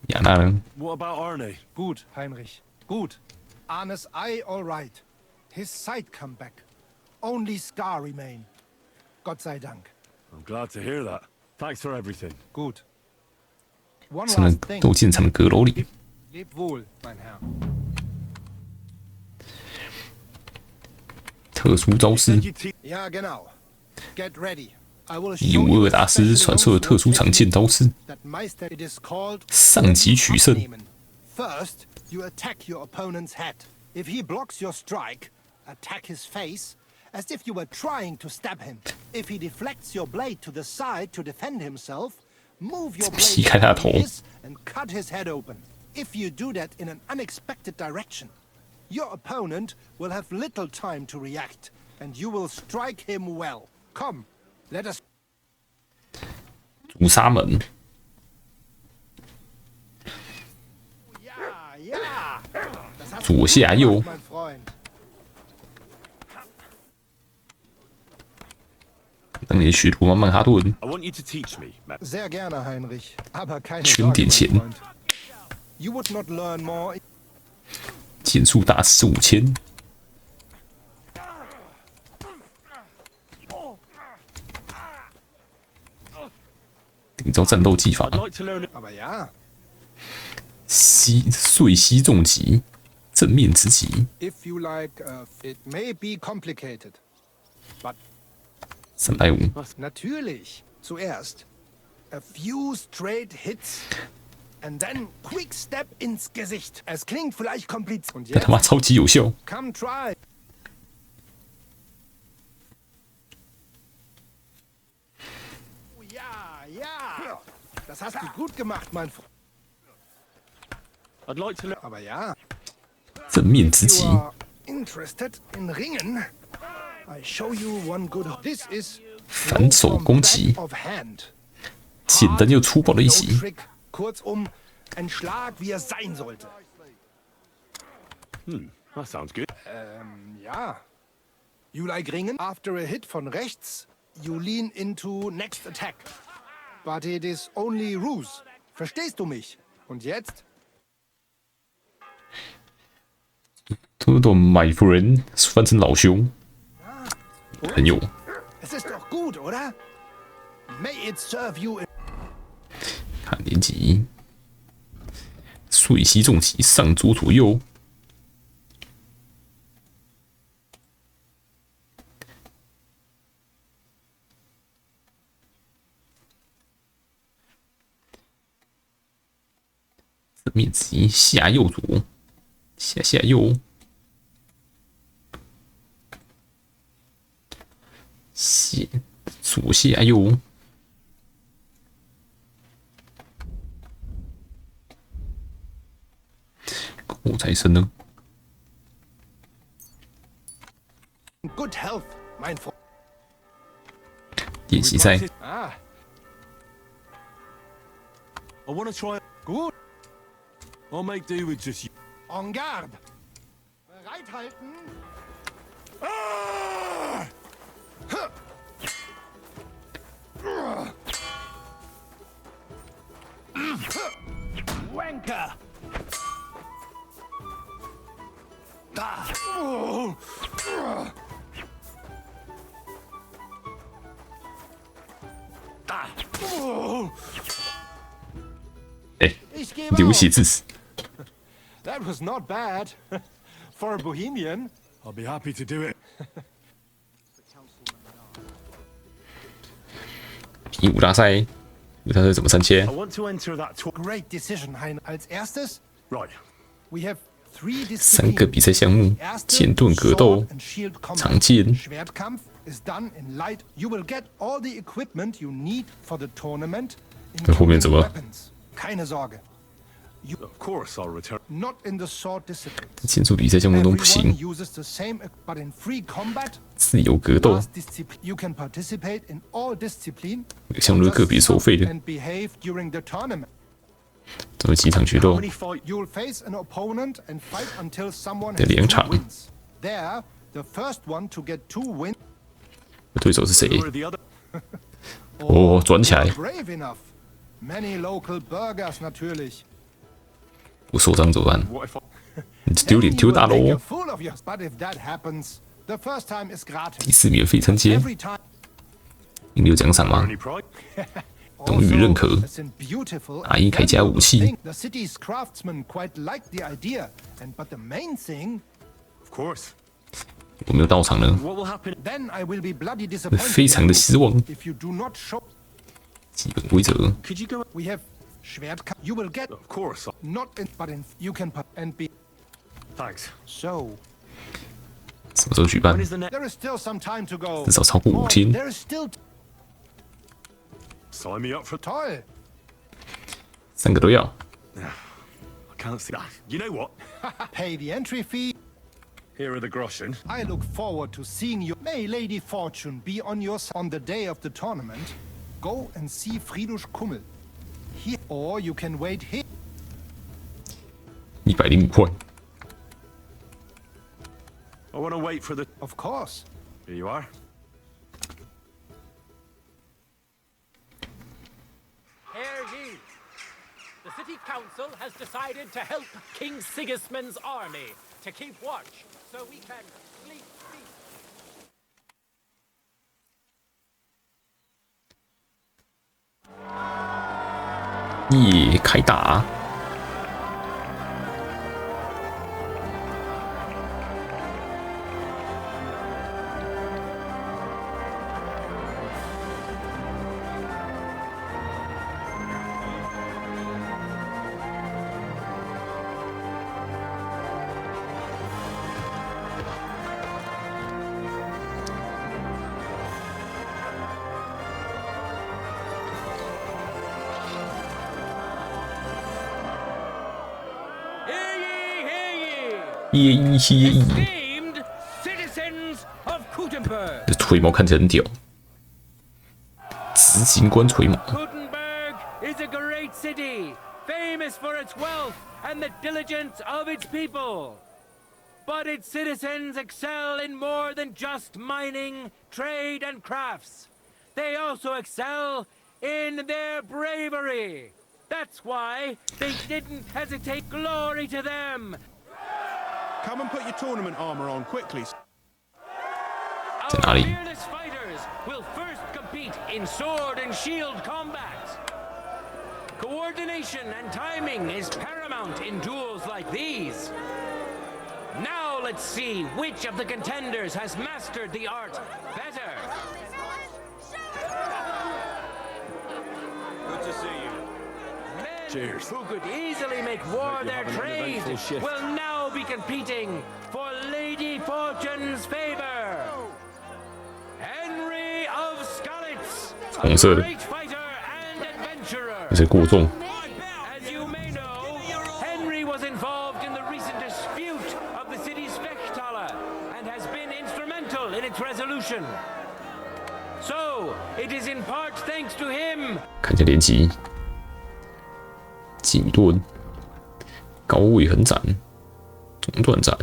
亚纳呢？ What about Arne? Gut, Heinrich. Gut. Arne's eye all right. His sight come back. Only scar remain. Gott sei Dank. I'm glad to hear that. Thanks for everything. Gut. One 才能 last thing. 斗进咱们阁楼里。 Leb wohl, mein Herr. 特殊招式， Ja, genau. Get ready. I will 以 show 武 you 二大师传授的特殊长剑招式， that Meister it is called 上级取胜。 First, you attack your opponent's head. If he blocks your strike, attack his face as if you were trying to stab him. If he deflects your blade to the side to defend himself, move your 劈 blade 开他的头。 and cut his head open. If you do that in an unexpected direction, your opponent will have little time to react, and you will strike him well. Come, let us. 主杀门， Ja, das hast 左下右 mein Freund. 当年学罗马曼哈顿， I want you to teach me. Sehr gerne, Heinrich. Aber keine 全 Sorge, 点 mein 钱。 Freund. You would not learn more. 剑术大师5000。顶招战斗技法。碎膝重击，正面直击。If you like, it may be complicated, but 350。Natürlich. Zuerst a few straight hits and then quick step ins Gesicht. Es klingt vielleicht kompliziert. Und 但他妈超级有效。Come try. Ja, ja. Das hast du gut gemacht, mein Freund. I'd like to learn. Aber ja. 正面直击。 Interested in ringen? I show you one good. This is 反手攻击，简单又粗暴的一击。 Kurzum, ein Schlag, wie er sein sollte. That sounds good. Ja. You like ringen? After a hit von rechts, you lean into next attack. But it is only ruse. Verstehst du mich? Und jetzt? 都懂 my friend 翻成老兄，朋友。 Es ist doch gut, oder? May it serve you. 看连击，碎膝重击，上左左右。正面直击，下右左，下右。 左下右，口才声呢？ Good health, mein Freund. 练习赛。 Ah. I want to try. Gut. I'll make do with just you. En garde. Bereithalten. Wanker! Da! Da! 流血致死。 That was not bad. For a Bohemian. I'll be happy to do it. 比武大赛，武大赛怎么3切 I？ want to enter that. Great decision, Hein. Als erstes, Right. we have 3 3个比赛项目：剑盾格斗、长剑。 Schwertkampf is done in light. You will get all the equipment you need for the tournament. 那后面怎么？ Weapons. Keine Sorge. Of course, I'll return. Not in the sword discipline. 剑术比赛项目都不行。 Uses the same, but in free combat. 自由格斗， You can participate in all discipline. 每个项目都是个别收费的。 And behave during the tournament. 都是几场决斗？ You'll face an opponent and fight until someone 的 has 2 2场。 wins. There, the first one to get 2 wins. 对手是谁？哦，转起来！ Brave enough. Many local burgers natürlich. 不受伤怎么办？你丢脸丢大喽！ Full of yours. But if that happens, the first time is 第 gratis. 4免费参接， Every time. 赢有奖赏吗？荣誉认可。 It's beautiful. 阿姨铠甲武器。 The city's craftsmen quite like the idea, but the main thing. Of course. 我没有到场呢， What will happen? Then I will be bloody disappointed. 非常的失望。 If you do not show. 基本规则。 Could you go? We have Schwertkampf. You will get. Of course. Not in, but in. You can and be. Thanks. So. 什么时候举办？ There is still some time to go. 至少超过5天。 There is still. Sign me up for. toll. 3个都要。 I can't see that. You know what? Pay the entry fee. Here are the groschen. I look forward to seeing you. May Lady Fortune be on your side on the day of the tournament. Go and see Friedrich Kummel. Here, or you can wait here. 105块。 I want to wait for the. Of course. Here you are. Hear ye! The city council has decided to help King Sigismund's army to keep watch, so we can sleep peacefully. 耶，开打！耶！ 这锤毛看起来很屌，执行官锤毛。 is a great city, famous for its wealth and the diligence of its people. But its citizens excel in more than just mining, trade, and crafts. They also excel in their bravery. That's why they didn't hesitate. Glory to them. Come and put your tournament armor on quickly. Our fearless fighters will first compete in sword and shield combat. Coordination and timing is paramount in duels like these. Now let's see which of the contenders has mastered the art better. Good to see you. Cheers. Who could easily make war their trade will now be competing for Lady Fortune's favor. Henry of Skalitz, 红色的， great fighter and adventurer. 有些过重。 As you may know, Henry was involved in the recent dispute of the city's Fechthalle and has been instrumental in its resolution. So, it is in part thanks to him. 看见连击，紧盾，高位横斩，中段斩，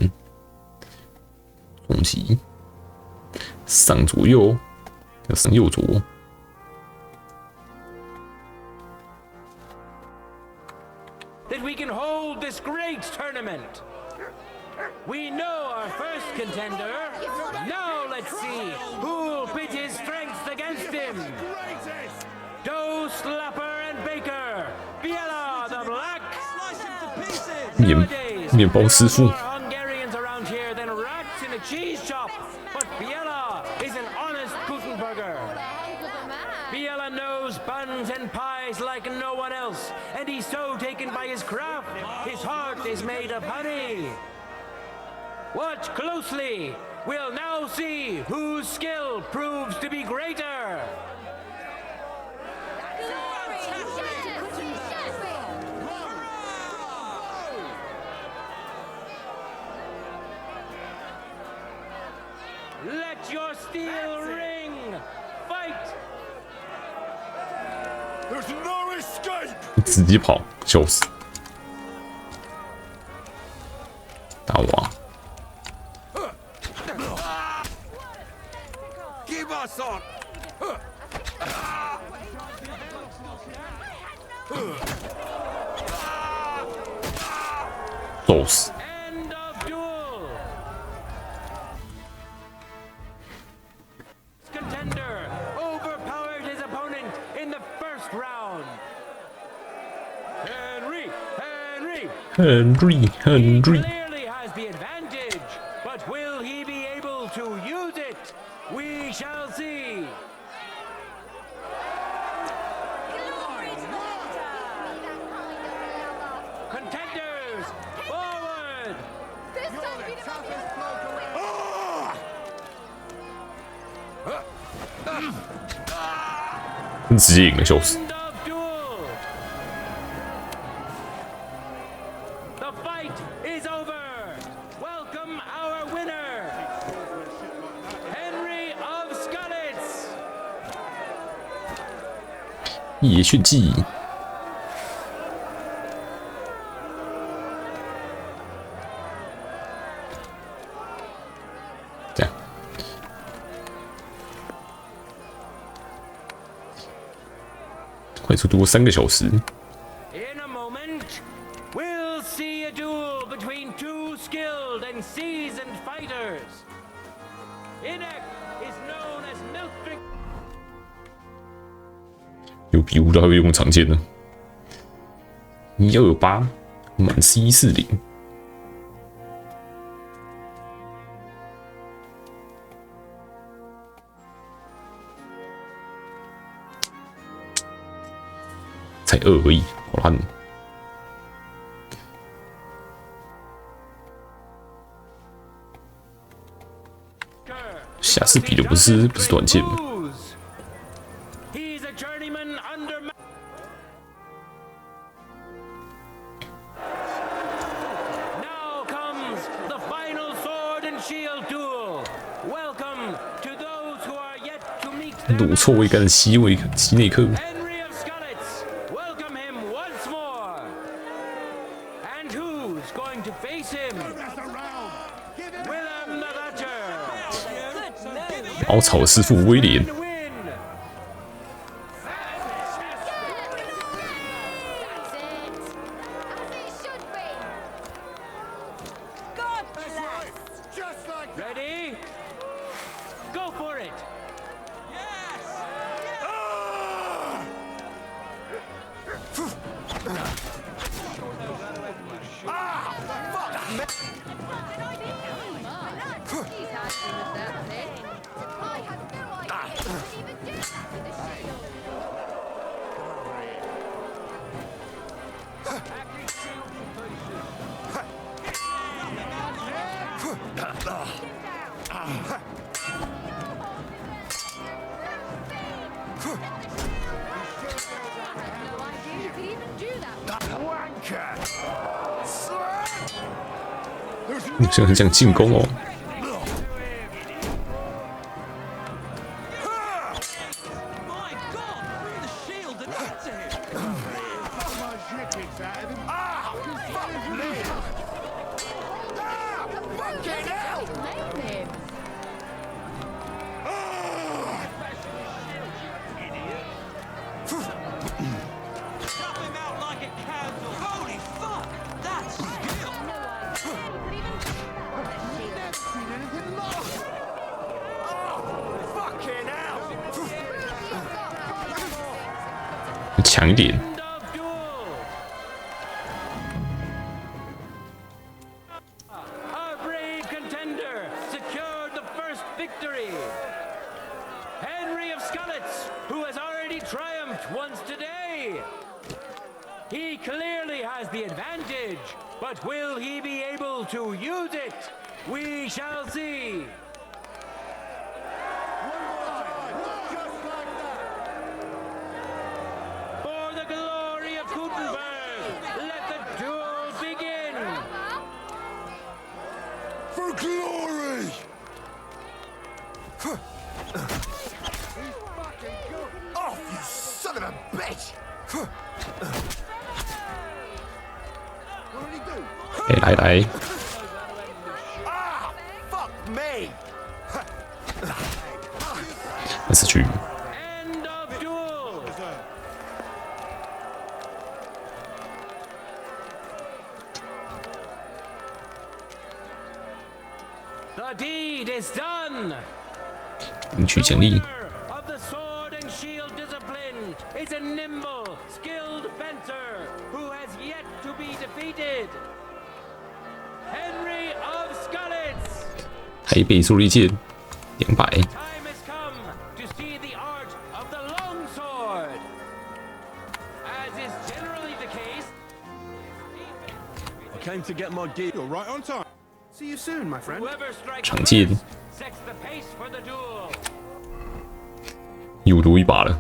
重击，上左右，要上右左。 That we can hold this great tournament. We know our first contender. Now let's see who'll pit his strength against him. Doe, Slapper, and Baker. Biela the Black. 面包师傅。 Hungarians around here than rats in a cheese shop. But Biela is an honest Gutenberger. Biela knows buns and pies like no one else, and he's so taken by his craft, his heart is made of honey. Watch closely. We'll now see whose skill proves to be greater. Let your steel ring. Fight. There's no escape. 自己跑，笑死！大娃， Keep us on. 揍死！ End of duel. Contender overpowered his opponent in the first round. Henry. Henry. Clearly has the advantage, but will he be able to use it? We shall see. Contenders, forward! 直接赢了，笑死！ The fight is over. Welcome our winner, Henry of Skalitz. 野炫技，这样，快速度过3个小时。 In a moment, we'll see a duel between two skilled and among seasoned fighters. Inek is known as milk drink. 有比武的还会用长剑呢。你要有8满C40。才2而已，好烂。下次比的不是短剑吗？ He's a journeyman under. Now comes the final sword and shield duel. Welcome to those who are yet to meet. 裸错位干西内克。 Henry of Scullets, welcome him once more. And who's going to face him? Willem the Thatcher. 茅草师傅威廉。 Ready? Go for it! Wanker! 好像很想进攻哦。强一点。 Our brave contender secured the first victory. Henry of Scullets, who has already triumphed once today. He clearly has the advantage, but will he be able to use it? We shall see. For the glory of Gutenberg, let the duel begin. For glory! Off, you son of a bitch! 来， Fuck me! 死去。 End of duel. The deed is done. 领取奖励。 Of the sword and shield discipline is a nimble, skilled fencer who has yet to be defeated. Henry of Scullets. 台北速力剑200。 Time has come to see the art of the long sword. As is generally the case. I came to get my gear. You're right on time. See you soon, my friend. Whoever strikes 长剑 sets the pace for the duel. 又多一把了。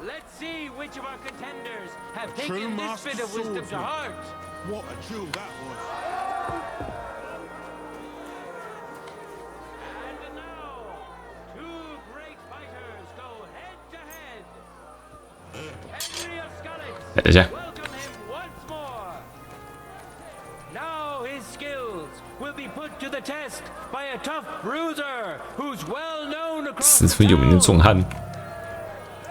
Let's see which of our contenders have True taken this master bit of wisdom to swordsman. heart. What a jewel that was. And now, two great fighters go head to head. Henry of Scullets, 等一下， welcome him once more. Now his skills will be put to the test by a tough bruiser who's well known across 十分有名的壮汉。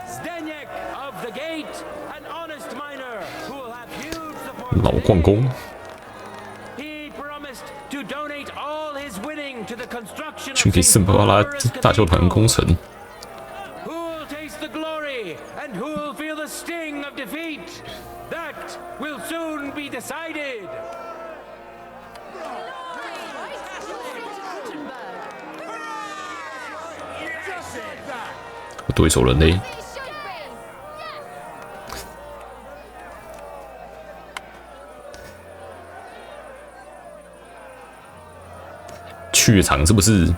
Zdeněk of the Gate, an honest miner who will have huge support 老矿工。 去给圣巴巴拉大教团攻城。 Who'll taste the glory and who'll feel the sting of defeat? That will soon be decided. 对手人类。怯场是不是？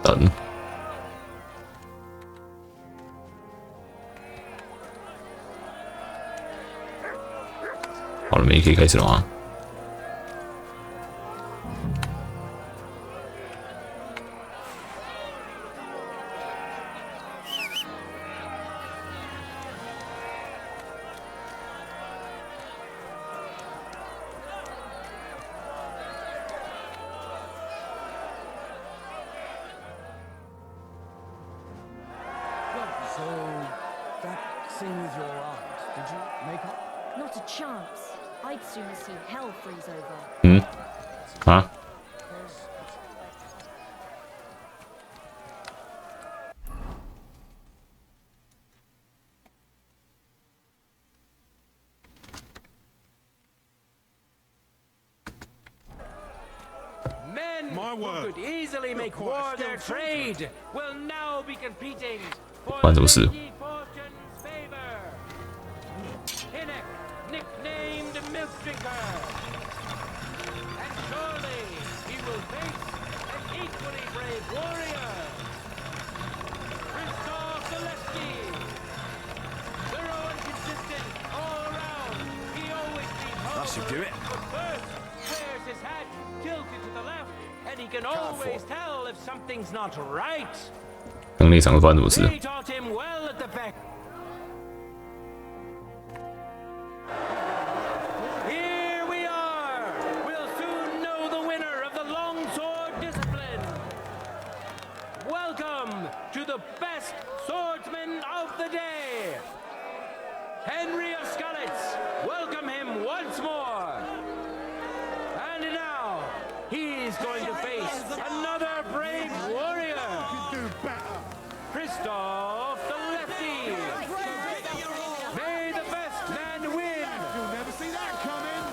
等。好了没？可以开始了吗？ So, that scene with your aunt, did you make up? Not a chance. I'd sooner see hell freeze over. 嗯？啊？ Men who could easily make war their trade will now be competing for 发生什么事？ fortune's favor. Hinnock, nicknamed Milk Drinker. And surely he will face an equally brave warrior. Christoph Zaleski. Thorough and consistent all around. He always beats That should do it. But first, wears his hat tilted to the left, and he can always tell if something's not right. 刚那场发生什么事？ They taught him well at the back. Here we are. We'll soon know the winner of the longsword discipline. Welcome to the best swordsman of the day, Henry of Skalitz. Welcome him once more. And now he's going to face another brave warrior. Christoph the Lefty. May the best man win. You'll never see that coming.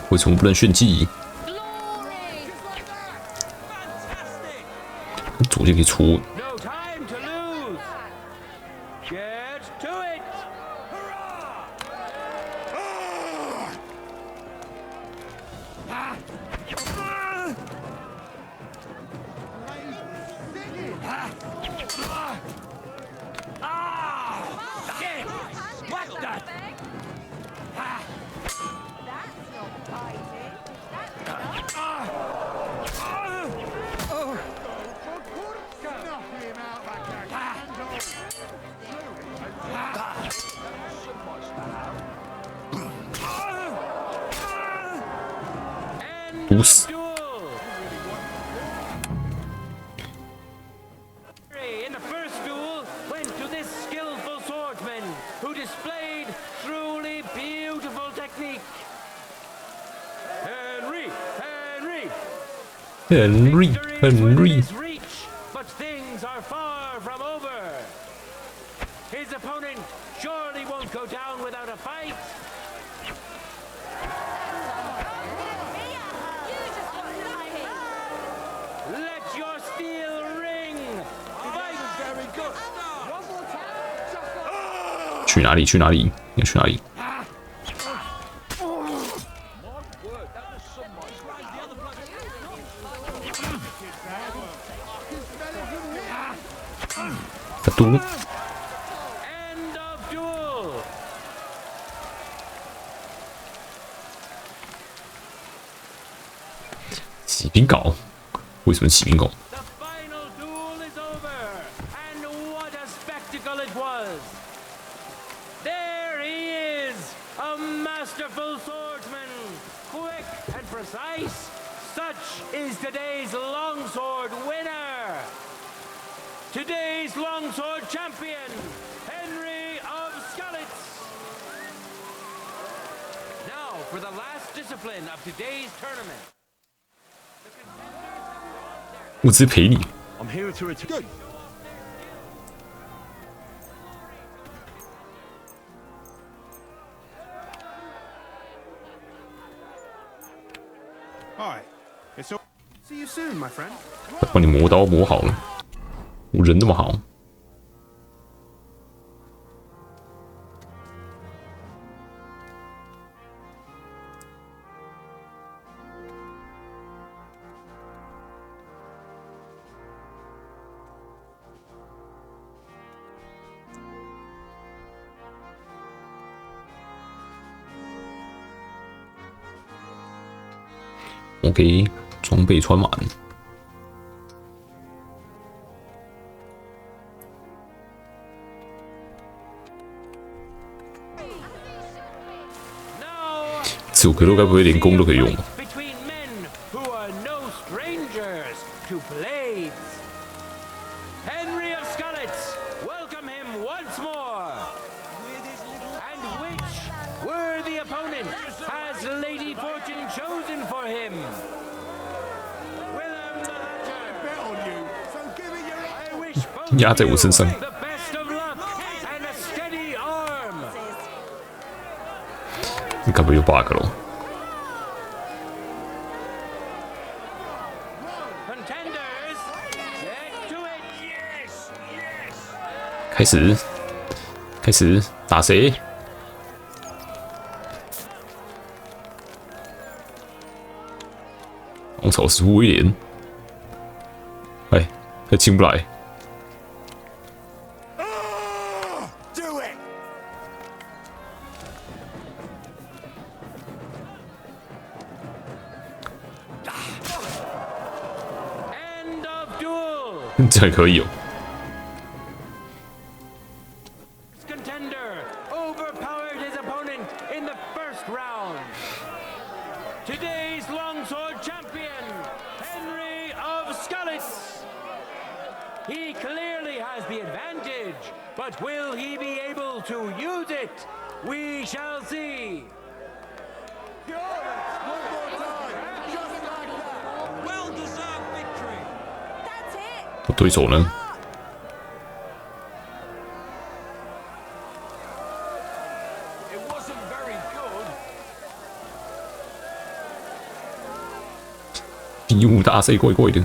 为什么不能炫技？左键可以出。 No time to lose. Get to it. Boost. In the first duel went to this skillful swordsman who displayed truly beautiful technique. Henry. But things are far from over. His opponent surely won't go down without a fight. Let your steel ring. Fight. Very good. 去哪里？去哪里？要去哪里？他嘟。 End of duel. 骑兵镐，为什么骑兵狗？ It was. There he is, a masterful swordsman, quick and precise. Such is today's longsword winner. Today's longsword champion, Henry of Skalitz. Now for the last discipline of today's tournament. 我直接陪你。 I'm here to return. Good. Hi. It's all. See you soon, my friend. 帮你磨刀磨好了，我人那么好。 OK， 装备穿满。这首歌该不会连弓都可以用吧？ Henry of Skalitz, welcome him once more. And which worthy opponent has Lady Fortune chosen for him? Willem the Latter. I bet on you, so give me your. I wish both 压在我身上。 the best of luck and a steady arm. 你该不会有 bug 咯？ 开始打谁？王朝是威廉，哎，他进不来。这还可以哦。 Today's longsword champion, Henry of Skalitz. He clearly has the advantage, but will he be able to use it? We shall see. Well-deserved victory. 对手呢？ 比武大赛怪怪的。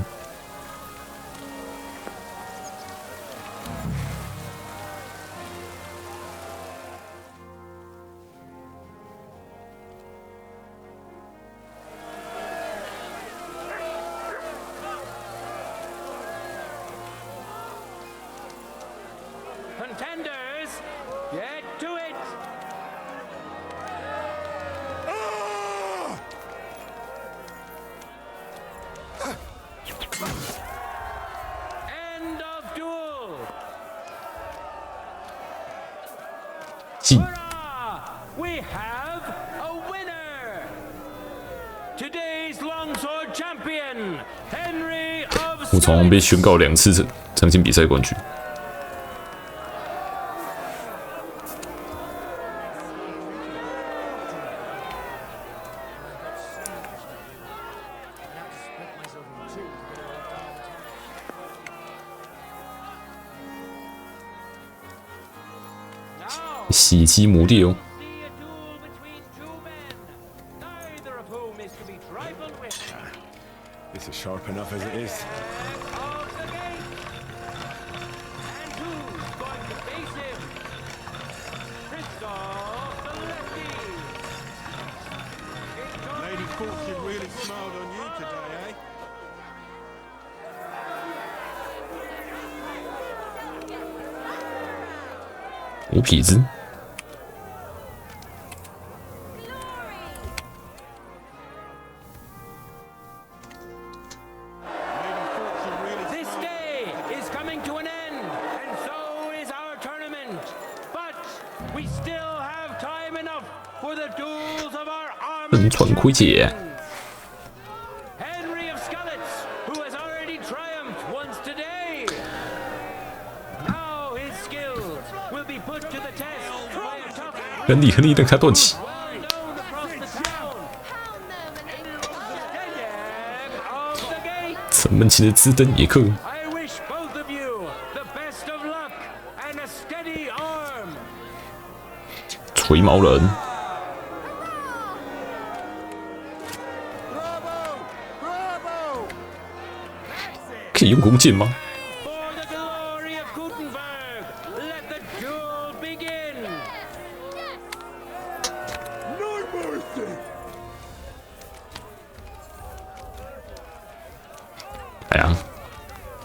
Contenders, get to it. End of duel. 进。 We have a winner. Today's longsword champion, Henry of. 我常常被宣告2次曾经比赛冠军。 洗鸡魔帝哦！ This is sharp enough as it is. Lady Fortune really smiled on you today, eh? 我痞子。 Lady 身穿盔甲。 Henry of Skalitz, who has already triumphed once today. Now his skills will be put to the test by a tough 亨利让他断气。 城门前的支灯野客， I wish both of you the best of luck and a steady arm. 锤毛人，可以用弓箭吗？ For the glory of Gutenberg, let the duel begin. No mercy! 来啊！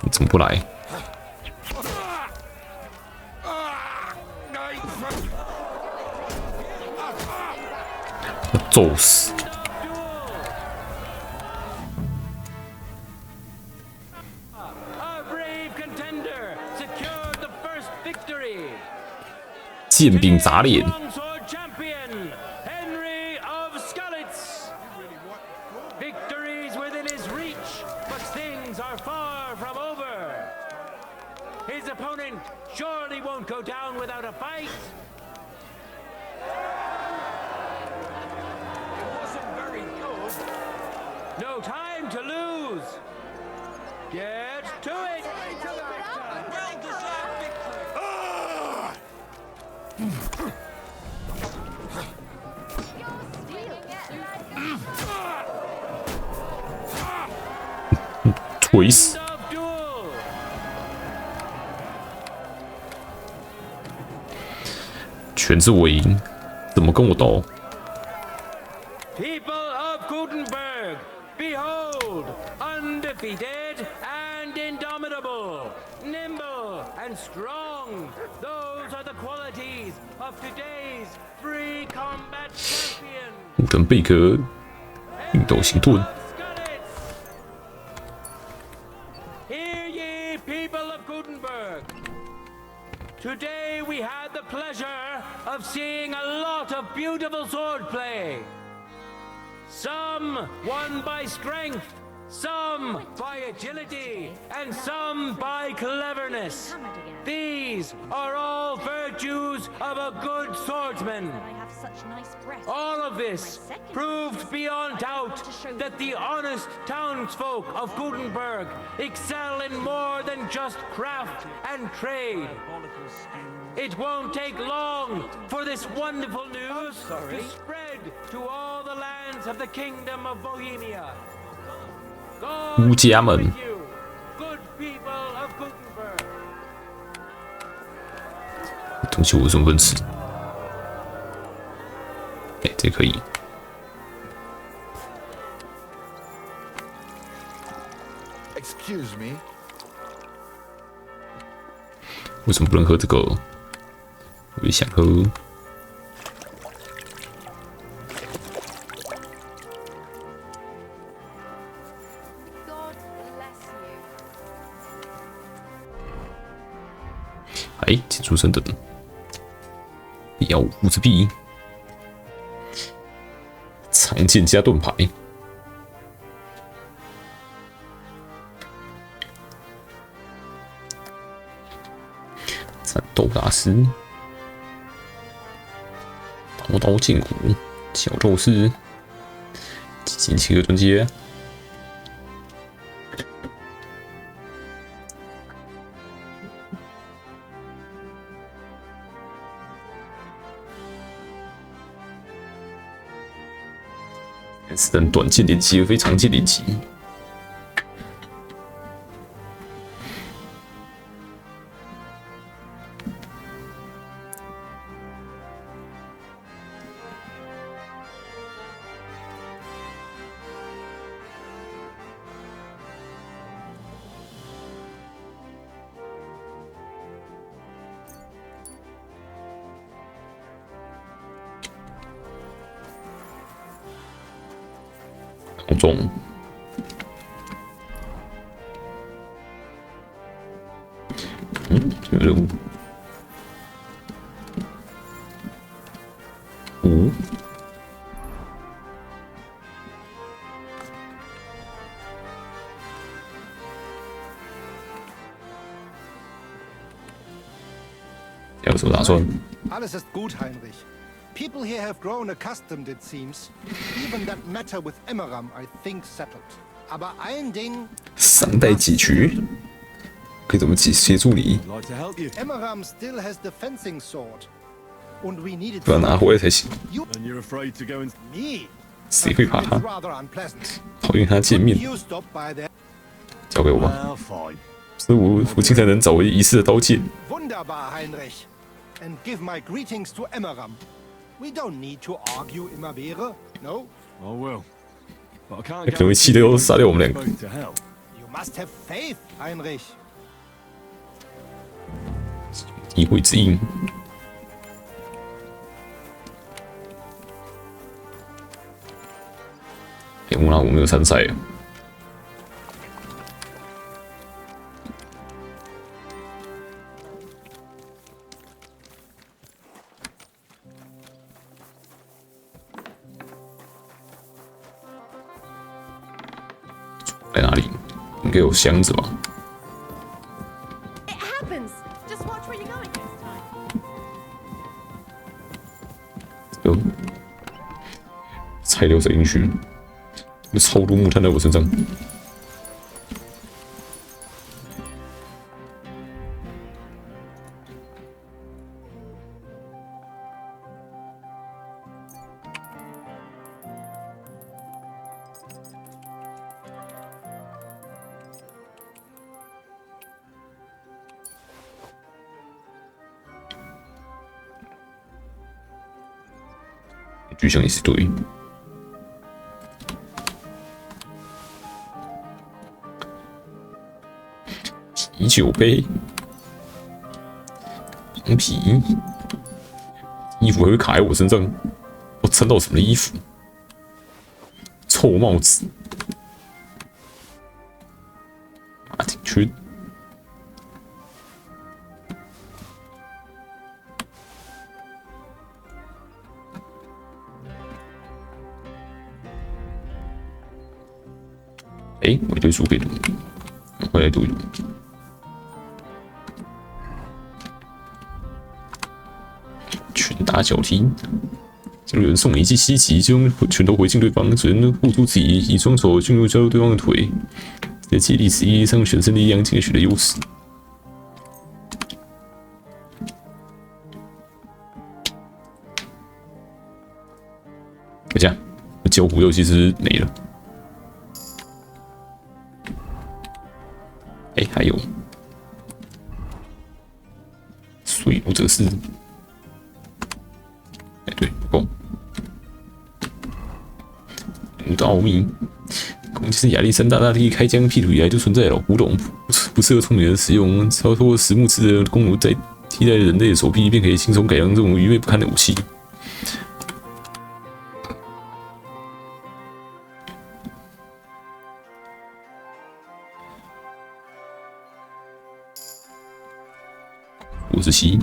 你怎么不来？我揍死！ A brave contender secured the first victory. 剑柄砸脸， Longsword champion Henry of Skalitz. Victories within his reach, but things are far from over. His opponent surely won't go down without a fight. It wasn't very good. No time to lose. Get to it. Well-deserved victory. 锤死！全是我赢，怎么跟我斗？ People of Gutenberg, behold, undefeated and indomitable, nimble and strong. Those are the qualities of today's free combat champion. 武藤贝壳，运斗行盾。 Hear ye, people of Gutenberg. Today we had the pleasure of seeing a lot of beautiful swordplay. Some won by strength, some by agility, and some by cleverness. These are all virtues of a good swordsman. All of this proved beyond doubt that the honest townsfolk of Gutenberg excel in more than just craft and trade. It won't take long for this wonderful news to spread to all the lands of the Kingdom of Bohemia. 乌家们， Good people of Gutenberg. 东西我怎么不能吃？哎，这可以。Excuse me. 为什么不能喝这个？我也想喝。哎，请出升等。必要物之币，长剑加盾牌。战斗大师，刀刀剑骨，小咒士，进行个专接。是等短剑连击而非长剑连击。当中，这个任务什么打算？ Alles ist gut, Heinrich. People here have grown accustomed, it seems. Even that matter with Emmeram, I think settled. Aber ein Ding. 商代解决，可以怎么协助你？ Emmeram still has the fencing sword. And we need it. 不要拿回来才行。 And you're afraid to go and... Me? 谁会怕他？ Rather unpleasant. 讨厌他见面。 You stop by there. 交给我吧。 Well, fine. 所以我父亲才能找回遗失的刀剑。 Wunderbar, Heinrich. And give my greetings to Emmeram. We don't need to argue immer wäre, no? I will. But I can't 可能会气得要杀掉我们两个。 both to hell. You must have faith, Heinrich. 议会之音。哎，我没有参赛啊。在哪里？应该有箱子吧？ It happens. Just watch where you're going next time. 有材料塞进去，有超多木炭在我身上。巨像也是对。啤酒杯、羊皮、衣服还会卡在我身上，我穿到什么衣服？臭帽子，马丁圈。 哎，我一堆书可以读，回来读一读。拳打脚踢，假如有人送你一记西击，就用拳头回敬对方，只能护住自己，以双手进入加入对方的腿，在接力实力上全身力量尽取的优势。等一下，交互游戏是没了。 哎，还有水路者是，哎，对，不够。武道密，攻击是亚历山大大帝开疆辟土以来就存在的老古董，不适合聪明人使用。只要透过实木制的弓弩在替代人类的手臂，便可以轻松改良这种愚昧不堪的武器。 57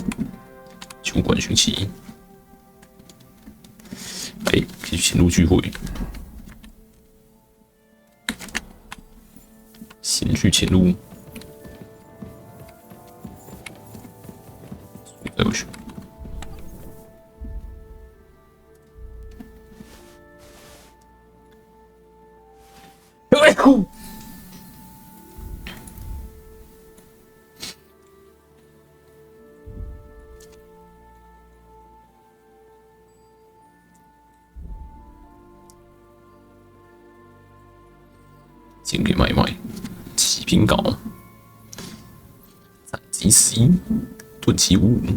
酒馆寻奇，哎，可以潜入聚会，先去潜入，再过去。哎呼！ 捡给买卖，起兵稿，斩击11，盾旗55。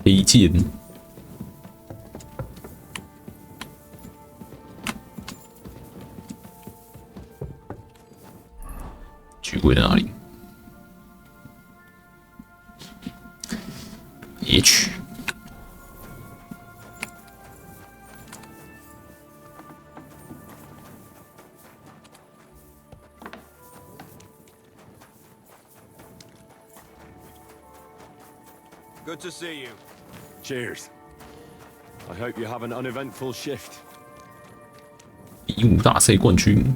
黑剑。 聚会在哪里？也取。Good to see you. Cheers. I hope you have an uneventful shift. 比武大赛冠军。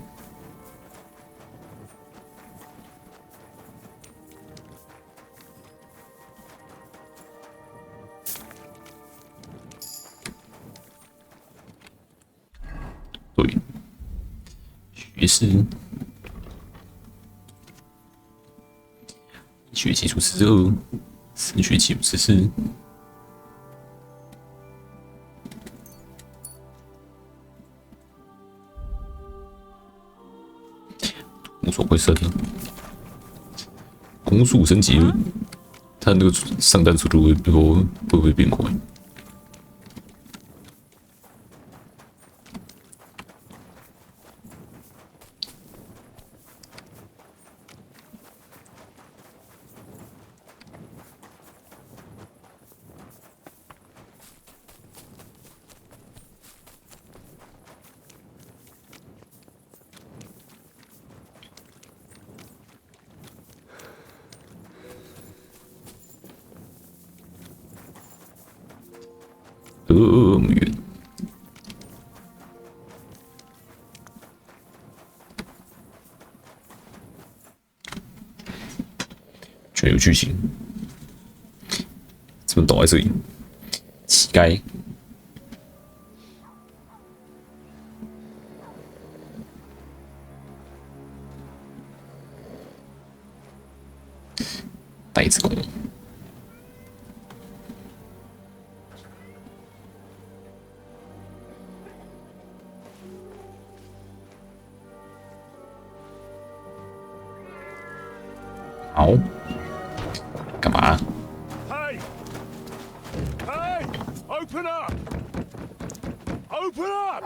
对，学士。学基础12，神学基础14。无所谓设定，攻速升级了，它那个上弹速度会不会变快？这么远，居然有剧情，怎么倒在这里？乞丐，袋子工。好，干嘛？ Hey! Hey! Open up! Open up!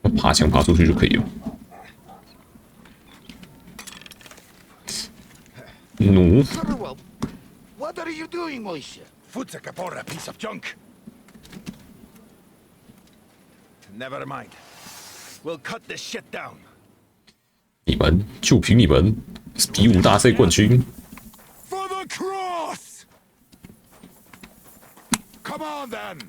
我爬墙爬出去就可以了。弩。 What are you doing, Moishe? Foot's a capora piece of junk. Never mind. We'll cut this shit down. 你们就凭你们比武大赛冠军。 For the cross! Come on then.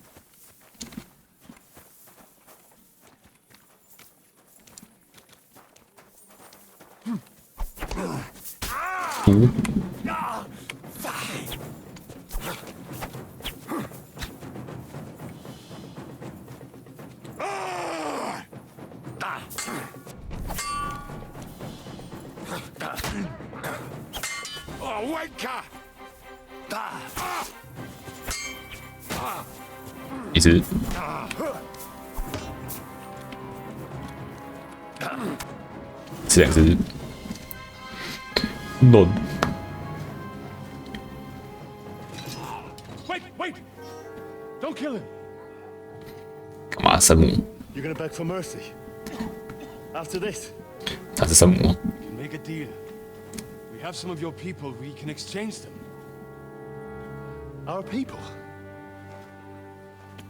毒。Oh, wanker! 一只。这两只。乱。 Wait, wait! Don't kill him. 干嘛？生母？ You're gonna beg for mercy. After this, 他是生母。 we can make a deal. We have some of your people. We can exchange them. Our people?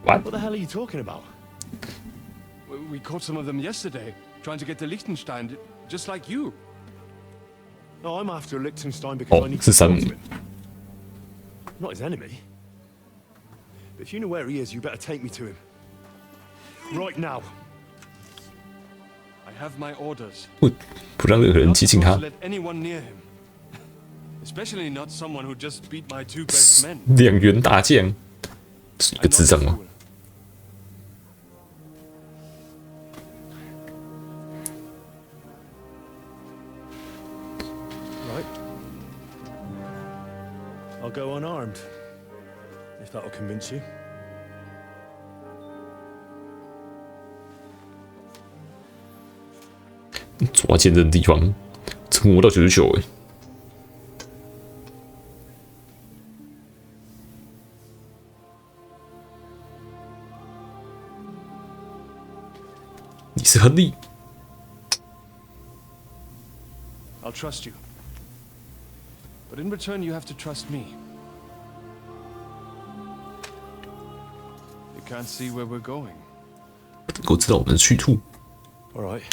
What? What the hell are you talking about? We caught some of them yesterday, trying to get to Liechtenstein, just like you. No, I'm after Liechtenstein because I need to talk to him. Not his enemy. But if you know where he is, you better take me to him. Right now. I have my orders. 不让任何人接近他。 Let anyone near him. Especially not someone who just beat my two best men. 两员大将，是一个智障吗？ Right. I'll go unarmed. If that'll convince you. 抓剑刃的地方，成活到99哎。你是亨利。 I'll trust you. But in return, you have to trust me. You can't see where we're going. 能够知道我们的去处。 All right.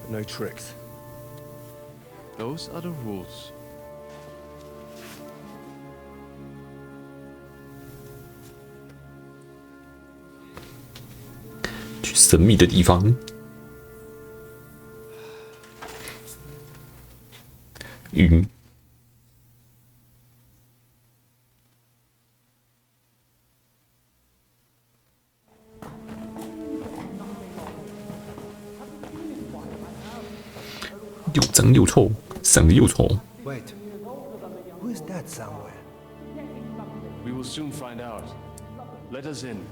But no tricks. Those are the rules. 去神秘的地方。云。又脏又臭，长得又丑。 Wait, who is that somewhere? We will soon find out. Let us in.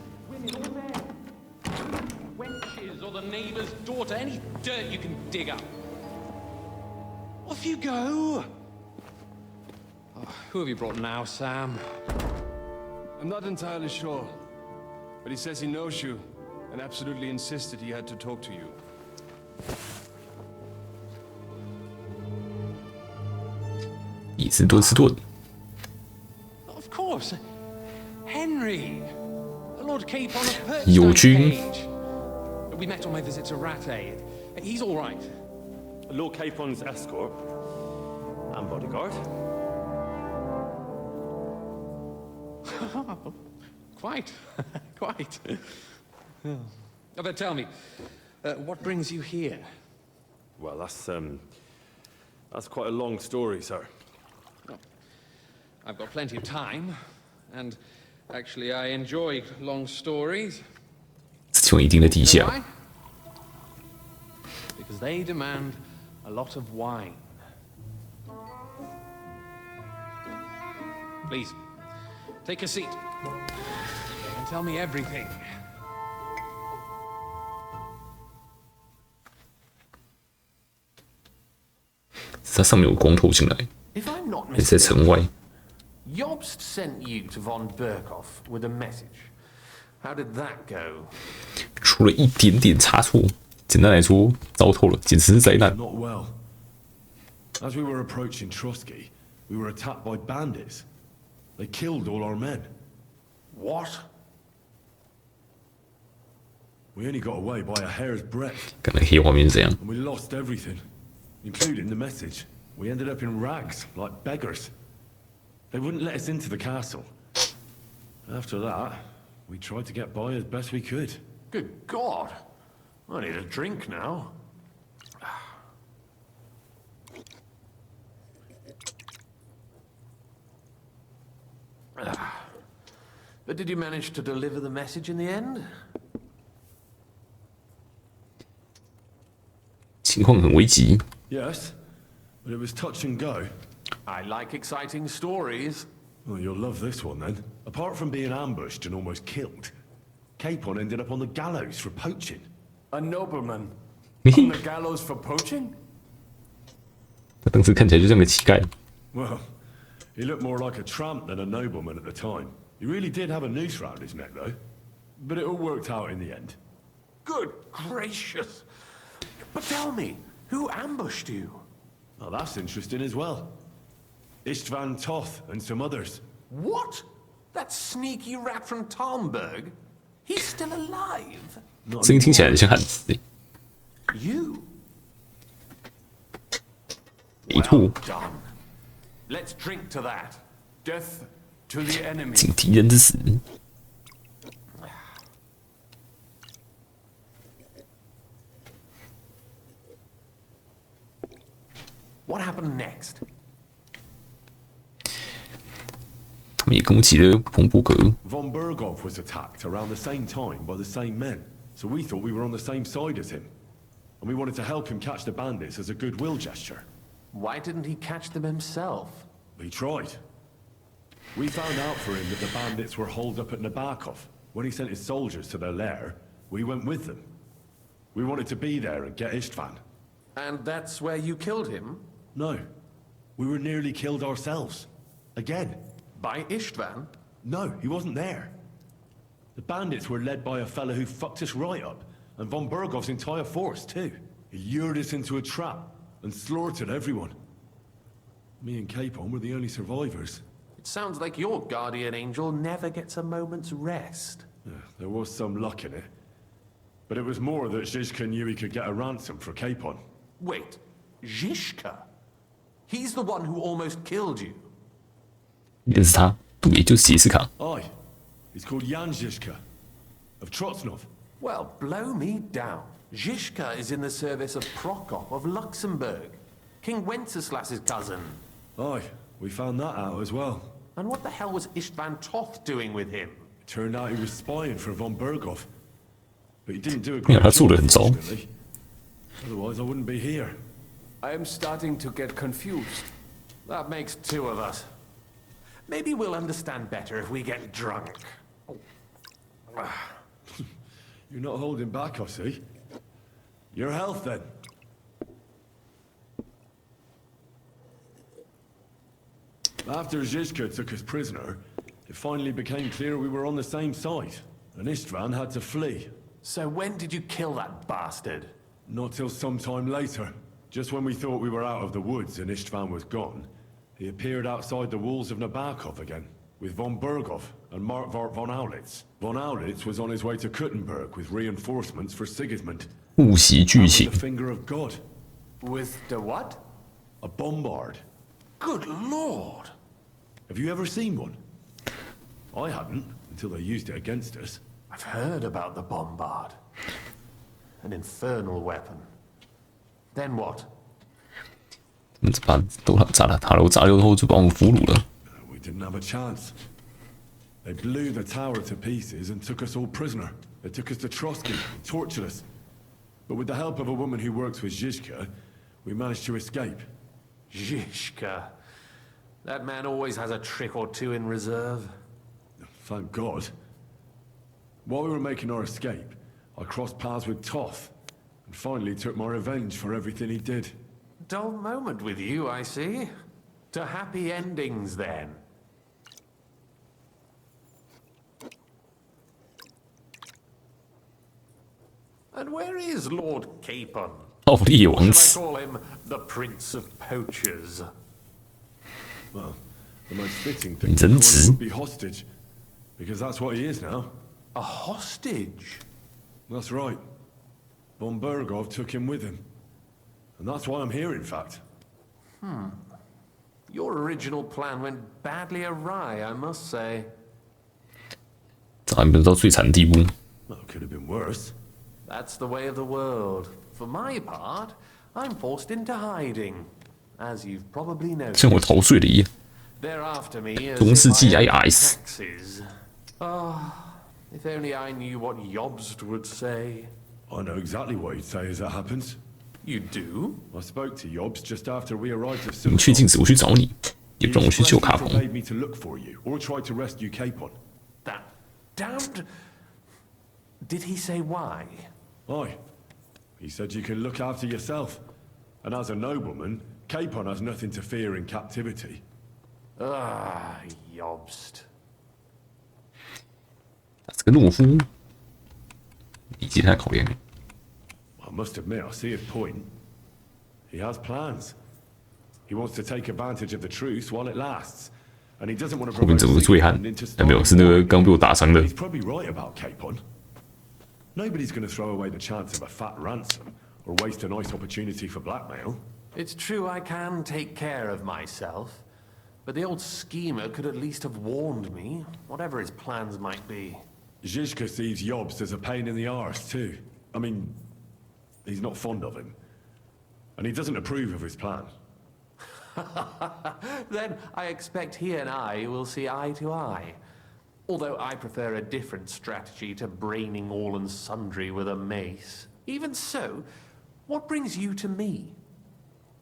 Wenches or the neighbor's daughter, any dirt you can dig up. Off you go. Oh, who have you brought now, Sam? I'm not entirely sure, but he says he knows you and absolutely insisted he had to talk to you. Of course. Henry. Lord Capon of Perch. We met on my visit to Rattay. He's all right. Lord Capon's escort and bodyguard. Quite. Quite. Oh, but tell me, what brings you here? Well, that's quite a long story, sir. Well, I've got plenty of time, and actually I enjoy long stories. 自有一定的底下。 Because they demand a lot of wine. Please, take a seat. And tell me everything. 它上面有光透进来， If I'm not 也在城外。 Jobst sent you to von Berkhoff with a message. How did that go? 出了一点点差错，简单来说，糟透了，简直是灾难。 Not well. As we were approaching Trotsky, we were attacked by bandits. They killed all our men. What? We only got away by a hair's breadth. 看那黑画面是怎样？ And we lost everything, including the message. We ended up in rags, like beggars. They wouldn't let us into the castle. After that, we tried to get by as best we could. Good God. I need a drink now. But did you manage to deliver the message in the end? 情况很危急。 Yes, but it was touch and go. I like exciting stories. Well, you'll love this one then. Apart from being ambushed and almost killed, Capon ended up on the gallows for poaching. A nobleman on the gallows for poaching? 他当时看起来就像个乞丐。 Well, he looked more like a tramp than a nobleman at the time. He really did have a noose round his neck, though. But it all worked out in the end. Good gracious. But tell me, who ambushed you? Well, that's interesting as well. Istvan Toth and some others. What? That sneaky rat from Talmberg? He's still alive? 声音听起来很像汉子。 You? 没错。 Done. Let's drink to that. Death to the enemy. 敬敌人之死。 What happened next? 他们也攻击了冯伯格。 Von Berghoff was attacked around the same time by the same men, so we thought we were on the same side as him. And we wanted to help him catch the bandits as a goodwill gesture. Why didn't he catch them himself? He tried. We found out for him that the bandits were holed up at Nabokov. When he sent his soldiers to their lair, we went with them. We wanted to be there and get Istvan. And that's where you killed him? No. We were nearly killed ourselves. Again. By Istvan? No, he wasn't there. The bandits were led by a fella who fucked us right up, and von Bergov's entire force, too. He lured us into a trap and slaughtered everyone. Me and Capon were the only survivors. It sounds like your guardian angel never gets a moment's rest. Yeah, there was some luck in it. But it was more that Zizka knew he could get a ransom for Capon. Wait, Zizka? He's the one who almost killed you. 认识他，也就是杰斯卡。 Aye. He's called Jan Zizka. Of Trotsnov. Well, blow me down. Zhishka is in the service of Prokop of Luxembourg, King Wenceslas's cousin. Aye, we found that out as well. And what the hell was Istvan Toth doing with him? It turned out he was spying for von Berghoff. But he didn't do a 呀， great 他做 job, 得很糟。 fortunately. Otherwise, I wouldn't be here. I am starting to get confused. That makes two of us. Maybe we'll understand better if we get drunk. You're not holding back, I see. Your health, then. After Zhizka took us prisoner, it finally became clear we were on the same side, and Istvan had to flee. So when did you kill that bastard? Not till some time later. Just when we thought we were out of the woods and Istvan was gone, he appeared outside the walls of Nabokov again, with von Berghoff and Markvart von Aulitz. Von Aulitz was on his way to Kuttenberg with reinforcements for Sigismund. 误袭剧情 The finger of God. With the what? A bombard. Good lord! Have you ever seen one? I hadn't, until they used it against us. I've heard about the bombard. An infernal weapon. Then what? 把塔楼炸掉后就把我们俘虏了。 We didn't have a chance. They blew the tower to pieces and took us all prisoner. They took us to Trotsky, tortured us. But with the help of a woman who works with Zhizka, we managed to escape. Zhishka. That man always has a trick or two in reserve. Thank God. While we were making our escape, I crossed paths with Toth, and finally took my revenge for everything he did. Dull moment with you, I see. To happy endings, then. And where is Lord Capon? 奥利王 Should I 子， call him the Prince of Poachers? Well, the most fitting thing to 人 call 质 him would be hostage, because that's what he is now. A hostage? That's right. Von Berghoff took him with him. And that's why I'm here, in fact. Your original plan went badly awry, I must say. 这还没有到最惨的地步。 Well, it could have been worse. That's the way of the world. For my part, I'm forced into hiding, as you've probably 像我 noticed. 逃税了一样。 They're after me as 中世 if 纪 I owe IS taxes. If only I knew what Jobst would say. I know exactly what he'd say as that happens. You do? I spoke to Jobs just after we arrived at 你去禁止我去找你，也不让我去救卡彭。 forbade me to look for you or try to rescue Capon. That damned... Did he say why? Aye. He said you can look after yourself. And as a nobleman, Capon has nothing to fear in captivity. Jobst. 这个懦夫以及他的考验。 I must admit, I see his point. He has plans. He wants to take advantage of the truce while it lasts. And he doesn't want to 后面 promote 怎么个醉汉？ Sigismund into 哎，没有，是那个刚被我打伤的。 He's probably right about Capon. Nobody's going to throw away the chance of a fat ransom or waste a nice opportunity for blackmail. It's true I can take care of myself, but the old schemer could at least have warned me, whatever his plans might be. Zhizka sees Jobst as a pain in the arse, too. I mean, he's not fond of him. And he doesn't approve of his plan. Then I expect he and I will see eye to eye. Although I prefer a different strategy to braining all and sundry with a mace. Even so, what brings you to me?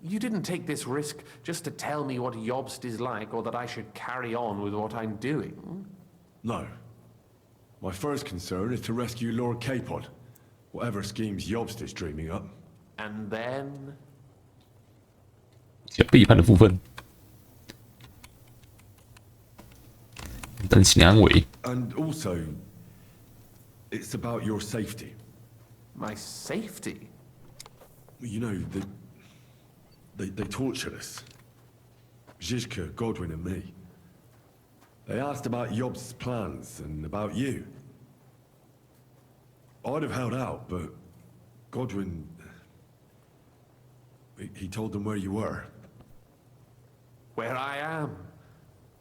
You didn't take this risk just to tell me what Jobst is like or that I should carry on with what I'm doing. No. My first concern is to rescue Lord Capon, whatever schemes Jobst is dreaming up. And then... 背叛的部分，担心安危。 And also, it's about your safety. My safety? You know, they tortured us. Zhizka, Godwin and me. They asked about Jobst's plans and about you. I'd have held out, but Godwin... He told them where you were. Where I am?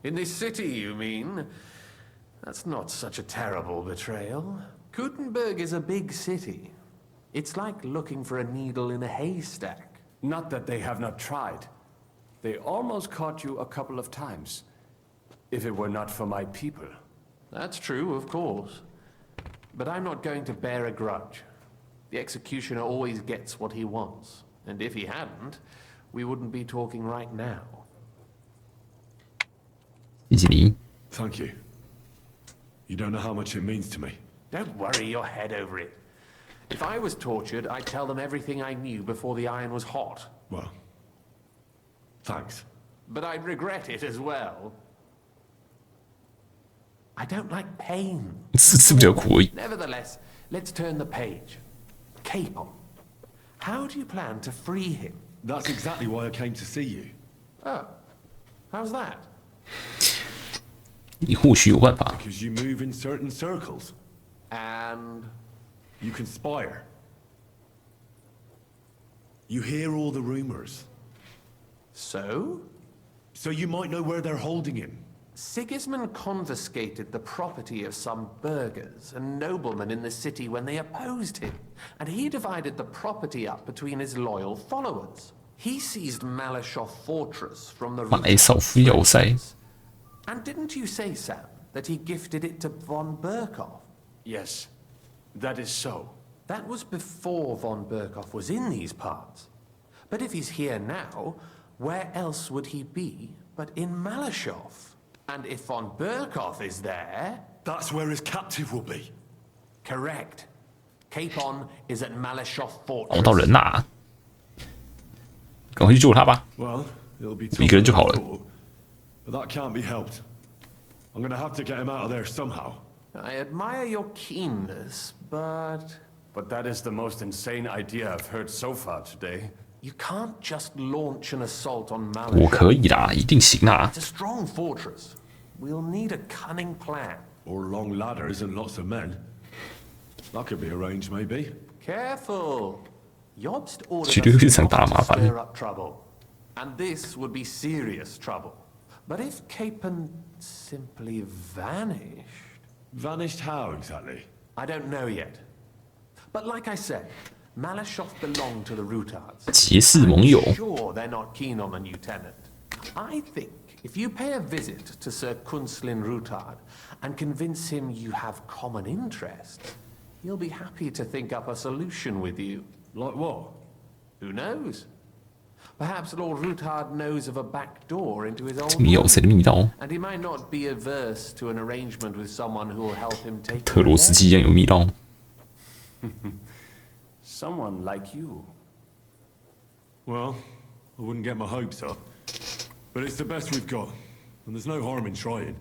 In this city, you mean? That's not such a terrible betrayal. Gutenberg is a big city. It's like looking for a needle in a haystack. Not that they have not tried. They almost caught you a couple of times. If it were not for my people. That's true, of course. But I'm not going to bear a grudge. The executioner always gets what he wants. And if he hadn't, we wouldn't be talking right now. Thank you. You don't know how much it means to me. Don't worry your head over it. If I was tortured, I'd tell them everything I knew before the iron was hot. Well, thanks. But I'd regret it as well. I don't like pain. 是比较苦而已。 Nevertheless, let's turn the page. Capon. How do you plan to free him? That's exactly why I came to see you. Oh, how's that? 你或许有办法。 Because you move in certain circles. And you conspire. You hear all the rumors. So? So you might know where they're holding him. Sigismund confiscated the property of some burghers and noblemen in the city when they opposed him, and he divided the property up between his loyal followers. He seized Malashov Fortress from the 买少夫要塞。 And didn't you say, Sam, that he gifted it to von Berkhoff? Yes, that is so. That was before von Berkhoff was in these parts. But if he's here now, where else would he be but in Malashov? And if von Berkhoff is there... That's where his captive will be. Correct. Capon is at Malashov 找 Fortress. 到人啦！赶快去救他吧！ Well, it'll be 一个人就好了。 But that can't be helped. I'm gonna have to get him out of there somehow. I admire your keenness, but that is the most insane idea I've heard so far today. You can't just launch an assault on 我 Malashov. 可以啦，一定行啦 It's a strong fortress. We'll need a cunning plan. Or long ladders and lots of men. That could be arranged, maybe. Careful. Jobst ordered 绝对会 us 想 not 大 to 麻烦。 stir up trouble. And this would be serious trouble. But if Capon simply vanished... Vanished how, exactly? I don't know yet. But like I said, Malashov belonged to the Rutards. 结识盟友。 I'm sure they're not keen on the new tenant. I think if you pay a visit to Sir Kunslin Rutard and convince him you have common interests, he'll be happy to think up a solution with you. Like what? Who knows? Perhaps Lord Rutard knows of a back door into his old 这个要塞的密道， and he might not be averse to an arrangement with someone who will help him take 特罗斯基一样有密道。 Someone like you. Well, I wouldn't get my hopes up. But it's the best we've got, and there's no harm in trying.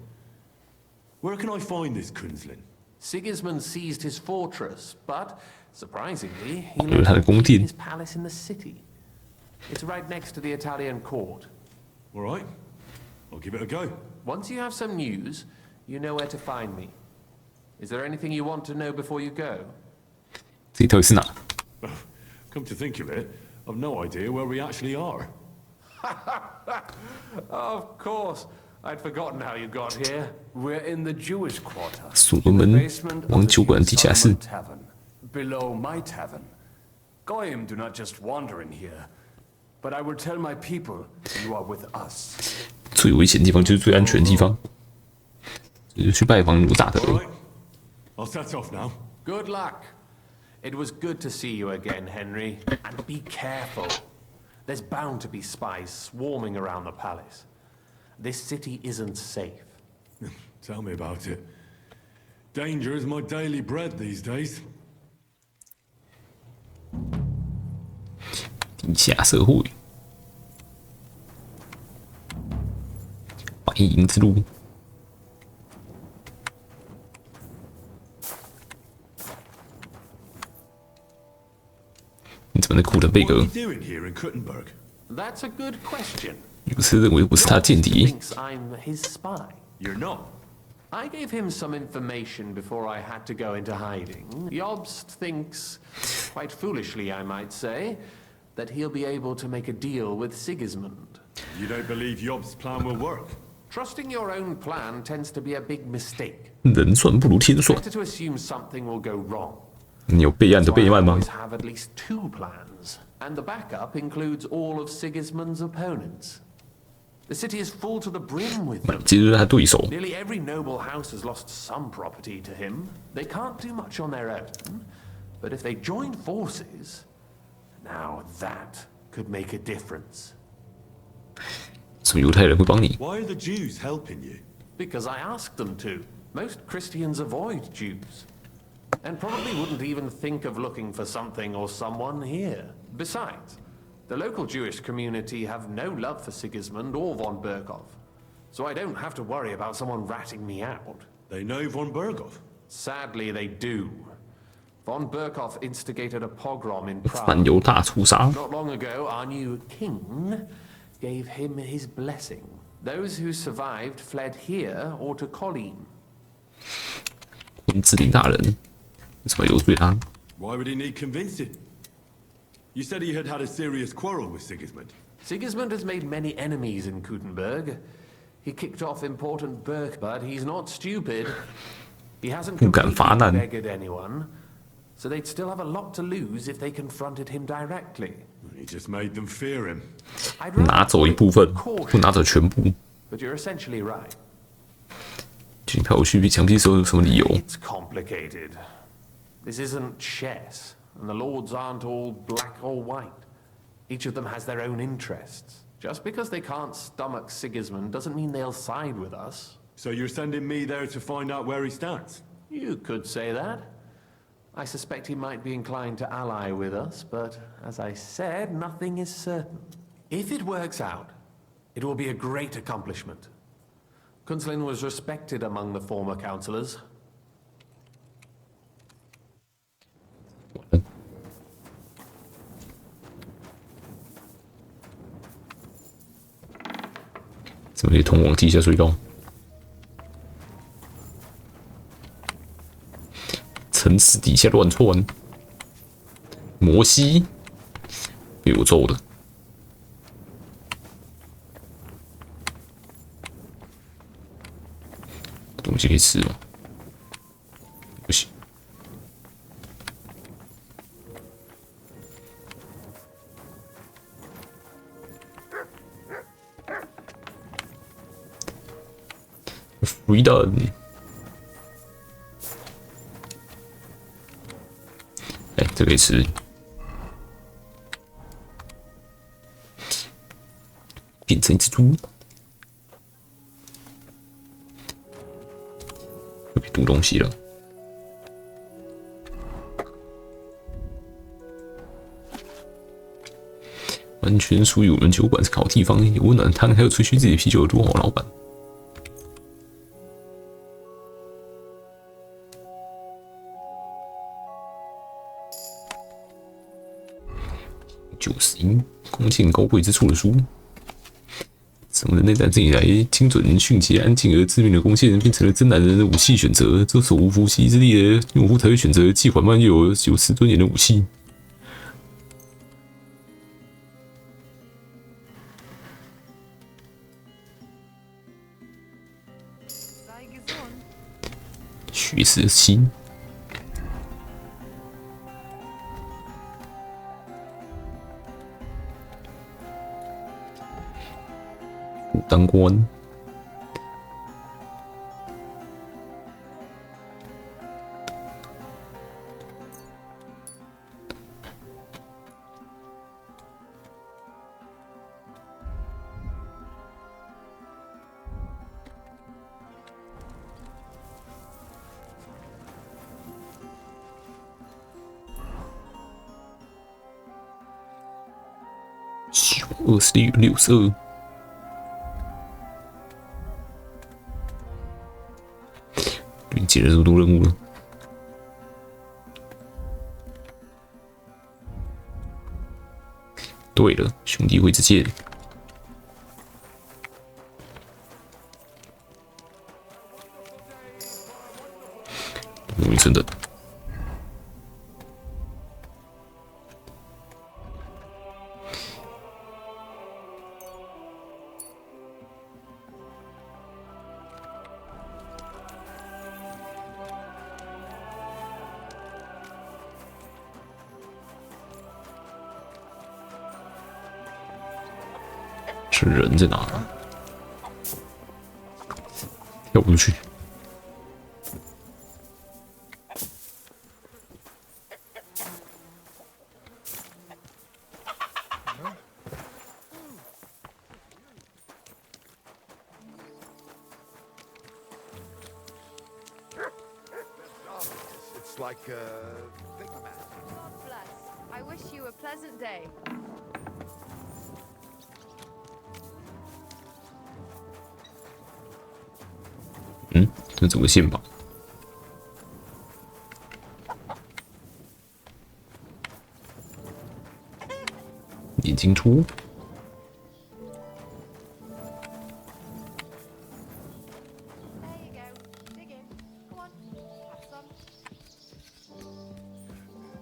Where can I find this Kunslin? Sigismund seized his fortress, but surprisingly, he 有他的宫殿 his palace in the city. It's right next to the Italian court. All right, I'll give it a go. Once you have some news, you know where to find me. Is there anything you want to know before you go? 这里到底是哪？ Come to think of it, I've no idea where we actually are. Of course. I'd forgotten how you got here. We're in the Jewish quarter. 所罗门 Basement of 王 the 酒馆地下室 Solomon。Tavern, below my tavern. Goyim do not just wander in here, but I will tell my people you are with us. 最危险的地方就是最安全的地方，就是去拜访鲁大德。 All right, I'll set off now. Good luck. It was good to see you again, Henry. And be careful. There's bound to be spies swarming around the palace. This city isn't safe. Tell me about it. Danger is my daily bread these days. 地下社会，白银之路。 你怎么能苦的贝格？ What are you doing here in Kuttenberg? That's a good question. 有次认为我是他的间谍， Thinks I'm his spy. You're not. I gave him some information before I had to go into hiding. Jobst thinks, quite foolishly I might say, that he'll be able to make a deal with Sigismund. You don't believe Job's plan will work? Trusting your own plan tends to be a big mistake. 人算不如天算。 Better to assume something will go wrong. 你有备案的备案吗？ always have at least 2 plans, and the backup includes all of Sigismund's opponents. The city is full to the brim with them. 这就是他对手。 Nearly every noble house has lost some property to him. They can't do much on their own, but if they join forces, now that could make a difference. 什么犹太人会帮你？ Why are the Jews helping you? Because I asked them to. Most Christians avoid Jews, and probably wouldn't even think of looking for something or someone here. Besides, the local Jewish community have no love for Sigismund or von Berkov, so I don't have to worry about someone ratting me out. They know von Berkov? Sadly, they do. Von Berkov instigated a pogrom in Prague. 反犹大屠杀。 Not long ago, our new king gave him his blessing. Those who survived fled here or to Kolin. 指令大人，为什么游说他？ Why would he need convincing? You said he had had a serious quarrel with Sigismund. Sigismund has made many enemies in Kuttenberg. He kicked off important Berk, but he's not stupid. He hasn't completely beggared anyone, so they'd still have a lot to lose if they confronted him directly. He just made them fear him. 拿走一部分，不拿走全部。 But you're essentially right. 就你派我去墙壁时候有什么理由？ It's complicated. This isn't chess, and the lords aren't all black or white. Each of them has their own interests. Just because they can't stomach Sigismund doesn't mean they'll side with us. So you're sending me there to find out where he stands? You could say that. I suspect he might be inclined to ally with us, but as I said, nothing is certain. If it works out, it will be a great accomplishment. Kunslin was respected among the former councillors. 怎么可以通往地下隧道？城市底下乱窜，摩西被我揍的。东西可以吃吗？不行。Freedom。哎，这可以吃。变成一只猪。又可以读东西了。完全属于我们酒馆是个好地方，有温暖的汤，还有吹嘘自己的啤酒的多好老板。91弓箭高贵之处的书，从人类战争以来，精准、迅捷、安静而致命的弓箭变成了真男人的武器选择。这手无缚鸡之力的用户才会选择既缓慢又有此尊严的武器。血色心。当官，21、62。解了这么多任务了，对了，兄弟会之剑，我没真的。这人在哪？跳不出去。It's like thingaman. God bless. I wish you a pleasant day. 嗯，这怎么线吧？眼睛出。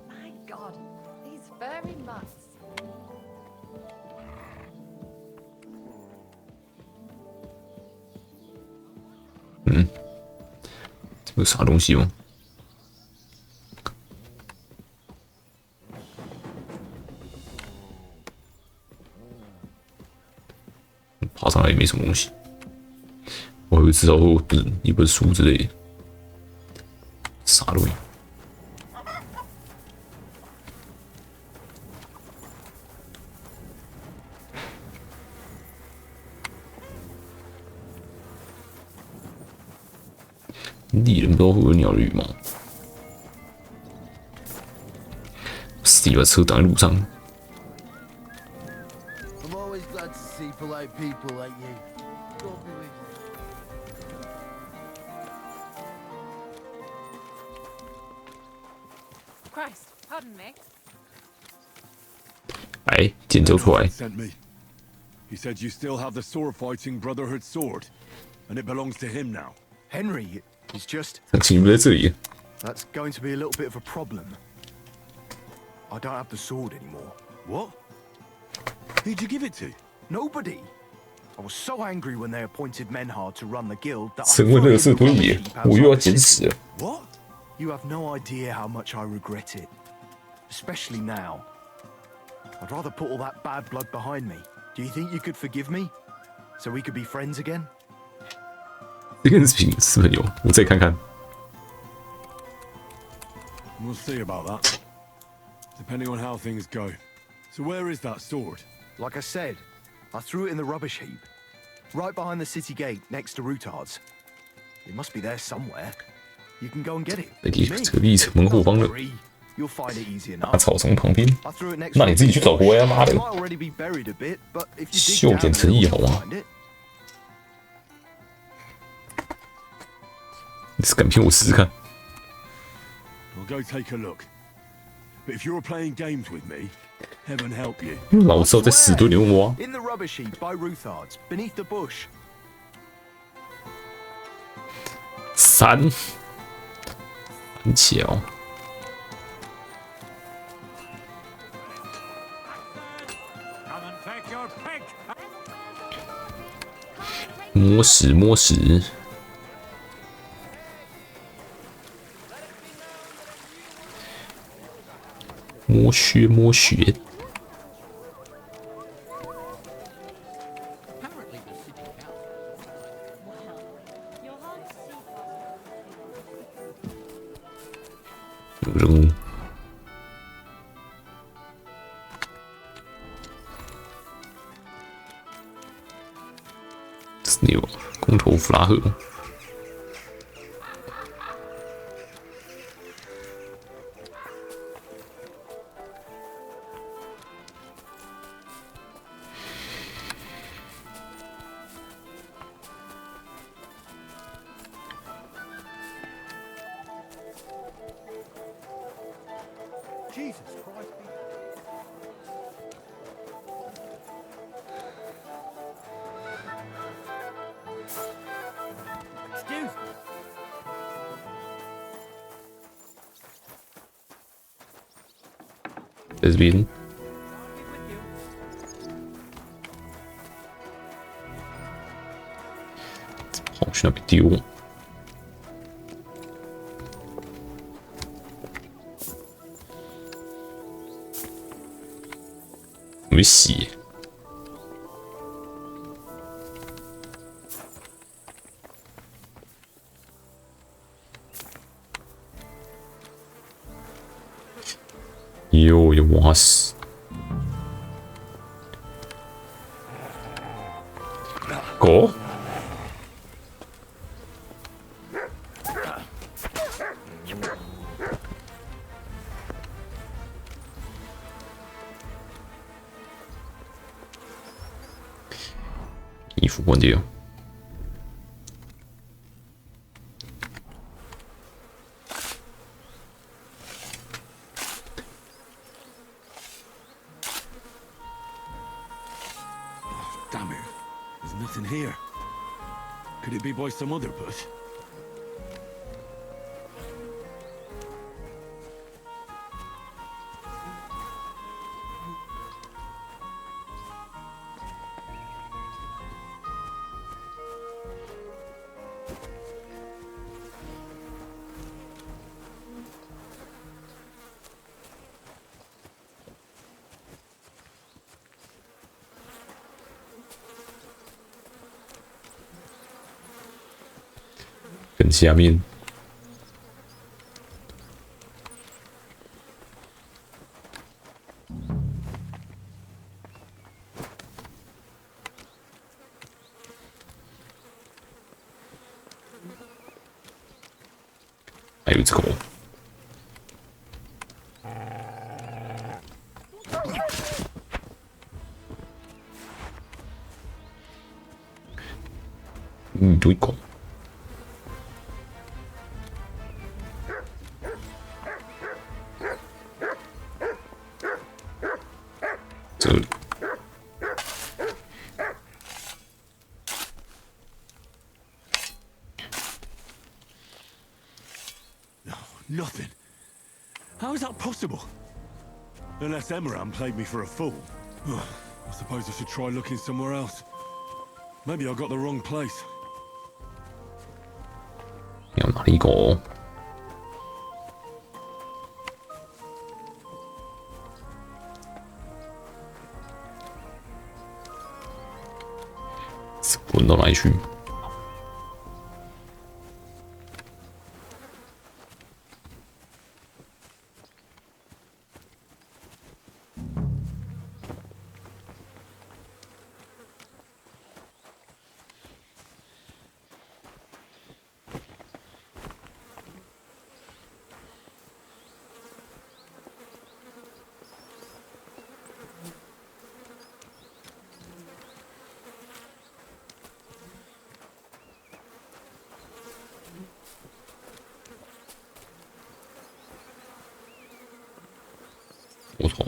My God, these furry mutts. 嗯，这有啥东西吗？爬上来也没什么东西，我还以为至少会有一本书之类的，啥东西？猎人不知道会不会有鸟的羽毛，自己把车挡在路上。 I'm always glad to see polite people like you. God be with you. Christ, pardon me. 来，剑交出来。 Sent me. He said you still have the sword-fighting Brotherhood sword, and it belongs to him now. Henry is just. 想请你们在这里。 That's going to be a little bit of a problem. I don't have the sword anymore. What? Who'd you give it to? Nobody. I was so angry when they appointed Menhard to run the guild that 成为垃圾堆里，我又要捡屎了。 What? You have no idea how much I regret it, especially now. I'd rather put all that bad blood behind me. Do you think you could forgive me, so we could be friends again? 这个是朋友，我再看看。 We'll see about that. Depending on how things go. So where is that sword? Like I said, I threw it in the rubbish heap, right behind the city gate next to Routard's. It must be there somewhere. You can go and get it. 在隔壁城门后方的 You'll find it easy 大 enough. 草丛旁边 I threw it next. 那你自己去找回来，妈的！ It might already be buried a bit, but if you dig 秀 down 点 a 诚意 little, 好 you'll 吗？ find it. 你是敢骗我试试看？ I'll go take a look. But if you're playing games with me, heaven help you. 老子要在死堆里面挖。 In the rubbish heap by Routard's, beneath the bush. 三，很巧。摸屎摸屎，摸血摸血。 有任务。Sneal 空投弗拉赫。Jesus Christ. Excuse me. Deswegen. Jetzt brauche ich eine Bedingung. Wie sie. 呦，有挖死！狗。衣服关掉。Damn it. There's nothing here. Could it be by some other bush?跟下面还有一只狗。对狗。这里。Nothing. How is that possible? Unless Emran played me for a fool. I suppose I should try looking somewhere else. Maybe I got the wrong place. 要哪里狗？滚到哪里去？不同。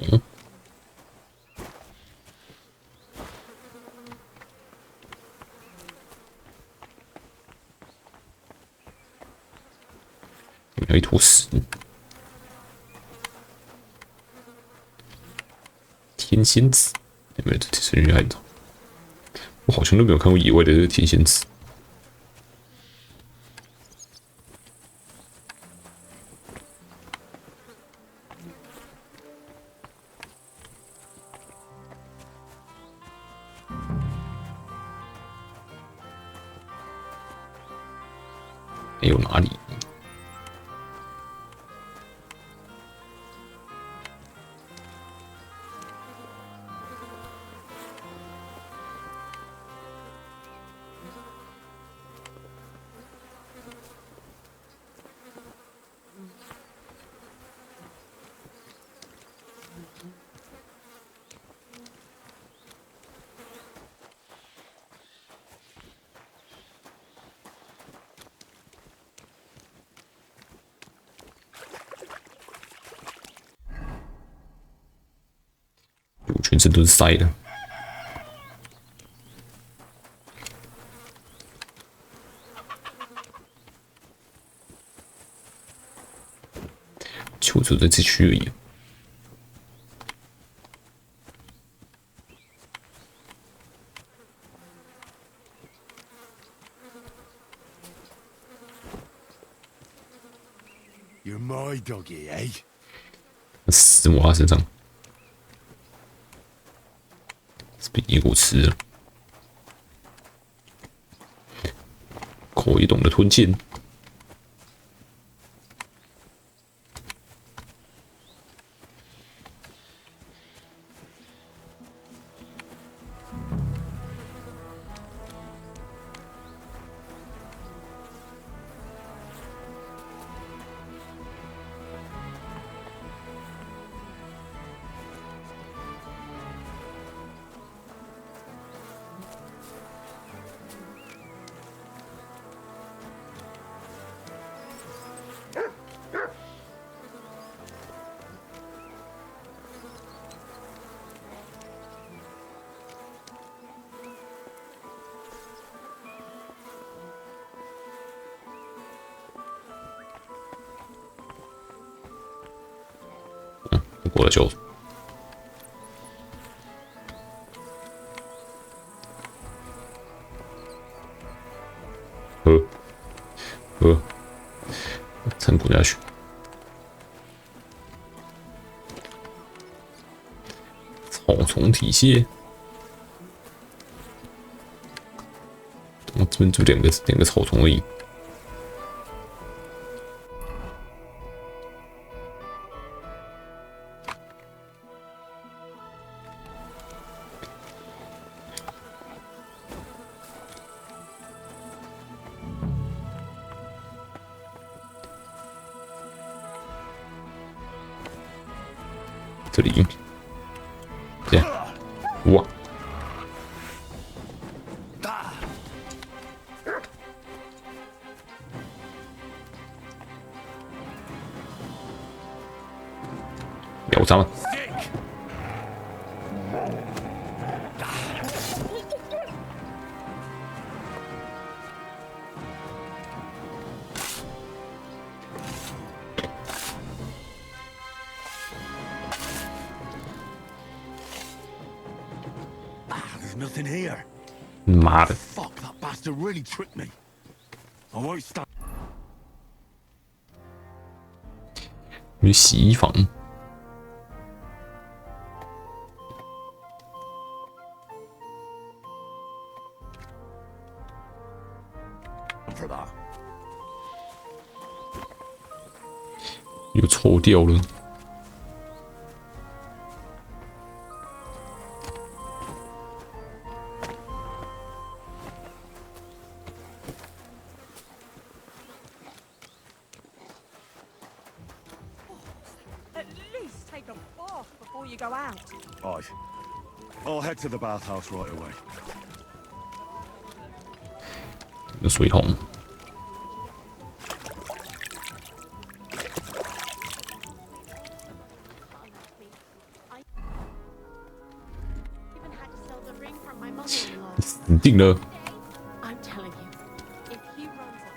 有一坨屎。天仙子有没有？这是女孩子。我好像都没有看过野外的这个天仙子。还有哪里？全身都是塞的。就只在这区而已。You're my doggy, eh? 死我他身上。 被野狗吃了，口也懂得吞剑。过了就。参股下去。草丛体系。我这边就两个草丛而已。这里，这样，哇！秒杀了！Nothing here. 妈的 Fuck, that bastard really tricked me. I won't stand. 去洗衣房。又臭掉了。Aye. I'll head to the bathhouse right away. 有水桶。死定了！ I'm telling you, if he runs up.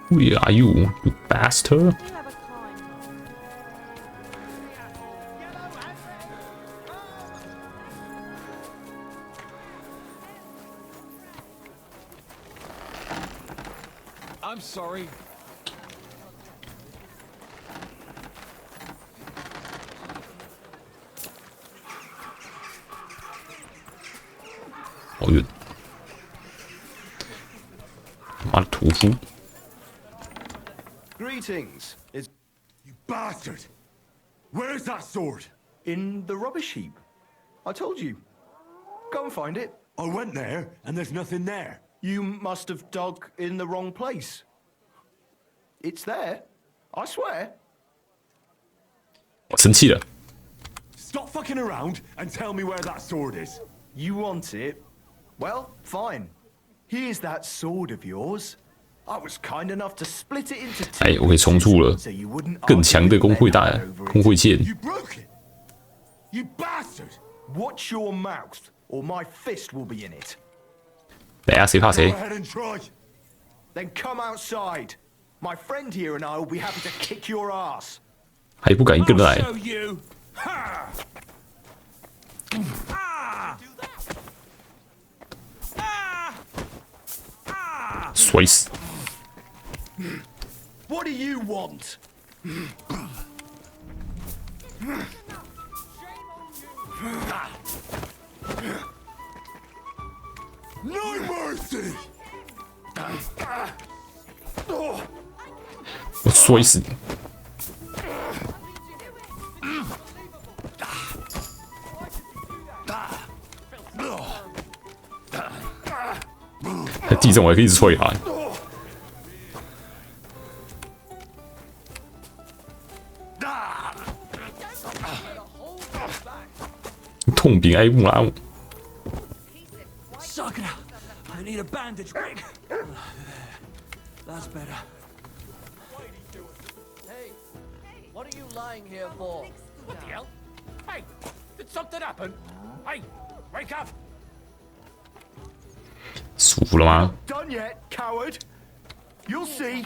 Where are you, you bastard? I'm sorry. Oh, 好远！妈的屠夫！ Greetings. Is you bastard? Where's that sword? In the rubbish heap. I told you. Go and find it. I went there, and there's nothing there. You must have dug in the wrong place. It's there. I swear. 我生气了。 Stop fucking around and tell me where that sword is. You want it? Well, fine. Here's that sword of yours. I was kind enough to split it into two. 哎，我可以重铸了，更强的工会剑。 You broke it. You bastard! Watch your mouth, or my fist will be in it. 来啊，谁怕谁？ Go ahead and try. Then come outside. My friend here and I will be happy to kick your ass. 还不敢一个人来。 摔死！ What do you want? No mercy! 我摔死你！在地上我还可以一直踹他。痛并爱慕啊！ Suck it out. I need a bandage quick. That's better. Hey, what are you lying here for? What the hell? Hey, did something happen? Hey, wake up! 舒服了吗？ Done yet, coward? You'll see.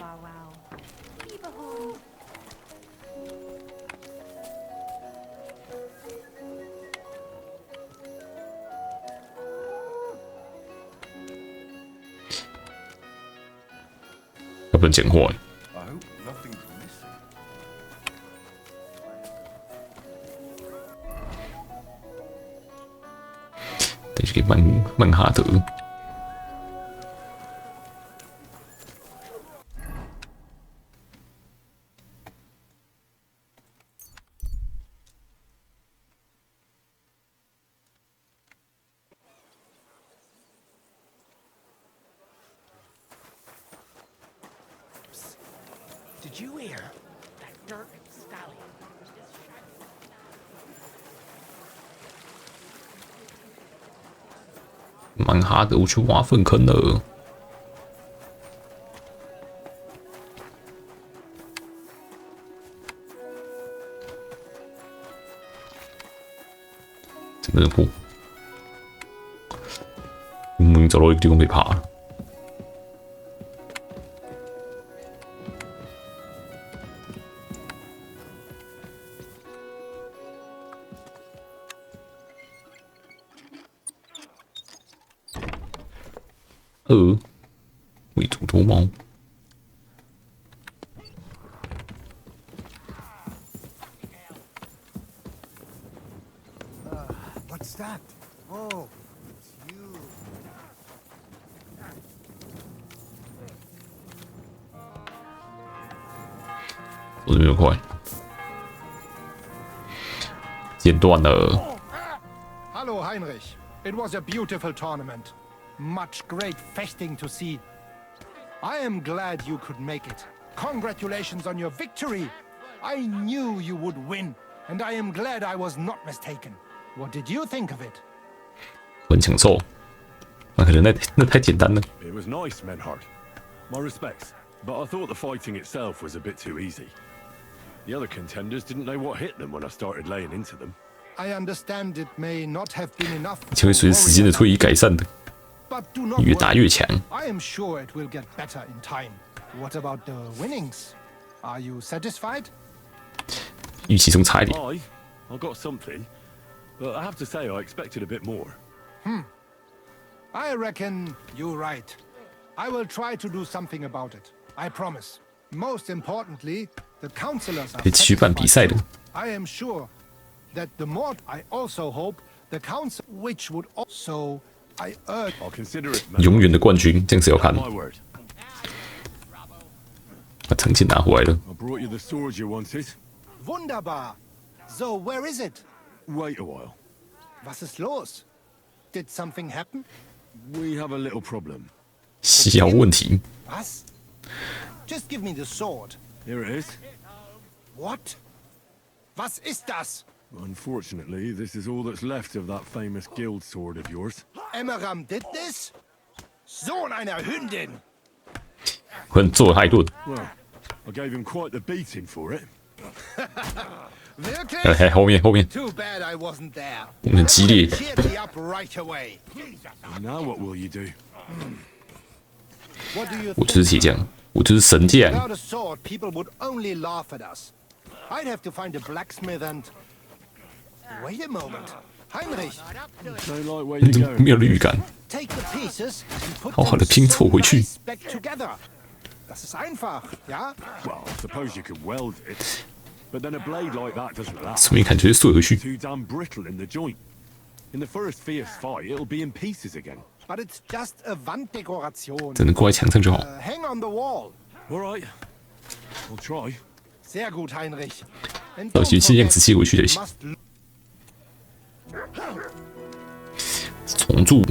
要不能捡货欸。 I hope nothing's missing. 得去给曼哈德。Did you hear that Dirk Stallion? 曼哈德，我去挖粪坑了。这个人货，找到一个地方可以爬了。 喂土头猫。What's that? Oh, it's you. 我这边快，剪断了。 Hello, Heinrich. It was a beautiful tournament. Much great feasting to see. I am glad you could make it. Congratulations on your victory. I knew you would win, and I am glad I was not mistaken. What did you think of it? 我很享受，那可能那太简单了。 It was nice, Menhard. My respects. But I thought the fighting itself was a bit too easy. The other contenders didn't know what hit them when I started laying into them. I understand it may not have been enough. 就会随着时间的推移改善的， But do not 越打越强。 I am sure it will get better in time. What about the winnings? Are you satisfied? 预期中差一点。 I got something, but I have to say I expected a bit more. I reckon you're right. I will try to do something about it. I promise. Most importantly, the councillors are 可以继续办比赛的。 I am sure that the more I also hope the council which would also I urge I'll consider it. 永远的冠军，这样谁要看？ My word. 把长剑拿回来了。 I brought you the sword you wanted. Wunderbar. So where is it? Wait a while. Was ist los? Did something happen? We have a little problem. 小问题。 Was? Just give me the sword. Here it is. What? Was ist das? Unfortunately, this is all that's left of that famous guild sword of yours. Emmeram did this? Sohn einer Hündin! 可能揍了他一顿。 Well, I gave him quite the beating for it. 哎，后面。 Too bad I wasn't there. 我们很激烈。 Cheered me up right away. Now what will you do? What do you 我就是铁匠，我就是神匠。 Without a sword, people would only laugh at us. I'd have to find a blacksmith and... Wait a moment. Heinrich! Don't like where you're going. 没有预感。 Take the pieces and put 好好的 them 拼凑回去。 so nice back together. Das ist einfach, ja? Well, I suppose you could weld it. But then a blade like that doesn't last. 什么一看就是碎回去。 Too damn brittle in the joint. In the first fierce fight, it'll be in pieces again. But it's just a Wanddekoration. 只能挂在墙上就好。 Hang on the wall. All right. I'll try. Sehr gut, Heinrich. And 到 don't 底尽量 forget, 仔细回去才 you 行。 must 重铸，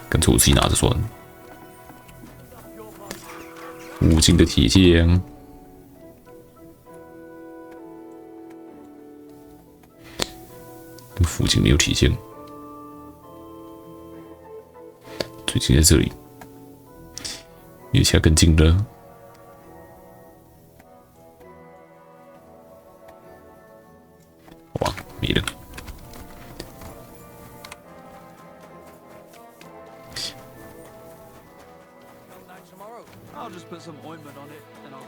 干脆我自己拿着算了。附近的铁匠，附近没有铁匠，最近在这里，离起来更近了。 哇，没了。 I'll just put some ointment on it, and I'll be.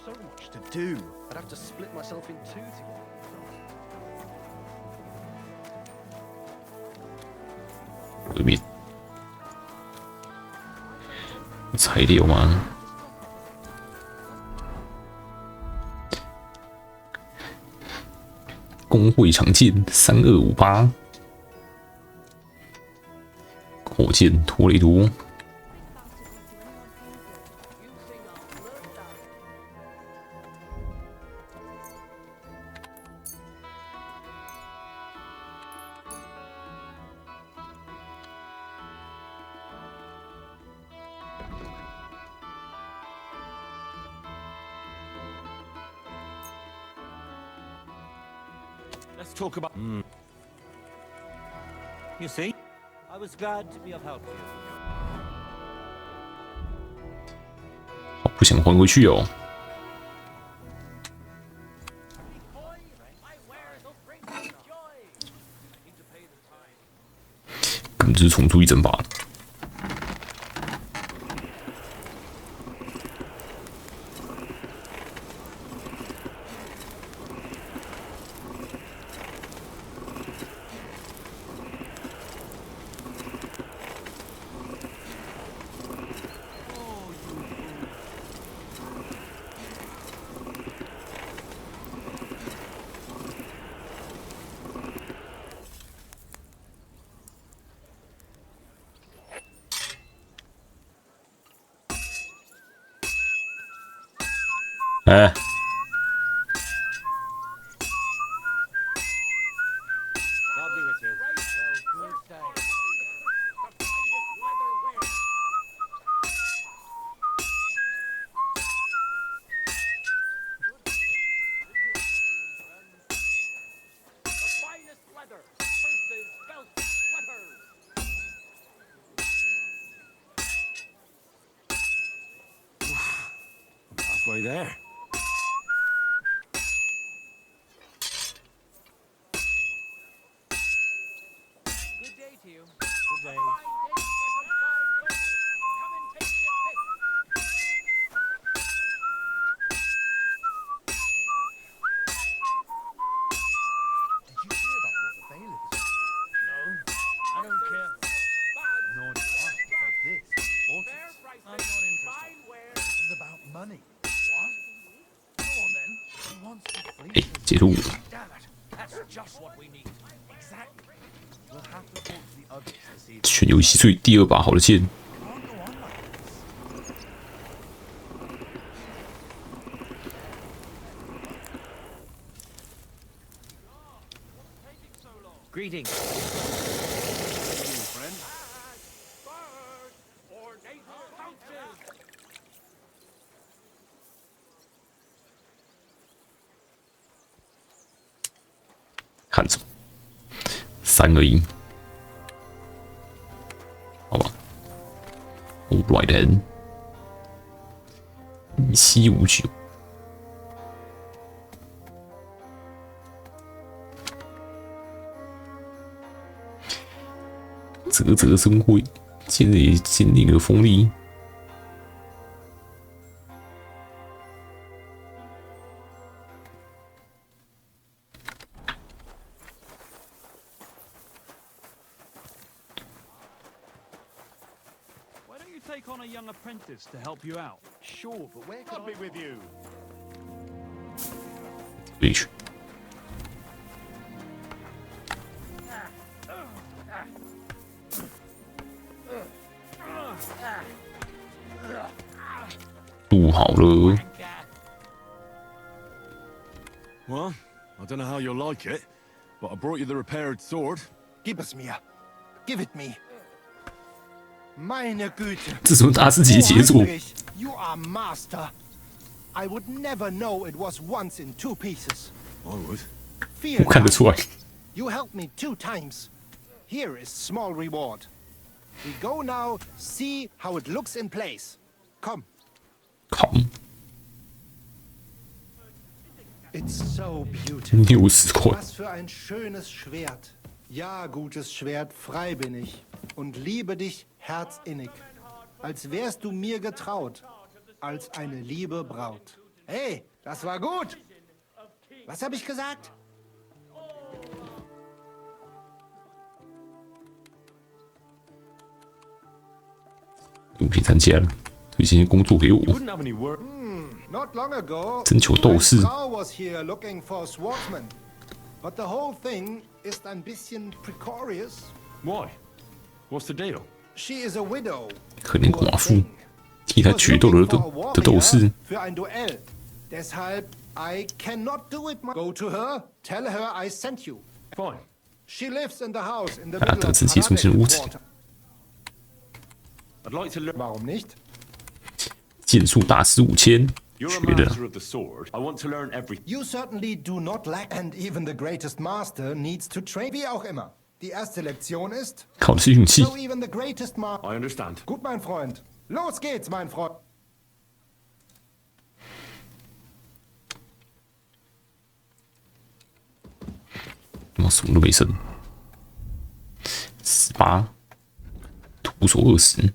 So much to do. I'd have to split myself in two to get it done. 外面材料吗？工会常见3258，火箭托雷多。 Let's talk about. You see, I was glad to be of help to you. 好不想还回去哦。根本就是重铸一整把。 哎， God be with you. Well, good day. Halfway there. Good day to you. Good day. Did you hear about what the bailiff is? No, I don't care. Nor do I. But this, what is? I'm not interested. This is about money. What? Go on then. He wants to free 哎，结束。 Damn it. That's just what we need. Exactly. We'll have to talk to the others to see. 全游戏最第2把好的剑。 Greetings. Friend. 看着，3而已，好吧。All right then，1759。 啧啧生辉，今日也经历了风力。Why don't you take on a young apprentice to help you out? Sure, but where can I be with you? 对去。录好了。 Well, I don't know how you'll like it, but I brought you the repaired sword. Gib es mir. Give it me. Meine Güte. 这什么大师级杰作？ You are master. I would never know it was once in 2 pieces. I would. 我看得出来。 You helped me 2 times. Here is small reward. We go now, see how it looks in place. Come. Come. It's so beautiful. 60块。 Was für ein schönes Schwert. Ja, gutes Schwert, frei bin ich und liebe dich herzinnig, als wärst du mir getraut, als eine liebe Braut. Hey, das war gut. Was habe ich gesagt? 我可以参加了，推荐些工作给我。 Not long ago, 征求斗士。 my Frau was here looking for swordsmen, but the whole thing is ein bisschen precarious. Why? What's the deal? She is a widow. 可怜寡妇，替他决斗的斗士。 Für ein Duell. Deshalb I cannot do it. Go to her, tell her I sent you. Fine. She lives in the house in the 啊， middle 得 of 自己重新屋子。 I'd like to learn. Warum nicht? 剑术大师5000， You're 学 a 的。 master of the sword. I want to learn everything. You certainly do not lack, and even the greatest master needs to train. Wie auch immer. Die erste Lektion ist. 靠的是运气。 So even the greatest master. I understand. Gut, mein Freund. Los geht's, mein Freund. 我什么都没剩。18，徒手20。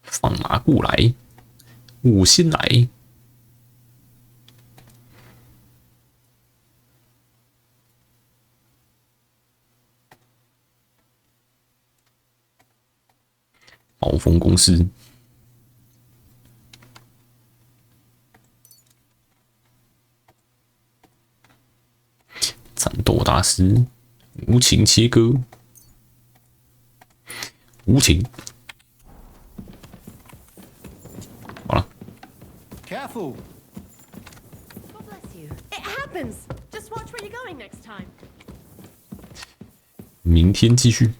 放马过来，我先来。暴风公司，战斗大师，无情切割，无情。 Careful. God bless you. It happens. Just watch where you're going next time. 明天继续。